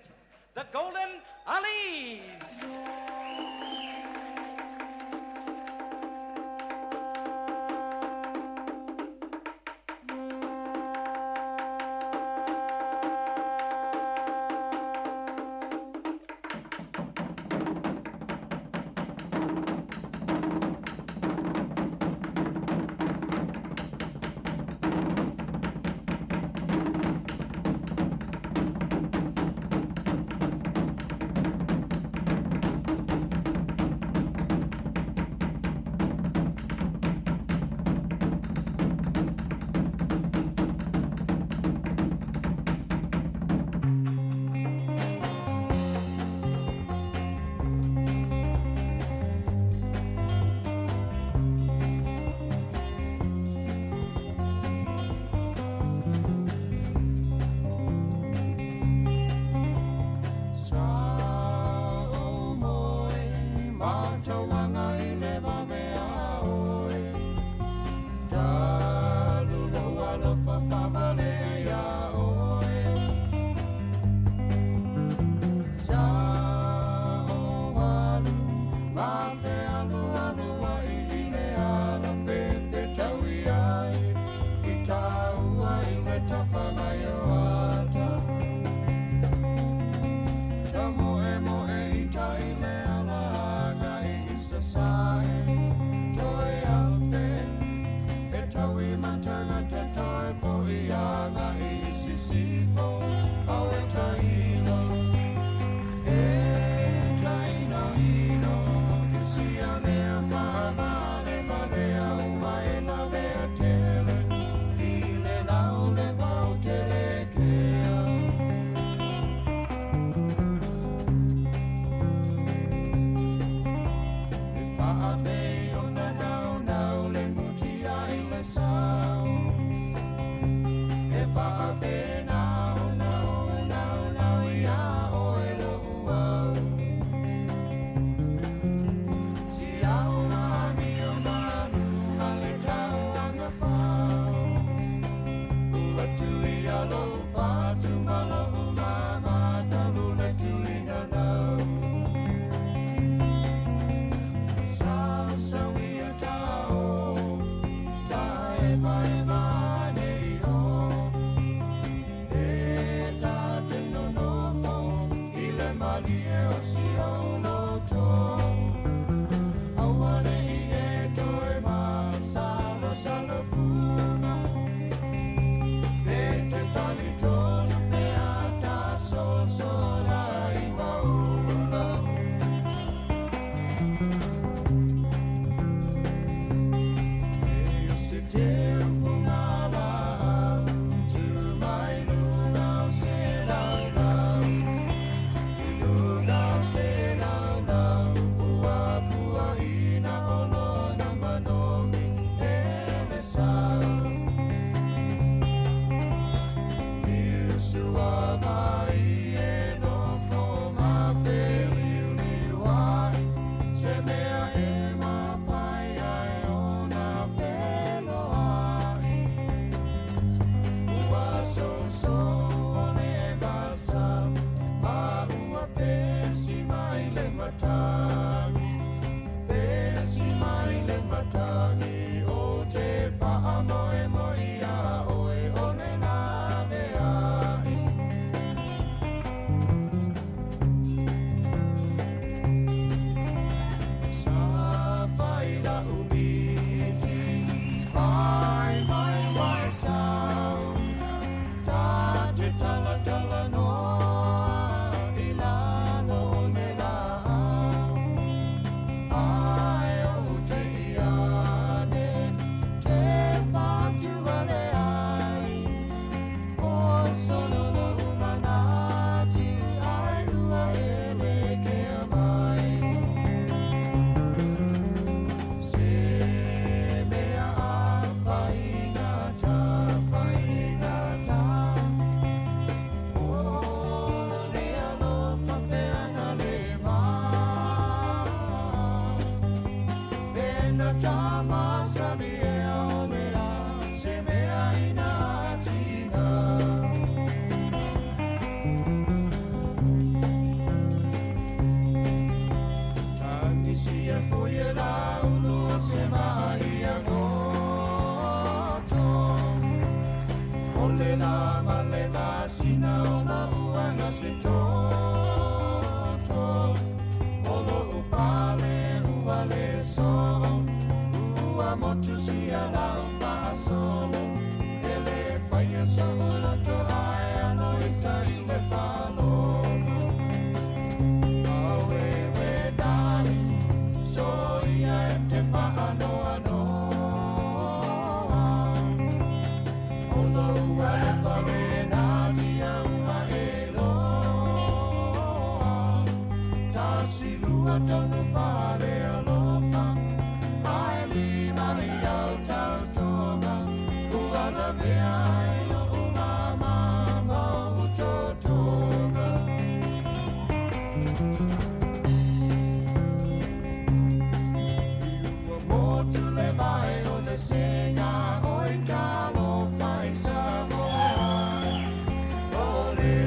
the Golden Alis.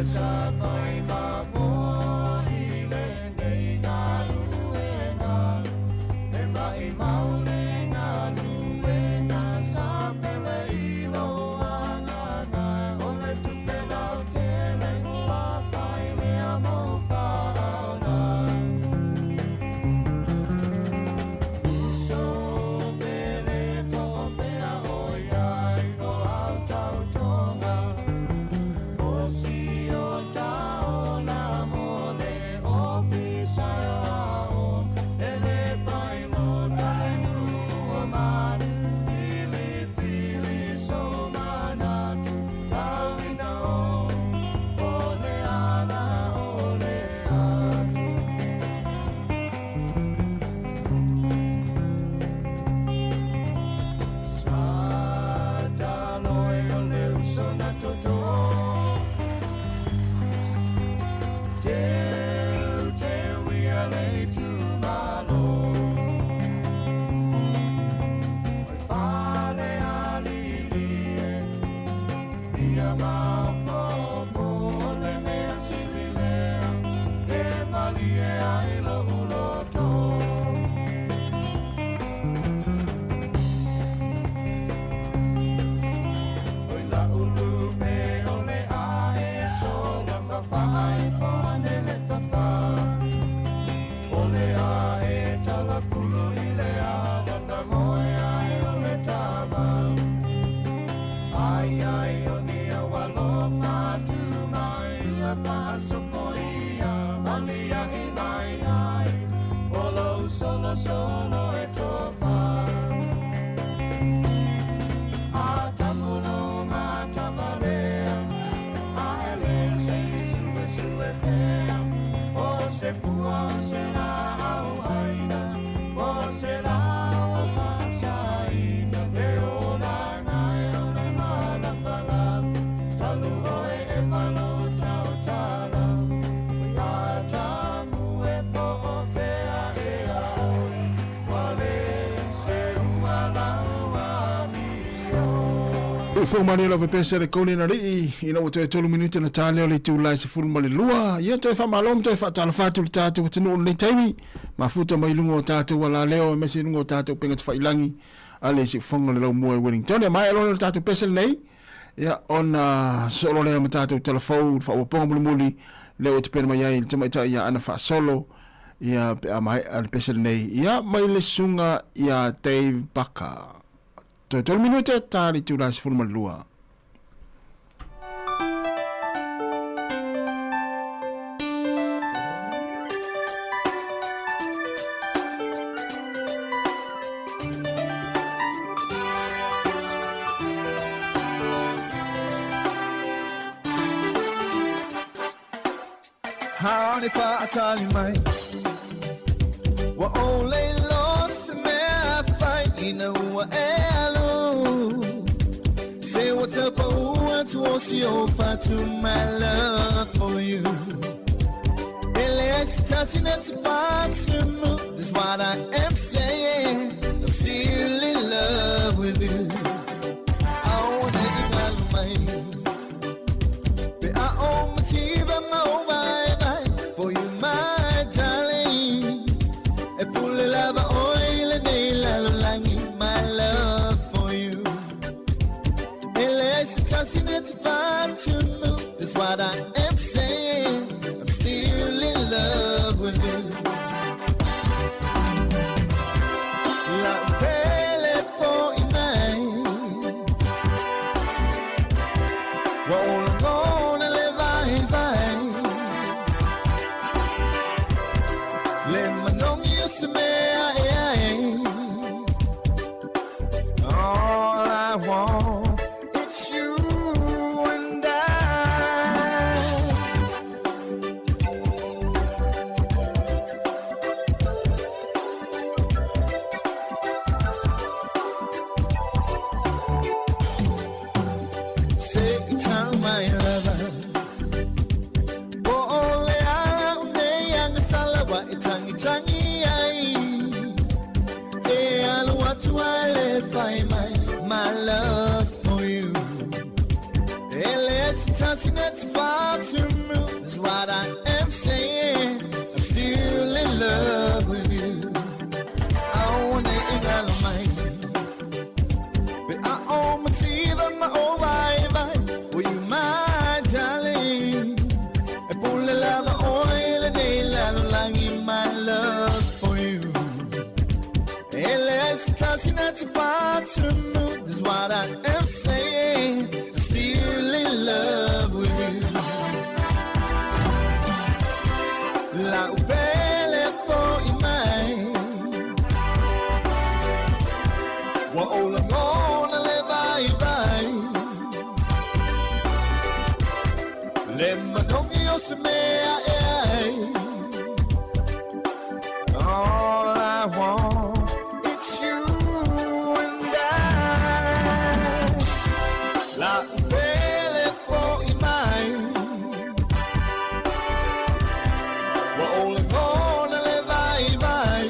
Sa fai ma mo i le nei na lu Fo mani lo pese le koni na ri ina o te 2 minuti na tale o le tu lai se fulu mali lua ia te fa malom te fa tala fatu le tatu te no le taimi ma futa mai lungo tatu wala leo me se lungo tatu penga te fa ilangi ale se fonga le lo mo Wellington mai lo le tatu pese nei ia ona solo le tatu telefon fa o ponga muli le o te pena mai ai te mai ta ia ana fa solo ia mai al pese nei ia mai le sunga ia Dave Baka. Toi 2 minuti tali tu las fulu malua. How if I tell you mine? We're only lost in a fight, you know what? Say what's up, oh, what was your part to my love for you? Let's touching at the bottom. That's what I am saying. I'm still in love with you. I wanna give my mind. But I own my teeth and my own bye for you, my darling. I pull the lava oil and they langi my love for you. Let's touching at the bottom. That's what I am saying. I'm still in love with you. La belle for mine. Well, I'm gonna live vai. Let me know you see me. All I want it's you and I. Say it down, my lover. Ole aunde yang salawa itangi ai. E alu watu wale fai my love for you. Let's touching at the bottom. That's what I am saying. I'm still in love with you. I wanna eat all of mine, but I own my teeth and my own vibe for you, my darling. I pull the lava oil and they langi my love for you. Let's touching at the bottom. That's what I am saying. I'm still in love with you. La belle for mine. Well, all I'm gonna live by. Let me know you see me. All I want it's you and I. La belle for mine. Well, all I'm gonna live by.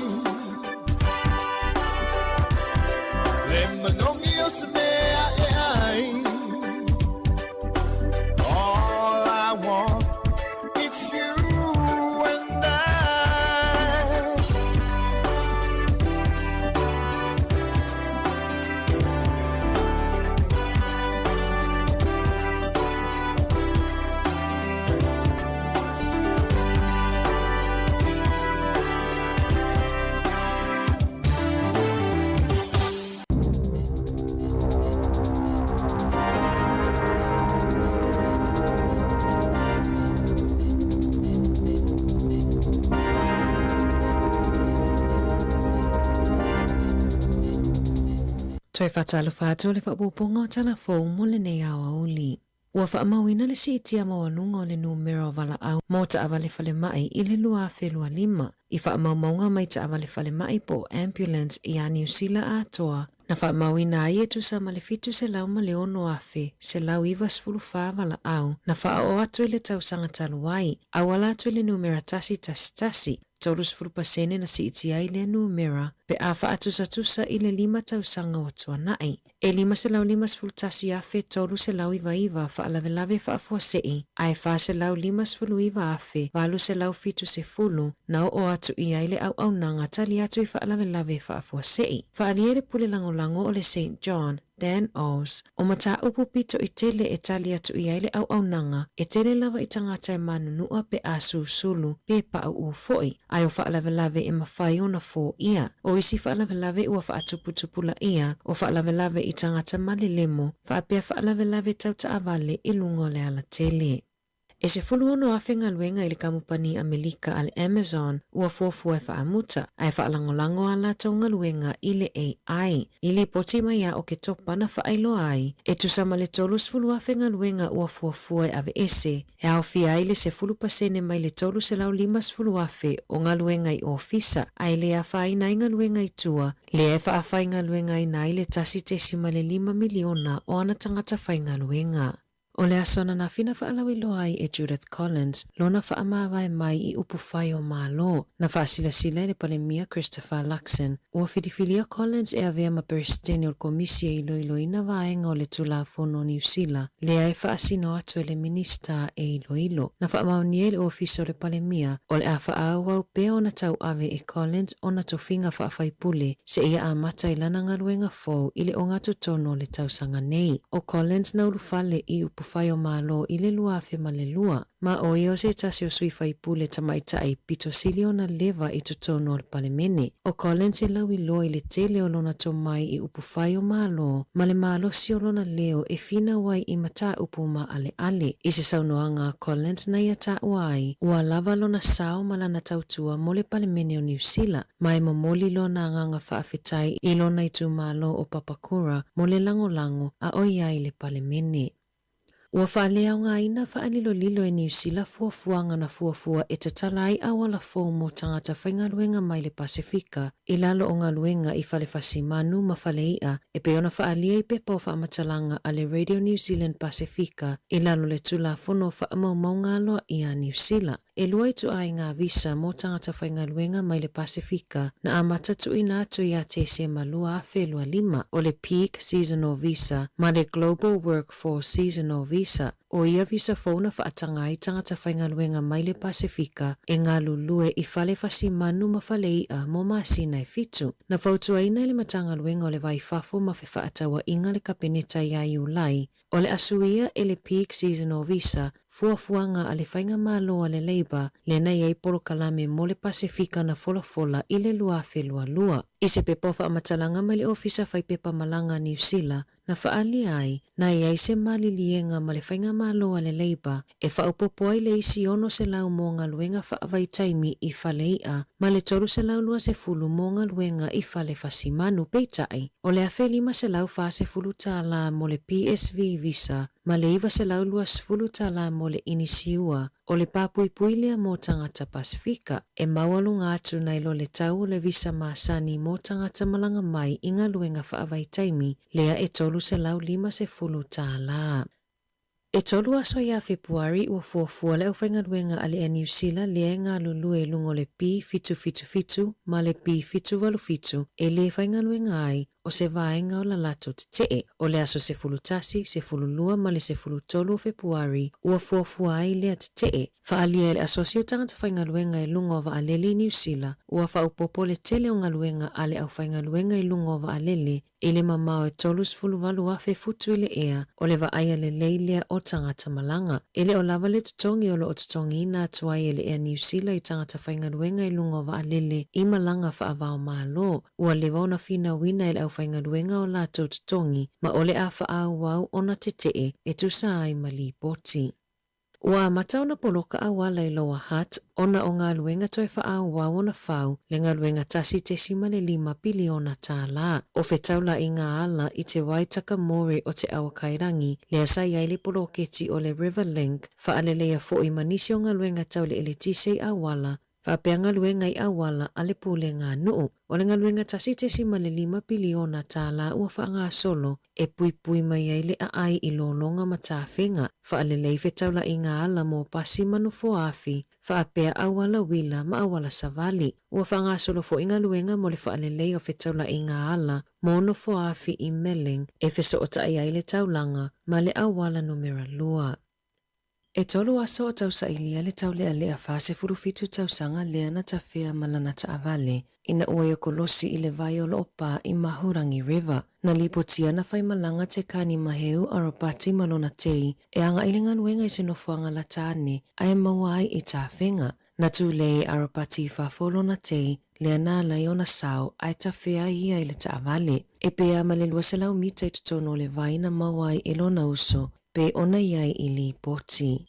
Let me know you see me. Toi whatalofa le whapuponga o telefou mo le nei awa uli. Ua whaamawina le si itia mawalunga o le numero wala au mo ta awale fale mai I le lua whelua 5. I whaamaumaunga mai ta awale fale mai po ambulance I a New Zealand atoa. Na whaamawina ai e tusa ma le fitu se lau ma le ono afe, se lau iwa sfulu wala au. Na wha o atu le tausanga taluai, awala atu le numera tasi. Tolus fulpasene na si itia I le numera, pe afa atusa I le 5 tausanga o tuanai. E 5 se lau 5 sfultasi afe tolu se lau iwa fa alavelave fa afuasei, ai fa se lau 5 sfulu iwa afe, valu se lau fitu se fulu, na o atu ia ile au nanga tali atu I fa alavelave fa afuasei. Fa aliere pule lango o le St. John, Dan O's, o mata upu pito I tele e tali atu ia ile au nanga, e tele lava I tangata e manunua pe asu sulu, pe pa au foi, ai o fa alavelave e mawhai ona fo ia, o isi fa alavelave ua fa atuputupula ia, o fa alavelave I tangata malilemo, fa apea fa alavelave tauta avale I lungo le ala tele. E se fulu ono awhenga luenga I le kamupani Amerika al Amazon ua fuafua e whaamuta, ai whaalangolango ala taunga luenga I le AI. I le poti mai a o ke topa na whaailo ai, e tusama le tolus fulu awhenga luenga ua fuafua e ave ese, e au fia ai le se fulu pasene mai le tolu se lau 5 fulu afe o ngā luenga I ofisa, ai le a whaina I ngā luenga I tua, le e whaawhainga luenga I nai le tasi tesima le 5 miliona o ana tangata whainga luenga. O le asona na fina whaalawilo ai e Judith Collins, lona whaamawai mai I upu whai o mālo, na whaasila le palemia Christopher Luxon. Ua whidifilia Collins e avea ma Peristennial Comisia ilo ina vaenga o le tulafono New Zealand, le ai whaasino atu e le minista e ilo. Na whaamaunie le ofiso le palemia, o le a whaawau pea o na tau ave e Collins o na tofinga whaafaipule, se ia a mata ilana ngaruenga fau ile o ngatu tono le tausanga nei. O Collins na ulufale I upu whai o mālo I le lua afe ma le lua, ma o I o se tasi o sui whai pule tamaita ai pito silio na leva I tutono al palemene. O Collins e lau I loa I le tele o lona to mai I upu whai o mālo, ma le mālo si o lona leo e fina wai I mata upu ma ale. I se saunoanga Collins na ia ta uai, ua lava lona sao malana tautua mo le palemene o New Zealand, ma e momoli lona nganga whaafetai I lona I tu mālo o Papakura mo le lango a oia I le palemene. Ua whaalea o ngā ina whaalilo e New Zealand fuafuanga na fuafua e tatala ai awala fōu mo tangata whaingaluenga mai le Pasifika, I lalo o ngā luenga I whale whasimanu ma whale ia, e pe ona whaalia I pepa o whaamatalanga a le Radio New Zealand Pasifika, I lalo le tula whono whaamaumau ngā loa I a New Zealand. E lua I tu ai ngā visa mo tangata whaingaluenga mai le Pasifika, na amata tu ina atu I a te se malua a whelua 5, o le Peak Seasonal Visa, ma le Global Workforce Seasonal Visa, o ia visa fauna whaatanga I tangata whaingaluenga mai le Pasifika, e ngā lulue I whale whasimanu ma whale ia mo maasina e fitu. Na whautua ina le matanga luenga o le vai whafo ma whaatawa inga le kapeneta I a Iulai, o le asuia e le Peak Seasonal Visa, fuafuanga a le whainga māloa le Labour, le nei ei polo kalame mo le Pasifika na fola I le lua whelua. I se pepa whaamatalanga mai le ofisa whai pepa malanga New Zealand, na whaali ai, na iai se malilienga ma le whainga māloa le Labour, e whaupopo ai le isi ono se lau mo ngā luenga whaavai taimi I whale ia, ma le toru se lau lua se fulu mo ngā luenga I whale whasimanu peitai, o le awhe 5 se lau wha se fulu tāla mo le PSV visa, ma le iwa se lau lua se fulu tāla mo le inisiua, o le papuipui lea mo tangata Pasifika, e mawalu ngā atu nei lo le tau le visa maasani mo tangata malanga mai I ngā luenga whaavai taimi, lea e tolu se lau 5 se fulu tāla. E tolu aso ia Februari ua fuafua le au whaingaluenga ale a New Zealand lea ngā lulue lungo le P555 ma le P585 e le whaingaluenga ai o se vaenga o la lato te tee, o le aso se fulu tasi, se fulu lua ma le se fulu tolu o Februari ua fuafua ai lea te tee. Whaalia le asosio tangata whaingaluenga e lungo o alele New Zealand ua whaupopo le tele o ngaluenga ale au whaingaluenga e lungo o alele e le mamao e tolus fulu walu afe futu le ea o le vaaya le leilea o tangata malanga. Ele o lava le tutongi o lo o tutongi ina atuai ele ea New Zealand I tangata whaingaluenga e lungo o alele I malanga whaavao malo. Ua le wauna fina wina ele au whaingaluenga o la tutongi ma ole a whaau wau ona te tee e tusa ai mali poti. Ua matau na poloka awala I loa hat, ona o ngā luenga toi wha wau na whau, le ngā luenga tasi te simale 5 piliona tā la. O whetaula I ngā ala I te waitaka mori o te awakairangi, le asai ai le poloketi o le River Link, whaalelea fo I manisi o ngā luenga tau le eletise awala, whapea ngā luenga I awala a le pule ngā nuu. O le ngā luenga tasi te simale 5 piliona tā la ua wha ngā solo, e pui mai ai le ai I lolonga matawhenga, whaalelei whetaula I ngā ala mō pasi manufo afi, whaapea awala wila ma awala savali. Ua wha ngā solo fo inga luenga mo le whaalelei o whetaula I ngā ala, mō nofo afi I Melling, e wheso o tai ai le taulanga, ma le awala numera 2. E tolu aso o tau sailia le tau lea lea whase furufitu tau sanga lea na ta whea malana ta avale, ina ua I kolosi I le vai o lo opa I Mahurangi River. Na lipotia na whai malanga te kani maheu aropati malona tei, e anga I le nganuenga I se nofuanga la tāne, ai mawai I tā whenga. Na tu lei aropati whafolo na tei, lea nā lai o na sao, ai ta whea ia I le ta avale. E pea ma le lua se lau mita I tutono le vai na mawai e lona uso, pe ona iai I li poti.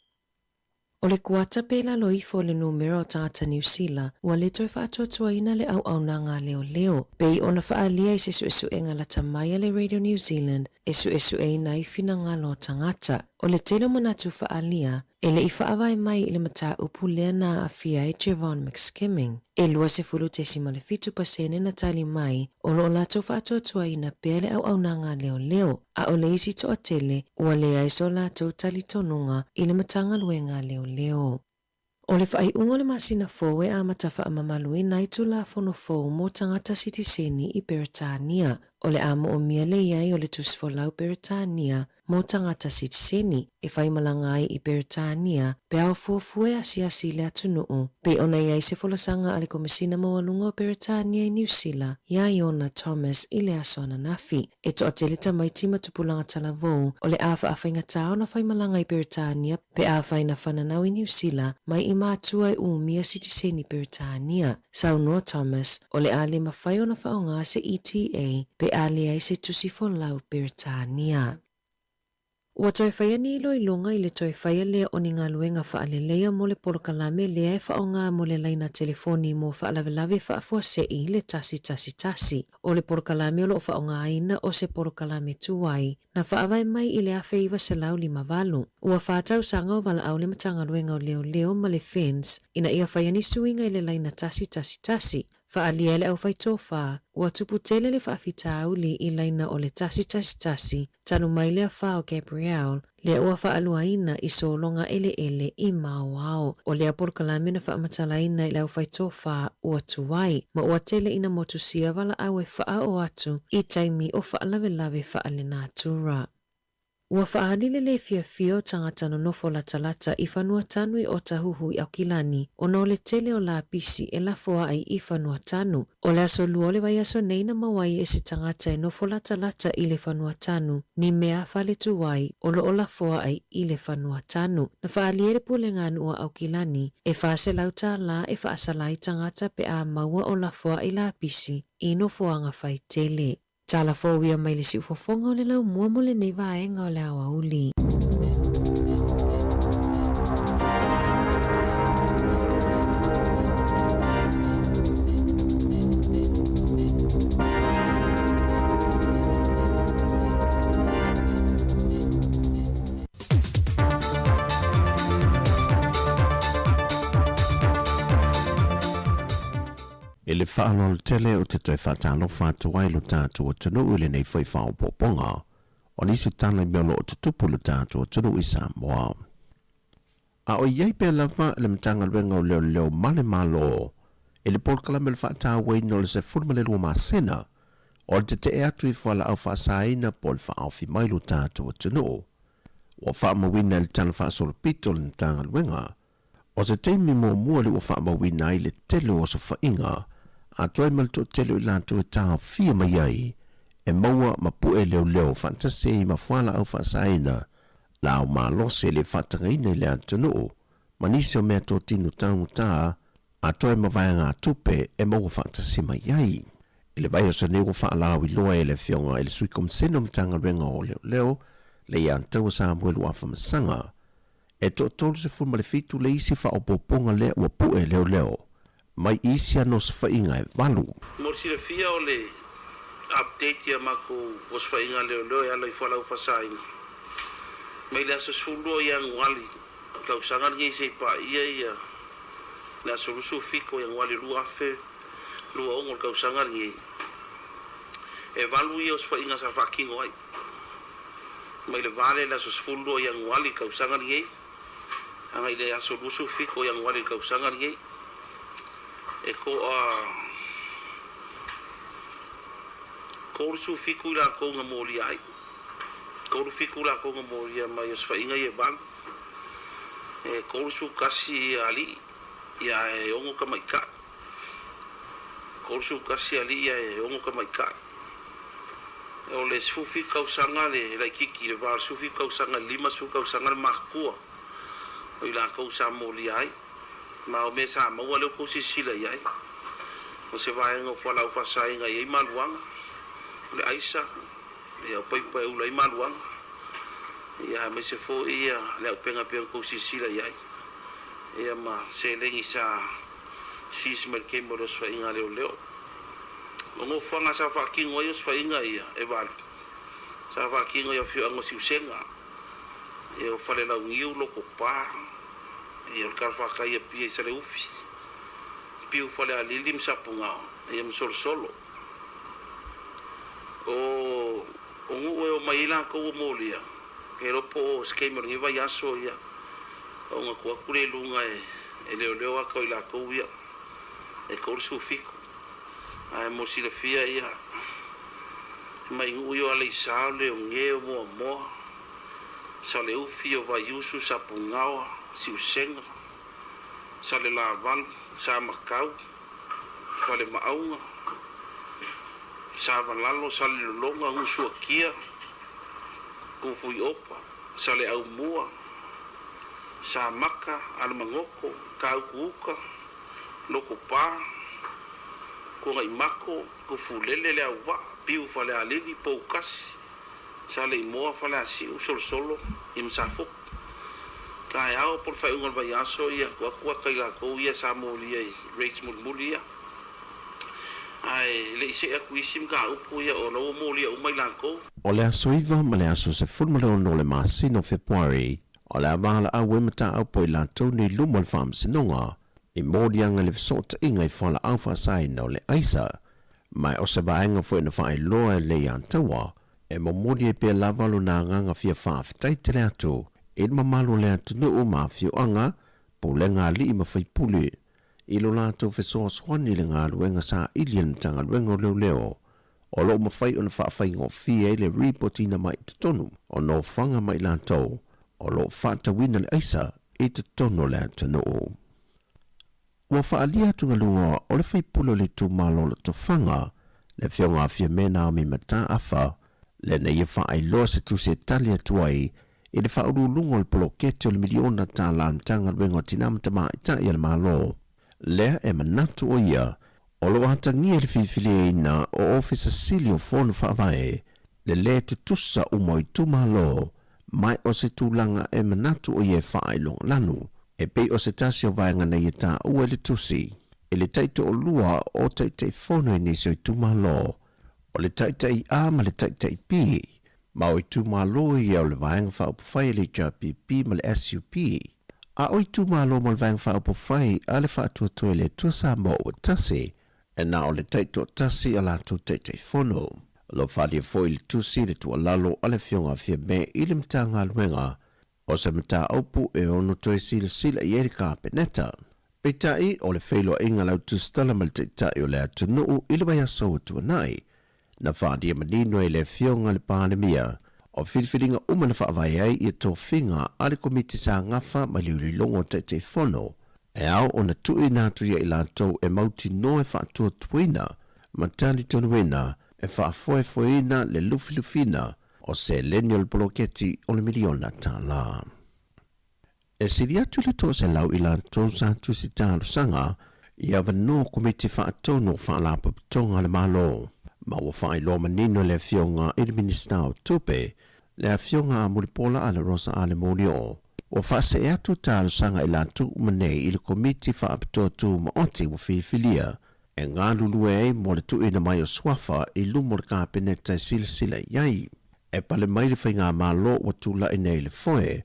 O le kuata pe la loifo le numero o tangata New Zealand, ua le toi whaatua ina le au na ngā leo. Pe ona whaalia I se su enga la tamaya le Radio New Zealand, e su ina I fina ngā lo tangata. O le telo manatu whaalia, e le I whaawai mai I le mata upu lea na awhia I Javon McSkimming. E lua se fulu te simale 5% na tali mai, o lo lato whaatua ina pe le au na ngā leo. A o le isi toa tele, ua le aiso lato tali tonunga I le matanga luenga leo. O le whai ungo le masina fō e amatafa amamalu nai tu la fono fō mo tangata sitiseni I Peretania. O le amo o mia le iai o le tusfolau Peretania mo tangata sitiseni. E whai malangai I Peretania pe au fuafue asi le atunuu. Pe ona iai se folasanga ale komisina mawalunga o Peretania I New Zealand, iai ona Thomas I le asona nafi. E toa tele tamaitima tupulanga talavou o le awha awhainga tau na whai malanga I Peretania pe awhai na whananau I New Zealand mai I mātua I umia sitiseni Peretania. Saunoa Thomas o le ale mawhai o na whaonga se ETA pe ale ai se tusi folau Peretania. Ua toi whaia ni loilonga I le toi whaia lea o ni ngā luenga whaalelea mo le polokalame lea e whaonga mo le laina telefoni mo whaalawelawe whaafua se I le tasi. O le polokalame o lo whaonga aina o se polokalame tuai, na whaawai mai I le awheiwa se lau 5. Ua whaatau sanga o wala au le matanga luenga o leo ma le fence, ina ia whaia ni suinga I le laina tasi. Whaalia le au whaitofa, ua tupu tele le whaafitau li I laina o le tasi, tanu mai lea whao Gabriel, lea ua whaaluaina I solonga ele I mauao, o lea porkalame na whaamatalaina I le au whaitofa ua tuwai, ma ua tele ina motusia wala au e wha o atu I taimi o whaalawe whaale nātura. Ua whaadile le fia tangata no nofo la talata I whanua tanu I o tahuhu I Aukilani, o no le tele o la pisi e la foa ai I whanua tanu. O le aso luo le vai aso neina mawai e se tangata e nofo la talata I le whanua tanu, ni mea whale tuwai o lo o la foa ai I le whanua tanu. Na whaaliere pule ngānu o Aukilani, e whaase lauta la e whaasalai tangata pe a maua o la foa I la pisi, I no foanga whai tele. Tala fōwia mai le si ufofonga o le lau mua mo le nei vaenga o le awa uli. E le whaano tele o te toi whatalo whātua I lo tātou o tunu ule nei whai whao poponga, o nisi tāna miolo o tutupu lo tātou o tunu I Sāmoa. A o iei pe lava le mtanga luenga o leo male malo, e le polkala me le whaata wei no le se furmale lua masena, o le te atu I whala au whaasaina po le whaawhi mai lo tātou o tunu. O whaamawina le tāna whaasolopito le mtanga luenga, o se teimi mua le o whaamawina I le telo o sa whainga, a toi malto telo I lanto e taha fia mai ai, e maua mapue leo fantase I mawhala au whaasaina, la au malose le whatangaina I le antanu, manisi o mea tō tinu tangu tā, a toi mawai ngā tupe e maua fantase mai ai. I le vai o sa nego whaalau I loa e le fionga e le sui kom seno mtanga renga o leo, le i antau Samuel wafa masanga, e to tolu se fu male fitu le isi fa opoponga le ua pu e leo leo. Mai isi ano se whainga e walu. Mo si le fia o le update ya mako was whainga leo leo e ala i whalau whasainga. Mai le asa sulu i ang wali. Kau sangar ngai se pa ia. Le asa rusu fiko i ang wali lua afe. Lua ongol kau sangar ngai. E walu i os whainga sa whakingo ai. Mai le vale le asa sulu i ang wali kau sangar ngai. Angai le asa rusu fiko i ang wali kau sangar ngai. E ko rusu fiku la ko nga moli ai. Ko rusu fiku la ko nga moli mai os whainga i e walu. E ko rusu kasi ali ia e ongo ka maika. Ko rusu kasi ali ia e ongo ka maika. O le sufi kau sanga le kiki le var sufi kau sanga lima sufi kau sanga makua. O ila kau sa moli ai. Ma o me sa maua leo ko sisila ai. O se vai ngo whalau whasainga i maluanga. Le aisa. E au pai ula i maluanga. Ia me se fo ia le au penga ko sisila ai. Ia ma se lengi sa sis merke moros whainga leo. O ngo whanga sa whakingo i os whainga ia e walu. Sa whakingo i a whio ango siusenga. E o whale lau ngiu loko pā. E o karwhaka ia pia i sare ufi. Piu whale a lilim sapungao. E am solo. O ngu e o maila ko o molia. E ropo o skamer ngiva yaso ia. O nga kua kure lunga e leo a koi la kou ia. E korsu fiku. Ai mo si le fia ia. Mai ngu yo ale sao le o nge o moa. Sa le ufi o vayusu sapungao. Si usenga. Sa le laval. Sa makau. Sa le maunga. Sa valalo. Sa le lolonga. Usua kia. Kufui opa. Sa le au mua. Sa maka. Ala mangoko. Kau kuuka. Loko pā. Ko ngai mako. Kufu lele le au wa. Piu fale alili. Pou kasi. Sa le imoa fale asi. Solo. Imsafuk. Kai au por fai ungal vai aso ia kua kai la ko ia Sāmoa ia rates muli ia. Ai le se aku isim ka upu ia o lo moli o mai la ko. O le asoiva ma le aso se fulmale no le masi no February. O le avala a wemata au poi la toni lumal fam sinonga. I modianga le sota inga I fala au fasai no le aisa. Mai o se vaenga fo ina fai loa le antawa. E mo modi e pe lavalo na nganga fia whaafitai te le atu. E mamalo le atunu o mafio anga, po le ngā li ma whai pule. I lo lato fesoa swani le ngā luenga sa ilian tanga luenga leo leo. O lo ma whai o na whaafai ngō fia le reportina mai tutonu, o no whanga mai lato, o lo whaata wina le aisa, e tutono le atunu o. Wa whaalia tunga lunga o le whai pulo le tu malo le to whanga, le whionga fia mena o mi mata afa, le na ia whaai loa se tu se talia tuai, e le whaurulungo le polokete o le miliona tā lantanga luenga tinamata maa ita ia le malo. Lea e manatu o ia, o lo hatangia le whiwhili ina o ofisa sili o whonu whaavae, le tutusa umoi tu malo, mai o se tūlanga e manatu o ia whaailong lanu, e pei o se tasi o vaenga na ia tā ua le tusi, e le taito o lua o taitei whono e nisi o tu malo, o le taitei a ma le taitei pi, ma o tu malo ia o le vaenga whaupawhai le JPP ma le SUP. A oi tu malo ma le vaenga whaupawhai a le whaatuatua le tua Sāmoa o tasi, e na o le taito tasi a la tu teitei whono. Lo whadia foi le tusi le tua lalo a le whionga fia me I le mta ngā luenga, o se mta aupu e ono toi sila I erika peneta. Peitai o le whailo inga lau tu stala ma le teitai o le atunuu I le vai aso tua nai, na whaadia manino e le whionga le pānemia, o whiwhiringa umana whaavai ai I tō whinga a le komiti sa ngafa ma liuri longo te whono, e au o na tui nātu ia I lātou e mauti no e whaatua tuina, ma tali tonuina e whaafoefoeina le lufilufina o se lenio le poloketi o le miliona tā la. E siri atu le tō se lau I lātou sa tusi tālu sanga, I awa no komiti whaatono whaalapo pitonga le malo, ma ua whaailoa manino le whionga I le minista o tupe, le a whionga a muripola a le rosa a le monio, o whase atu tālu sanga i lantu umanei i le komiti whaapitotu ma oti wa whiwhilia. E ngā lulue ei mo le tuina mai o swafa i lumo le kāpeneta sila iai. E pale mai le whainga mālo wa tula i nei le foe,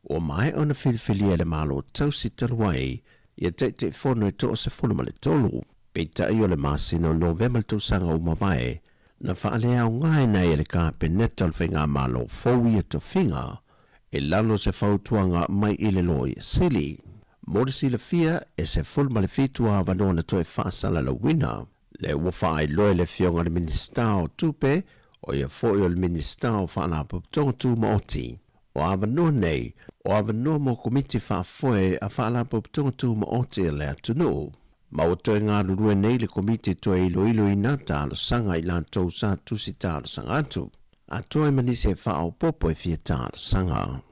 o mai ona whiwhilia le mālo tausi taluai, ia te whono e toa se whono ma le tolu. Peita i o le masino November tausanga umawai, na whaalea o ngai nei le kāpeneta le whainga mālo fōwi e to whinga, e lalo se whautuanga mai i le loi sili. Morisi le fia e se full ma le fitua vanona toe whaasala la wina. Le wafa ai loe le fionga le ministao tupe o ia foi o le ministao whaalapo tonga tu maoti. O avanoa nei, o avanoa mo komiti whaafoe a whaalapo tonga tu maoti le atunu. Ma o toe ngā rurue nei le komiti toe ilo i nata alo sanga i lantou sa tusi tālo sanga atu. A toe manise whaao popo e fia tālo sanga.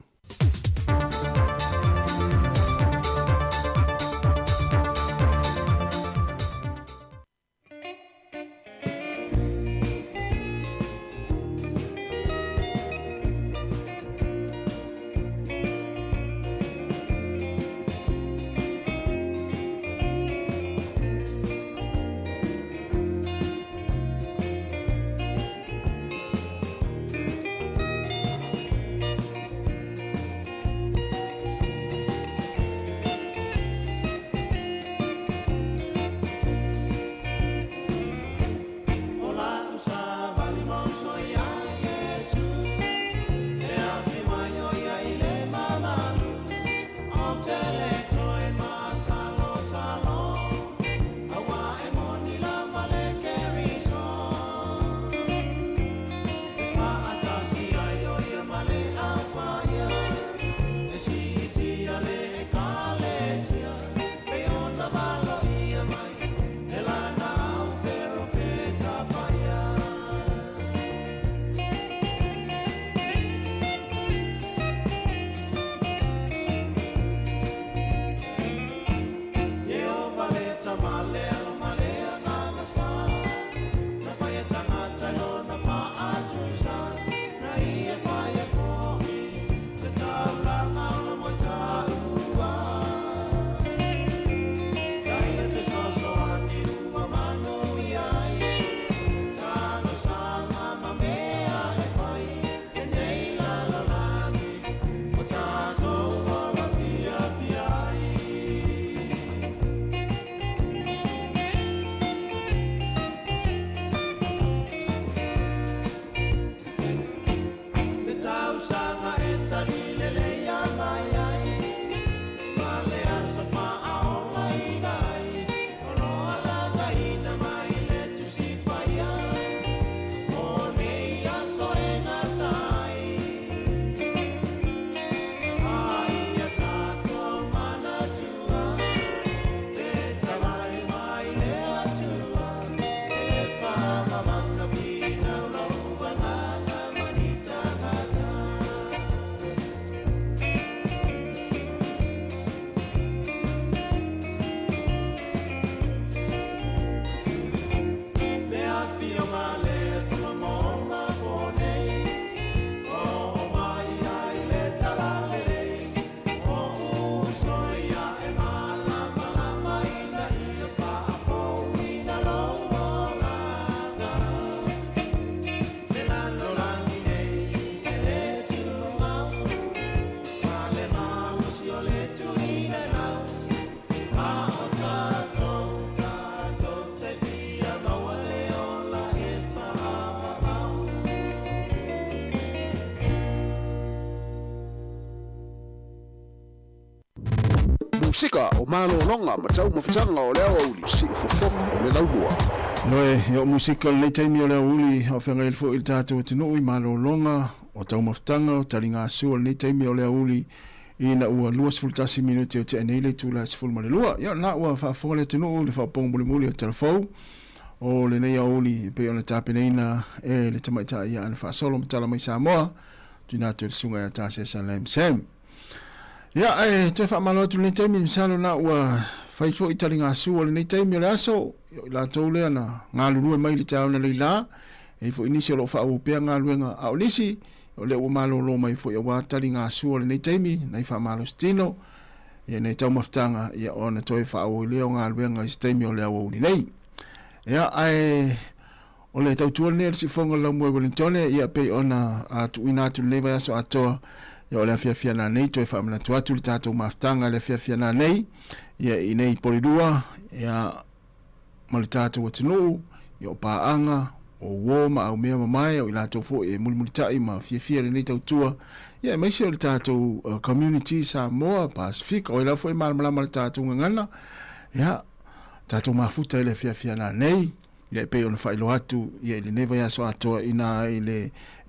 Sika o malo longa matau mafutanga o leo uli si fofonga o le laulua. Noe, yo musika le taimi o leo uli o whenga ilfo il tātou tino i malo longa o tau mafutanga o taringa asua le taimi o leo uli i na ua luas fultasi minuti o te aneile tula siful male lua. Yo na ua whaafonga le tino le whaapong muli muli o telefou o le nei a uli pe o na tāpeneina e le tamaita ia ana whaasolo matala mai Sāmoa tuna tu le sunga ya tāse Salem Sam. Ya, te whaamalo atu nei taimi misalo na ua whaifo i taringa asua le nei taimi o le aso la tōlea na ngā lurua mai le tāuna leila e fo inisi o lo whaapea ngā luenga a onisi o le ua malolo mai fo ia wā tari ngā sua le nei taimi, nei wha malo stino, ia nei tau maftanga, ia o na toi wha o leo ngā luenga i taimi o le awa uni nei. Ia ai, o le tau tuan nea si fonga lau mua Wellingtone, ia pei ona tu ina atu leva aso atoa, ia o le afia na nei, toi wha amana tuatu li tātou maftanga le afia na nei, ia i nei porirua, ia ma le tātou atinu, ia o pāanga, o woma au mea mamai o i lātou fo e mulimuritai ma fia le nei tau tua. Ia mai se o le tātou community Sāmoa, Pacific, o i lau fo e malamalama le tātou ngangana. Ia, tātou mafuta i le fia na nei, ia e pei ona whailo atu, ia i le neva ia so atoa ina i le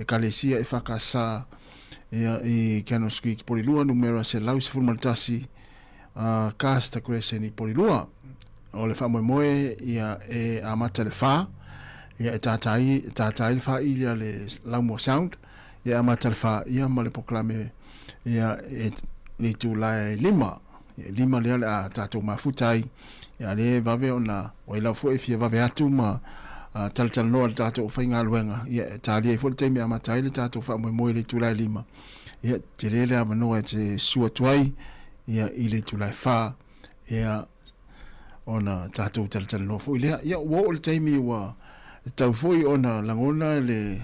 kalesia e whakasa, ia i Cannon Street Porilua, numera se lau se fulmaritasi Casta Crescent i Porilua. O le whamoemoe ia e amata le wha, ia e tātai le wha ilia le Laumua Sound, ia amata le wha ia ma le poklame ia e le tūlai 5 lea le a tātou mafutai, ia le vave ona o i lau fo e fia vave atu ma talitala noa le tātou o whainga luenga, ia e tālia i fo le teimi amata le tātou whamoemoe le tūlai 5, ia te lele amanoa e te sua tuai, ia i le tūlai wha, ia ona tātou talitala noa fo i lea, ia ua o le teimi ua tau foi ona langona le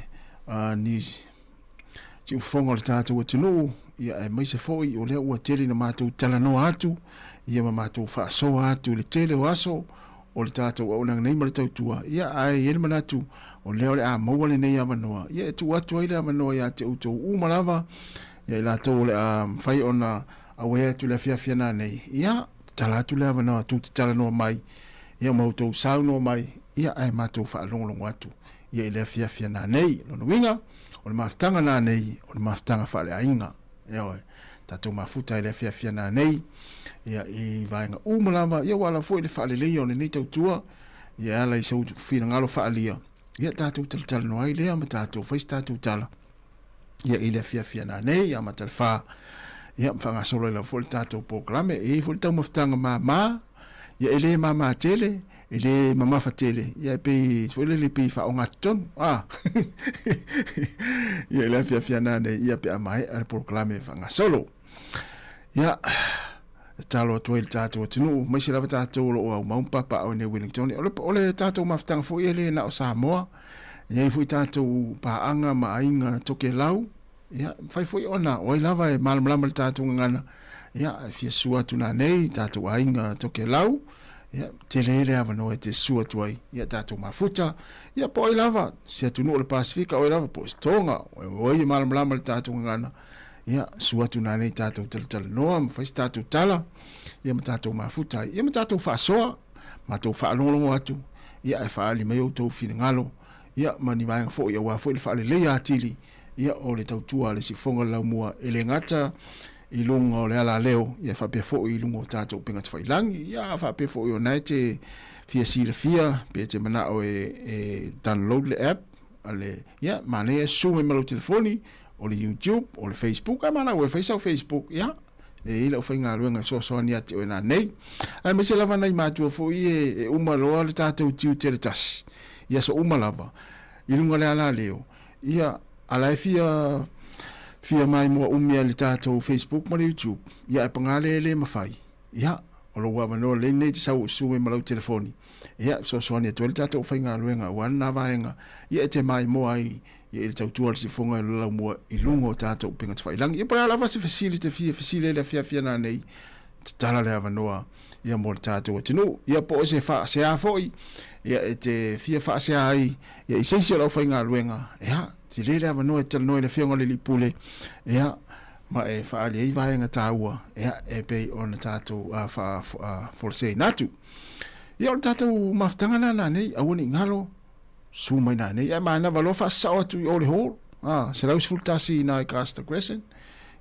ni si ufonga le tātou atinu, ia e maise foi o lea ua tele na mātou talanoa atu, ia ma mātou whaasoa atu le tele o aso, o le tātou au nang nei ma le tautua, ia ai ene manatu, o lea o le a maua le nei amanoa, ia e tu atu ai le amanoa ia te utou umalava, ia i lātou le a whai ona awea tu le fia na nei, ia talatu le amanoa tu te talanoa mai, ia mautou saunoa mai, ia ai mātou whaalongolongo atu, ia i lea fia na nei, lono winga, o le maftanga na nei, o le maftanga whaale ainga, ia oe, tātou mafuta i lea fia na nei, ia i vaenga umalama, ia wala fo i le whaale leia o le nei tautua, ia ala i sau whina ngalo whaalia, ia tātou tala no ai lea, ma tātou whais tātou tala, ia i lea fia na nei, ia matala wha, ia mwhanga solo i la fo le tātou poklame, e fo le tau maftanga ma, ia ele mama tele, ele mama fatele, ia pe fuele le pe fa onga ton, ia le fia na nei, ia pe amai al proclame fanga solo, ia talo to el tato tinu, mai se lava tato lo o maupapa o ne Wellington, ole tato maftanga fo ele na o Sāmoa, ia fu tato paanga ma ainga toke lau, ia fai foi ona, o lava e malmalama tato ngana, ia fia sua tuna nei, tato ainga toke lau, ia te lele avano e te sua tuai, ia tato mafuta, ia po i lava, se atunu o le Pasifika, o i lava po istonga, o i malmalama tato ngana, ia sua tuna nei tato tala noa, mawhais tato tala, ia ma tato mafuta, ia ma tato whaasoa, ma tau whaalongolongo atu, ia e whaali mai o tau whina ngalo, ia ma ni maenga fo ia wafo i le whaale leia atili, ia o le tautua le si fonga lau mua ele ngata, i lunga o le ala leo, ia whapea fo i lunga o tātou pinga te whailangi, ia whapea fo i o nai te fia sila fia, pe te mana o e download le app, ale, ia, mane e sume malo telefoni, o le YouTube, o le Facebook, a mana o e Facebook, ia, e ila o whainga ruenga so ni ati o e nā nei, ai me se lava nei mātua fo i e umaloa le tātou tiu tere tasi, ia so umalava, i lunga le ala leo, ia, ala e fia mai mua umia le tātou Facebook ma le YouTube, ia e pangale le mawhai, ia, o lo wawa no le nei te sau sume malau telefoni, ia, so ni atu le tātou whainga luenga, wana vaenga, ia e te mai moa ai, ia e le tautua le si fonga i lau mua i lungo tātou pinga te whailangi, ia para lava se fasili te fasili le fia na nei, te tala le ava noa, ia mo le tātou atinu, ia po o se wha se a foi, ia e te fia wha se a ai, ia i seisi o lau whainga luenga, ia, te lele ava noa e tala noa le whionga le lipule, ia, ma e whaali ei vaenga tāua, ia e pei o na tātou forsei natu. Ia o tātou maftanga na nei, awani ngalo, sumai na nei, ia maana walofa sao atu i ole hall, se lau sifultasi na i Casta Crescent,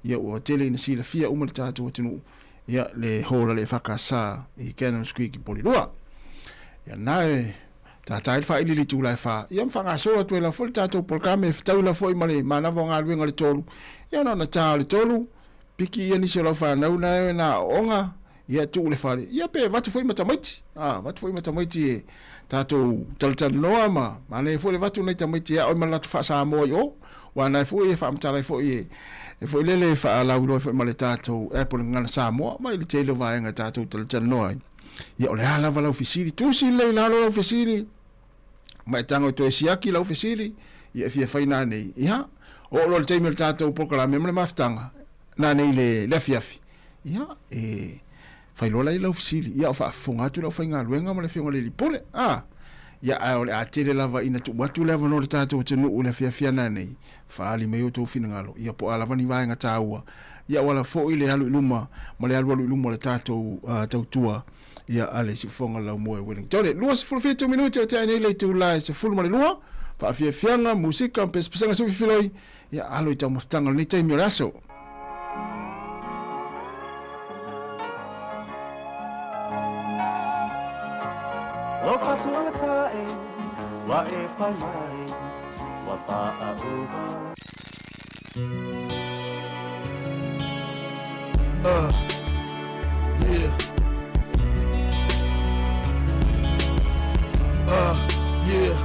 ia ua tele ina sila fia umar tātou atinu, ia le hall le whakasa i Cannon Street i Porirua. Ia nae, tātai le whaili li tūlai wha, ia mwhanga soa tu e la foli tātou polkame, tau la foi male, manawa ngā luenga le tolu, ia na tā le tolu, piki ia nisi o lau whanau na e na onga, ia tu le whare, ia pe watu foi matamaiti, watu foi matamaiti e tātou talatala noa ma ne foi le watu nei tamaiti, ia oi malatu wha Sāmoa i o wana fu e fa mtala fu e fu lele fa la ulo fu male tato e por ngana Samoa mai le tele va nga tato tel chanoi ya ole ala va la ofisili tu si le la lo ofisili mai tango to siaki la ofisili ya fi faina nei ya o lo te mil tato por la memle maftanga na nei le fiafi ya e fai lo la ofisili ya fa funga tu la fa nga luenga mo le fi ngole li pole ya ole atele lava ina tu watu lava no le tato te no le fiafia na nei fa ali me to fina ngalo ya po ala vani va nga taua ya wala fo ile alu luma mo le alu luma le tato tautua ya ale si fonga la mo wedding tole luas for 2 minutos te nei le tu la se full mo le lua fa fiafianga musika pesanga su filoi ya alo ita mo tanga ni te mi raso Lo fatuatai, wa e pai mai, wa fa'a uba. Yeah. Yeah.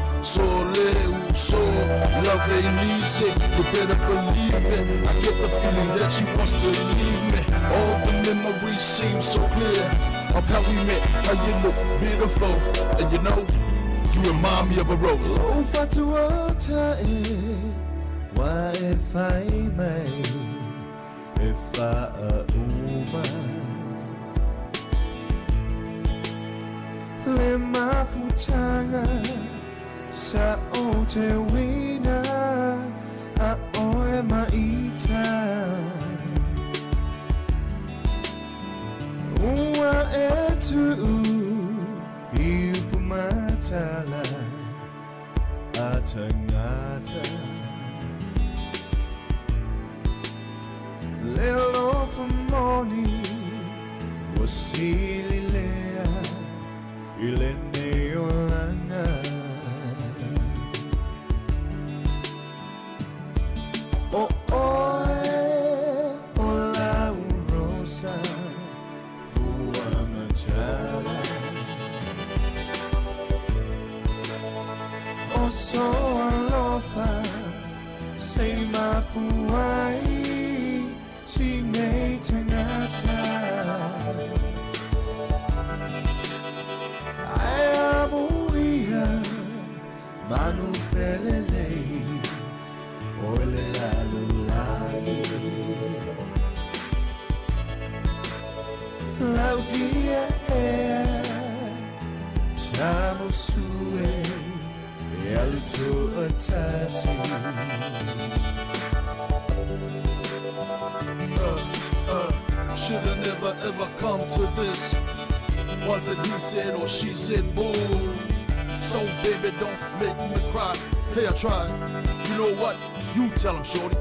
So love ain't easy, you better believe it. I get the feeling that she wants to leave me. All the memories seem so clear of how we met, how you look beautiful, and you know, you remind me of a rose. Oh, fatuata wa if I may, if I le mafutanga sa o te wina a oe maita ua e tu i upumatala a tangata lelo for morning was hililea ilene olanga oh ola rosa fua matala oh so alofa say mapuai si me tangata Manu felele, ole la lulagi. Laudia chamo sue, alto atasi. Shoulda never ever come to this. Was it he said or she said, boom? So baby, don't make me cry. Hey, I tried. You know what? You tell him, shorty.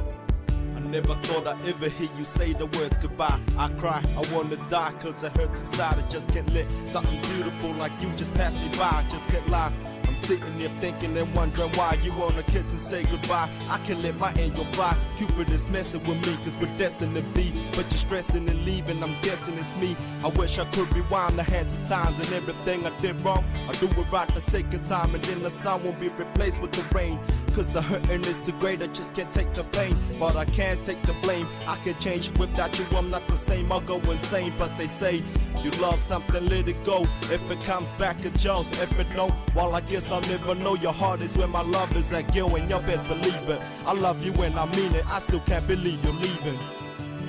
I never thought I'd ever hear you say the words goodbye. I cry, I wanna die, cause it hurts inside. I just can't let something beautiful like you just pass me by. I just can't lie. I'm sitting there thinking and wondering why you wanna kiss and say goodbye. I can let my angel fly. Cupid is messing with me, cause we're destined to be. But you're stressing and leaving, I'm guessing it's me. I wish I could rewind the hands of times and everything I did wrong. I do it right the second time, and then the sun won't be replaced with the rain. Cause the hurting is too great, I just can't take the pain. But I can't take the blame. I can change without you, I'm not the same. I'll go insane, but they say you love something, let it go. If it comes back, it's yours. If it don't, well, I guess I'll never know. Your heart is where my love is at, girl, and your best believe it. I love you and I mean it, I still can't believe you're leaving.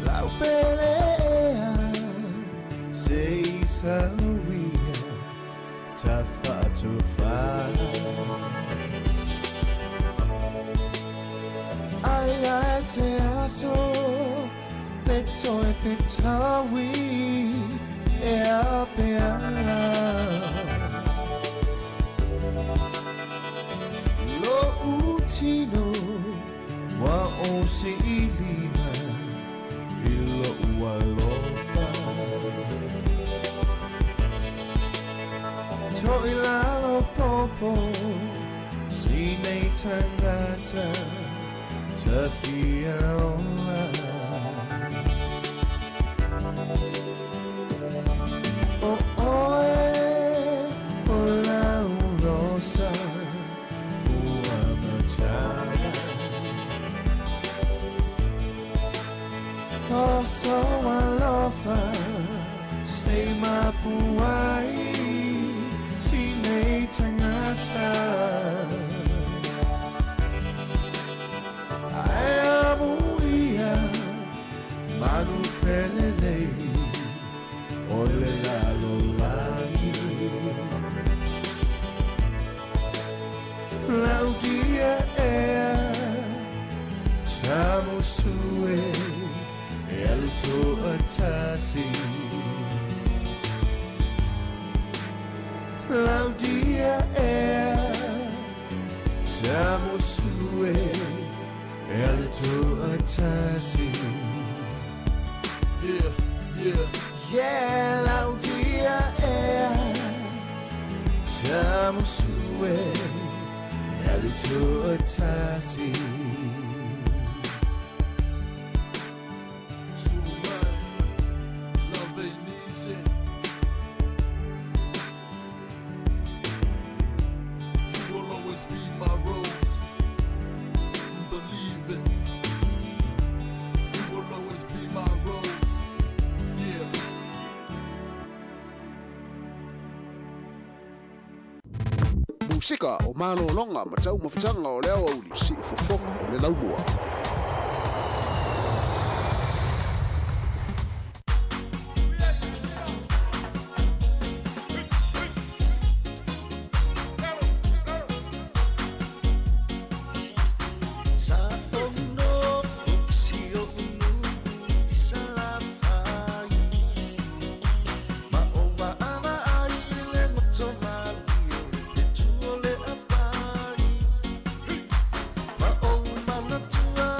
La pelea se sawia tafatufa ai se aso peto e fetawi e apea lo utino wa o se ilima ilo ualofa to ilalo popo sine tangata tafia ola oh oe ola urosa ua matala Mapuai Sinei tangata Ayamuia Manu pelele Ole la lolai Laudia ea Chamusue Elto atasi Laudia ea Chamusue Elto atasi Yeah, Laudia ea Chamusue Elto atasi Musika o malo longa ma tau mawhitanga o leo au li si ufofonga o le laumua. Ma o mana tua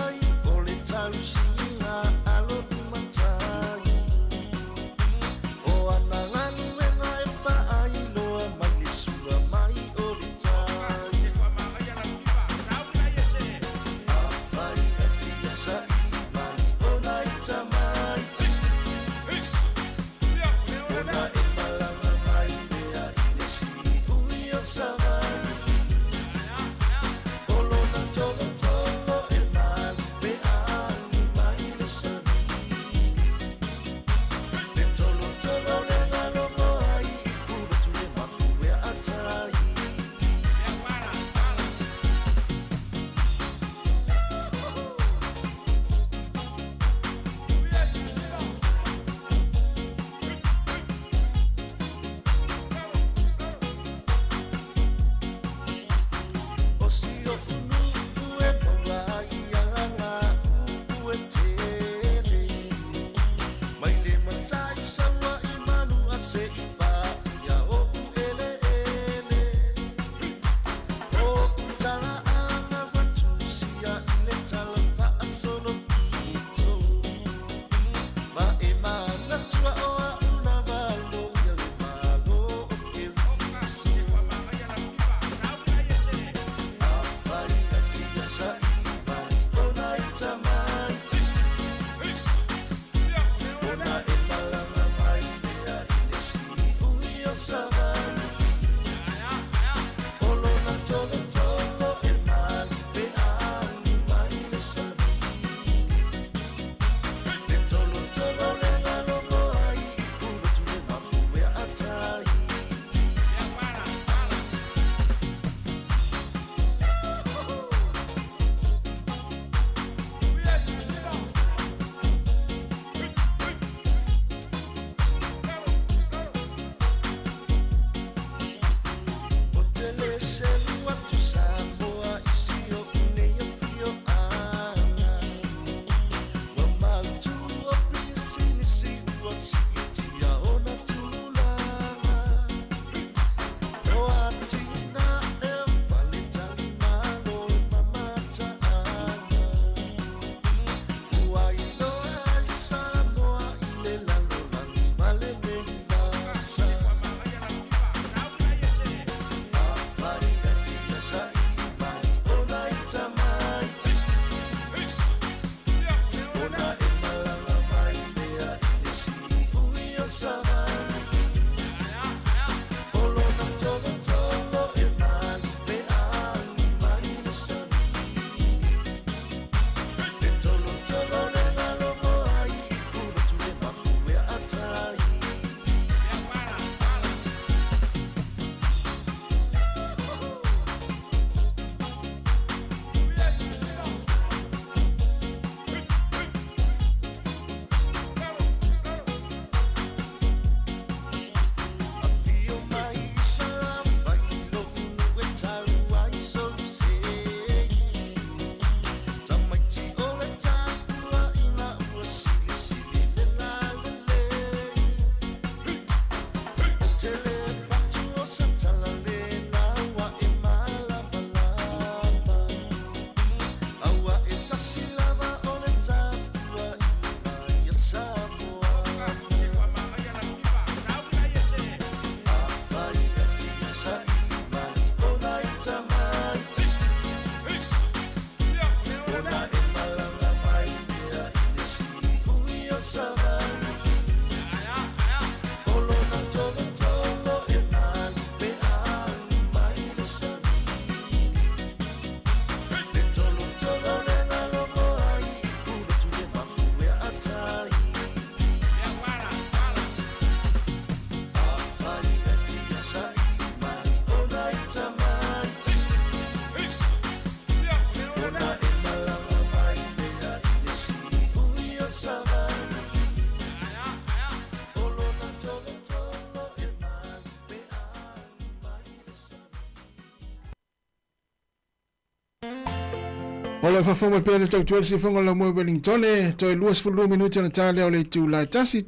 Ola fa fonga pele tau tuel si fonga la mo Wellington to e luas fu minuti na tale o le tu la tasi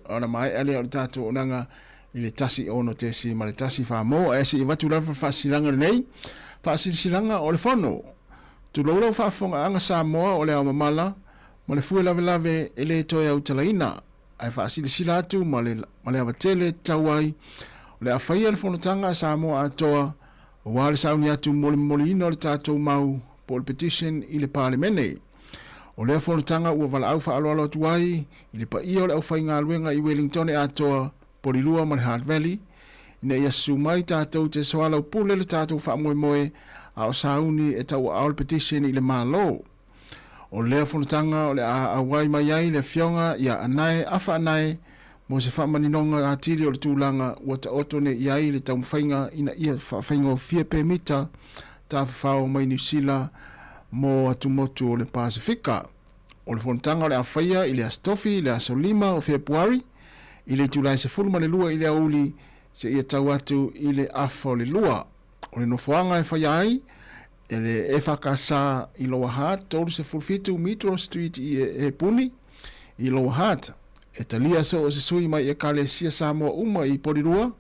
ona mai ale o tato onanga ile tasi ono te si ma le tasi fa mo e si vatu la fa silanga nei fa silanga o le fono tu lo fa fonga anga Sāmoa o le amamala ma le fu lave ele to e utalaina ai fa sila tu ma le avatele tawai o le afai le fono tanga Sāmoa atoa o le sauni atu molino le tato mau Paul petition i le parlemene. O lea whanutanga ua wala au wha aloalo tuai, i le pa ia o le au whainga aluenga i Wellington e atoa Porilua ma le Hard Valley. Ina ia sumai tātou te soala u pule le tātou wha moe moe a o sauni e tau au le petition i le malo. O lea whanutanga o le a awai mai ai le fionga ia anae, afa anae, mo se wha maninonga a tiri o le tūlanga ua ta otone i ai le tau mwhainga ina ia whainga o 4 pemita ta fao mai New Zealand mo atu motu o le Pasifika. O le fontanga o le awhaia i le astofi, i le asolima o Februari, i le tulai se fulma le lua i le auli se ia tau atu i le afa o le lua. O le nofoanga e whaia ai, e le e whakasa i Lower Hutt, tolu se fulfitu Metro Street i e puni, i Lower Hutt. E talia so o se sui mai e kale sia Sāmoa uma i Porirua,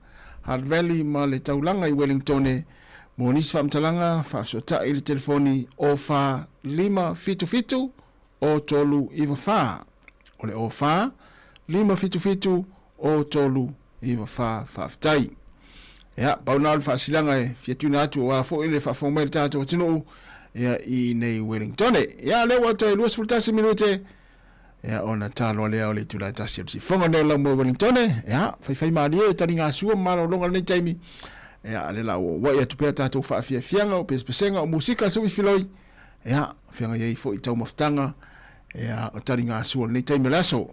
Hard Valley ma le taulanga i Wellington mo nisi whamtalanga, whaafsota i le telefoni o wha 555 o tolu iwa wha. O le o wha 555 o tolu iwa wha whaaftai. Ea, paunau le whaasilanga e fiatuna atu o wafo i le whaafongmei le tātou o tinu ea i nei Wellington. Ea, leo ato e luas fultasi minute. Ea, ona talo lea o le tulai tasi o si fonga neo lau mo Wellington. Ea, whai maari e tari ngā sua mara o longa nei taimi. Ea, ale la o wai atu pea tātou whaafianga o pespesenga o musika sui filoi. Ea, whianga iei fo i tau maftanga. Ea, o tari ngā sua nei taimi laso.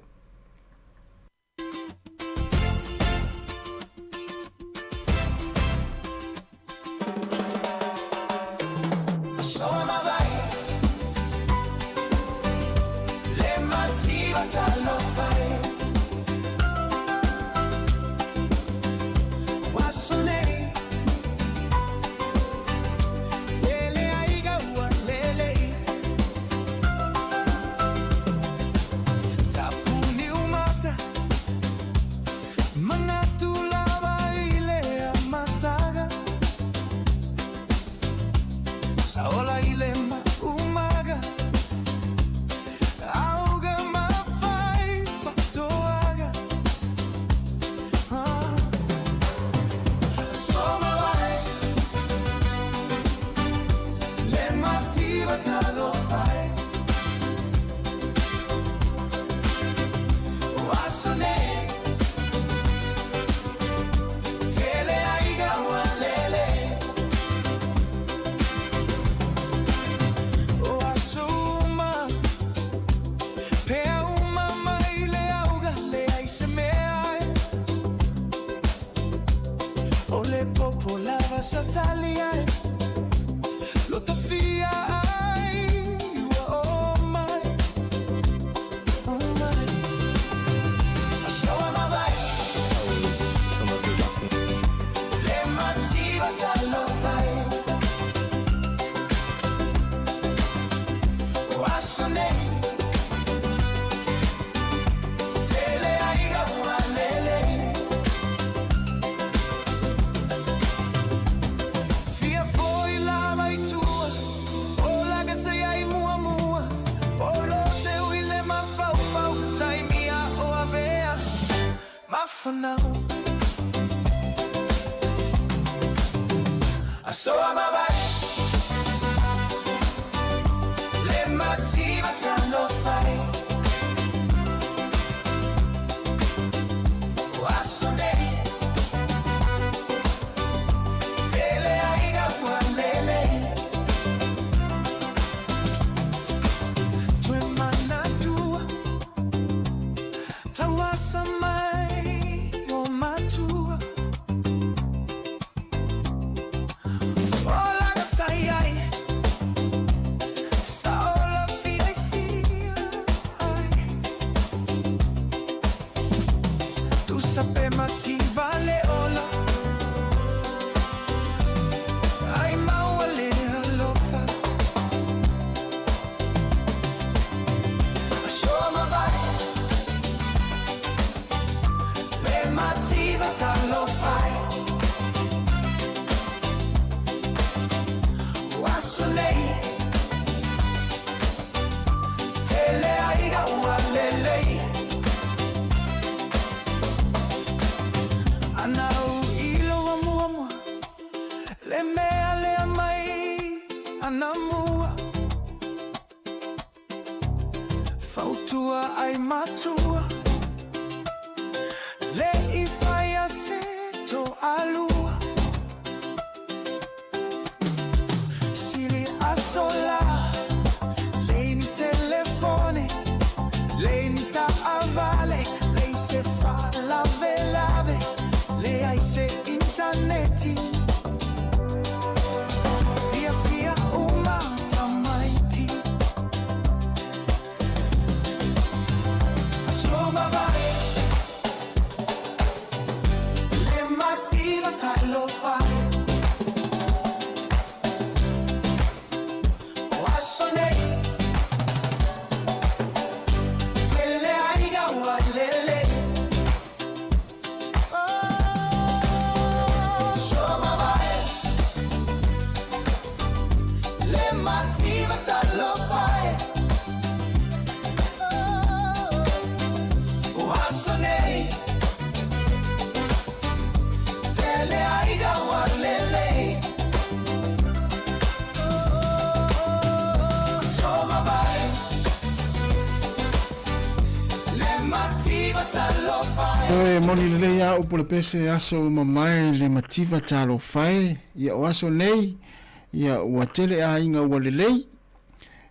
mativa talo fai wasolei tele aiga walelei anau ilo amuamua le mea le mai anamua fautua ai matua le ifaya seto alua sili asola leini telefone leini ta avale lei se fa lave lave le ai se interneti fia fia uma tamaiti asoma vai le mativa talo fai wasonei tele aiga walele asoma vai le mativa talo fai wasonei tele aiga walele asoma vai le mativa talo fai Moni le ya upole pese aso mamai le mativa talo fai ya waso nei ya watele a inga walelei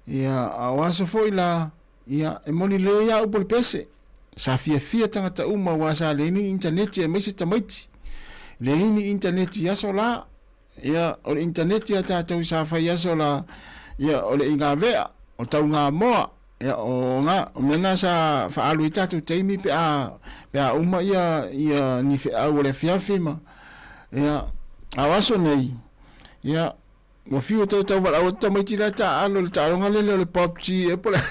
ya awaso foila ya moni le ya upole pese sa fia tangata uma wasa le ni internet e mesi tamaiti le ni internet ya sola ya o internet ya tatu sa fa ya sola ya o le inga vea o tau nga moa ya o nga o mena sa fa alu tatu teimi pe a uma ya ni fe a le fiafima ya awaso nei ya mo fiu tau wala o tamaiti la ta alo le taronga le popchi e pola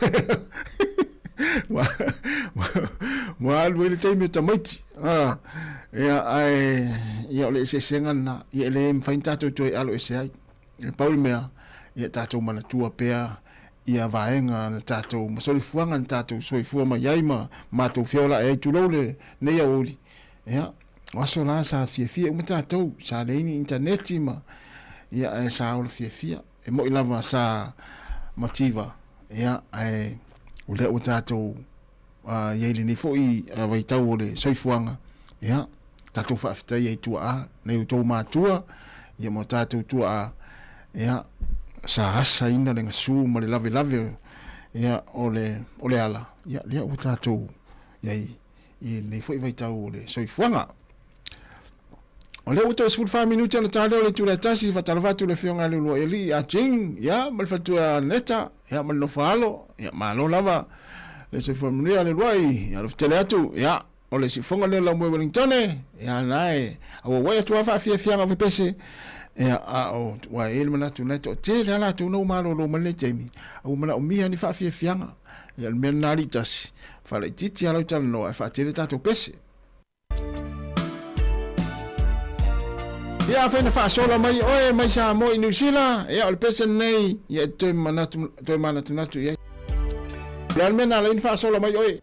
mo alu le teimi tamaiti ya ai ya le se sengana ya le mfainta to alo ese ai paul mea ya tato mana tua pea ia vaenga na tato masoli fuanga na tato soi fua ma yaima ma to fiola e tulole ne ya oli ya waso la sa fia uma tato sa le ni internet ma ya sa ol fia e mo ilava sa motiva ya ai ule o tato ye le ni foi vai tau le soi fuanga ya tato fa fita ye tua ne to ma tua ye mo tato tua ya sa asa ina le ngasu ma le lave ya ole ala ya le o tato ya i ne foi vai tau le soi fuanga ole o tos 5 minutos le tado le tula tasi fa talvatu le fionga le lo eli a ching ya mal fatua neta ya mal no falo ya malo lava le se formulia le ruai ya lo teleatu ya ole si fonga le la mo Wellington ya nae o wa tu fa fia ma pese ya o wa ele mana tu neto te la tu no malo lo male temi o mana o mia ni fa fia ya me nari tasi fa le titi ala tan no fa te tato pese ya fa na fa sola mai oe mai sa mo in New Zealand ya o pese nei ya te mana tu ya plan mena la in fa sola mai oe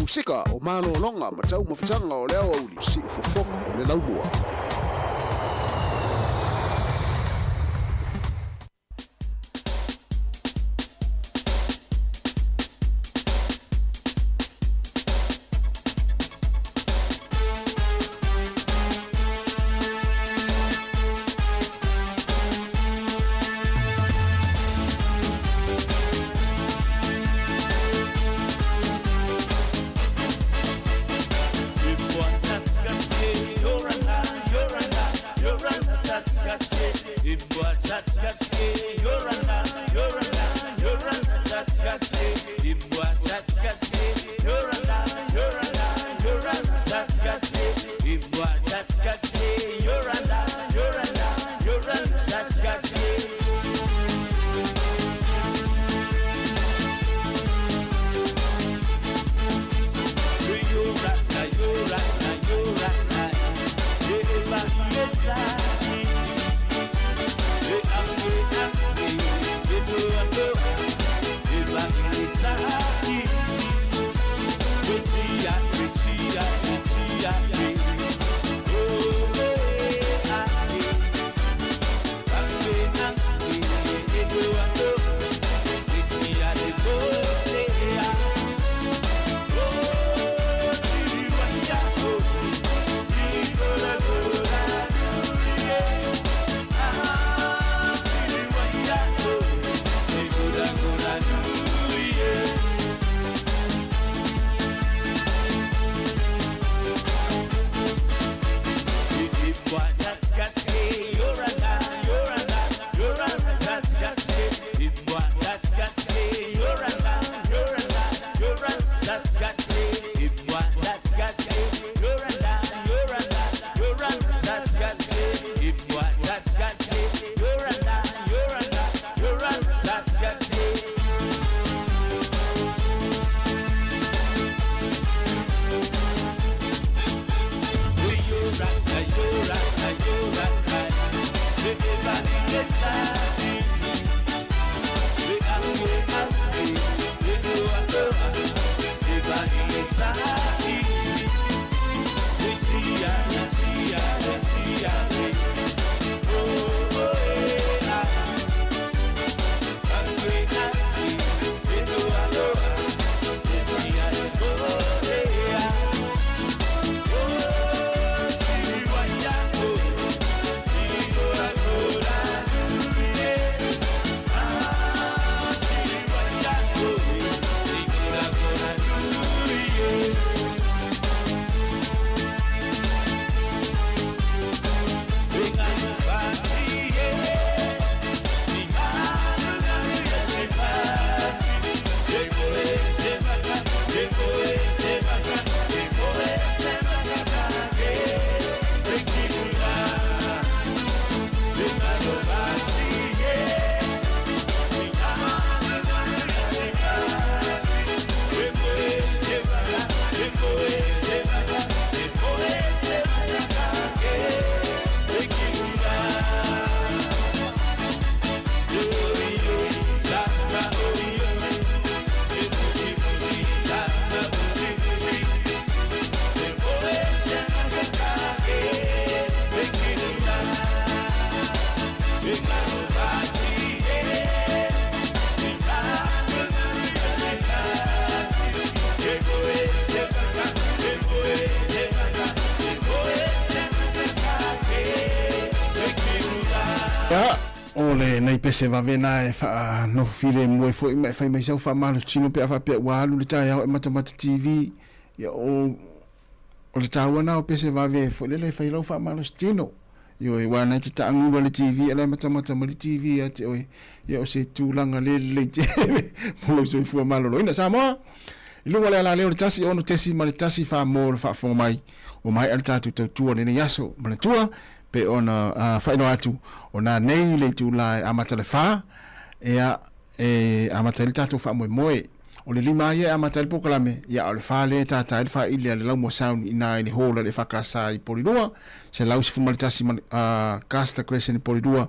sika o malo longa ma tau mafutanga o leo au li si fofonga o le laumua. Ole nei pese va vena e fa no file mo foi mai fai mai sau fa malo chino pe fa pe walu le tai e matamata TV ya o le tawa na o pese va ve fo le fai lo fa malo chino yo e wana te tangu le TV ele matamata mo le TV ya te oi ya o se tulanga le te mo so fu malo lo ina Sāmoa ilu wala la le tasi ono tesi mal tasi fa mo fa fo mai o mai alta tu tu ne yaso mal tua pe ona faino atu ona nei le tu la amata le fa e amata le tatu fa moe o le lima ia a matai pokalame ia o le fale tata le fa ile le lau mo sound ina ni hola le fakasa I polidua se lau si fumalitasi casta crescent polidua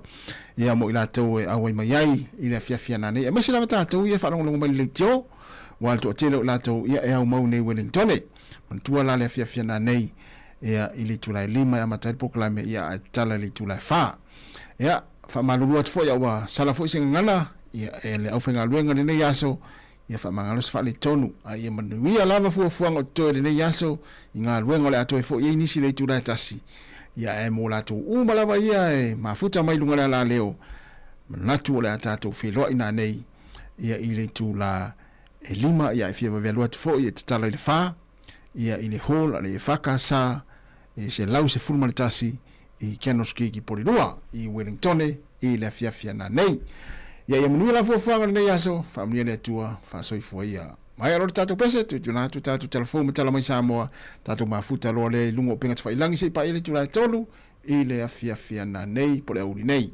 ia mo ila tau e awai mai ai ila fia na nei e mesi la tata ia fa longo mai le tio wal to tele la tau ia e au mau nei Wellington man tua la le fia na nei ia ili tulai lima ia matai pokalame ia tala le tulai fa ia fa malulu at fo ia wa sala fo sing ngana ia ele au fenga luenga le nei aso ia fa mangalo fa le tonu ia manuia lava fu fuanga to le nei aso inga luenga le ato fo ia inisi le tulai tasi ia e mo la tu malava ia e mafuta mai lunga la leo natu le atato filo ina nei ia ile tula e lima ia fia va velo at fo ia tala le fa ia ile hol le fakasa e se lau se fulmanitasi I Kianoski ki Polidua I Wellington I le fia na nei ia manu la fo nei aso family le tua fa soi fo ia mai ro tatu pese tu juna tu tatu telefone tala mai Sāmoa tatu mafuta lo le lungo penga tfa ilangi se pa ile tu la tolu I le fia na nei po le uli nei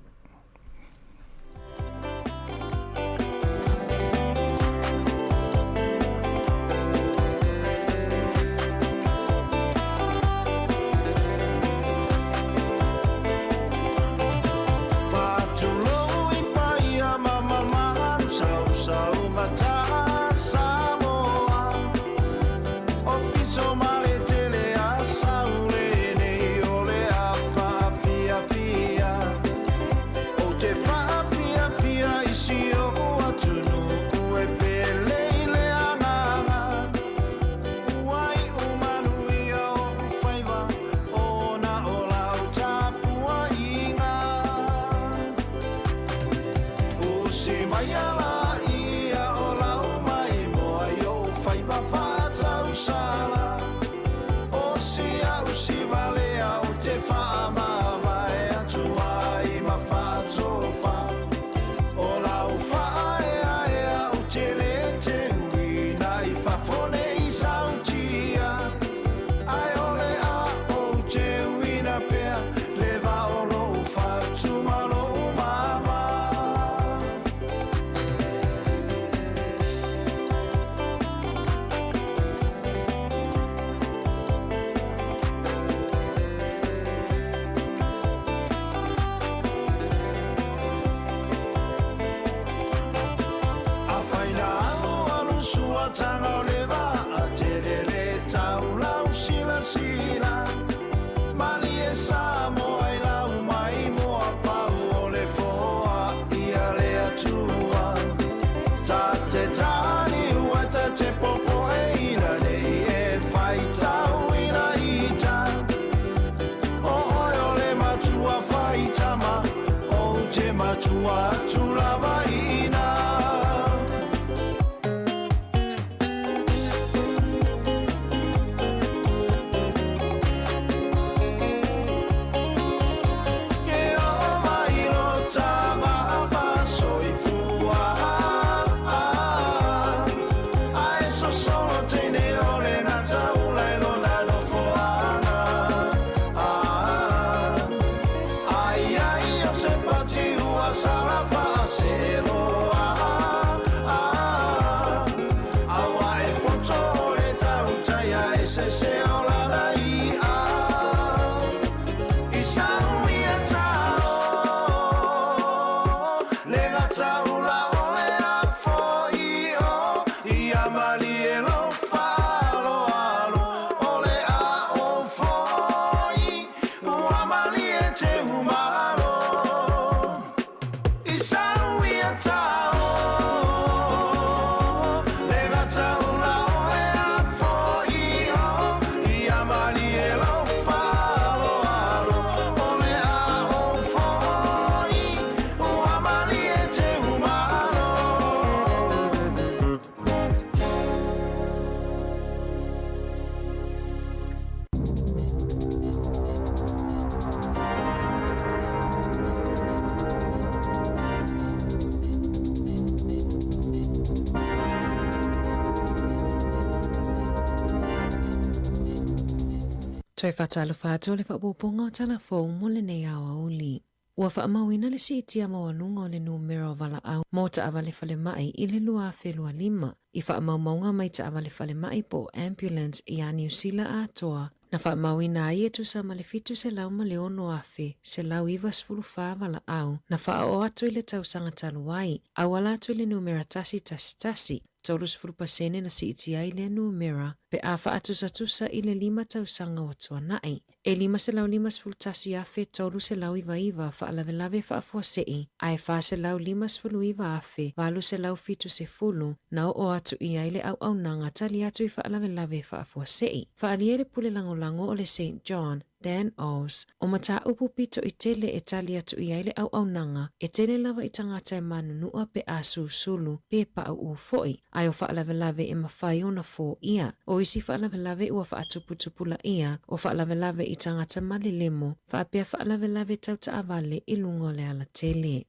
Toi whatalo whātua le whapoponga o tala whou mo le nei awa uli. Ua whaamawina le si itia mawanunga o le numero wala au mo ta awale fale mai I le lua whelua 5. I whaamaumaunga mai ta awale fale mai po ambulance I a New Zealand atoa. Na whaamawina ai e tusa ma le fitu se lau ma le ono afe, se lau iwa sfulu wala au. Na wha o atu I le tausanga taluai, awala atu I le numera tasi. Tolu sfulu pasene na si itia I le numera, pe a wha atusa I le 5 tausanga o tuanai. E 5 se lau 5 sfulu tasi afe, tolu se lau iwa wha alavelave wha afua sei, ai wha se lau 5 sfulu iwa afe, walu se lau fitu se fulu, na o atu I aile au nanga tali atu I wha alavelave wha afua sei. Wha aliere pule lango o le St. John, Dan Oz, o mata upu pito I tele e tali atu I aile au nanga, e tele lava I tangata e manunua pe a sulu pe pa au ufoi, ai o wha alavelave e mawhai ona fo ia, o isi wha alavelave ua wha atuputupula ia, o wha alavelave I tangata malilemo, wha apea wha alavelave tauta avale I lungo le ala tele.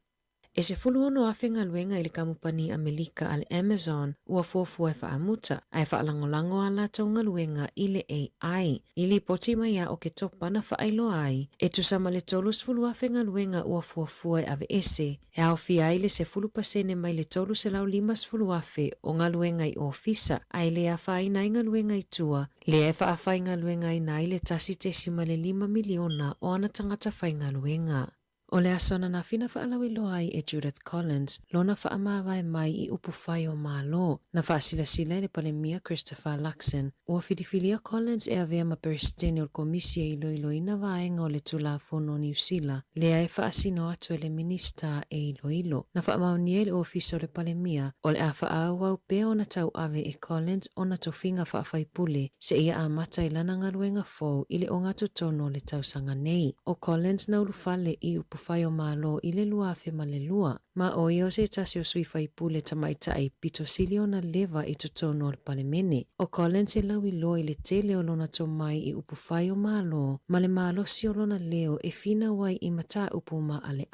E se fulu ono awhenga luenga I le kamupani Amerika al Amazon ua fuafua e whaamuta, ai whaalangolango ala taunga luenga I le AI. I li poti mai a o ke topa na whaailo ai, e tusama le tolus fulu awhenga luenga ua fuafua e ave ese, e au fia ai le se fulu pasene mai le tolu se lau 5 fulu afe o ngā luenga I ofisa, ai le a whaina I ngā luenga I tua, le e whaafai ngā luenga I nai le tasi tesima le 5 miliona o ana tangata whai ngā luenga. O le asona na fina whaalawi loai e Judith Collins, lona whaamawai mai I upu whai o mālo, na whaasila le palemia Christopher Luxon, ua whidifilia Collins e avea ma peristene o komisia I loiloina vaenga o le tulafono New Zealand, lea e whaasino atu e le minista e iloilo, na whaamaunia le ofiso le palemia, o le a whaawau pea ona tau ave e Collins ona tofinga whaafaipule, se ia a mata I lana ngaluenga fau I le o ngatu tono le tausanga nei, o Collins na ulufale I upu whai o mālo I le lua afe ma le lua, ma o i o se tasi o sui whai pule tamaita ai pito silio na leva I totono le palemene. O Collins e lau I lo I le tele o lona to mai I upu whai o mālo, ma le mālo si o lona leo e fina wai I mata upu ma ale.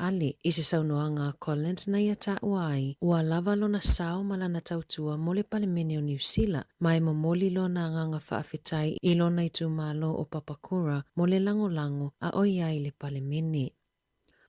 I se saunoanga Collins na ia ta uai, ua lava lona sao malana tautua mo le palemene o New Zealand, ma e momoli lona nganga whaafetai I lona I tu mālo o Papakura mo le lango a oia I le palemene.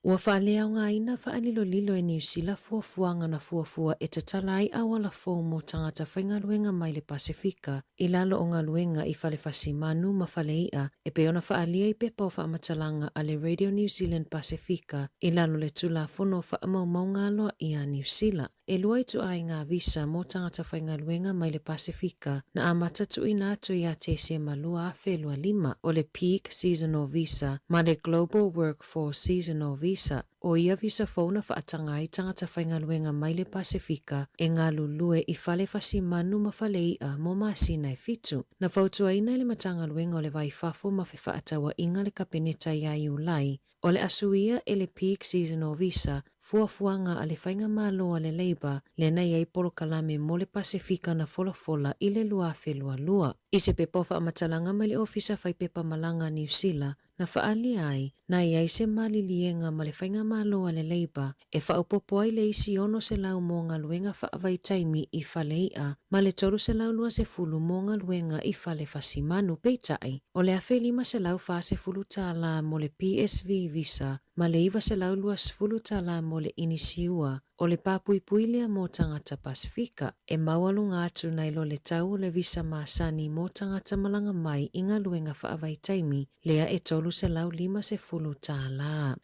Ua whaalea o ngā ina whaalilo e New Zealand fuafuanga na fuafua e tatala ai awala fōu mo tangata whaingaluenga mai le Pasifika I lalo o ngā luenga I whale whasimanu ma whale ia e peona whaalea I pepa o whaamatalanga a le Radio New Zealand Pasifika I lalo le tula fono whaamaumau ngaloa I a New Zealand. E lua I tu ai ngā visa mo tangata whaingaluenga mai le Pasifika na amata tu ina atu I a te se malua a whelua 5 o le Peak Seasonal Visa ma le Global Workforce Seasonal Visa. O ia visa fauna whaatanga I tangata whaingaluenga mai le Pasifika e ngā lulue I whale whasimanu ma whale ia mo masina e fitu. Na whautua ina le matanga luenga o le vai whafo ma whaatawa inga le kapeneta I a iulai. O le asuia e le Peak Seasonal Visa fuafuanga a le whainga māloa le Labour le nei ai polo kalame mo le Pasifika na fola I le lua whelua. I se pepa whaamatalanga mai le ofisa whai pepa malanga New Zealand na whaali ai na iai se malilienga ma le whainga māloa le Labour e whaupopo ai le isi ono se lau mo ngā luenga whaavai taimi I whale ia ma le toru se lau lua se fulu mo ngā luenga I whale whasimanu peitai o le awhe 5 se lau wha se fulu tāla mo le PSV visa ma le iwa se lau lua se fulu tāla mo le inisiua o le papuipui lea mo tangata Pasifika e mawalu ngā atu nai lo le tau le visa maasani mo tangata malanga mai I ngā luenga whaavai taimi lea e tolu se lau 5 se fulu tāla.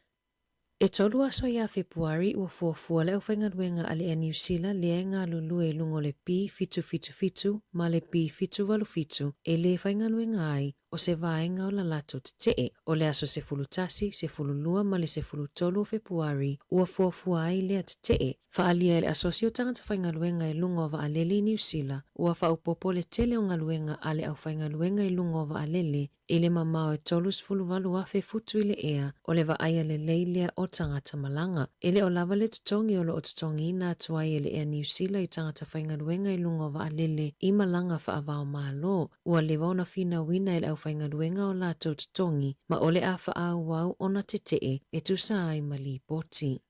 E tolu aso ia Februari ua fuafua le au whaingaluenga ale a New Zealand lea ngā lulue lungo le P555 ma le P585 e le whaingaluenga ai o se vaenga o la lato te o le aso se fulu tasi, se fulu lua ma le se fulu tolu o Februari ua fuafua ai lea te. Whaalia le asosio tangata whaingaluenga I lungo wa alele New Zealand ua whaupopo le tele o ngaluenga ale au whaingaluenga I lungo wa alele I le mamao e tolus fulu walu afe futu I le ea o le vaaya le leilea o tangata malanga. Ele o lava le tutongi o lo o tutongi na tuai ele ea New Zealand I tangata whaingaluenga I lungo wa alele I malanga whaavao malo. Ua le wauna fina wina ele au whaingaluenga o la tutongi ma ole a whaau wau ona te e tusa ai mali poti.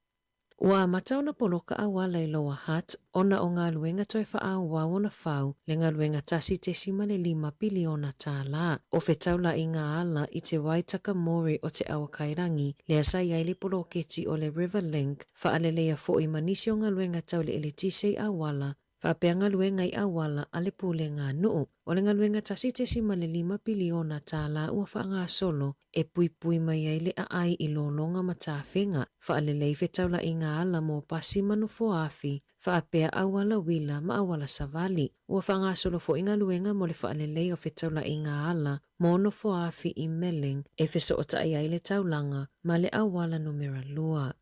Ua matau na poloka awala I loa hat, ona o ngā luenga toi whaau wau na whau, le ngā luenga tasi te simale 5 piliona tā la. O whetaula I ngā ala I te waitaka mori o te awakairangi, le asai ai le poloketi o le River Link, whaalelea fo I manisi o ngā luenga tau le ele tisei awala, whapea ngā luenga I awala a le pule ngā nuu. O le ngā luenga tasi te simale 5 piliona tā la ua whaanga solo, e pui mai ai le ai I lolonga matawhenga, whaalelei whetaula I ngā ala mō pasi manu foafi, whaapea awala wila ma awala savali. Ua whaanga solo fo inga luenga mo le whaalelei o whetaula I ngā ala, mō no foafi I Melling, e wheso o tai ai le taulanga, ma le awala numera 2.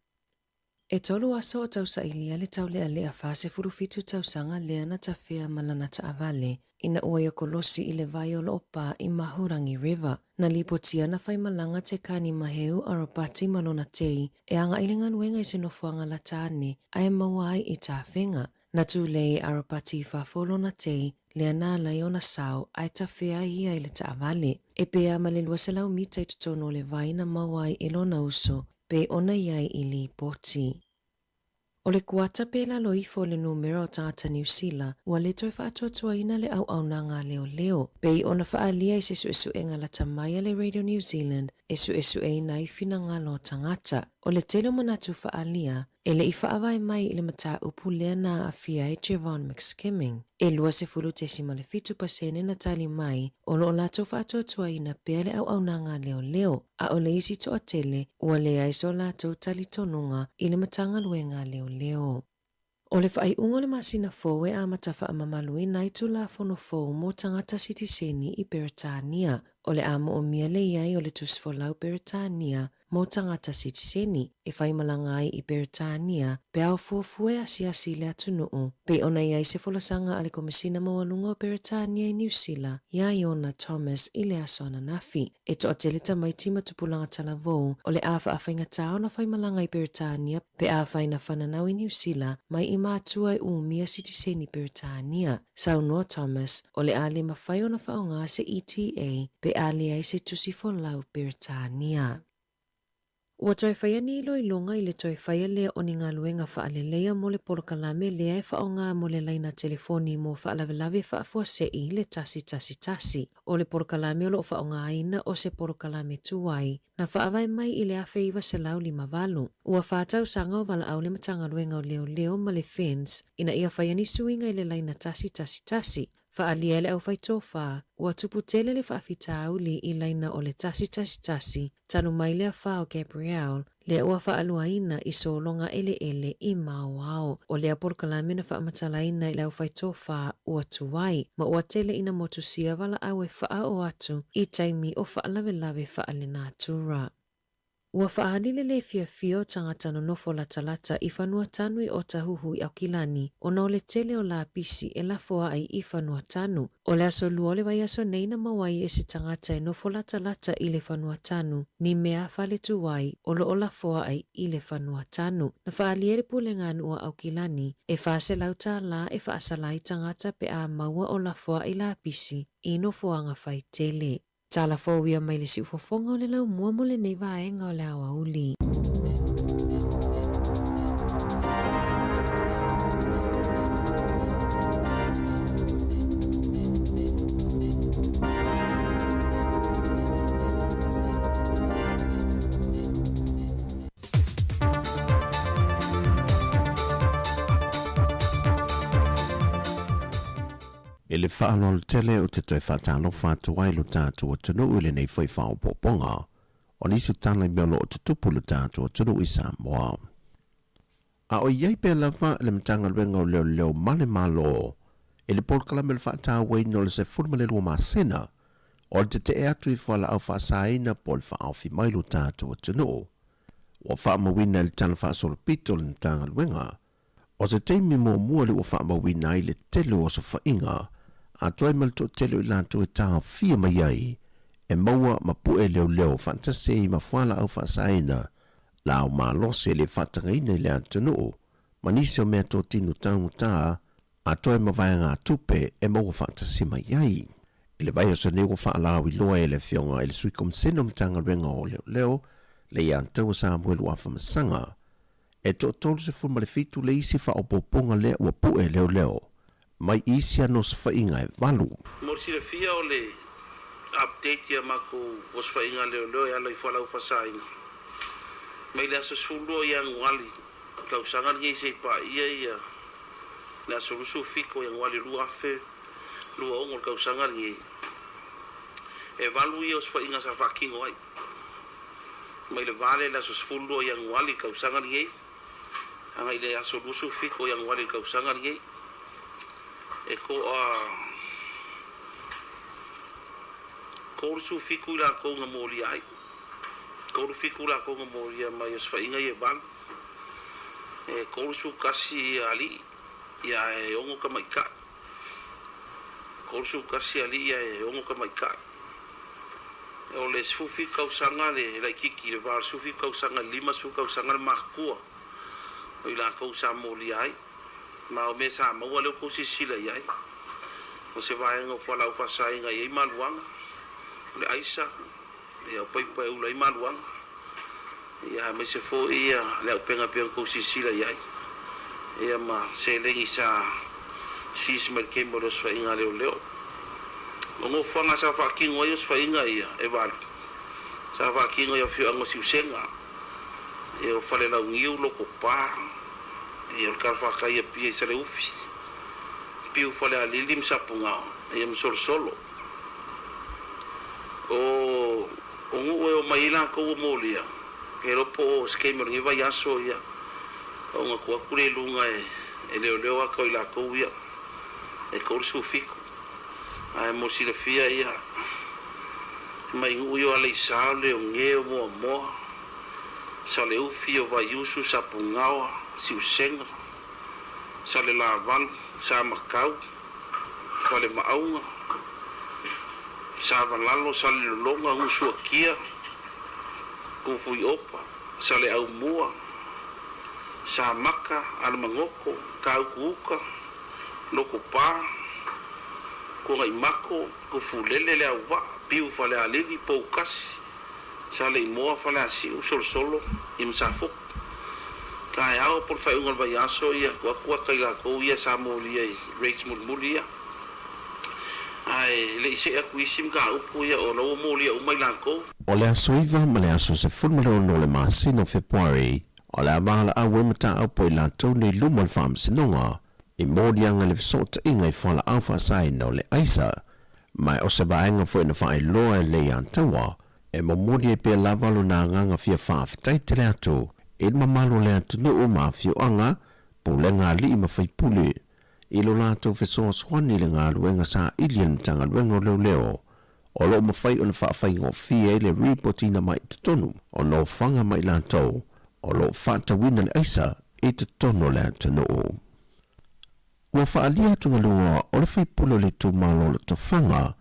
E tolu aso o tau sailia le tau lea lea fase furufitu tau sanga lea na tawhea malana ta avale, ina ua I kolosi I le vaiolo o pā I Mahurangi River, na lipotia na whai malanga te kani maheu aropati malona tei, e anga I le nganuenga I sinofuanga la tāne, ai mawai I tāwhenga, na tūlei aropati whafolo na tei, lea nā lai o na sao, ai tawhea I ai le ta avale, e pea ma le luaselau mita I tutono le vai na mawai I lona uso, pe ona iai I li poti. O le kuata pe la loifo le numero o tangata New Zealand, ua le toi whaatua ina le au na ngā leo. Pe ona whaalia I se su enga la tamaya le Radio New Zealand, e su e nai fina ngā lo tangata. O le telo manatu whaalia, e le I whaawai mai I le mata upu lea na a fia E Javon McSkimming. E lua se fulu te simale fitu pasene na tali mai, o lo lato whaatua ina pea le au na ngā leo. A o le isi to a tele, ua le aiso lato tali tonunga I le matanga luenga leo. O le whai ungo le masina fō e amatafa amamalui nai tu la fono fō mo tangata sitiseni I Peritania. O le amo o mia le iai o le tusfolau Peritania mo tangata sitiseni. E whai malangai I Peritania, pe au fuafue asi le atunuu. Pe ona iai se folasanga ale komisina mawalunga o Peritania I New Zealand, ia Iona Thomas I le asona nafi. E to atelita mai tima tupulanga talavou, o le afa awhainga tau na whai malanga I Peritania, pe awhai na whananau I New Zealand, mai I mātua I umia sitiseni Peritania. Sāmoa Thomas, o le ale mawhai o na whaonga se ETA, pe ale ai se tusifolau Peritania. Ua toi whaia ni loilonga I le toi whaia lea o ni ngā luenga whaalelea mo le polokalame lea e whaonga mo le laina telefoni mo whaalawelawe whaafua se I le tasi. O le polokalame o lo whaonga aina o se polokalame tuai, na whaawai mai I le awhaiwa se lau 5. Ua whaatau sanga o wala au le matanga luenga o leo ma le fence, ina ia whaia ni suinga I le laina tasi. Whaalia le au whaitofa, ua tupu tele le whaafita auli I laina o le tasi, tanu mai lea whao Gabriel, lea ua whaaluaina I solonga ele I mauao, o lea polokalame na whaamatalaina I le au whaitofa ua tuwai, ma ua tele ina motusia wala au e wha o atu I taimi o whaalawelawe whaale nātura. Ua whaadile le fia o tangata no nofo la talata I whanua tanu I o tahuhu I Aukilani, o na ole tele o la pisi e la foa ai I whanua tanu. O le aso luole vai aso neina mawai e se tangata e nofo la talata I le whanua tanu, ni mea whale tuwai o lo o la foa ai I le whanua tanu. Na whaaliere pule ngānu o Aukilani, e whaase lauta la e whaasalai tangata pe a maua o la foa I la pisi, I nofoanga whai tele. Tala fōwia mai le si ufofonga o le lau mua mo le nei vaenga o le awa uli. E le whaano tele o te toi whatano whātua I lo tātua o tunu ule nei whai whao poponga, o nisu tāna I meolo o te tupu lo tātua o tunu I Sāmoa. A o iei pēr lava le mtanga luenga o leo male malo, e le polkalame le whaatā wei no le se furmale lua māsena, o le te atu I whala au whaasaina po le whaawhi mai lo tātua o tunu. O whaamawina le tāna whaasolopito le mtanga luenga, o se teimi mua le o whaamawina I le telo o sa whainga, a toi malto telo I lanto e taha fia mai ai, e maua mapue leo fantase I mawhala au whaasaina, lao malose le whatangaina I le antanu, manisi o mea tō tinu taungu tā, a toi mawai ngā tupe e maua fantase mai ai. I le vai o sa nego whaalau I loa e le fionga I le sui kom seno mtanga renga o leo, le i antau Samuel wafa masanga, e tolu se fulu ma le fitu le isi whaopoponga lea ua pu e leo leo. Mai isi ano se whainga e walu. Mo si le fia o le update ia mako was whainga leo leo e ala i whalau whasainga. Mai le asa sulu ia nguali. Kau sangar ngei se pa ia. Le asa rusu fiko ia nguali lua afe. Lua ongol kau sangar ngei. E walu ia os whainga sa whakingo ai. Mai le vale le asa sulu ia nguali kau sangar ngei. Anga i le asa rusu fiko ia nguali kau sangar ngei. E ko rusu fiku la ko nga moli ai. Ko rusu fiku la ko nga moli mai os whainga ia walu. E ko rusu kasi ali ia e ongo ka maika. Ko rusu kasi ali ia e ongo ka maika. E o le sufi kau sanga le kiki le var sufi kau sanga lima su kau sanga le makua. O ila kau sa moli ai. Ma o me sa maua leo ko sisila ai. O se vai ngo fala o fasai nga i maluanga. Le aisa. E o pai pai ula i maluanga. Ia me se fo ia le o penga penga ko sisila ai. Ia ma se lengi sa sis mer kemo lo sfa inga leo leo. O ngo fanga sa fa kingo ia sfa inga ia e val. Sa fa kingo ia fio ango si usenga. E o fale la ungiu lo ko pa. E o karfa kai pia se le ufi. Piu fale alilim sa punga. E am solo. O ngu o maila ko molia. Ke ropo skemer ngi vai aso ia. O nga ko kure lunga e leo a ko ila ko ia. E ko su fiku. Ai mo si le fia ia. Mai ngu yo ale sa le nge mo. Sa le ufi o vai usu sa punga. Si usenga sa le lavan sa makau sa le maunga sa valalo sa le longa usua kia kufui opa sa le au mua sa maka al mangoko kau kuka loko pa ko ngai mako kufu lele le awa piu fale alili poukas sa le moa fale asi solo imsafuk kai ao por fai un vai aso ia kwa kai la ko ia Sāmoa ia rates mulia ai le se aku isim ka upu ia o no mulia o mai la ko O le asoiva ma le aso se fulmale o no le masi no February o le amala a wemata au po i lantou nei luma le whaamsinonga i mōdianga le visota inga i whala awha sai no le aisa mai o se vaenga fo ina whae loa le antawa e mo mōdia i pia lavalo na nganga fia whaafitai te le atu il mamalo le atunu o mafio anga po le ngā li i mawhai pule i lo lato fesoa swani le ngā luenga sa ilian tanga luenga leo leo o lo mawhai o na whaafai ngō fia le reportina mai tutonu o no whanga mai lato o lo whaata wina le aisa i tutonu le atunu o ua whaalia tunga lua o le whai pule le tu malo le tofanga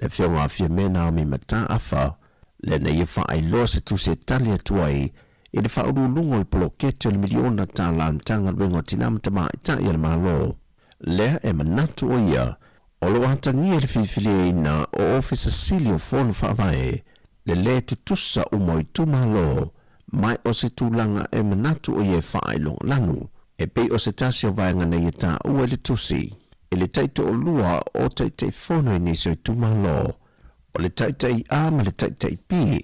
le whionga fia mena o mi mata afa le na i whaai loa se tu se talia tuai i le whaurulungo le polokete o le miliona tā lantanga luengo tinamata maa ita i le malo. Lea e manatu o ia, o lo atangia le whiwhilia ina o ofisa Silio Fono Whaavae, le le tutusa umoi tu malo, mai o se tūlanga e manatu o ia whaailong lanu, e pei o se tasi o vaenga na ia tā ua le tusi, e le taito o lua o taitei fono i nisi o tu malo, o le taitei a ma le taitei pi,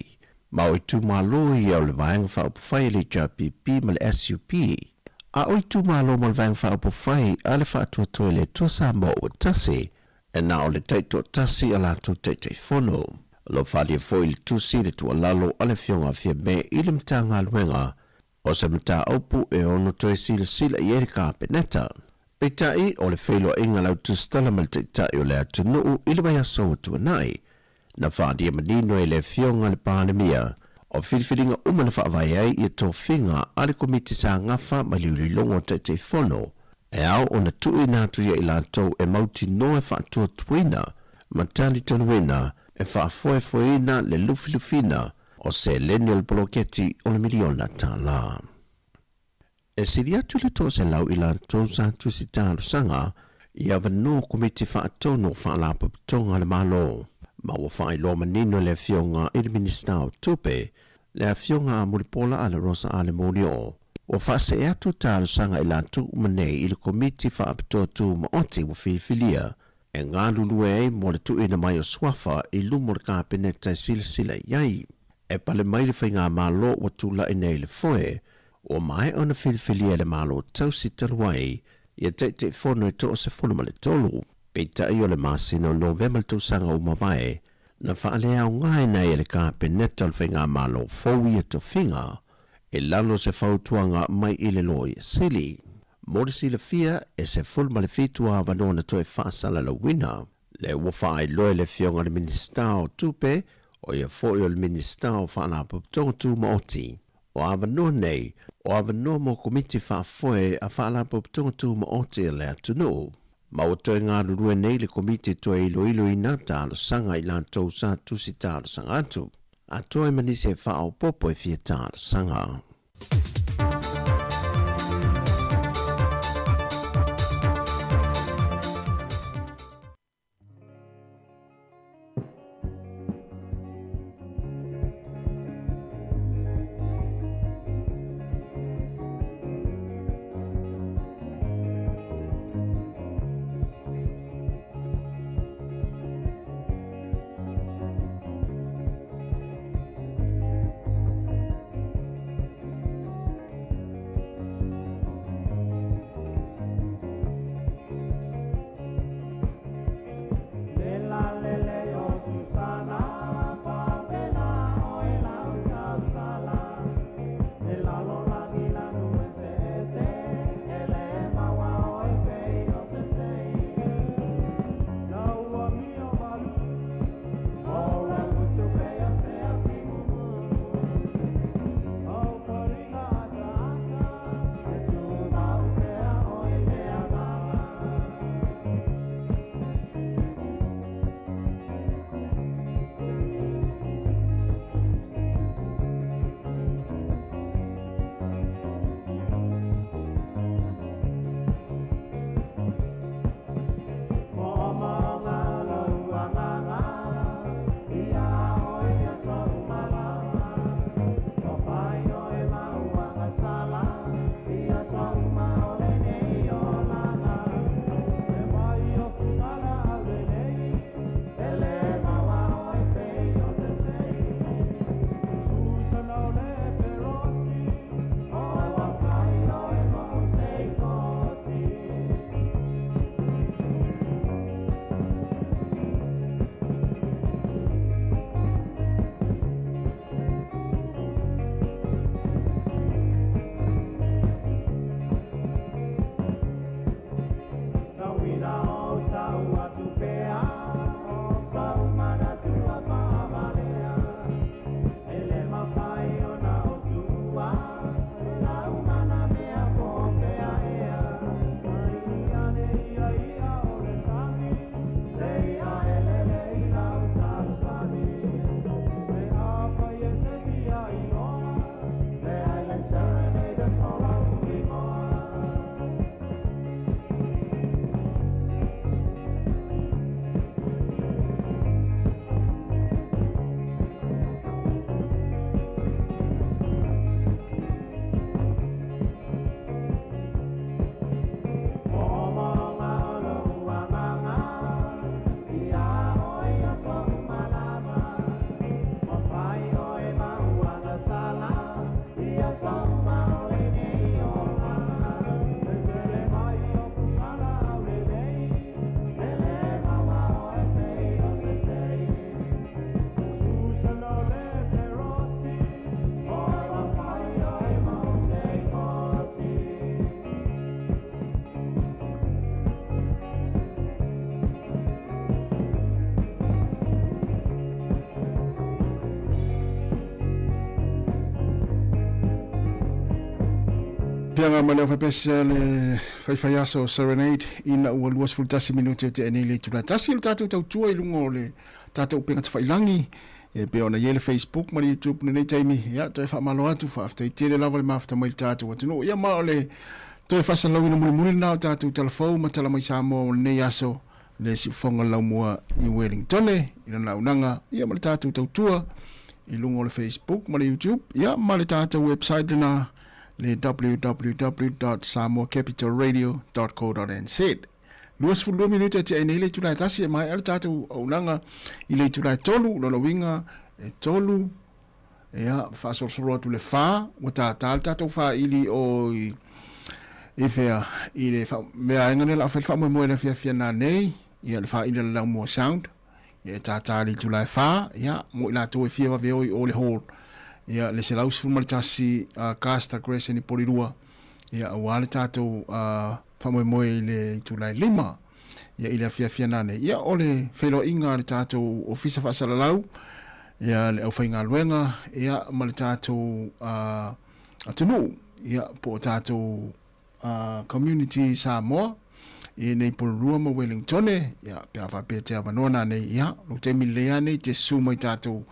ma o i tu malo i au le vaenga whaupawhai le JPP ma le SUP. A o i tu malo ma le vaenga whaupawhai a le whaatuatua le tua Sāmoa o tasi, e na o le taito tasi a la tu teitei fono. Lo whalia fo i le tusi le tua lalo a le whionga fia me i le mta ngā luenga, o se mta aupu e ono toi sila i erika peneta. Peitai o le whailo inga lau tu stala ma le teitai o le atunuu i le vai aso tua nai, na whaadia manino e le whionga le pānemia, o whiriwhiringa uma na whaavai ai i tō whinga a le komiti sa ngafa ma liuri longo te whono, e au o na tui nātu ia i lātou e mauti noe whaatua tuina, ma tali tonuina e whaafoefoeina le lufilufina o se lene le poloketi o le miliona tā la. E siri atu le tō se lau i lātou sa tusi tālu sanga, i awa no komiti whaatono whaalapa pitonga le malo. Ma ua whai loa manino le whionga i le minista o tupe, le a whionga a muripola a le rosa a le monio, o whase atu tālu sanga i lantu umanei i le komiti whaapitotu ma oti wa filifilia. E ngā lulue ei mo le tuina mai o swafa i lumo le kāpene tai sila iai. E pale mai le whainga mālo wa tula i nei le foe, o mai ona filifilia le mālo tausi taluai, ia te whono e toa se whono ma le tolu. Peita i o le masino November le tausanga umawai, na whaalea o ngai nei le kāpene tal whainga mālo fōi e to whinga, e lalo se whautuanga mai i le loi sili. Morisi le fia e se fulma le fitua vanona toe whaasala la wina. Le wafa ai loe le fionga le ministao tupe o ia foi o le ministao whaana puptonga ma oti. O avanoa nei, o avanoa mo komiti whaafoe a whaana puptonga ma oti le atunu. Ma o toe ngā rurue nei le komiti toe ilo i nata alo sanga i lantou sa tusi tālo sanga atu. A toe manisi e whaao popo e fia tālo sanga. Pianga mana fa pesa le fai aso serenade ina ua luas fultasi minuti o te ene le tula tasi le tātou tau tua i lungo le tātou penga te whailangi e pe ona ye le Facebook ma le YouTube ne nei taimi ia toi wha malo atu wha aftai tere lava le mafta mai le tātou atino ia mao le toi whasa lau ina muli nao tātou telefou ma tala mai Sāmoa o nei aso le si ufonga lau mua i Wellington ina launanga ia ma le tātou tau tua i lungo le Facebook ma le YouTube ia ma le tātou website na le www.samoacapitalradio.co.nz. Luas fulu minuta te nei le tulai tasi mai al tatu aunanga i le tulai tolu lo winga e tolu ia fa so tu le fa o tatu fa ili o i fea i le fa me ngane la fa mo le fia na nei ia le fa i le la mo sound ia tata li tulai fa ia mo la to fia va ve o le hall ia le se laus fu mal tasi casta grace ni polirua ia wale tatu fa mo le tulai lima ia ile fia nane ia ole felo inga le tatu ofisa fa salalau ia le au fainga luenga ia mal tatu atunu ia po tatu community Sāmoa i nei polirua ma Wellington ia pe fa pe te avanona nei ia lo te milea nei te suma tatu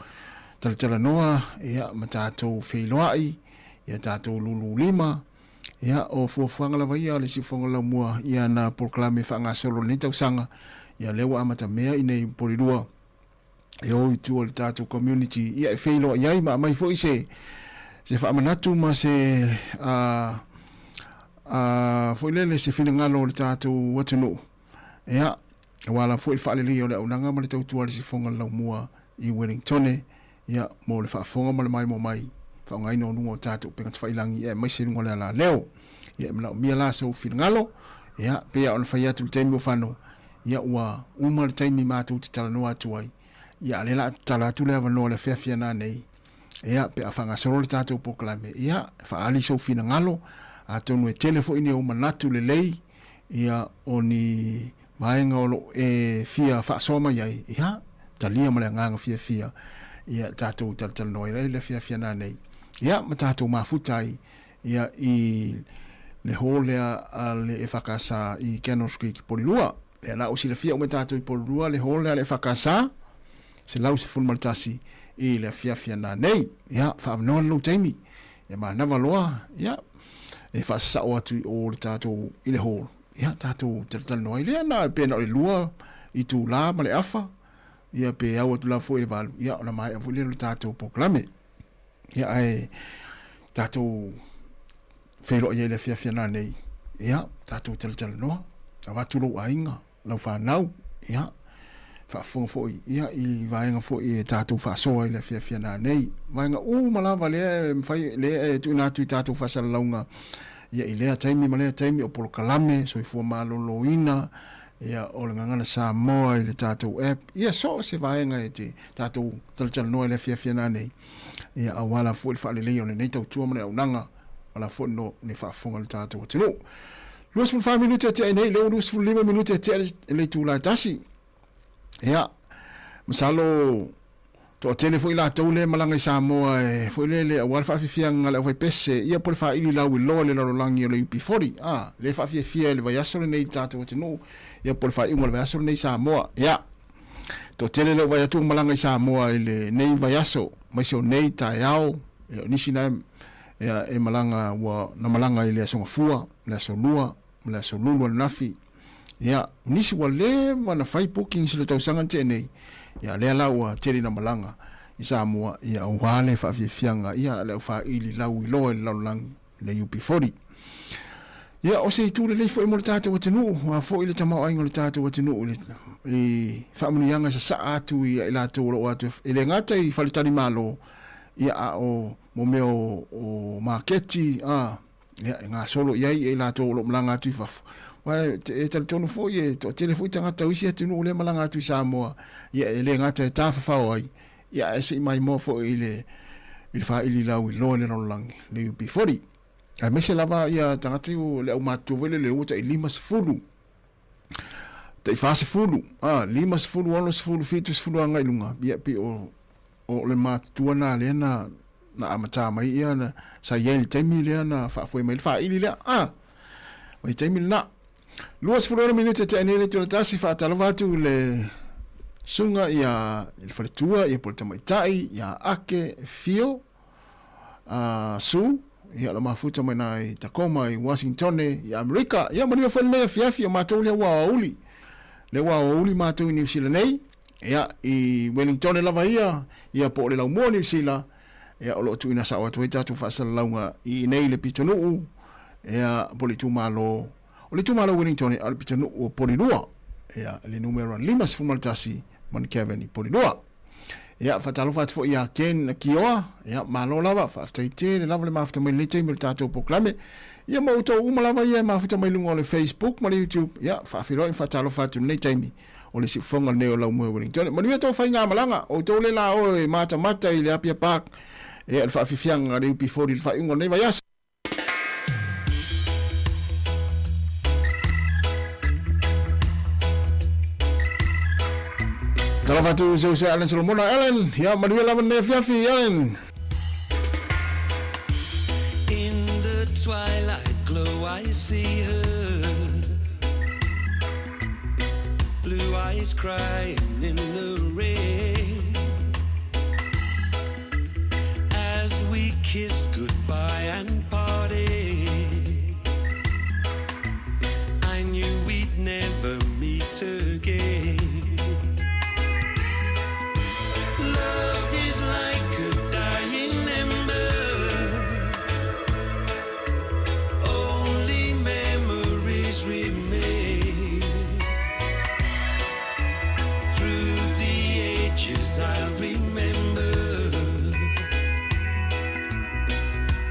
tala noa ia ma tatu feloai ia tatu lulu lima ia o fuafuanga la vai le si fonga la mua ia na proclame fanga solo ni tau sanga ia lewa amata mea i nei polirua e o tu o tatu community ia felo ia ma mai foi se fa manatu ma se foi le se fina ngalo le tatu watunu ia wala foi fa le o le unanga ma le tau tu si fonga la mua i Wellington ia mo le fa fonga ma le mai mo mai fa ngai no no tatu pe ka failangi e mai se ngole la leo ia mla mia la so finngalo ia pe on fa ia tu temi fano ia wa uma temi ma tu tala no atu ai ia le la tala tu le va no le fia na nei ia pe afanga solo tatu proclame ia fa ali so finngalo atonu e telefoni ni o manatu le lei ia oni mai ngolo e fia fa soma ia talia ma le nganga fia ia tatu tala no le fia na nei ia matatu mafutai ia i le holea le efakasa i Cannon Creek polilua e la usi le fia o matatu i polilua le holea le efakasa se lau se fulmaltasi i le fia na nei ia fa no lo temi ia ma na valoa ia e fa sa o atu o le tatu i le hol ia tatu tala no ile na pe no le lua i tu la ma le afa ia pe au tu la foi le valu ia ona mai avuli le tatu proclame ia ai tatu felo ia le fia na nei ia tatu tala no ava tu lo ainga lo fa nau ia fa fo ia i vainga fo i tatu fa so ile fia na nei vainga malava le fai le tu na tu tatu fa sa launga ia ile taimi male taimi o por kalame so i fo malo loina ia o le ngana Sāmoa ile tatu app ia so se vainga e te tatu tala no ile fia na nei ia awala fo fa le leon nei tau tu mane unanga ala fo no ne fa fonga le tatu tino luas fo 5 minute te nei le luas fo 5 minute te le tu la tasi ia masalo to telefoni la to le malanga Sāmoa e foi le awal fa fianga le vai pese ia por fa ili la wi lo le lo langi le UP40 le fa fia le vai aso nei tatu tino ia por fa ingol vai aso nei Sāmoa ia to tele le vai atu malanga Sāmoa le nei vai aso mai so nei taiao nisi na ia e malanga wa na malanga ile so fua le so lua le so lulu nafi ia nisi wa le wana fai booking se le tau sanga te nei ia le la wa tele na malanga i Sāmoa ia wale fa fianga ia le fa ili lau lo le langi le UP40 ia o se tu le fo mo tatu wa tenu wa fo ile tama ai ngol tatu wa tenu i fa mo yanga sa atu ia ila to lo atu ile ngata i falitani malo ia o mo me o marketi ia nga solo ia ila to lo malanga tu fa wa e tal tonu fo ye to telefoni tanga tau isi tenu le malanga tu Sāmoa ia ile ngata ta fa ai ia ese mai mo fo ile fa ili lau lo le no lang le UP40 a me se lava ia tanga tu le o matu vele le uta limas fulu te fase fulu limas fulu onos fulu fitus fulu anga ilunga ia pi o le matu na le na amata mai ia na sa yel temi le na fa foi mai fa ili le mai temi na luas fulu minute te ene tu tasi fa talavatu le sunga ia il faletua ia por tamai tai ia ake fio su ia la mafuta mai nai Tacoma i Washington ia Amerika ia mani fa le fiafia matou le wa uli matou New Zealand nei ia i Wellington lava ia po le la mo New Zealand Ia o lo tu ina sa watu e tatu whaasalaunga I nei le pitonu ia poli tumalo o le tumalo Wellington al pitanu o Polilua ia le numero 5 fumaltasi man Kevin I Polilua ia fatalo fat fo ia ken kioa ia malo lava faftaite le lava le mafta mai lete mil tato poklame ia mo to umalava ia mafta mai lungo le Facebook ma le YouTube ia fafiro fatalo fatu nei taimi o le sifonga neo la mo Wellington ma le to fainga malanga o to le la o mata I le apia park ia le fafifianga le UP40 le fainga nei vai Kalau tu saya Alan Solomona Alan ya Manuel lawan Fiafi Alan. In the twilight glow I see her, blue eyes crying in the rain, as we kiss goodbye and parted. I knew we'd never meet again. Love is like a dying ember, only memories remain. Through the ages I'll remember,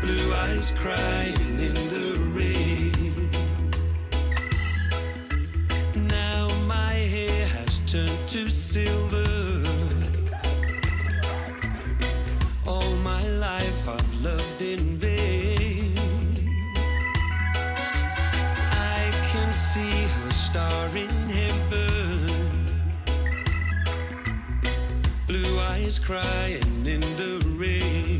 blue eyes crying in the rain. Now my hair has turned to silver, all my life I've loved in vain. I can see her star in heaven, blue eyes crying in the rain.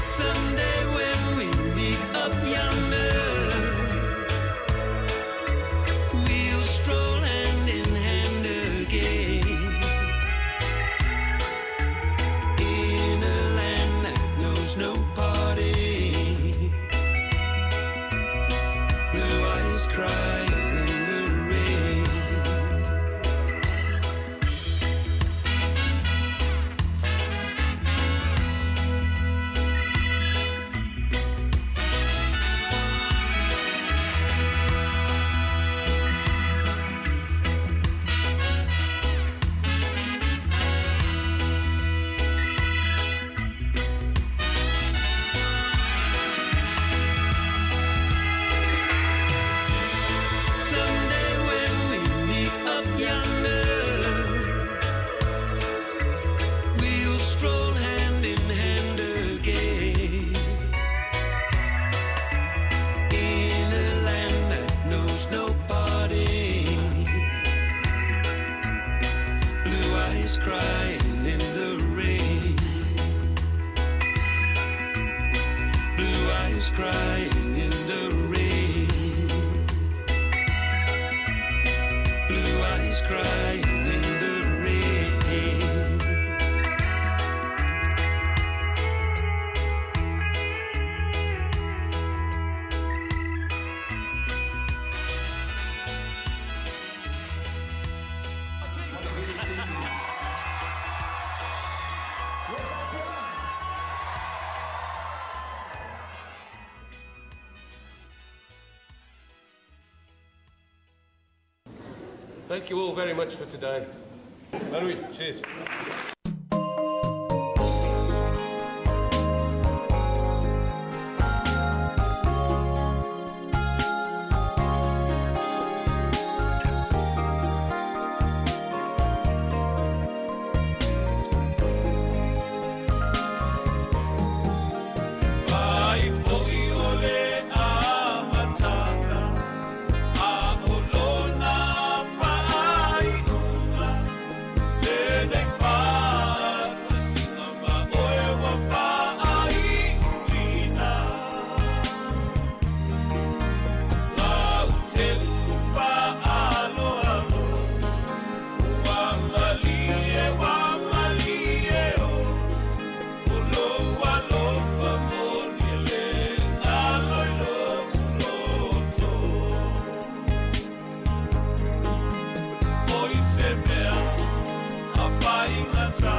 Someday when we meet up yonder, we'll stroll hand in hand again, in a land that knows no parting, blue eyes crying in the rain. Someday when we meet up yonder, we'll stroll hand in hand again, in a land that knows no parting, blue eyes crying in the rain, blue eyes crying in the rain, blue eyes crying in the rain. Thank you all very much for today. Marie, cheers. Ai foi ole a matanga, a olona mai unga, le nei fas te singa ma oe wa ai uina. La te upa alo alo, wa malie o, olo alo fa moni le alo ilo uloto. Oi se mea a pai ngata,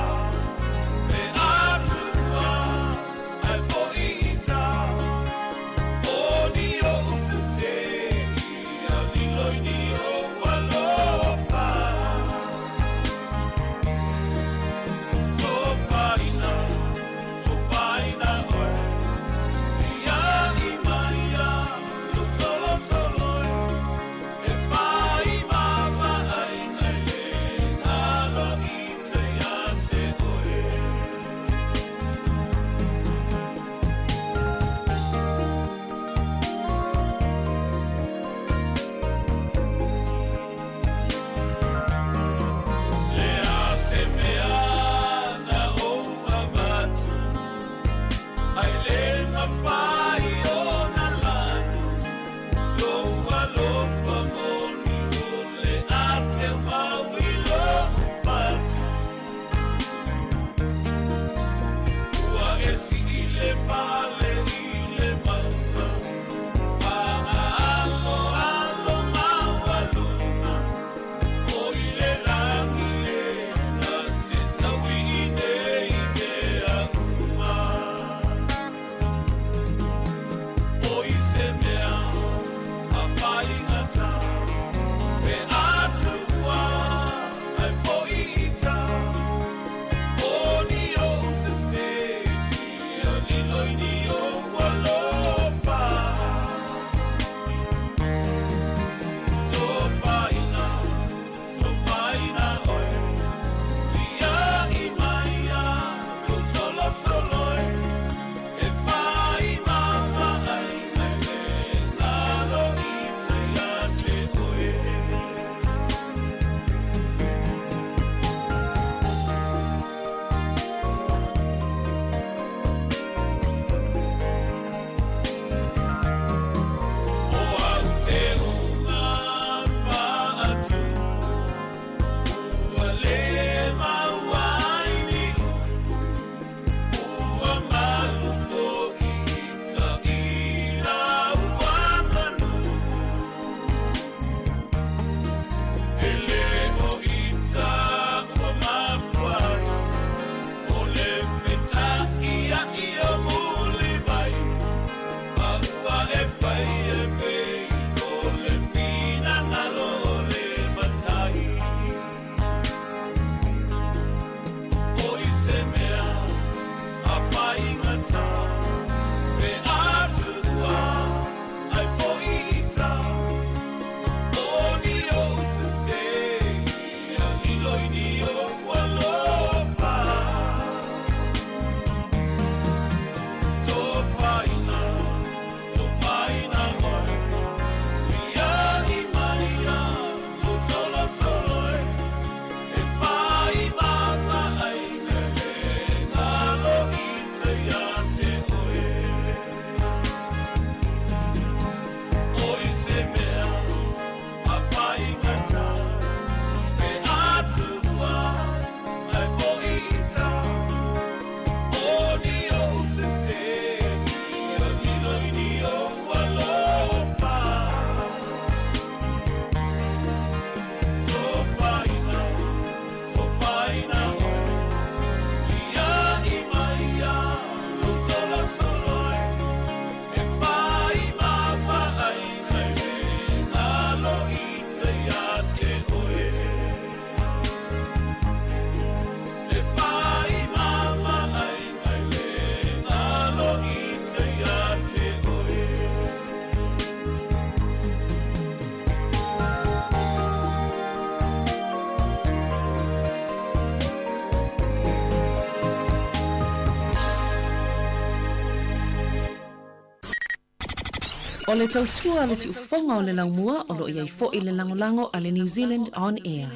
O le tautua le si ufonga o le laumua o lo iai fo i le langolango a le New Zealand On Air.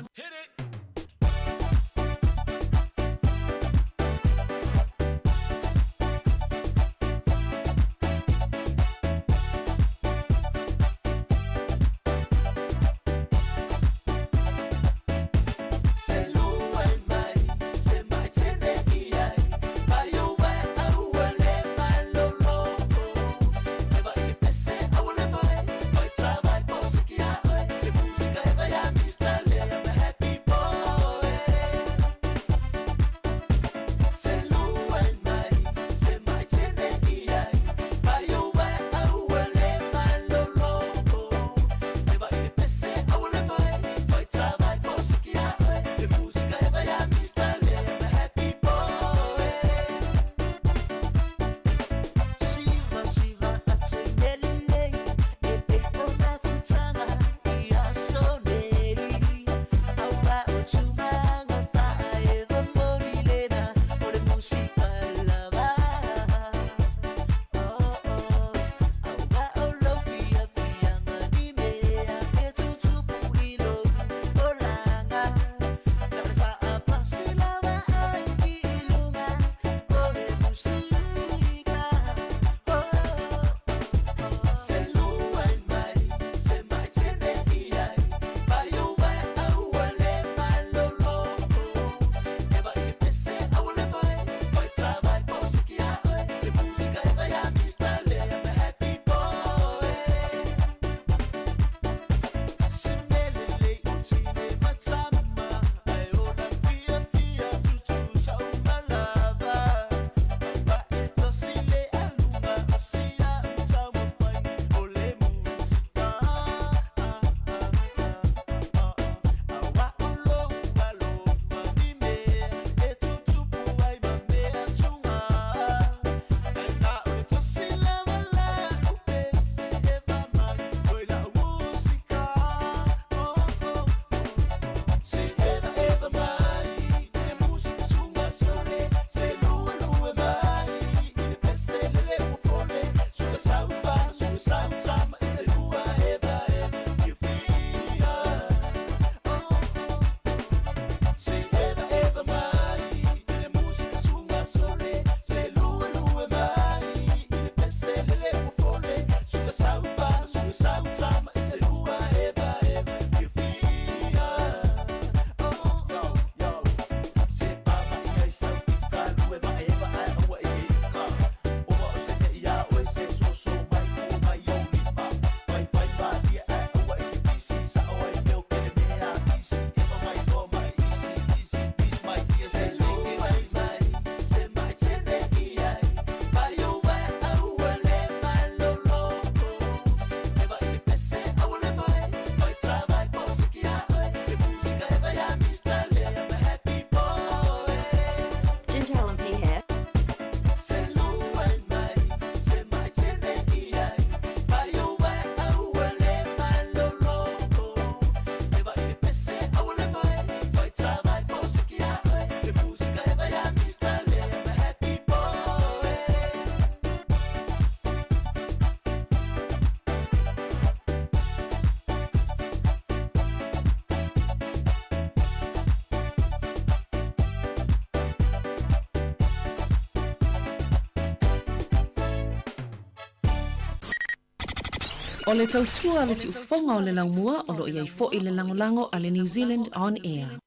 O le tautua le si ufonga o le laumua o lo iai fo i le langolango a le New Zealand On Air.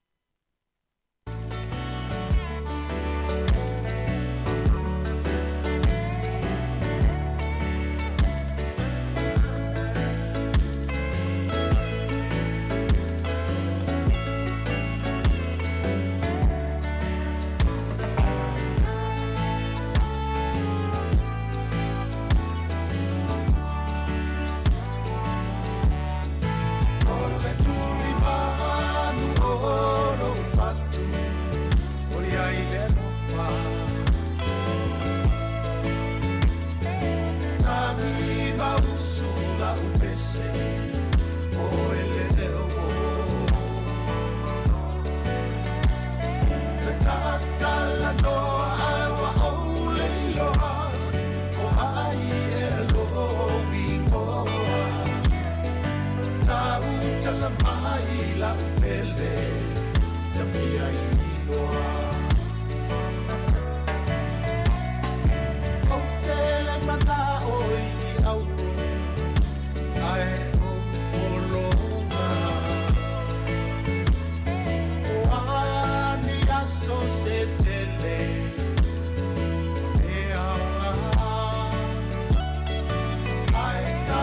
Oh tala mai la pele ya pia inoa o tele mata oi i au ai o polonga o ani aso se tele e awa ai ta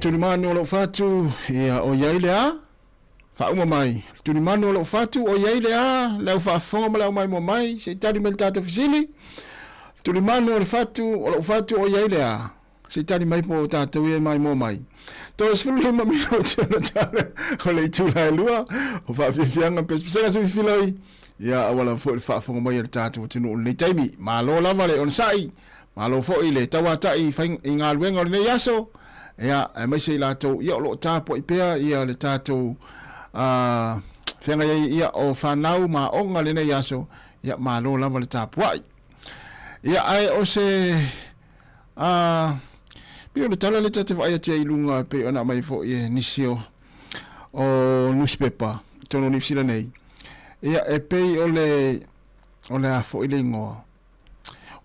Tulimano lo fatu ia o yailea fa uma mai tulimano lo fatu o yailea la fa fonga mala mai mo mai se tali meltato fisili tulimano lo fatu o yailea se tali mai po tata we mai mo mai to sfulu ma mi no tana tana o le tula lua o fa fianga pespesa se filoi ia wala fo fa fonga mai tata tinu le taimi ma lo lava le on sai ma lo fo ile tawatai fa inga luenga le yaso ia mai sei latou ia lo tapo ipea ia le tatou fianga ia o fanau ma onga le nei aso ia malo lava le tapo ai ia ai o se pio le tala le tatou ai te ilunga pe ona mai fo ia nisio o newspaper tono ni sila nei ia e pe o le afo ile ngo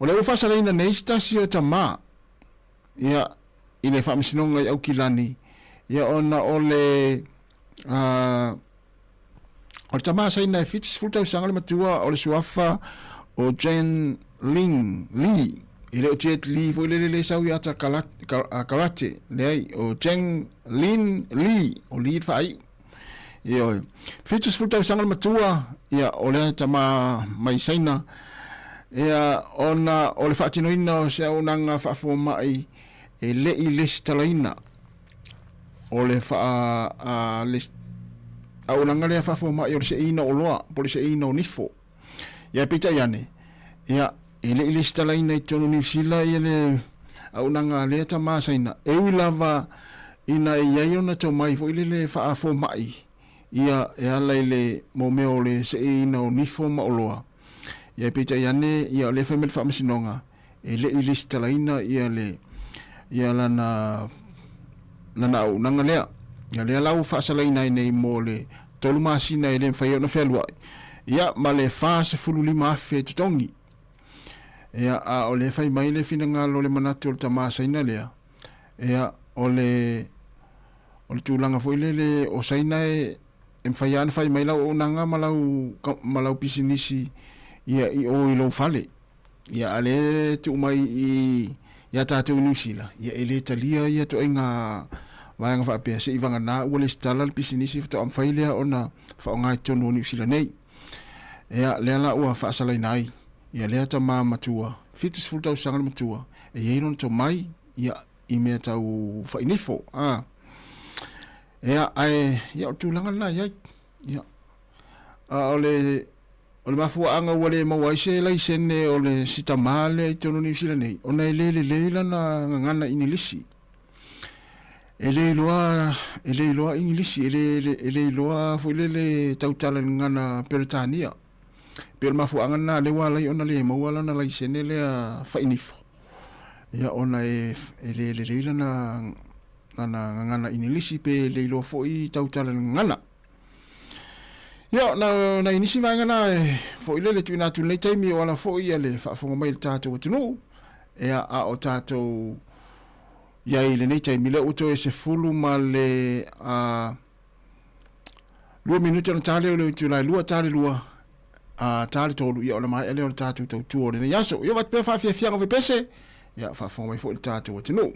o le ufasa le ina nei stasio tama ia ile fa misinonga au kilani ia ona ole o tama sa ina fitis futa usanga le matua o le suafa o Jen Lee ile o Jet Lee fo le sau ia ta karate le o Jen Lee o Lee fai ia fitis futa usanga le matua ia ole tama mai saina Ia ona o le whaatinoina o se aunanga whaafua mai e le I les talaina o le wha les aunanga lea whaafua mai o le se ina o loa po le se ina o nifo ia pita iane ia e le I les talaina I tonu New Zealand ia le aunanga lea tamasaina e ui lava ina e iai ona tau mai fo ile le whaafua mai ia e ala le momeo le se ina o nifo ma o loa ia pita iane ia le family whaamasinonga e le I les talaina ia lana au nanga lea ia lea lau whaasalaina nei mo le tolu masina e le mwhai ona whelua ia ma le whaase fululima afe tutongi ia a o le whai mai le whina ngalo le manati o le tamasaina lea ia o le tūlanga fwile le o saina e mwhai ana whai mai lau o nanga malau pisinisi ia I o I lo fale ia ale tu mai ia tātou New Zealand ia ele talia ia to inga waanga fa pe se ivanga na o le stala le pisinisi to am failea ona fa nga tonu New Zealand nei ia le la o fa sala nai ia le ta ma matua fitus fulta sanga matua e ia non to mai ia I me tau fa inifo ia ai ia tu langa na ia ole mafua anga wale mawaise lai sene ole sitamale tonu New Zealand nei ona le lana ngana inilisi ele loa ingilisi ele loa fulele tautala ngana Peritania per mafua anga na le wala ona le mawala na lai sene le fa inifo ia ona ele lana ngana inilisi pe le lo foi tautala ngana ia na inisi vanga na foi le tuina tu nei taimi ona foi ele fa fonga mai tato tunu ia a o tato ia ile nei taimi le uto ese fulu male lua minuto na tale le tu la lua tale lua tale tolu ia ona mai ele o tato tu tu o le yaso ia vat pe fa fia ngo pese ia fa fonga mai foi tato tunu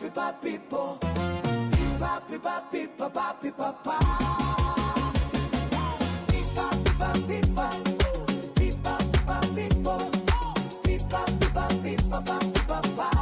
pipa pipo. Pipa pipa pipa pa pipa pa. Pipa pipa pipa. Pipa pipa pipo. Pipa pipa pipa pa pipa pa.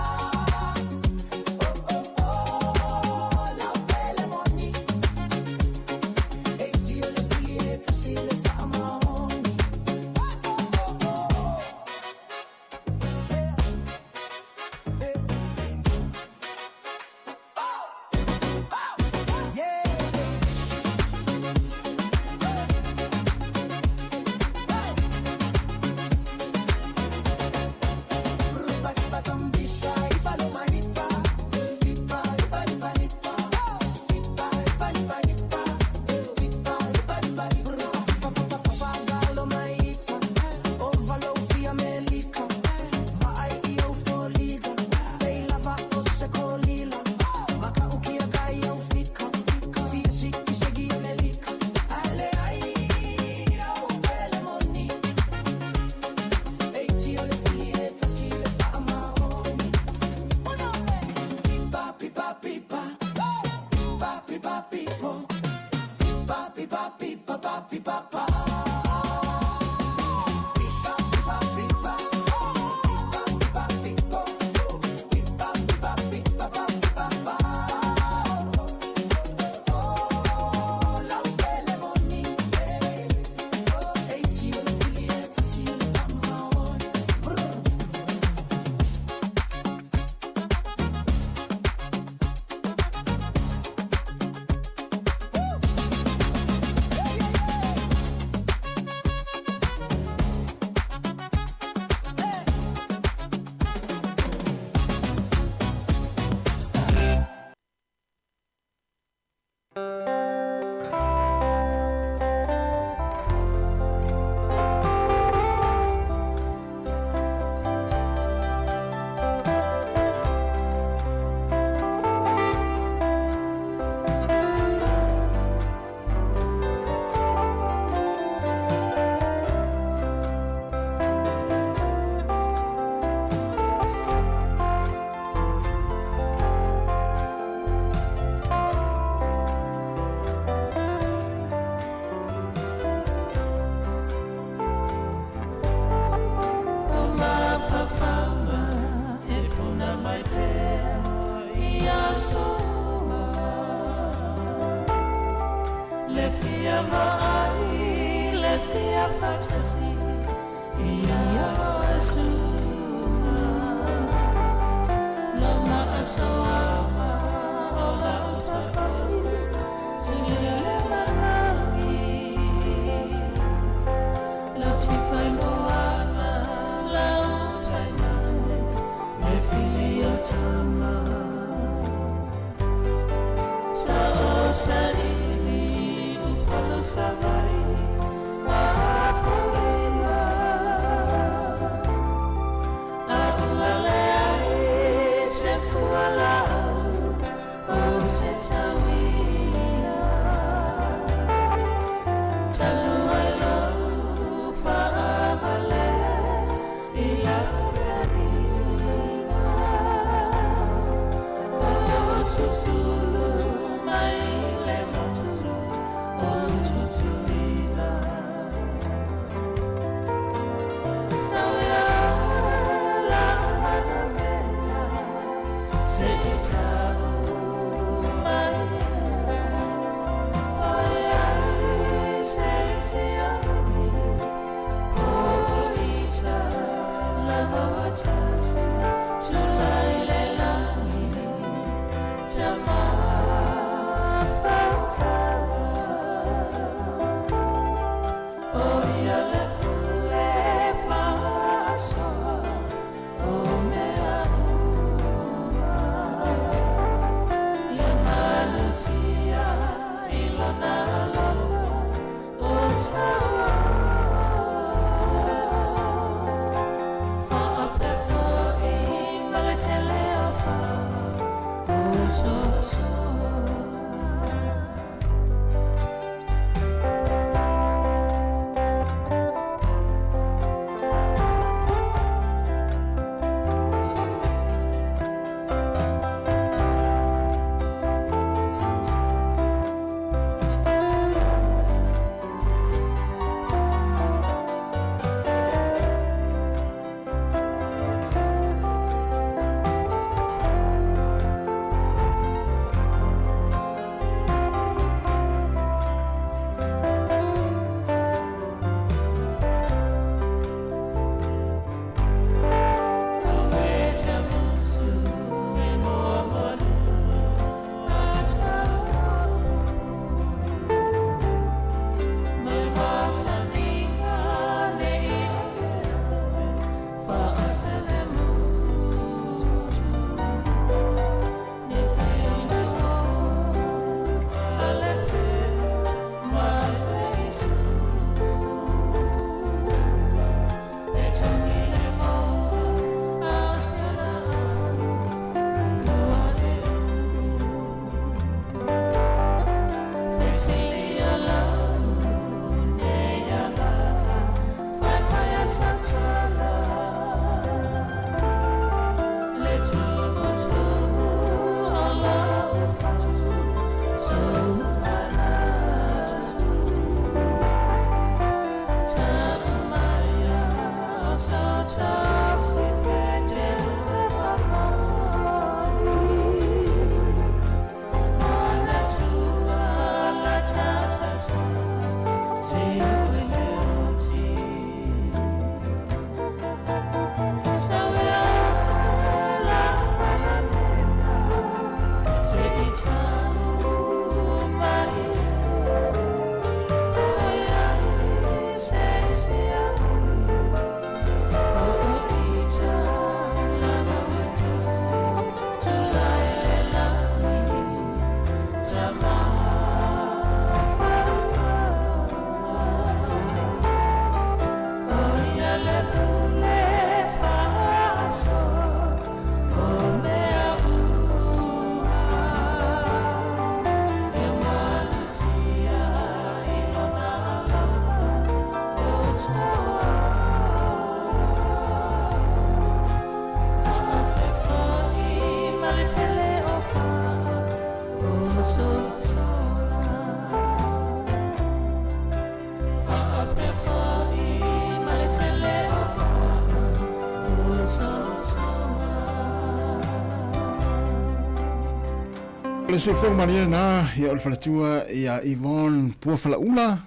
Le se fo maria na ia o falatua ia Yvonne pua falaula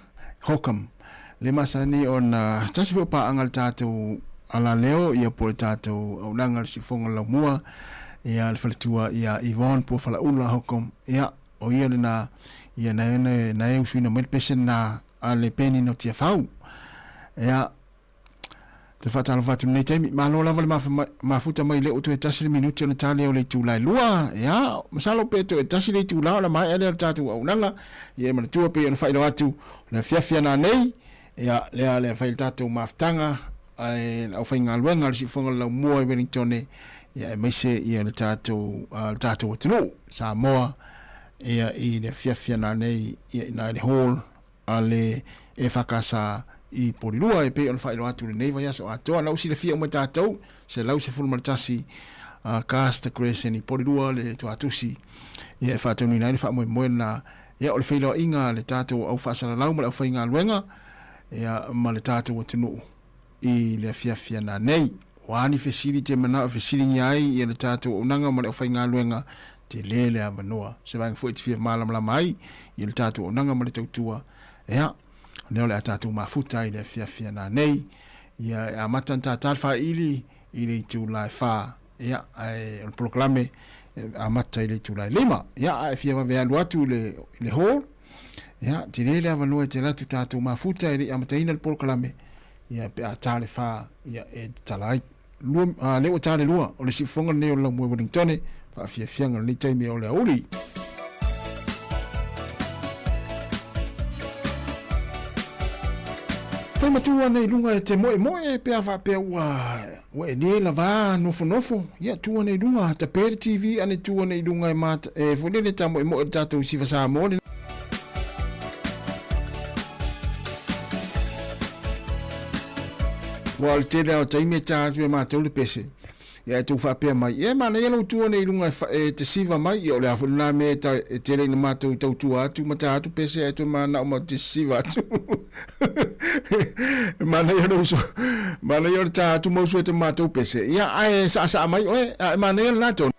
hokam le masani on tasi fo pa angal tatou ala leo ia po tatou au nangal si fonga la mua ia le falatua ia Yvonne pua falaula hokam ia o ia na ia na eu suina mel pesen na ale peni no tia fau ia te fatalo fatu nei taimi malo lava le mafuta mai le o tu tasi minuti ona tale o le tulai lua ya masalo peto e tasi le tulai la mai ele tatu au nanga ye mana tua pe ona failo atu le fiafia na nei ya le fail tatu maftanga au fainga luenga le sifonga la mua Wellington ya mai se ye le tatu tatu Sāmoa ya i le fiafia na nei ya na le hall ale e fakasa I porirua e pe on failo atu le nei vai aso atoa lau si le fia umata atou se lau se fulmartasi casta crescent I porirua le to atusi ia e whātau ni nai le wha moe na ia o le whailo inga le tātou au whaasara lau ma le au whainga luenga ia ma le tātou o tunu I le fia na nei wani fesiri te mana o fesiri ngai ia le tātou o nanga ma le au whainga luenga te lele a manoa se vang fo it fia malam mai ia le tātou o nanga ma le tautua ia neo le atatu mafuta I le fia na nei ia amatan tatal fa ili tu lai fa ia on proclame amata ile tu lai lima ia fia va vea luatu le hall ia tinele avanu te latu tatu mafuta ile amata ina le proclame ia pe atale fa ia e talai lu le o tale lua o le sifonga neo la mo Wellington fa fia ngal ni taimi o le uli Fai matua nei lunga e te moe pe awa pe ua e ne la va nofo ia tua nei lunga ta pere TV ane tua nei lunga e mata e fulele ta moe e tatou siva Sāmoa wa le tele o taime tātu e mātou le pese ia e tau whapea mai ia mana ia lau tua nei lunga e te siva mai ia o le afu nā me e tele na mātou tau tua atu mata atu pese e tu mana o ma te siva atu mana ia lau so mana ia ta atu mausu e te mātou pese ia ai sa mai oe mana ia nato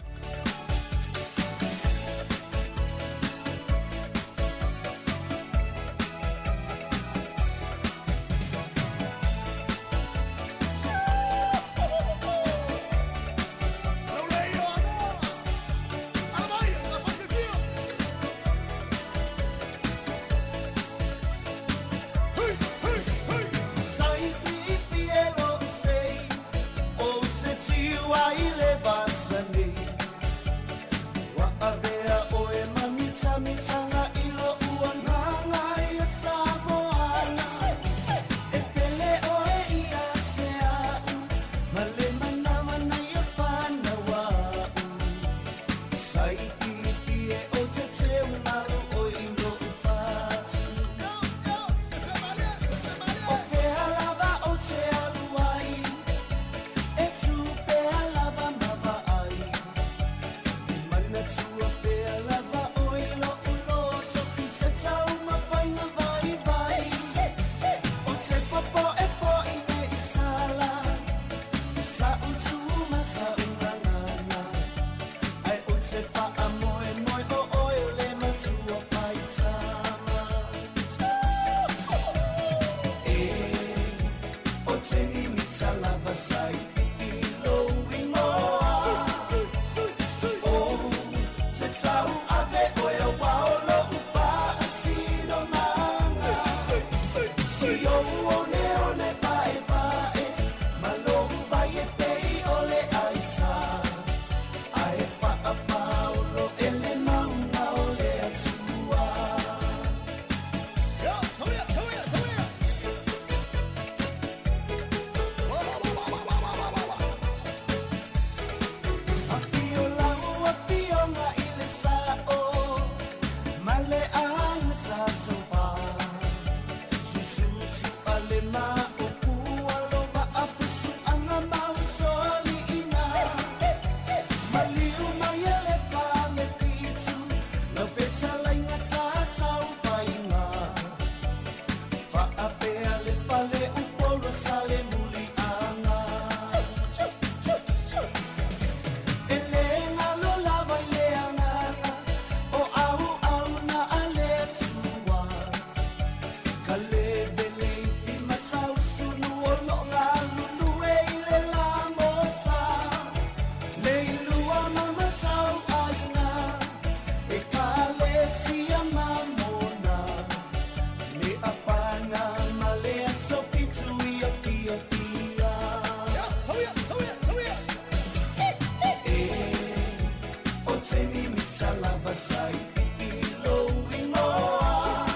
te mimita lava sai ilo ingoa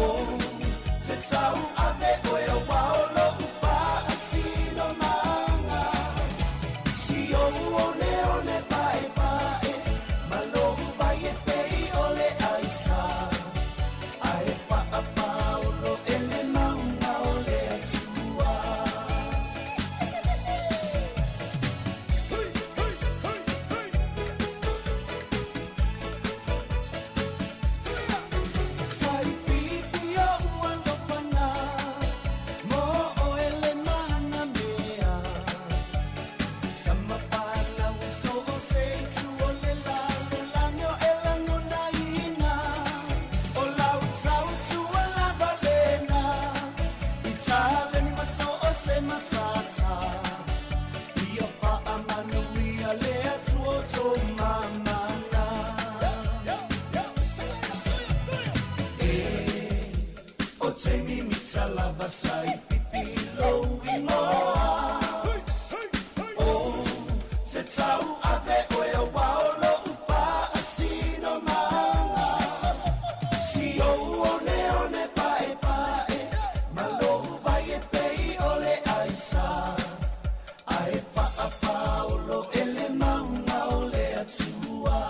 o te tau ame oe o waolo upa asino manga si o one one pae pae malohu vai e pei ole aisa ae pa a paulo ele maunga ole atua sai pipi o uando pana mo o ele mana mea sama pana wiso o sei tu ole la lanyo ela ngona ina o lau tau tu ala balena itale ni maso o se matata ia fa amanu ia lea tuo to mamana o te mimita lava sai pipilo imoa o te tau ave oe o waolo upa asino manga si o one one pae pae malohu vai e pei ole aisa ae fa a paulo ele maunga ole atua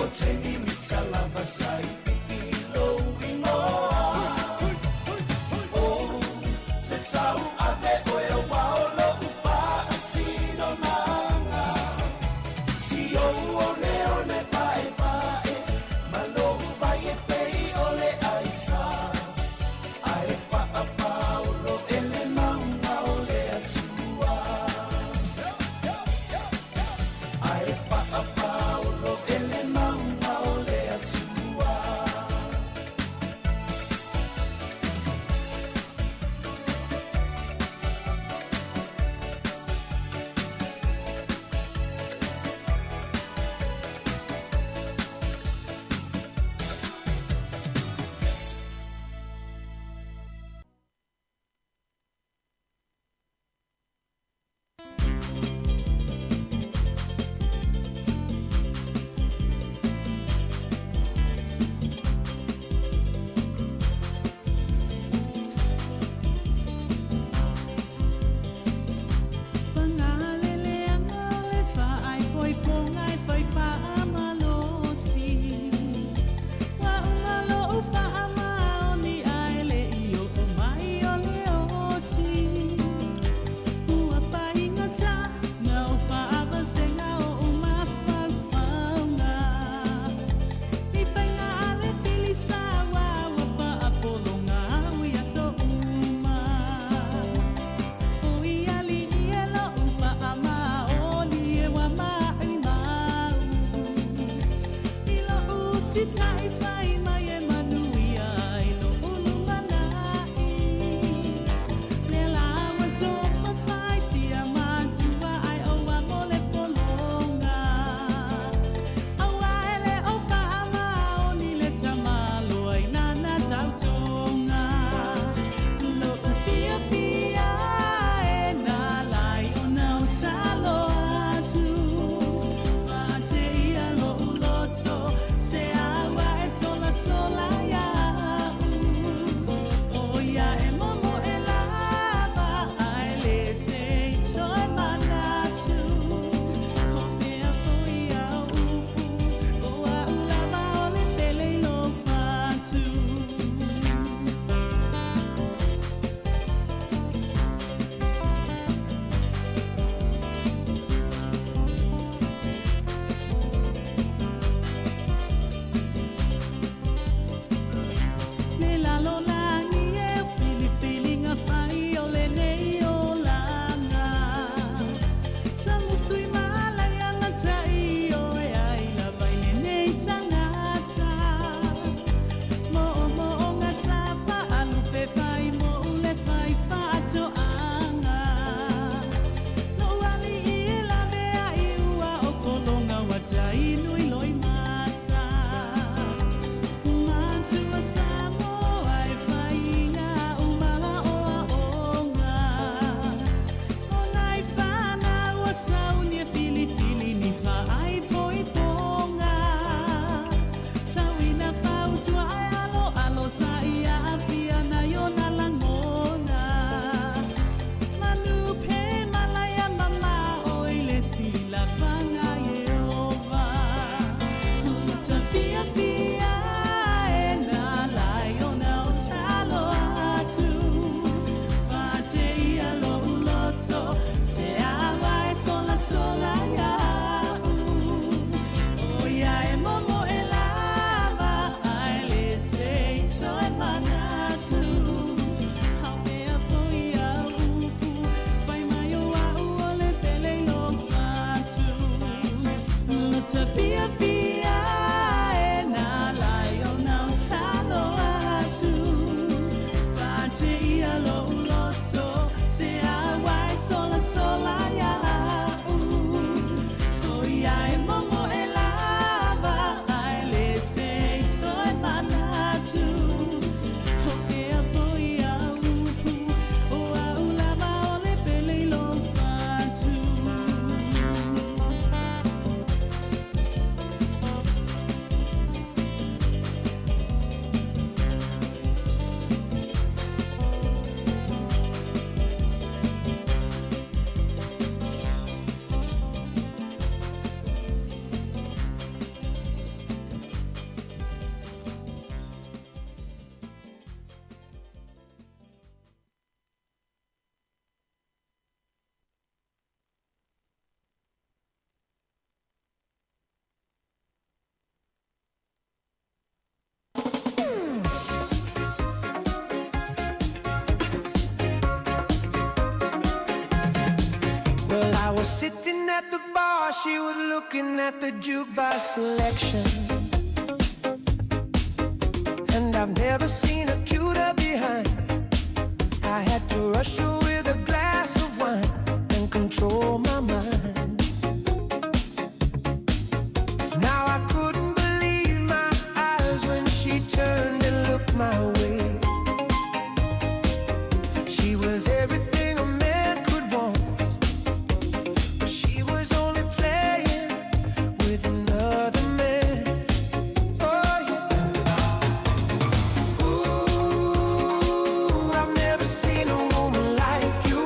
o te mimita lava sai ilo imoa o te tau ave oe o waolo upa asino manga si o one one pae pae malohu vai e pei ole aisa ae fa a paulo ele maunga ole atua ae fa a paulo ele maunga ole atua Se agua was sitting at the bar, she was looking at the jukebox selection. And I've never seen a cuter behind. I had to rush her with a glass of wine and control my mind. Now I couldn't believe my eyes when she turned and looked my way. She was everything a man could want, but she was only playing with another man. Oh yeah. Ooh, I've never seen a woman like you.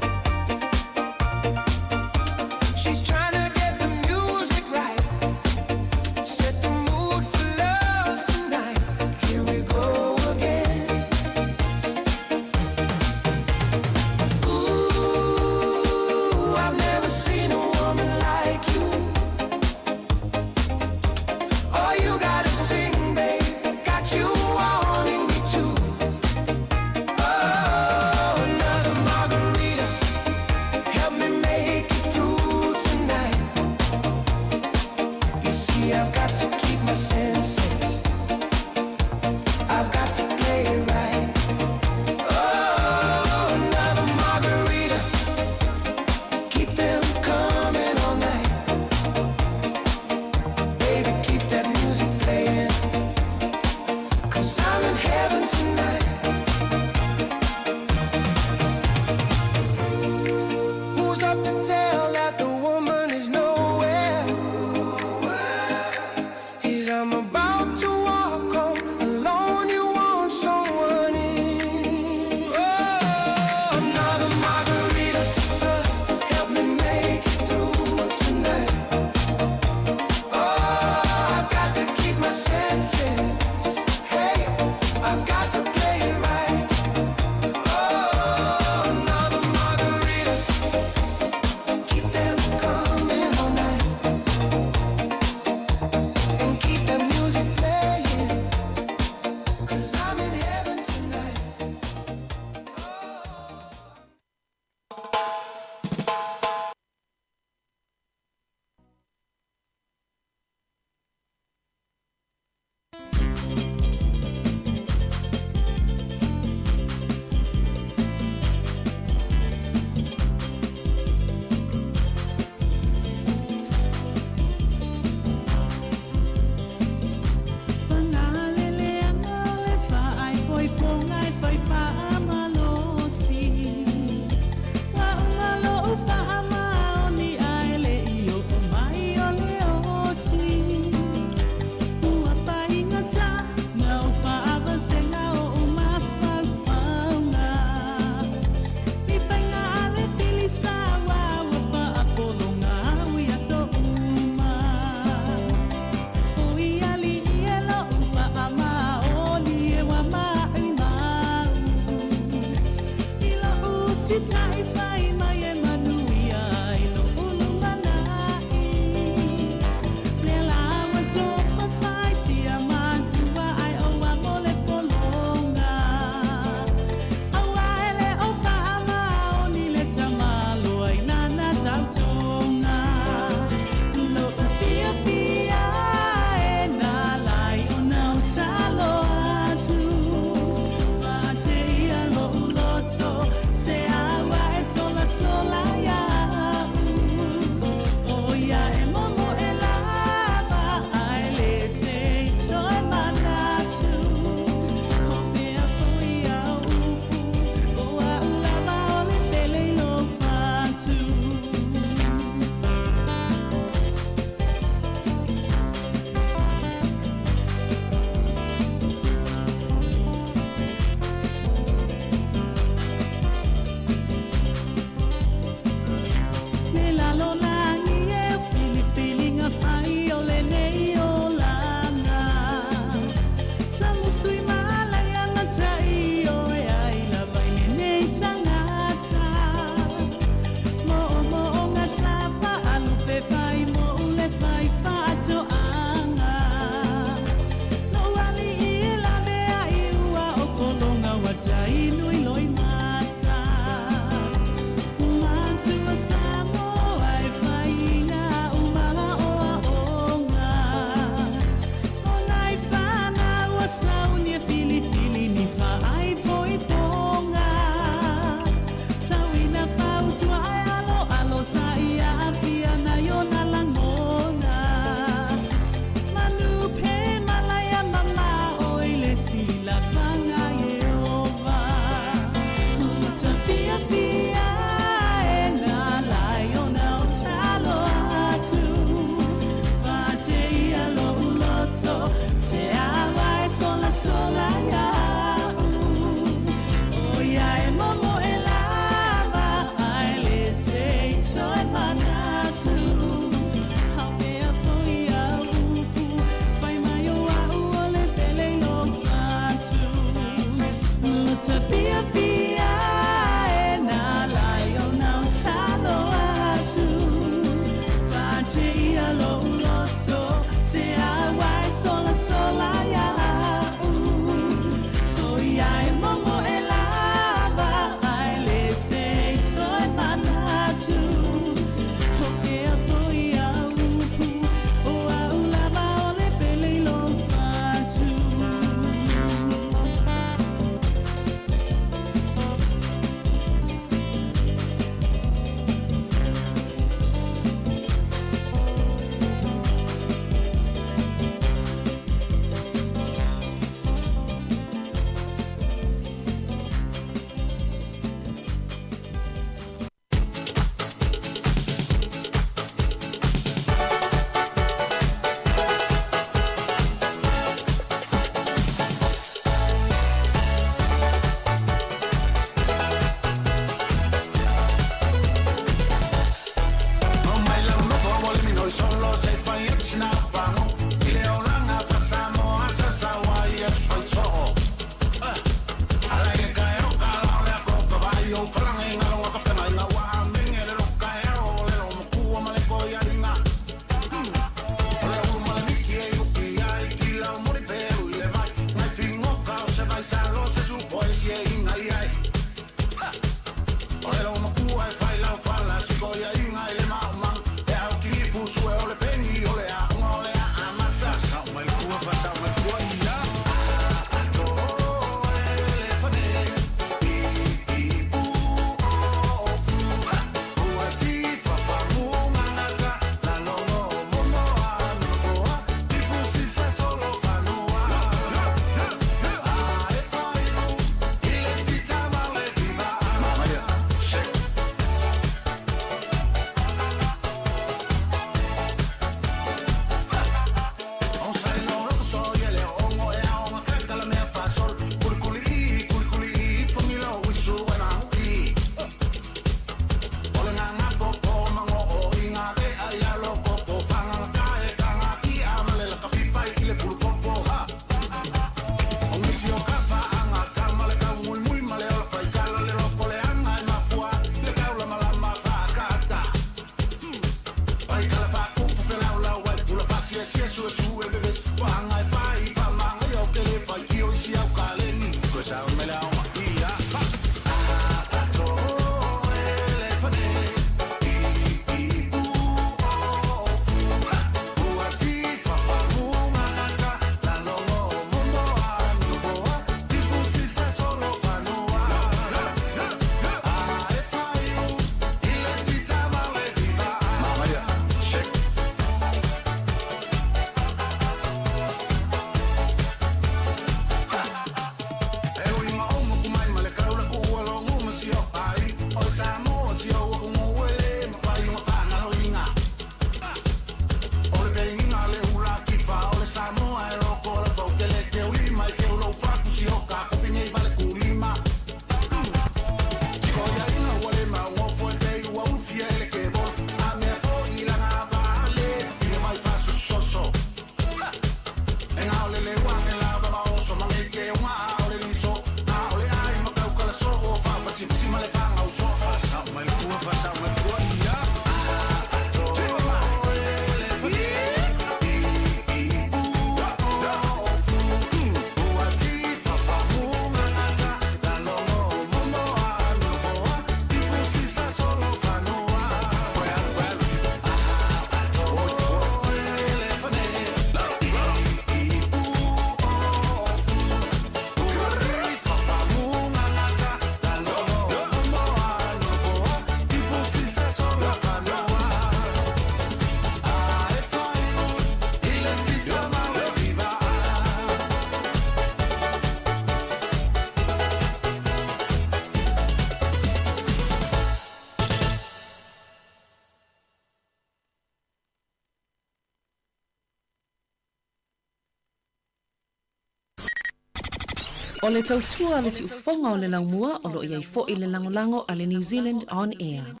O le tautua le si ufonga o le laumua o lo iai fo i le langolango a le New Zealand On Air.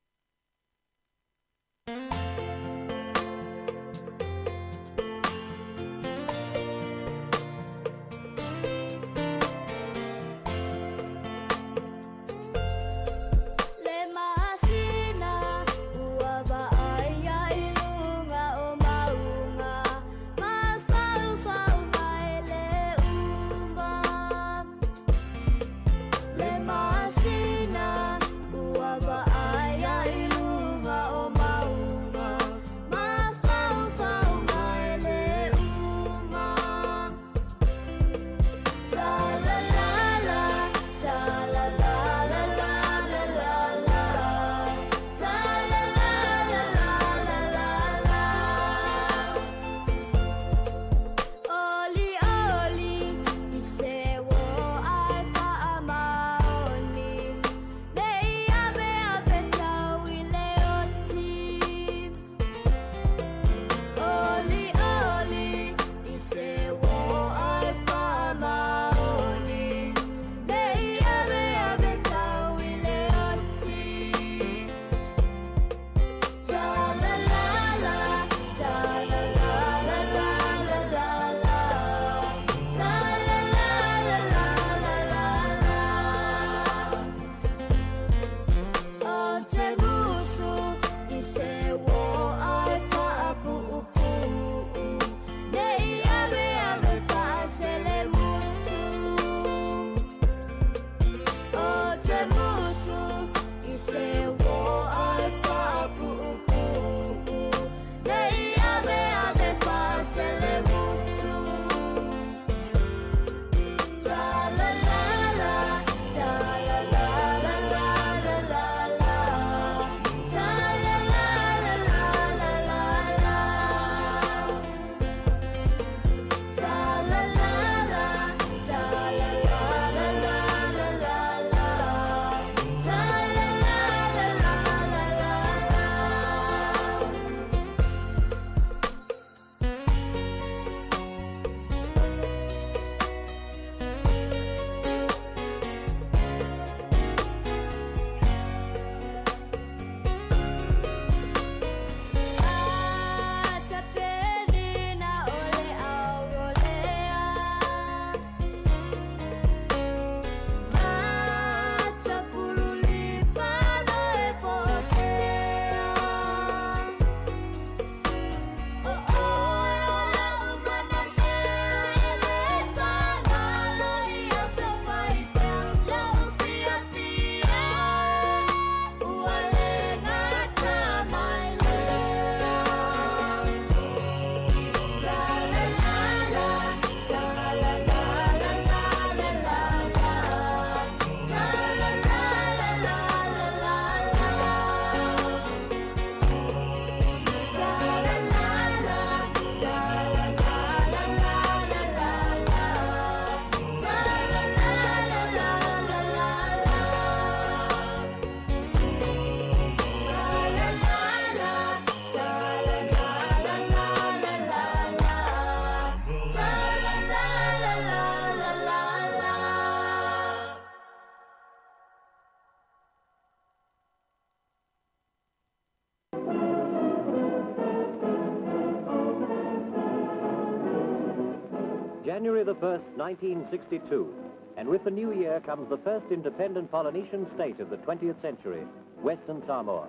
January the 1st, 1962, and with the new year comes the first independent Polynesian state of the 20th century, Western Samoa.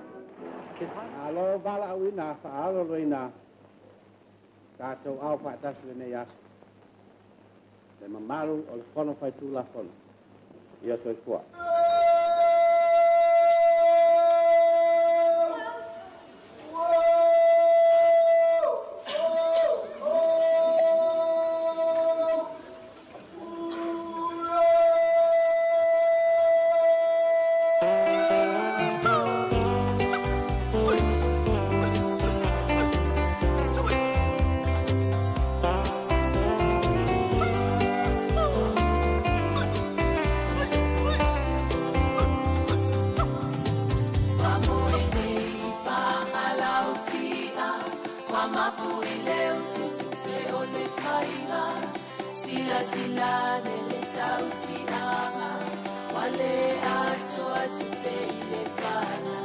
Alo bala wina faalo wina kato au fatas le yas le mamalu o le fono fai tu la fono ia so fua. sila sila nele tauti ama wale ato atupe ile fana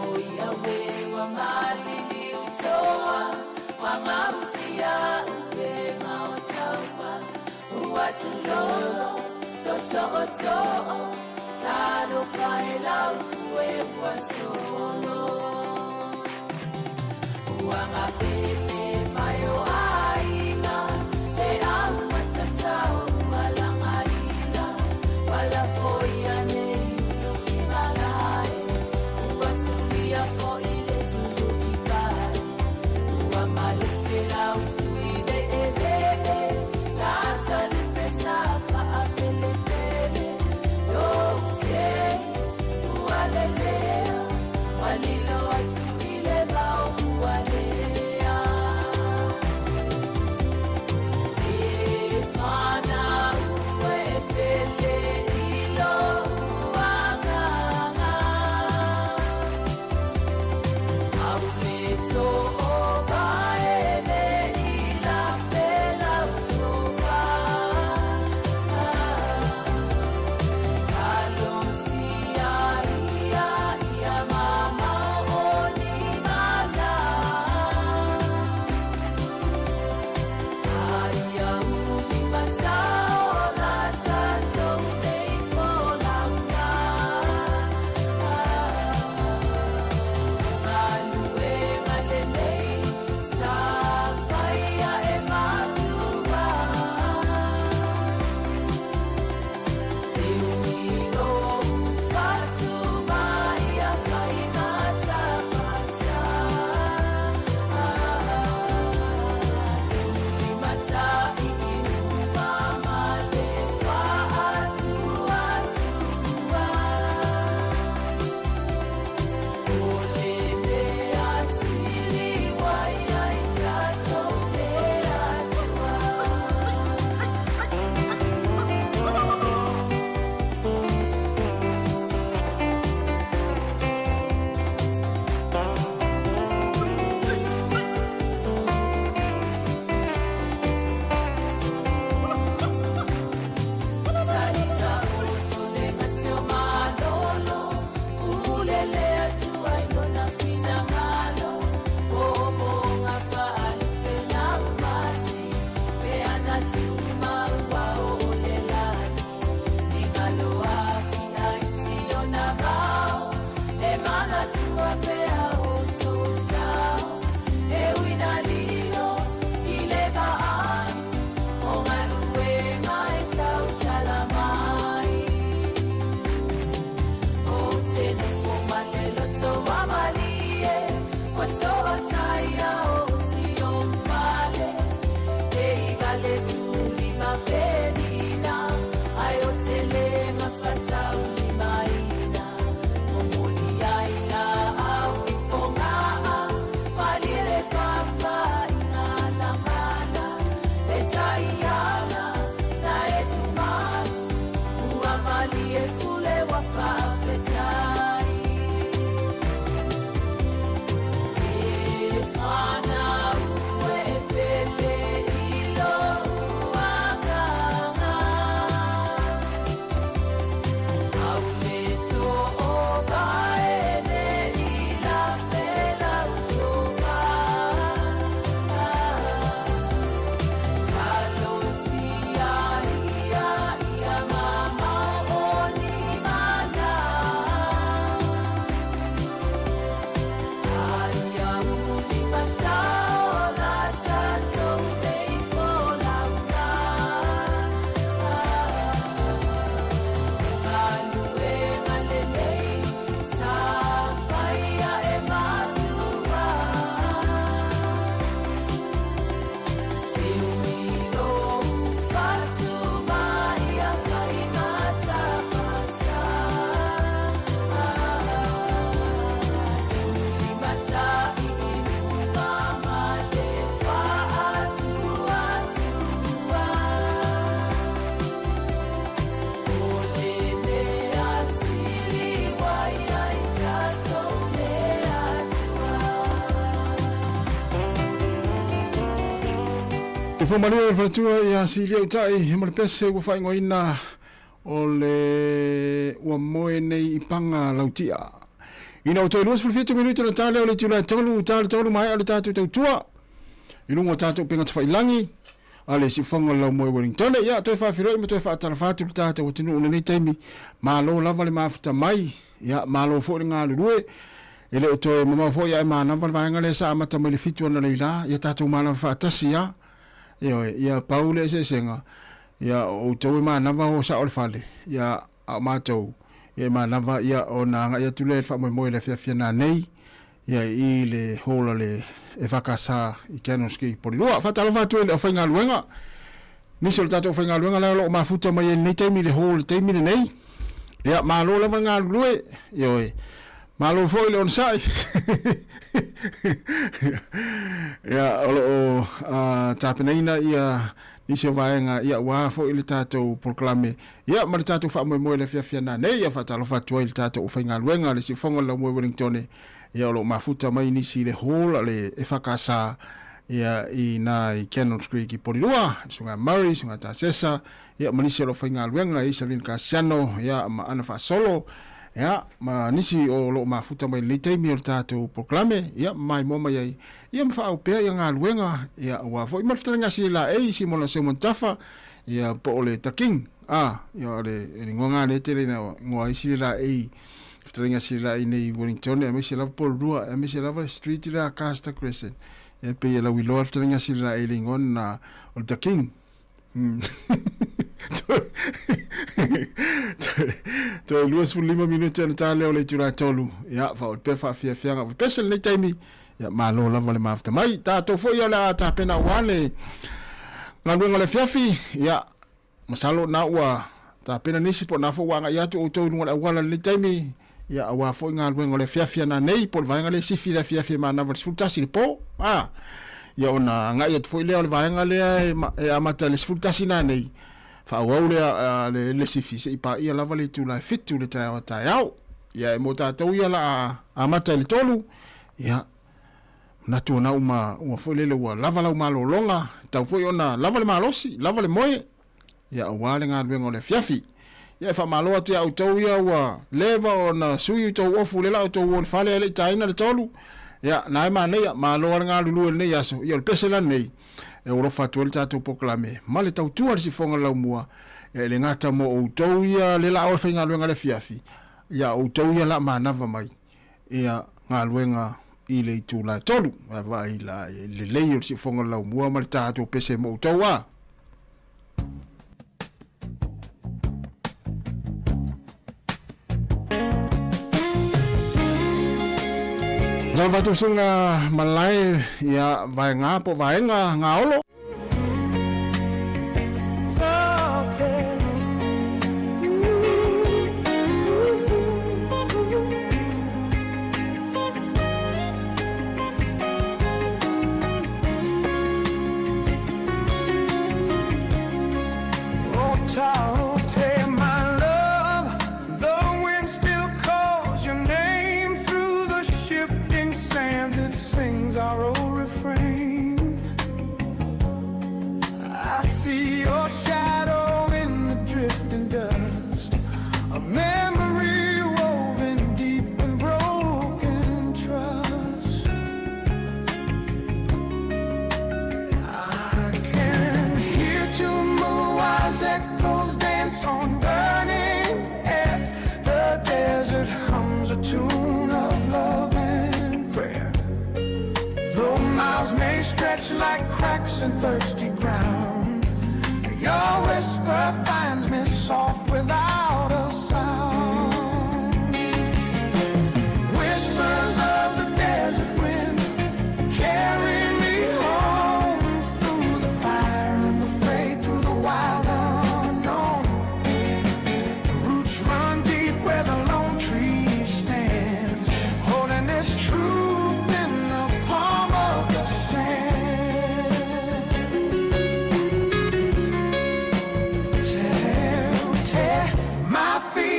oia wewa mali ni utoa wangausia upe maotawa uatulolo loto oto talo paela ufue wasolo Wanga pepe mayo aina le au matatao wala maina wala foia ne lumimalae uwatulia fo ile tulukikai uwa malipela utuide ebebe kata lipesa fa apelepele yo use uwalelea walila Te whamaleo e whanatua ia si leo tai, he mara pese ua whaingo ina o le ua moe nei i panga lautia. Ina o toi luas fulfitu minuta na tale o le tula tolu, tale tolu mai ale tātou tau tua. Ilungo tātou penga te whailangi, ale si whanga lau moe Wellington. Ia, toi whawhiroi ma toi whaatara whātu le tātou o tinu unanei taimi, mālo lava le mafuta mai, ia mālo fo le ngā lurue, ele o toi mama fo ia e mana vaenga le sa amata mai le fitu ana leila, ia tātou mana whaatasi ia, ia paule se senga, ia o toi mana va o sa o le fale, ia a mātou, ia mana va ia o nanga, ia tule e wha moe le fia na nei, ia i le hola le e whakasa i kianoski porirua. Whatalo whatu e le o whainga luenga, nisi o le tātou o whainga luenga leo lo o mafuta mai e nei teimi le hola teimi le nei, ia malo le wanga lue, ia malo foi le on sai. Ia o tapenaina ia nisi o vaenga ia wa foi le tātou proclame. Ia ma le tātou wha moe le fia na nei, ia whatalo whatu e le tātou o whainga luenga, le si whonga la moe Wellington ia o lo mafuta mai nisi le hola le e whakasa ia i nā i Cannon Creek i Porirua, sunga Murray, sunga Tāsesa, ia manisi o lo whainga luenga i Salin Kasiano, ia ma ana wha solo, ia ma nisi o lo mafuta mai le teimi o le tātou proclame, ia mai moma iai, ia ma wha au pēr ia ngā luenga, ia ua fo i marftara ngasi la ei si mona se montafa, ia po o le taking, ia o le ngā le tere na ngā isi la ei, ftara ngasi la ei nei Wellington, ia mesi lava Porirua, ia mesi lava Street la Casta Crescent, ia pe ia la wilo ftara ngasi la ei lingon na o le taking, Toi luas 5 minuta na tale o le tula tolu. Ia fa o pe fa fia nga pesel nei taimi. Ia malo lava le mafta mai tato fo ia la ta pena wale. La luenga le fiafi ia masalo na ua ta pena nisi po na fo wanga ia tu to ngala wala le taimi. Ia awa fo nga luenga le fiafi na nei po vanga le sifi le fiafi ma na futasi po. Ia ona nga ia tu fo le vanga le e amata le futasi na nei. Fa wau le sifi se ipa ia lava le tu la fitu le tai o tai au ia e mota tau ia la amata le tolu ia na tu na uma foi le wa lava la uma lo longa tau foi ona lava le malosi lava le moe ia wale nga bengo le fiafi ia fa malo atu au tau ia wa leva ona sui tau ofu le la tau wol fale le taina le tolu ia na ma nei malo nga lulu nei ia so ia le pesela nei e oro fatu le tātou proclame. Ma le tau tua si whonga lau mua, e le ngata mo o tau ia le la o whainga luenga le fiafi, ia o tau ia la manava mai, ia ngā luenga i le itu la tolu, a vai la le leio si whonga lau mua, ma le tātou pese mo o tau a. Zau vatu sunga malai ia vai ngā po vai ngā olo. Like cracks in thirsty ground, your whisper finds me soft without a sound. Whispers of the desert wind carry me home through the fire and the fray, through the wild unknown. The roots run deep where the lone tree stands, holding this truth in the palm of the sand. My feet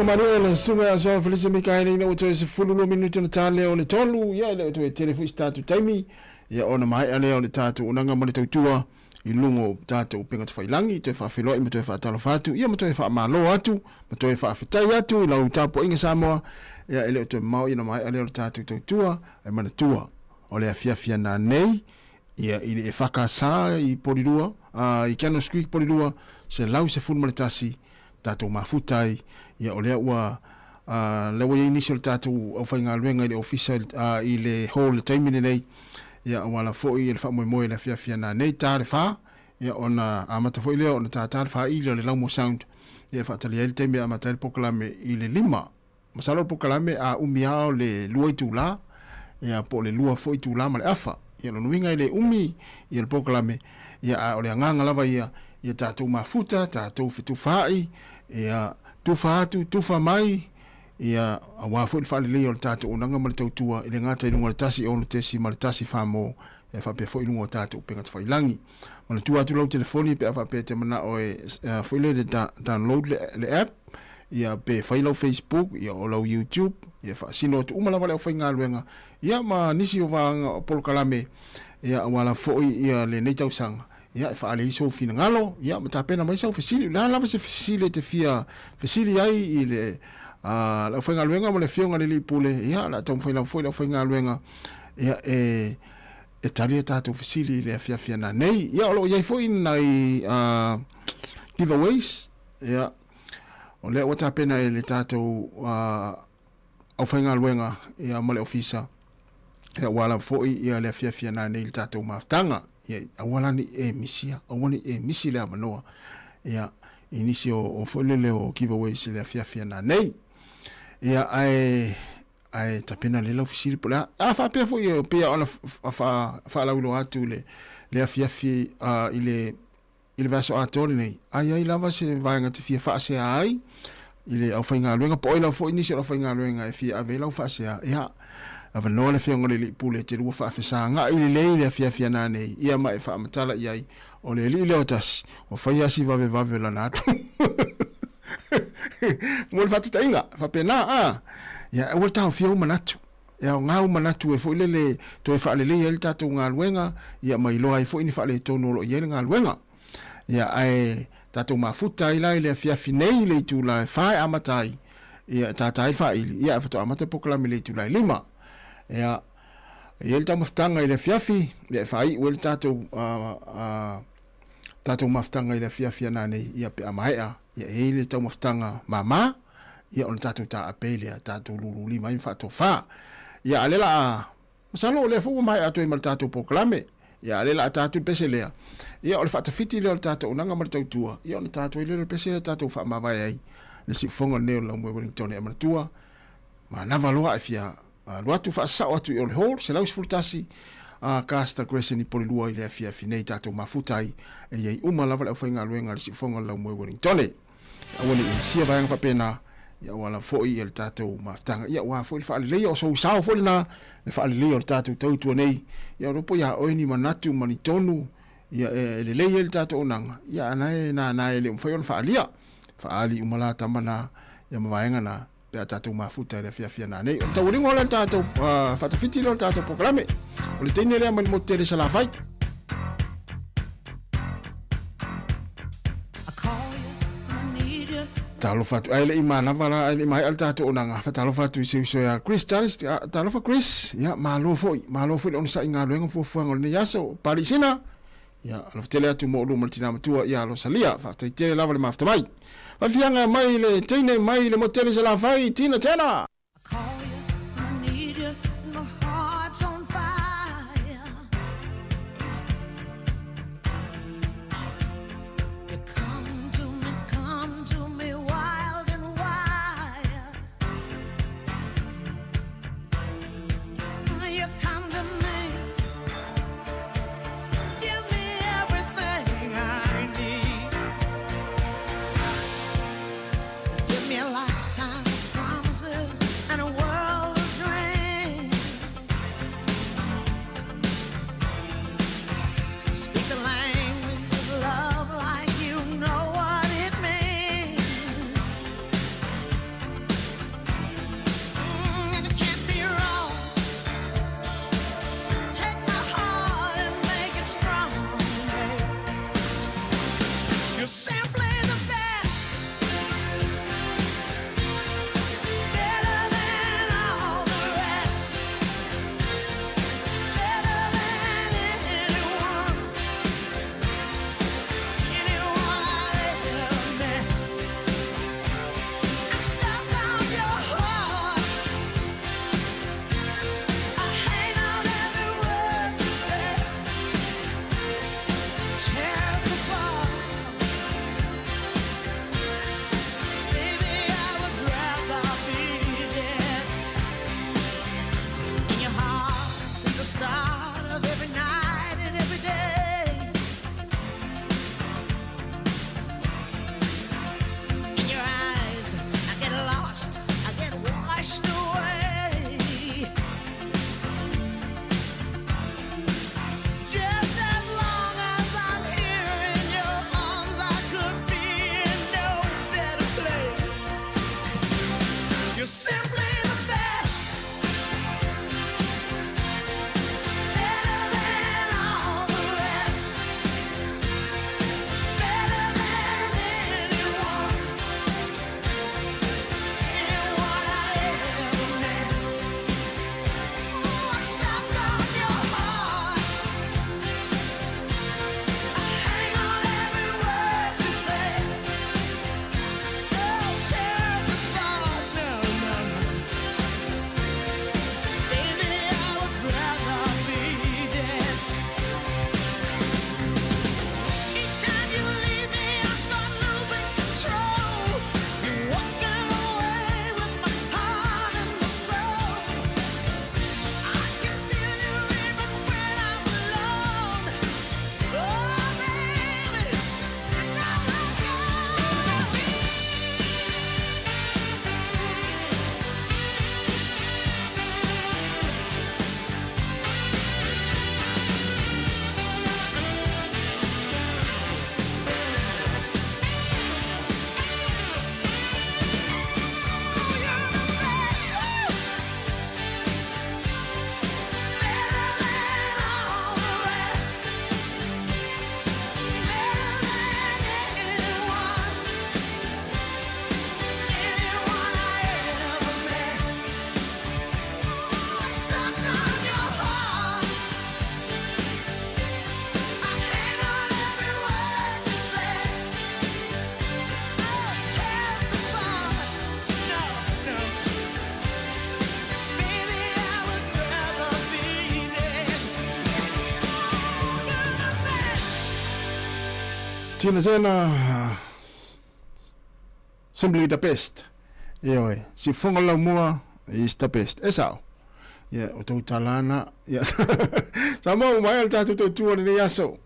Manuel sunga so Felice Mikaeli no to se fulu minuto na tale o le tolu ya le to telefu statu taimi ya ona mai ale o le tatu unanga mo le tautua I lungo tatu pinga te whailangi te whawhelo I me te whaatalo whatu ia me te whaamalo atu me te whaawhitai atu lau tapo inga Sāmoa ia ele o te mau ina mai ale o le tatu tautua ai mana tua o le afiafia nā nei ia I le whakasā I porirua I kiano skui porirua se lau se funu tasi tatu mafutai ia o lea ua lewa ia initial tatu au whainga luenga I le official I le hall le taimine nei ia wala foi le fa moe le fia na nei tare fa ia ona amata foi le ona tare fa I le laumo sound ia fa tali ele teme amata le pokalame I le lima masalo pokalame a umia le luai tula ia po le lua foi tula ma le afa ia no winga le umi ia le pokalame ia o le nganga lava ia tatu mafuta tatu fitu fai ia tufa atu tufa mai ia awa fo fa le o tatu unanga ma le tautua ile ngata I lunga le tasi o le tesi ma le tasi famo e fa pe fo I lunga tatu penga fa ilangi ma le tua atu lo telefoni pe fa pe te mana o fo le download le app ia pe fa lo Facebook ia o lo YouTube ia fa sino tu umala vale fa ngaluenga ia ma nisi o va pol kalame ia wala fo ia le nei tausanga ia fa ale so fina ngalo ia mata pena mai so fasili la lava se fasili te fia fasili ai ile la fa ngaluenga mo le fionga le pule ia la tom fa ngaluenga ia e talia tatu fasili le fia na nei ia lo ia fo in nai giveaways ia o le wata pena le tatu au fa ngaluenga ia mo le ofisa ia wala fo ia le fia na nei tatu maftanga ia awalani misia awani misi le amanoa ia inisio o folele o giveaways le fiafia na nei ia ai tapena le ofisili pola fa pe fo ia pe ona fa la ulo atu le fiafi ile vaso atole nei ai lava se vainga te fia fa se ai ile au fainga luenga po ila fo inisio au fainga luenga fia avela fa se ia ava no le fionga le pule te rua fa fesa nga ile le fia na nei ia mai fa matala iai o le le otas o fa ia si vave la natu mo fa tita inga fa pena ia o ta fio manatu ia nga manatu e fo le to fa le tatu nga luenga ia mai lo ai fo ini fa le tono lo ia nga luenga ia ai tatou mafuta i lai le fiafi nei le tu lai fai amatai ia tatai fai ia fato amata poklami le tu lai 5 ia le tau maftanga i le fiafi le fai wel tatou tatou maftanga i le fiafi ana nei ia pe amaea ia le tau maftanga mama ia on tatou ta apele tatou lulu 5 in fato fa ia alela masalo le fu mai ato i mal tatou poklame ia alela tatou peselea ia o le fatafiti le o le tatou unanga ma le tautua ia o le tatou i le pese le tatou fa mawai ai le sifonga neo la mwe Wellington e manatua ma nava loa e fia luatu fa sao atu i o le hall se lau sifultasi Casta Gresen i polilua i le fia finei tatou mafutai e iei uma lava le au whainga luenga le sifonga la mwe Wellington e awani i sia vayanga fa pena ia wala foi i le tatou maftanga ia wa foi le fa alilei o so sao foi na le fa alilei o le tatou tautua nei ia ropo ia oini manatu manitonu ia le lei el tato onanga ia anai na ele umfai on faalia faali umala tamana ia mawaenga na le tato mafuta le fia na nei tau ringo le tato fatafiti le tato programe o le tene le man motele sala fai talo fatu ai le imana vala ai mai al tato onanga fatalo fatu i se ya Chris Charles talo fa Chris ia malo foi on sa inga lengo fuanga le yaso parisina ia alo tele atu mo lu martina matua ia lo salia fa te lava le mafta mai fa fianga mai le tene mai le motele sala fai tina tena tēnā simply the best. Ia si whonga lau mua is the best. E sao? Ia, o tau talana. Ia, Sāmoa mai al tātou tau tua ni aso.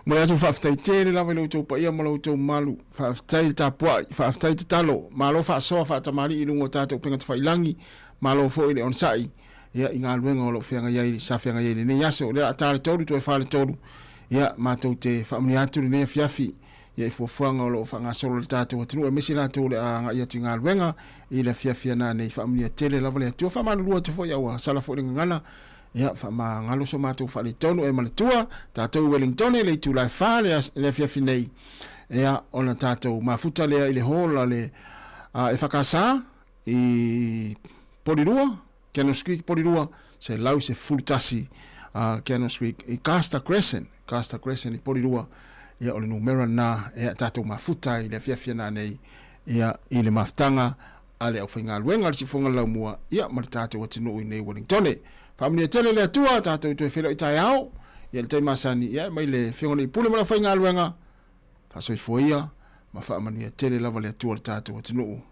Mole atu whaftai tēne lawa lau tau pa ia malau tau malu. Whaftai ta puai, whaftai ta talo. Malo whaasoa whaatamari i lungo tātou penga te whailangi. Malo fo ile on sai. Ia, i ngā luenga o lo whianga iei, sa whianga iei ni aso. Lea atare tolu, tu e whale tolu. Ia, mātou te whaamuni atu ni fiafi. Ia i fuafuanga o lo whanga solo le tātou atinu. E mesi rātou le a ngā iatu i ngā luenga. I le fiafia nā nei whaamuni a tele lawa le atua. Whaamanu te fo iaua, sala fo ringa ngana. Ia, whaama ngalo so mātou whale tonu e manatua. Tātou Wellington le tu lai wha le fiafi nei. Ia, ona tātou mafuta lea i le hola le e whakasā i Porirua. Canons Creek Porirua. Se lau se fultasi Canons Creek i Castor Crescent i Porirua. Ia ole numera na e tātou mafuta i le fiafia nā nei. Ia i le maftanga ale au whainga luenga si whonga lau mua. Ia mara tātou atinu i nei Wellington. Whaamuni a tele le atua tātou tu e whelo i tai au. Ia le taimasani ia mai le whiongone i pule mara whainga luenga. Pasoi fuia ma whaamani a tele lava le atua le tātou atinu.